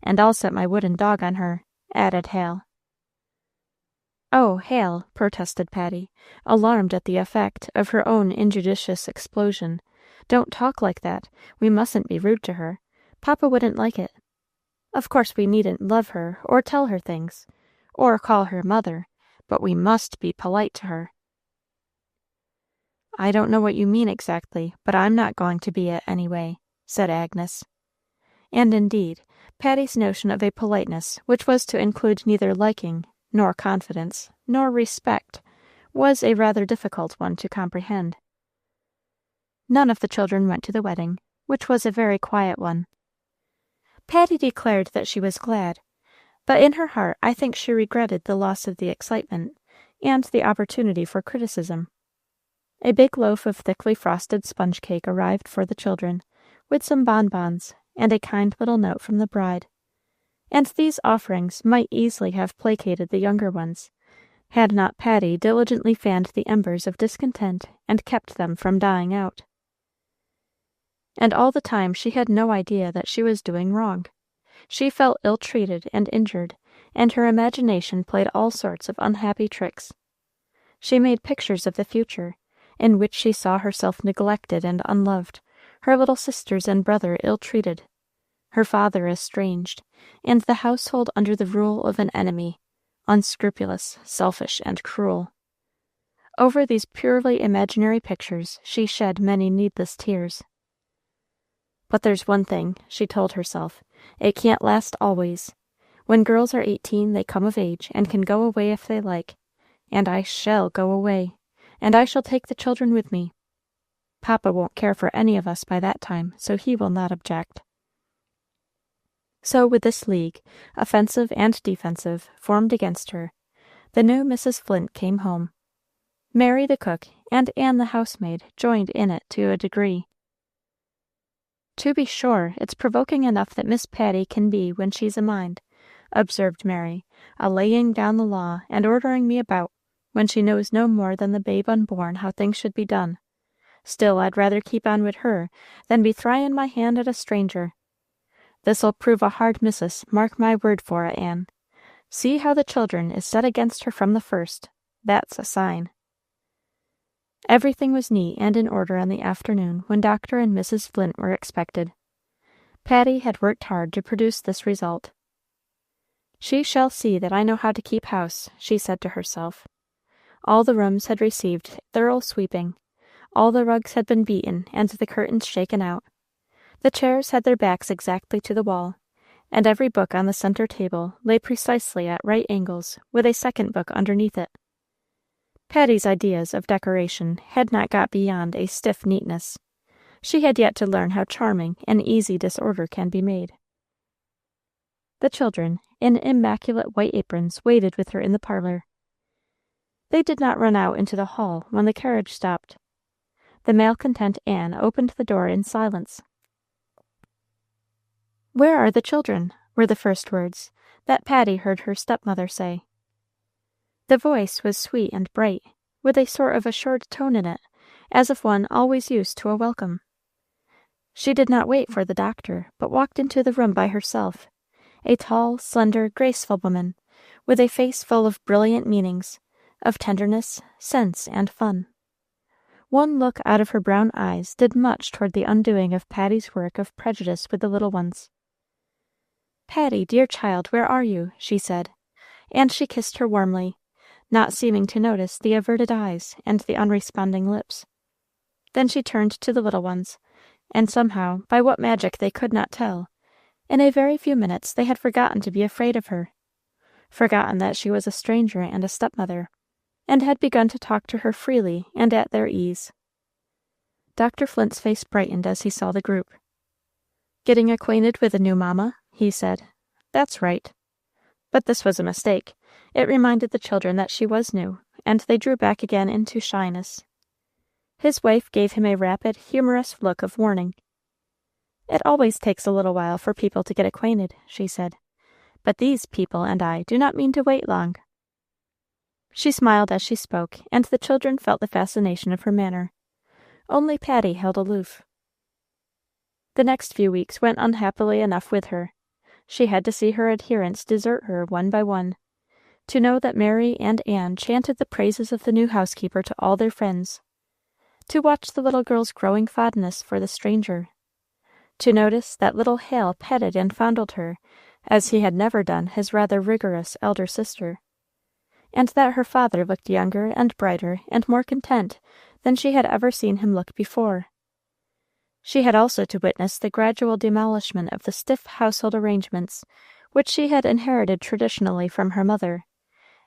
"And I'll set my wooden dog on her," added Hale. "Oh, Hale," protested Patty, alarmed at the effect of her own injudicious explosion, "don't talk like that. We mustn't be rude to her. Papa wouldn't like it. Of course we needn't love her, or tell her things, or call her mother, but we must be polite to her." "I don't know what you mean exactly, but I'm not going to be it anyway," said Agnes. And indeed, Patty's notion of a politeness which was to include neither liking, nor confidence, nor respect, was a rather difficult one to comprehend. None of the children went to the wedding, which was a very quiet one. Patty declared that she was glad, but in her heart I think she regretted the loss of the excitement, and the opportunity for criticism. A big loaf of thickly frosted sponge cake arrived for the children, with some bonbons, and a kind little note from the bride, and these offerings might easily have placated the younger ones, had not Patty diligently fanned the embers of discontent and kept them from dying out. And all the time she had no idea that she was doing wrong. She felt ill-treated and injured, and her imagination played all sorts of unhappy tricks. She made pictures of the future, in which she saw herself neglected and unloved, her little sisters and brother ill-treated, her father estranged, and the household under the rule of an enemy, unscrupulous, selfish, and cruel. Over these purely imaginary pictures she shed many needless tears. But there's one thing, she told herself, it can't last always. When girls are 18, they come of age, and can go away if they like. And I shall go away, and I shall take the children with me. Papa won't care for any of us by that time, so he will not object. So with this league, offensive and defensive, formed against her, the new Mrs. Flint came home. Mary the cook and Anne the housemaid joined in it to a degree. "To be sure, it's provoking enough that Miss Patty can be when she's a mind," observed Mary, "a laying down the law and ordering me about, when she knows no more than the babe unborn how things should be done. Still, I'd rather keep on wid her than be thryin' my hand at a stranger. This'll prove a hard missus, mark my word for it, Anne. See how the children is set against her from the first. That's a sign." Everything was neat and in order on the afternoon when Dr. and Mrs. Flint were expected. Patty had worked hard to produce this result. "She shall see that I know how to keep house," she said to herself. All the rooms had received thorough sweeping. All the rugs had been beaten and the curtains shaken out. The chairs had their backs exactly to the wall, and every book on the center table lay precisely at right angles, with a second book underneath it. Patty's ideas of decoration had not got beyond a stiff neatness. She had yet to learn how charming and easy disorder can be made. The children, in immaculate white aprons, waited with her in the parlor. They did not run out into the hall when the carriage stopped. The malcontent Anne opened the door in silence. "Where are the children?" were the first words that Patty heard her stepmother say. The voice was sweet and bright, with a sort of assured tone in it, as of one always used to a welcome. She did not wait for the doctor, but walked into the room by herself, a tall, slender, graceful woman, with a face full of brilliant meanings, of tenderness, sense, and fun. One look out of her brown eyes did much toward the undoing of Patty's work of prejudice with the little ones. "Patty, dear child, where are you?" she said, and she kissed her warmly, not seeming to notice the averted eyes and the unresponding lips. Then she turned to the little ones, and somehow, by what magic they could not tell, in a very few minutes they had forgotten to be afraid of her, forgotten that she was a stranger and a stepmother, and had begun to talk to her freely and at their ease. Dr. Flint's face brightened as he saw the group. "Getting acquainted with a new mamma?" he said. "That's right." But this was a mistake. It reminded the children that she was new, and they drew back again into shyness. His wife gave him a rapid, humorous look of warning. "It always takes a little while for people to get acquainted," she said. "But these people and I do not mean to wait long." She smiled as she spoke, and the children felt the fascination of her manner. Only Patty held aloof. The next few weeks went unhappily enough with her. She had to see her adherents desert her one by one, to know that Mary and Anne chanted the praises of the new housekeeper to all their friends, to watch the little girl's growing fondness for the stranger, to notice that little Hale petted and fondled her, as he had never done his rather rigorous elder sister, and that her father looked younger and brighter and more content than she had ever seen him look before. She had also to witness the gradual demolishment of the stiff household arrangements which she had inherited traditionally from her mother,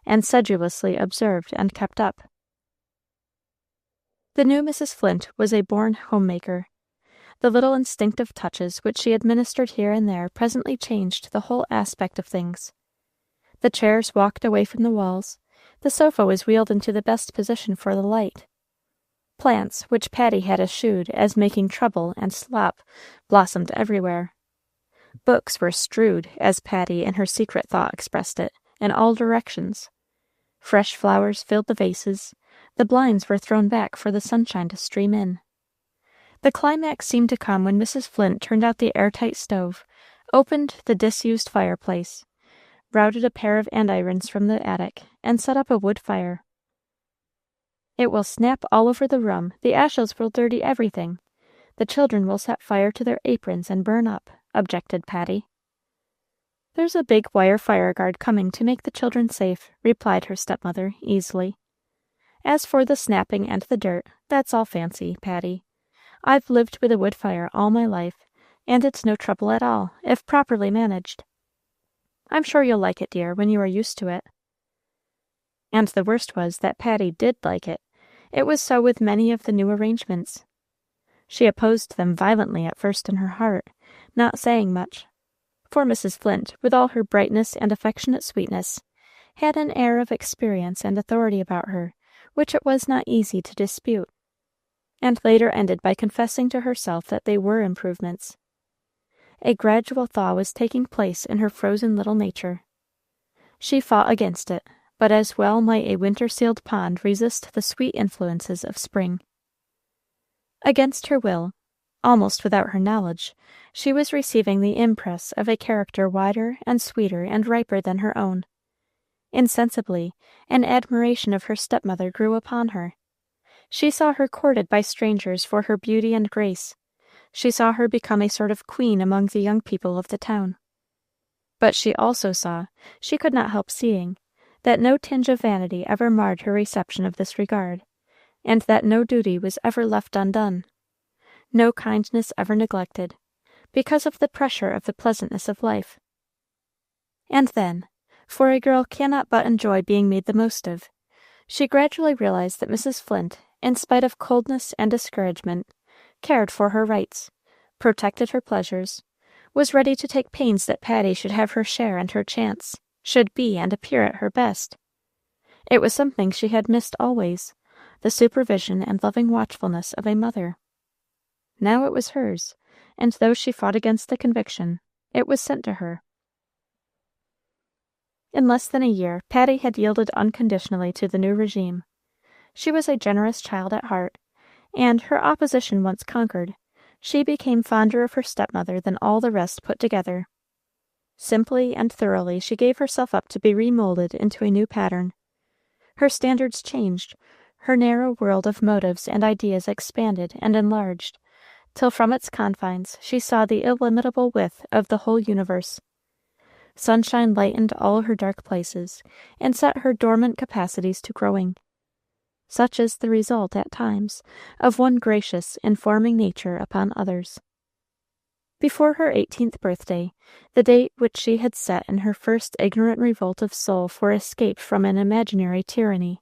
and sedulously observed and kept up. The new Mrs. Flint was a born homemaker. The little instinctive touches which she administered here and there presently changed the whole aspect of things. The chairs walked away from the walls, the sofa was wheeled into the best position for the light. Plants, which Patty had eschewed as making trouble and slop, blossomed everywhere. Books were strewed, as Patty in her secret thought expressed it, in all directions. Fresh flowers filled the vases, the blinds were thrown back for the sunshine to stream in. The climax seemed to come when Mrs. Flint turned out the airtight stove, opened the disused fireplace, routed a pair of andirons from the attic, and set up a wood fire. "It will snap all over the room. The ashes will dirty everything. The children will set fire to their aprons and burn up," objected Patty. "There's a big wire fire guard coming to make the children safe," replied her stepmother, easily. "As for the snapping and the dirt, that's all fancy, Patty. I've lived with a wood fire all my life, and it's no trouble at all, if properly managed. I'm sure you'll like it, dear, when you are used to it." And the worst was that Patty did like it. It was so with many of the new arrangements. She opposed them violently at first in her heart, not saying much, for Mrs. Flint, with all her brightness and affectionate sweetness, had an air of experience and authority about her, which it was not easy to dispute, and later ended by confessing to herself that they were improvements. A gradual thaw was taking place in her frozen little nature. She fought against it, but as well might a winter-sealed pond resist the sweet influences of spring. Against her will, almost without her knowledge, she was receiving the impress of a character wider and sweeter and riper than her own. Insensibly, an admiration of her stepmother grew upon her. She saw her courted by strangers for her beauty and grace. She saw her become a sort of queen among the young people of the town. But she also saw, she could not help seeing, that no tinge of vanity ever marred her reception of this regard, and that no duty was ever left undone, no kindness ever neglected, because of the pressure of the pleasantness of life. And then, for a girl cannot but enjoy being made the most of, she gradually realized that Mrs. Flint, in spite of coldness and discouragement, cared for her rights, protected her pleasures, was ready to take pains that Patty should have her share and her chance, should be and appear at her best. It was something she had missed always, the supervision and loving watchfulness of a mother. Now it was hers, and though she fought against the conviction, it was sent to her. In less than a year, Patty had yielded unconditionally to the new regime. She was a generous child at heart, and, her opposition once conquered, she became fonder of her stepmother than all the rest put together. Simply and thoroughly she gave herself up to be remoulded into a new pattern. Her standards changed, her narrow world of motives and ideas expanded and enlarged, till from its confines she saw the illimitable width of the whole universe. Sunshine lightened all her dark places, and set her dormant capacities to growing. Such is the result, at times, of one gracious, informing nature upon others. Before her 18th birthday, the date which she had set in her first ignorant revolt of soul for escape from an imaginary tyranny,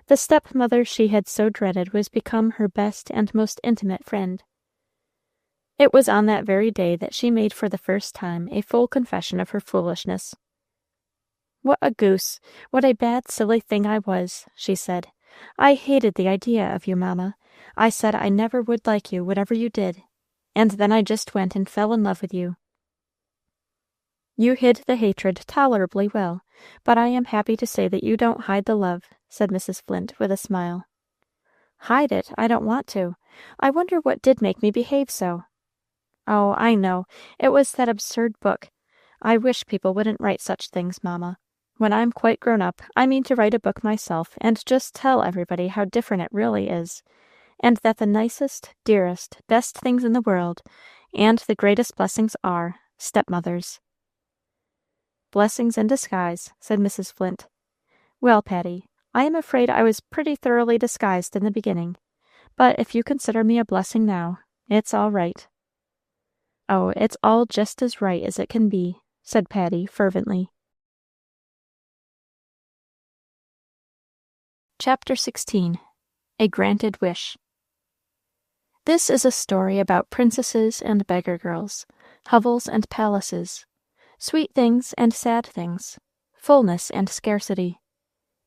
the stepmother she had so dreaded was become her best and most intimate friend. It was on that very day that she made for the first time a full confession of her foolishness. "What a goose, what a bad, silly thing I was," she said. "I hated the idea of you, mamma. I said I never would like you, whatever you did, and then I just went and fell in love with you." "You hid the hatred tolerably well, but I am happy to say that you don't hide the love," said Mrs. Flint, with a smile. "Hide it? I don't want to. I wonder what did make me behave so. Oh, I know. It was that absurd book. I wish people wouldn't write such things, mamma. When I'm quite grown up, I mean to write a book myself and just tell everybody how different it really is, and that the nicest, dearest, best things in the world, and the greatest blessings are stepmothers." "Blessings in disguise," said Mrs. Flint. "Well, Patty, I am afraid I was pretty thoroughly disguised in the beginning, but if you consider me a blessing now, it's all right." "Oh, it's all just as right as it can be," said Patty, fervently. Chapter 16. A Granted Wish. This is a story about princesses and beggar girls, hovels and palaces, sweet things and sad things, fullness and scarcity.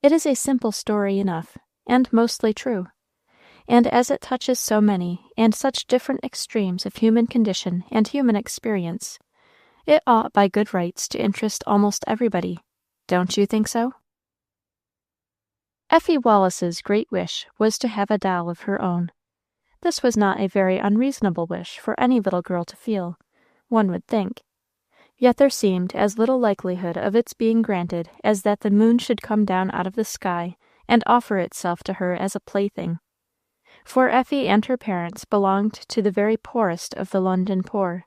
It is a simple story enough, and mostly true. And as it touches so many and such different extremes of human condition and human experience, it ought by good rights to interest almost everybody. Don't you think so? Effie Wallace's great wish was to have a doll of her own. This was not a very unreasonable wish for any little girl to feel, one would think. Yet there seemed as little likelihood of its being granted as that the moon should come down out of the sky and offer itself to her as a plaything. For Effie and her parents belonged to the very poorest of the London poor,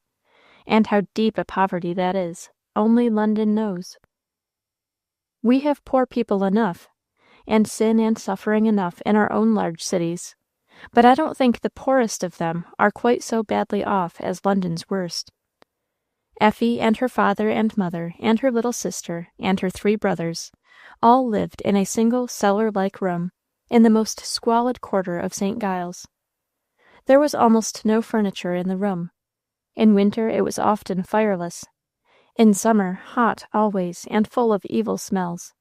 and how deep a poverty that is, only London knows. We have poor people enough, and sin and suffering enough in our own large cities, but I don't think the poorest of them are quite so badly off as London's worst. Effie and her father and mother and her little sister and her 3 brothers all lived in a single cellar-like room in the most squalid quarter of St. Giles. There was almost no furniture in the room. In winter it was often fireless. In summer, hot always and full of evil smells.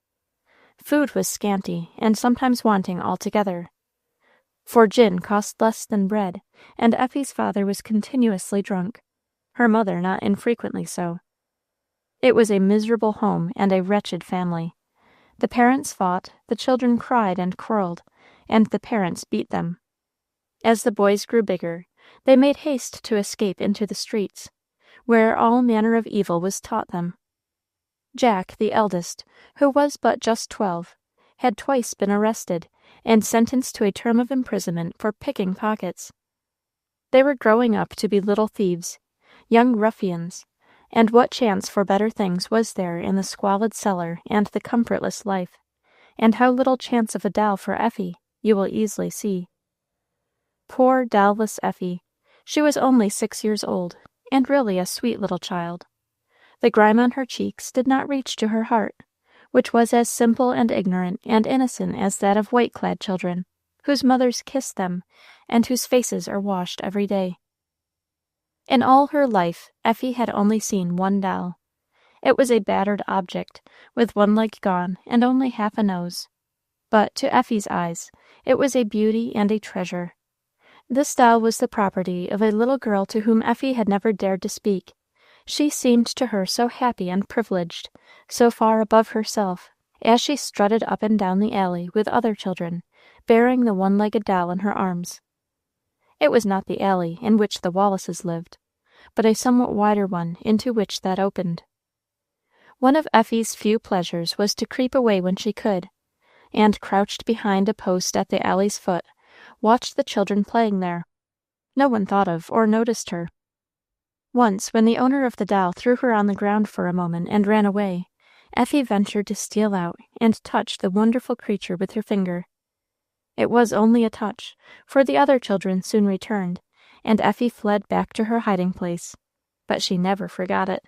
Food was scanty and sometimes wanting altogether. For gin cost less than bread, and Effie's father was continuously drunk, her mother not infrequently so. It was a miserable home and a wretched family. The parents fought, the children cried and quarreled, and the parents beat them. As the boys grew bigger, they made haste to escape into the streets, where all manner of evil was taught them. Jack, the eldest, who was but just 12, had twice been arrested and sentenced to a term of imprisonment for picking pockets. They were growing up to be little thieves, young ruffians, and what chance for better things was there in the squalid cellar and the comfortless life, and how little chance of a doll for Effie, you will easily see. Poor doll-less Effie! She was only 6 years old, and really a sweet little child. The grime on her cheeks did not reach to her heart, which was as simple and ignorant and innocent as that of white-clad children, whose mothers kiss them, and whose faces are washed every day. In all her life, Effie had only seen one doll. It was a battered object, with one leg gone and only half a nose. But to Effie's eyes, it was a beauty and a treasure. This doll was the property of a little girl to whom Effie had never dared to speak. She seemed to her so happy and privileged, so far above herself, as she strutted up and down the alley with other children, bearing the one-legged doll in her arms. It was not the alley in which the Wallaces lived, but a somewhat wider one into which that opened. One of Effie's few pleasures was to creep away when she could, and, crouched behind a post at the alley's foot, watch the children playing there. No one thought of or noticed her. Once, when the owner of the doll threw her on the ground for a moment and ran away, Effie ventured to steal out and touch the wonderful creature with her finger. It was only a touch, for the other children soon returned, and Effie fled back to her hiding place. But she never forgot it.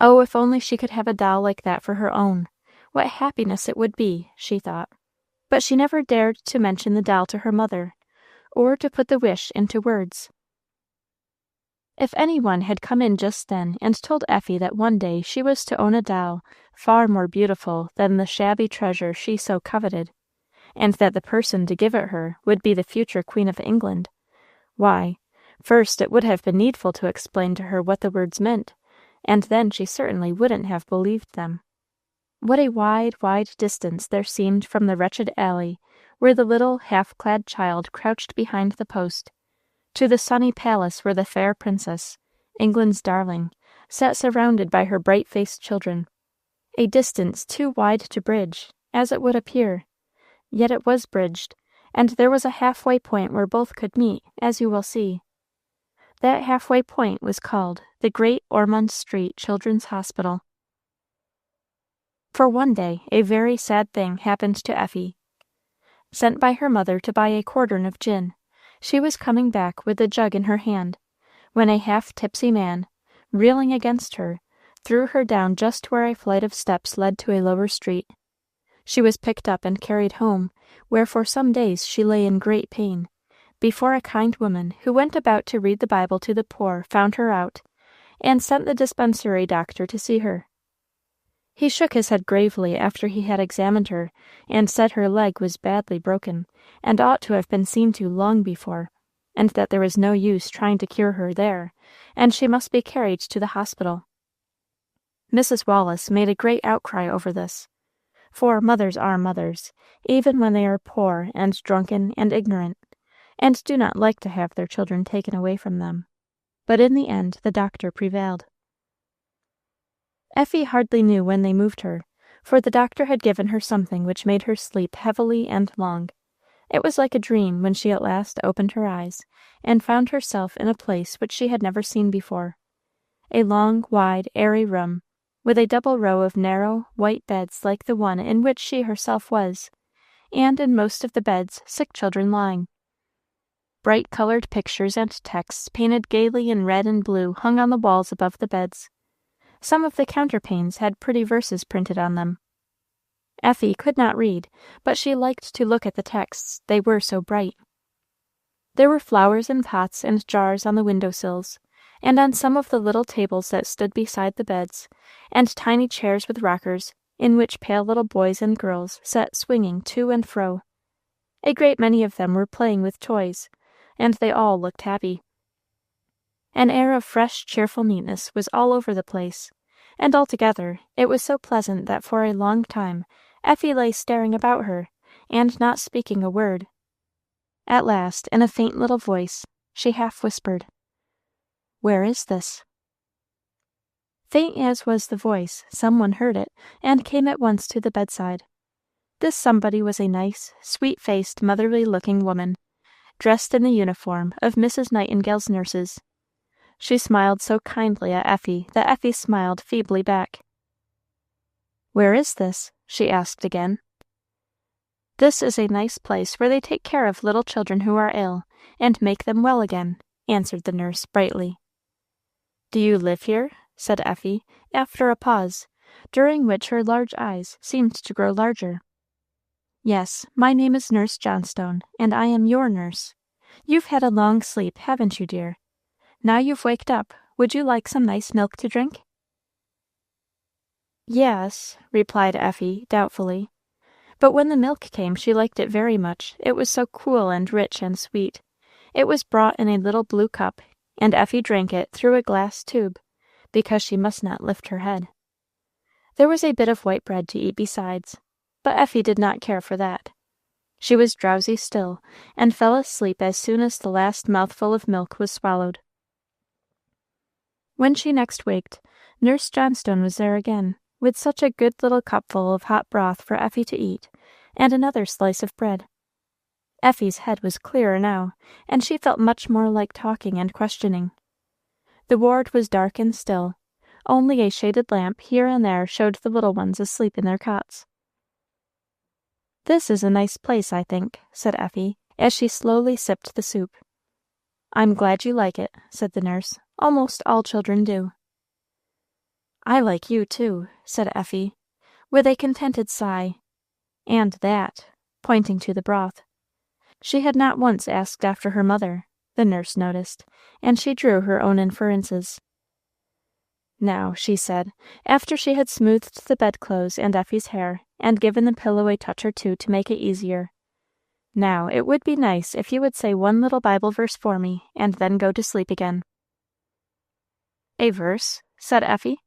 Oh, if only she could have a doll like that for her own! What happiness it would be, she thought. But she never dared to mention the doll to her mother, or to put the wish into words. If any one had come in just then and told Effie that one day she was to own a doll far more beautiful than the shabby treasure she so coveted, and that the person to give it her would be the future Queen of England, why, first it would have been needful to explain to her what the words meant, and then she certainly wouldn't have believed them. What a wide, wide distance there seemed from the wretched alley where the little half-clad child crouched behind the post, to the sunny palace where the fair princess, England's darling, sat surrounded by her bright-faced children. A distance too wide to bridge, as it would appear. Yet it was bridged, and there was a halfway point where both could meet, as you will see. That halfway point was called the Great Ormond Street Children's Hospital. For one day a very sad thing happened to Effie. Sent by her mother to buy a quartern of gin, she was coming back with the jug in her hand, when a half-tipsy man, reeling against her, threw her down just where a flight of steps led to a lower street. She was picked up and carried home, where for some days she lay in great pain, before a kind woman who went about to read the Bible to the poor found her out, and sent the dispensary doctor to see her. He shook his head gravely after he had examined her, and said her leg was badly broken, and ought to have been seen to long before, and that there was no use trying to cure her there, and she must be carried to the hospital. Mrs. Wallace made a great outcry over this, for mothers are mothers, even when they are poor and drunken and ignorant, and do not like to have their children taken away from them. But in the end the doctor prevailed. Effie hardly knew when they moved her, for the doctor had given her something which made her sleep heavily and long. It was like a dream when she at last opened her eyes, and found herself in a place which she had never seen before. A long, wide, airy room, with a double row of narrow, white beds like the one in which she herself was, and in most of the beds sick children lying. Bright-colored pictures and texts painted gaily in red and blue hung on the walls above the beds. Some of the counterpanes had pretty verses printed on them. Effie could not read, but she liked to look at the texts, they were so bright. There were flowers in pots and jars on the window-sills, and on some of the little tables that stood beside the beds, and tiny chairs with rockers, in which pale little boys and girls sat swinging to and fro. A great many of them were playing with toys, and they all looked happy. An air of fresh, cheerful neatness was all over the place, and altogether it was so pleasant that for a long time Effie lay staring about her, and not speaking a word. At last, in a faint little voice, she half whispered, "Where is this?" Faint as was the voice, some one heard it, and came at once to the bedside. This somebody was a nice, sweet-faced, motherly-looking woman, dressed in the uniform of Mrs. Nightingale's nurses. She smiled so kindly at Effie that Effie smiled feebly back. "Where is this?" she asked again. "This is a nice place where they take care of little children who are ill, and make them well again," answered the nurse brightly. "Do you live here?" said Effie, after a pause, during which her large eyes seemed to grow larger. "Yes, my name is Nurse Johnstone, and I am your nurse. You've had a long sleep, haven't you, dear? Now you've waked up, would you like some nice milk to drink?" "Yes," replied Effie, doubtfully. But when the milk came she liked it very much, it was so cool and rich and sweet. It was brought in a little blue cup, and Effie drank it through a glass tube, because she must not lift her head. There was a bit of white bread to eat besides, but Effie did not care for that. She was drowsy still, and fell asleep as soon as the last mouthful of milk was swallowed. When she next waked, Nurse Johnstone was there again, with such a good little cupful of hot broth for Effie to eat, and another slice of bread. Effie's head was clearer now, and she felt much more like talking and questioning. The ward was dark and still. Only a shaded lamp here and there showed the little ones asleep in their cots. "This is a nice place, I think," said Effie, as she slowly sipped the soup. "I'm glad you like it," said the nurse. "Almost all children do." "I like you, too," said Effie, with a contented sigh. "And that," pointing to the broth. She had not once asked after her mother, the nurse noticed, and she drew her own inferences. "Now," she said, after she had smoothed the bedclothes and Effie's hair, and given the pillow a touch or two to make it easier, "now, it would be nice if you would say one little Bible verse for me, and then go to sleep again." "A verse?" said Effie.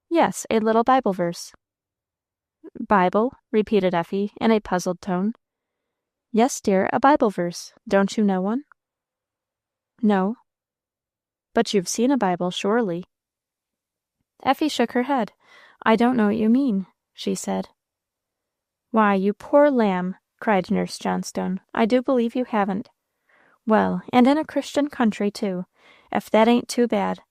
"Yes, a little Bible verse." "Bible?" repeated Effie, in a puzzled tone. "Yes, dear, a Bible verse. Don't you know one?" "No." "But you've seen a Bible, surely." Effie shook her head. "I don't know what you mean," she said. "Why, you poor lamb," cried Nurse Johnstone, "I do believe you haven't. Well, and in a Christian country, too, if that ain't too bad.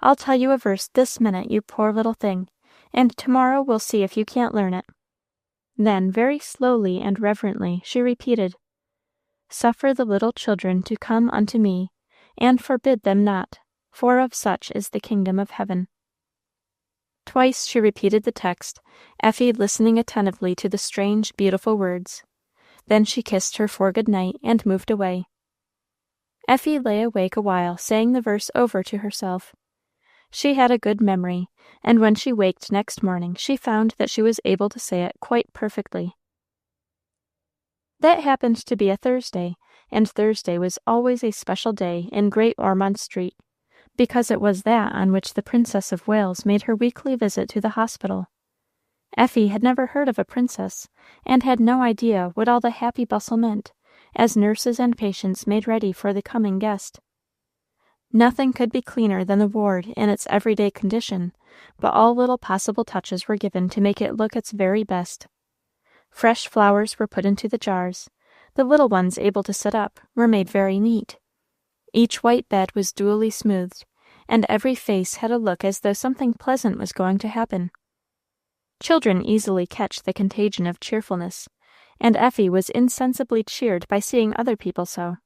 I'll tell you a verse this minute, you poor little thing, and tomorrow we'll see if you can't learn it." Then, very slowly and reverently, she repeated, "Suffer the little children to come unto me, and forbid them not, for of such is the kingdom of heaven." Twice she repeated the text, Effie listening attentively to the strange, beautiful words. Then she kissed her for good night, and moved away. Effie lay awake a while, saying the verse over to herself. She had a good memory, and when she waked next morning she found that she was able to say it quite perfectly. That happened to be a Thursday, and Thursday was always a special day in Great Ormond Street, because it was that on which the Princess of Wales made her weekly visit to the hospital. Effie had never heard of a princess, and had no idea what all the happy bustle meant, as nurses and patients made ready for the coming guest. Nothing could be cleaner than the ward in its everyday condition, but all little possible touches were given to make it look its very best. Fresh flowers were put into the jars. The little ones able to sit up were made very neat. Each white bed was duly smoothed, and every face had a look as though something pleasant was going to happen. Children easily catch the contagion of cheerfulness, and Effie was insensibly cheered by seeing other people so.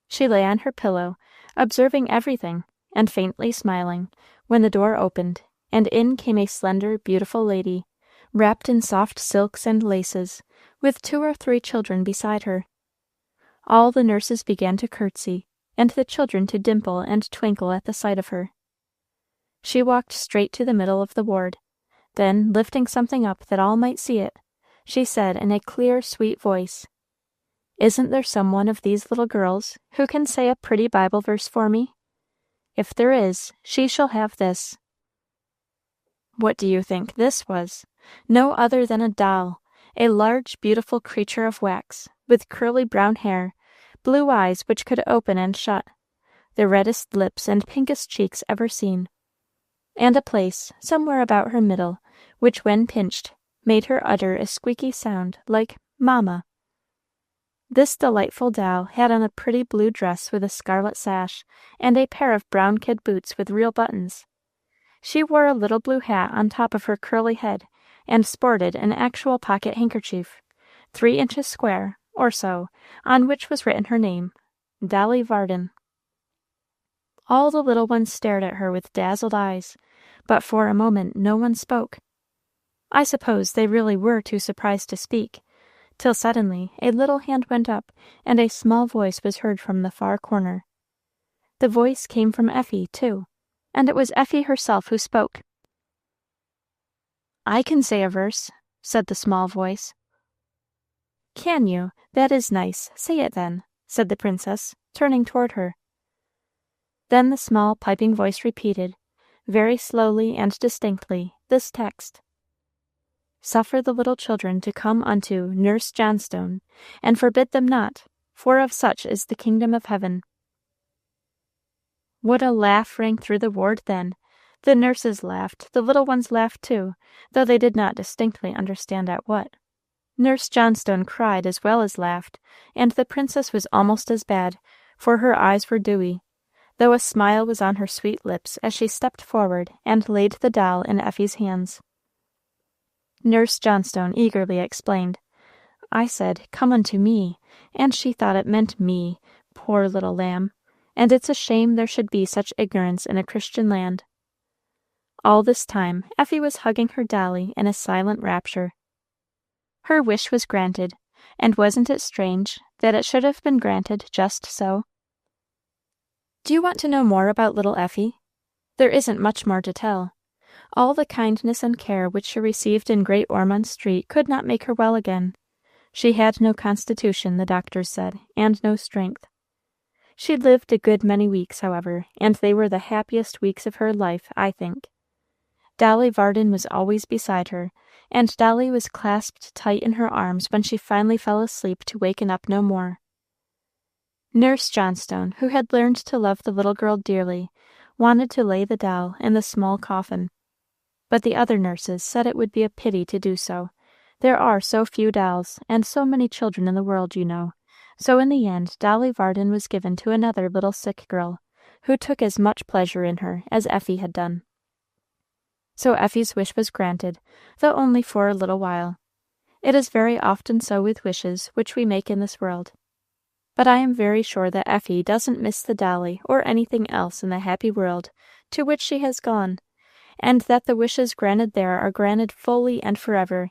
She lay on her pillow, observing everything, and faintly smiling, when the door opened, and in came a slender, beautiful lady, wrapped in soft silks and laces, with 2 or 3 children beside her. All the nurses began to curtsy, and the children to dimple and twinkle at the sight of her. She walked straight to the middle of the ward. Then, lifting something up that all might see it, she said in a clear, sweet voice, "Isn't there some one of these little girls who can say a pretty Bible verse for me? If there is, she shall have this." What do you think this was? No other than a doll, a large, beautiful creature of wax, with curly brown hair, blue eyes which could open and shut, the reddest lips and pinkest cheeks ever seen, and a place, somewhere about her middle, which, when pinched, made her utter a squeaky sound like "Mamma." This delightful doll had on a pretty blue dress with a scarlet sash, and a pair of brown kid boots with real buttons. She wore a little blue hat on top of her curly head, and sported an actual pocket handkerchief, 3 inches square, or so, on which was written her name, Dolly Varden. All the little ones stared at her with dazzled eyes, but for a moment no one spoke. I suppose they really were too surprised to speak, till suddenly a little hand went up, and a small voice was heard from the far corner. The voice came from Effie, too, and it was Effie herself who spoke. "I can say a verse," said the small voice. "Can you? That is nice. Say it then," said the princess, turning toward her. Then the small piping voice repeated, very slowly and distinctly, this text: "Suffer the little children to come unto Nurse Johnstone, and forbid them not, for of such is the kingdom of heaven." What a laugh rang through the ward then! The nurses laughed, the little ones laughed too, though they did not distinctly understand at what. Nurse Johnstone cried as well as laughed, and the princess was almost as bad, for her eyes were dewy, though a smile was on her sweet lips as she stepped forward and laid the doll in Effie's hands. Nurse Johnstone eagerly explained, "I said, 'Come unto me,' and she thought it meant me, poor little lamb, and it's a shame there should be such ignorance in a Christian land." All this time Effie was hugging her dolly in a silent rapture. Her wish was granted, and wasn't it strange that it should have been granted just so? Do you want to know more about little Effie? There isn't much more to tell. All the kindness and care which she received in Great Ormond Street could not make her well again. She had no constitution, the doctors said, and no strength. She lived a good many weeks, however, and they were the happiest weeks of her life, I think. Dolly Varden was always beside her, and Dolly was clasped tight in her arms when she finally fell asleep to waken up no more. Nurse Johnstone, who had learned to love the little girl dearly, wanted to lay the doll in the small coffin, but the other nurses said it would be a pity to do so. There are so few dolls, and so many children in the world, you know. So in the end Dolly Varden was given to another little sick girl, who took as much pleasure in her as Effie had done. So Effie's wish was granted, though only for a little while. It is very often so with wishes which we make in this world. But I am very sure that Effie doesn't miss the dolly or anything else in the happy world to which she has gone, and that the wishes granted there are granted fully and forever,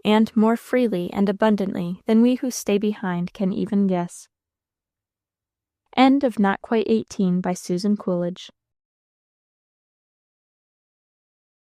and more freely and abundantly than we who stay behind can even guess. End of Not Quite 18 by Susan Coolidge.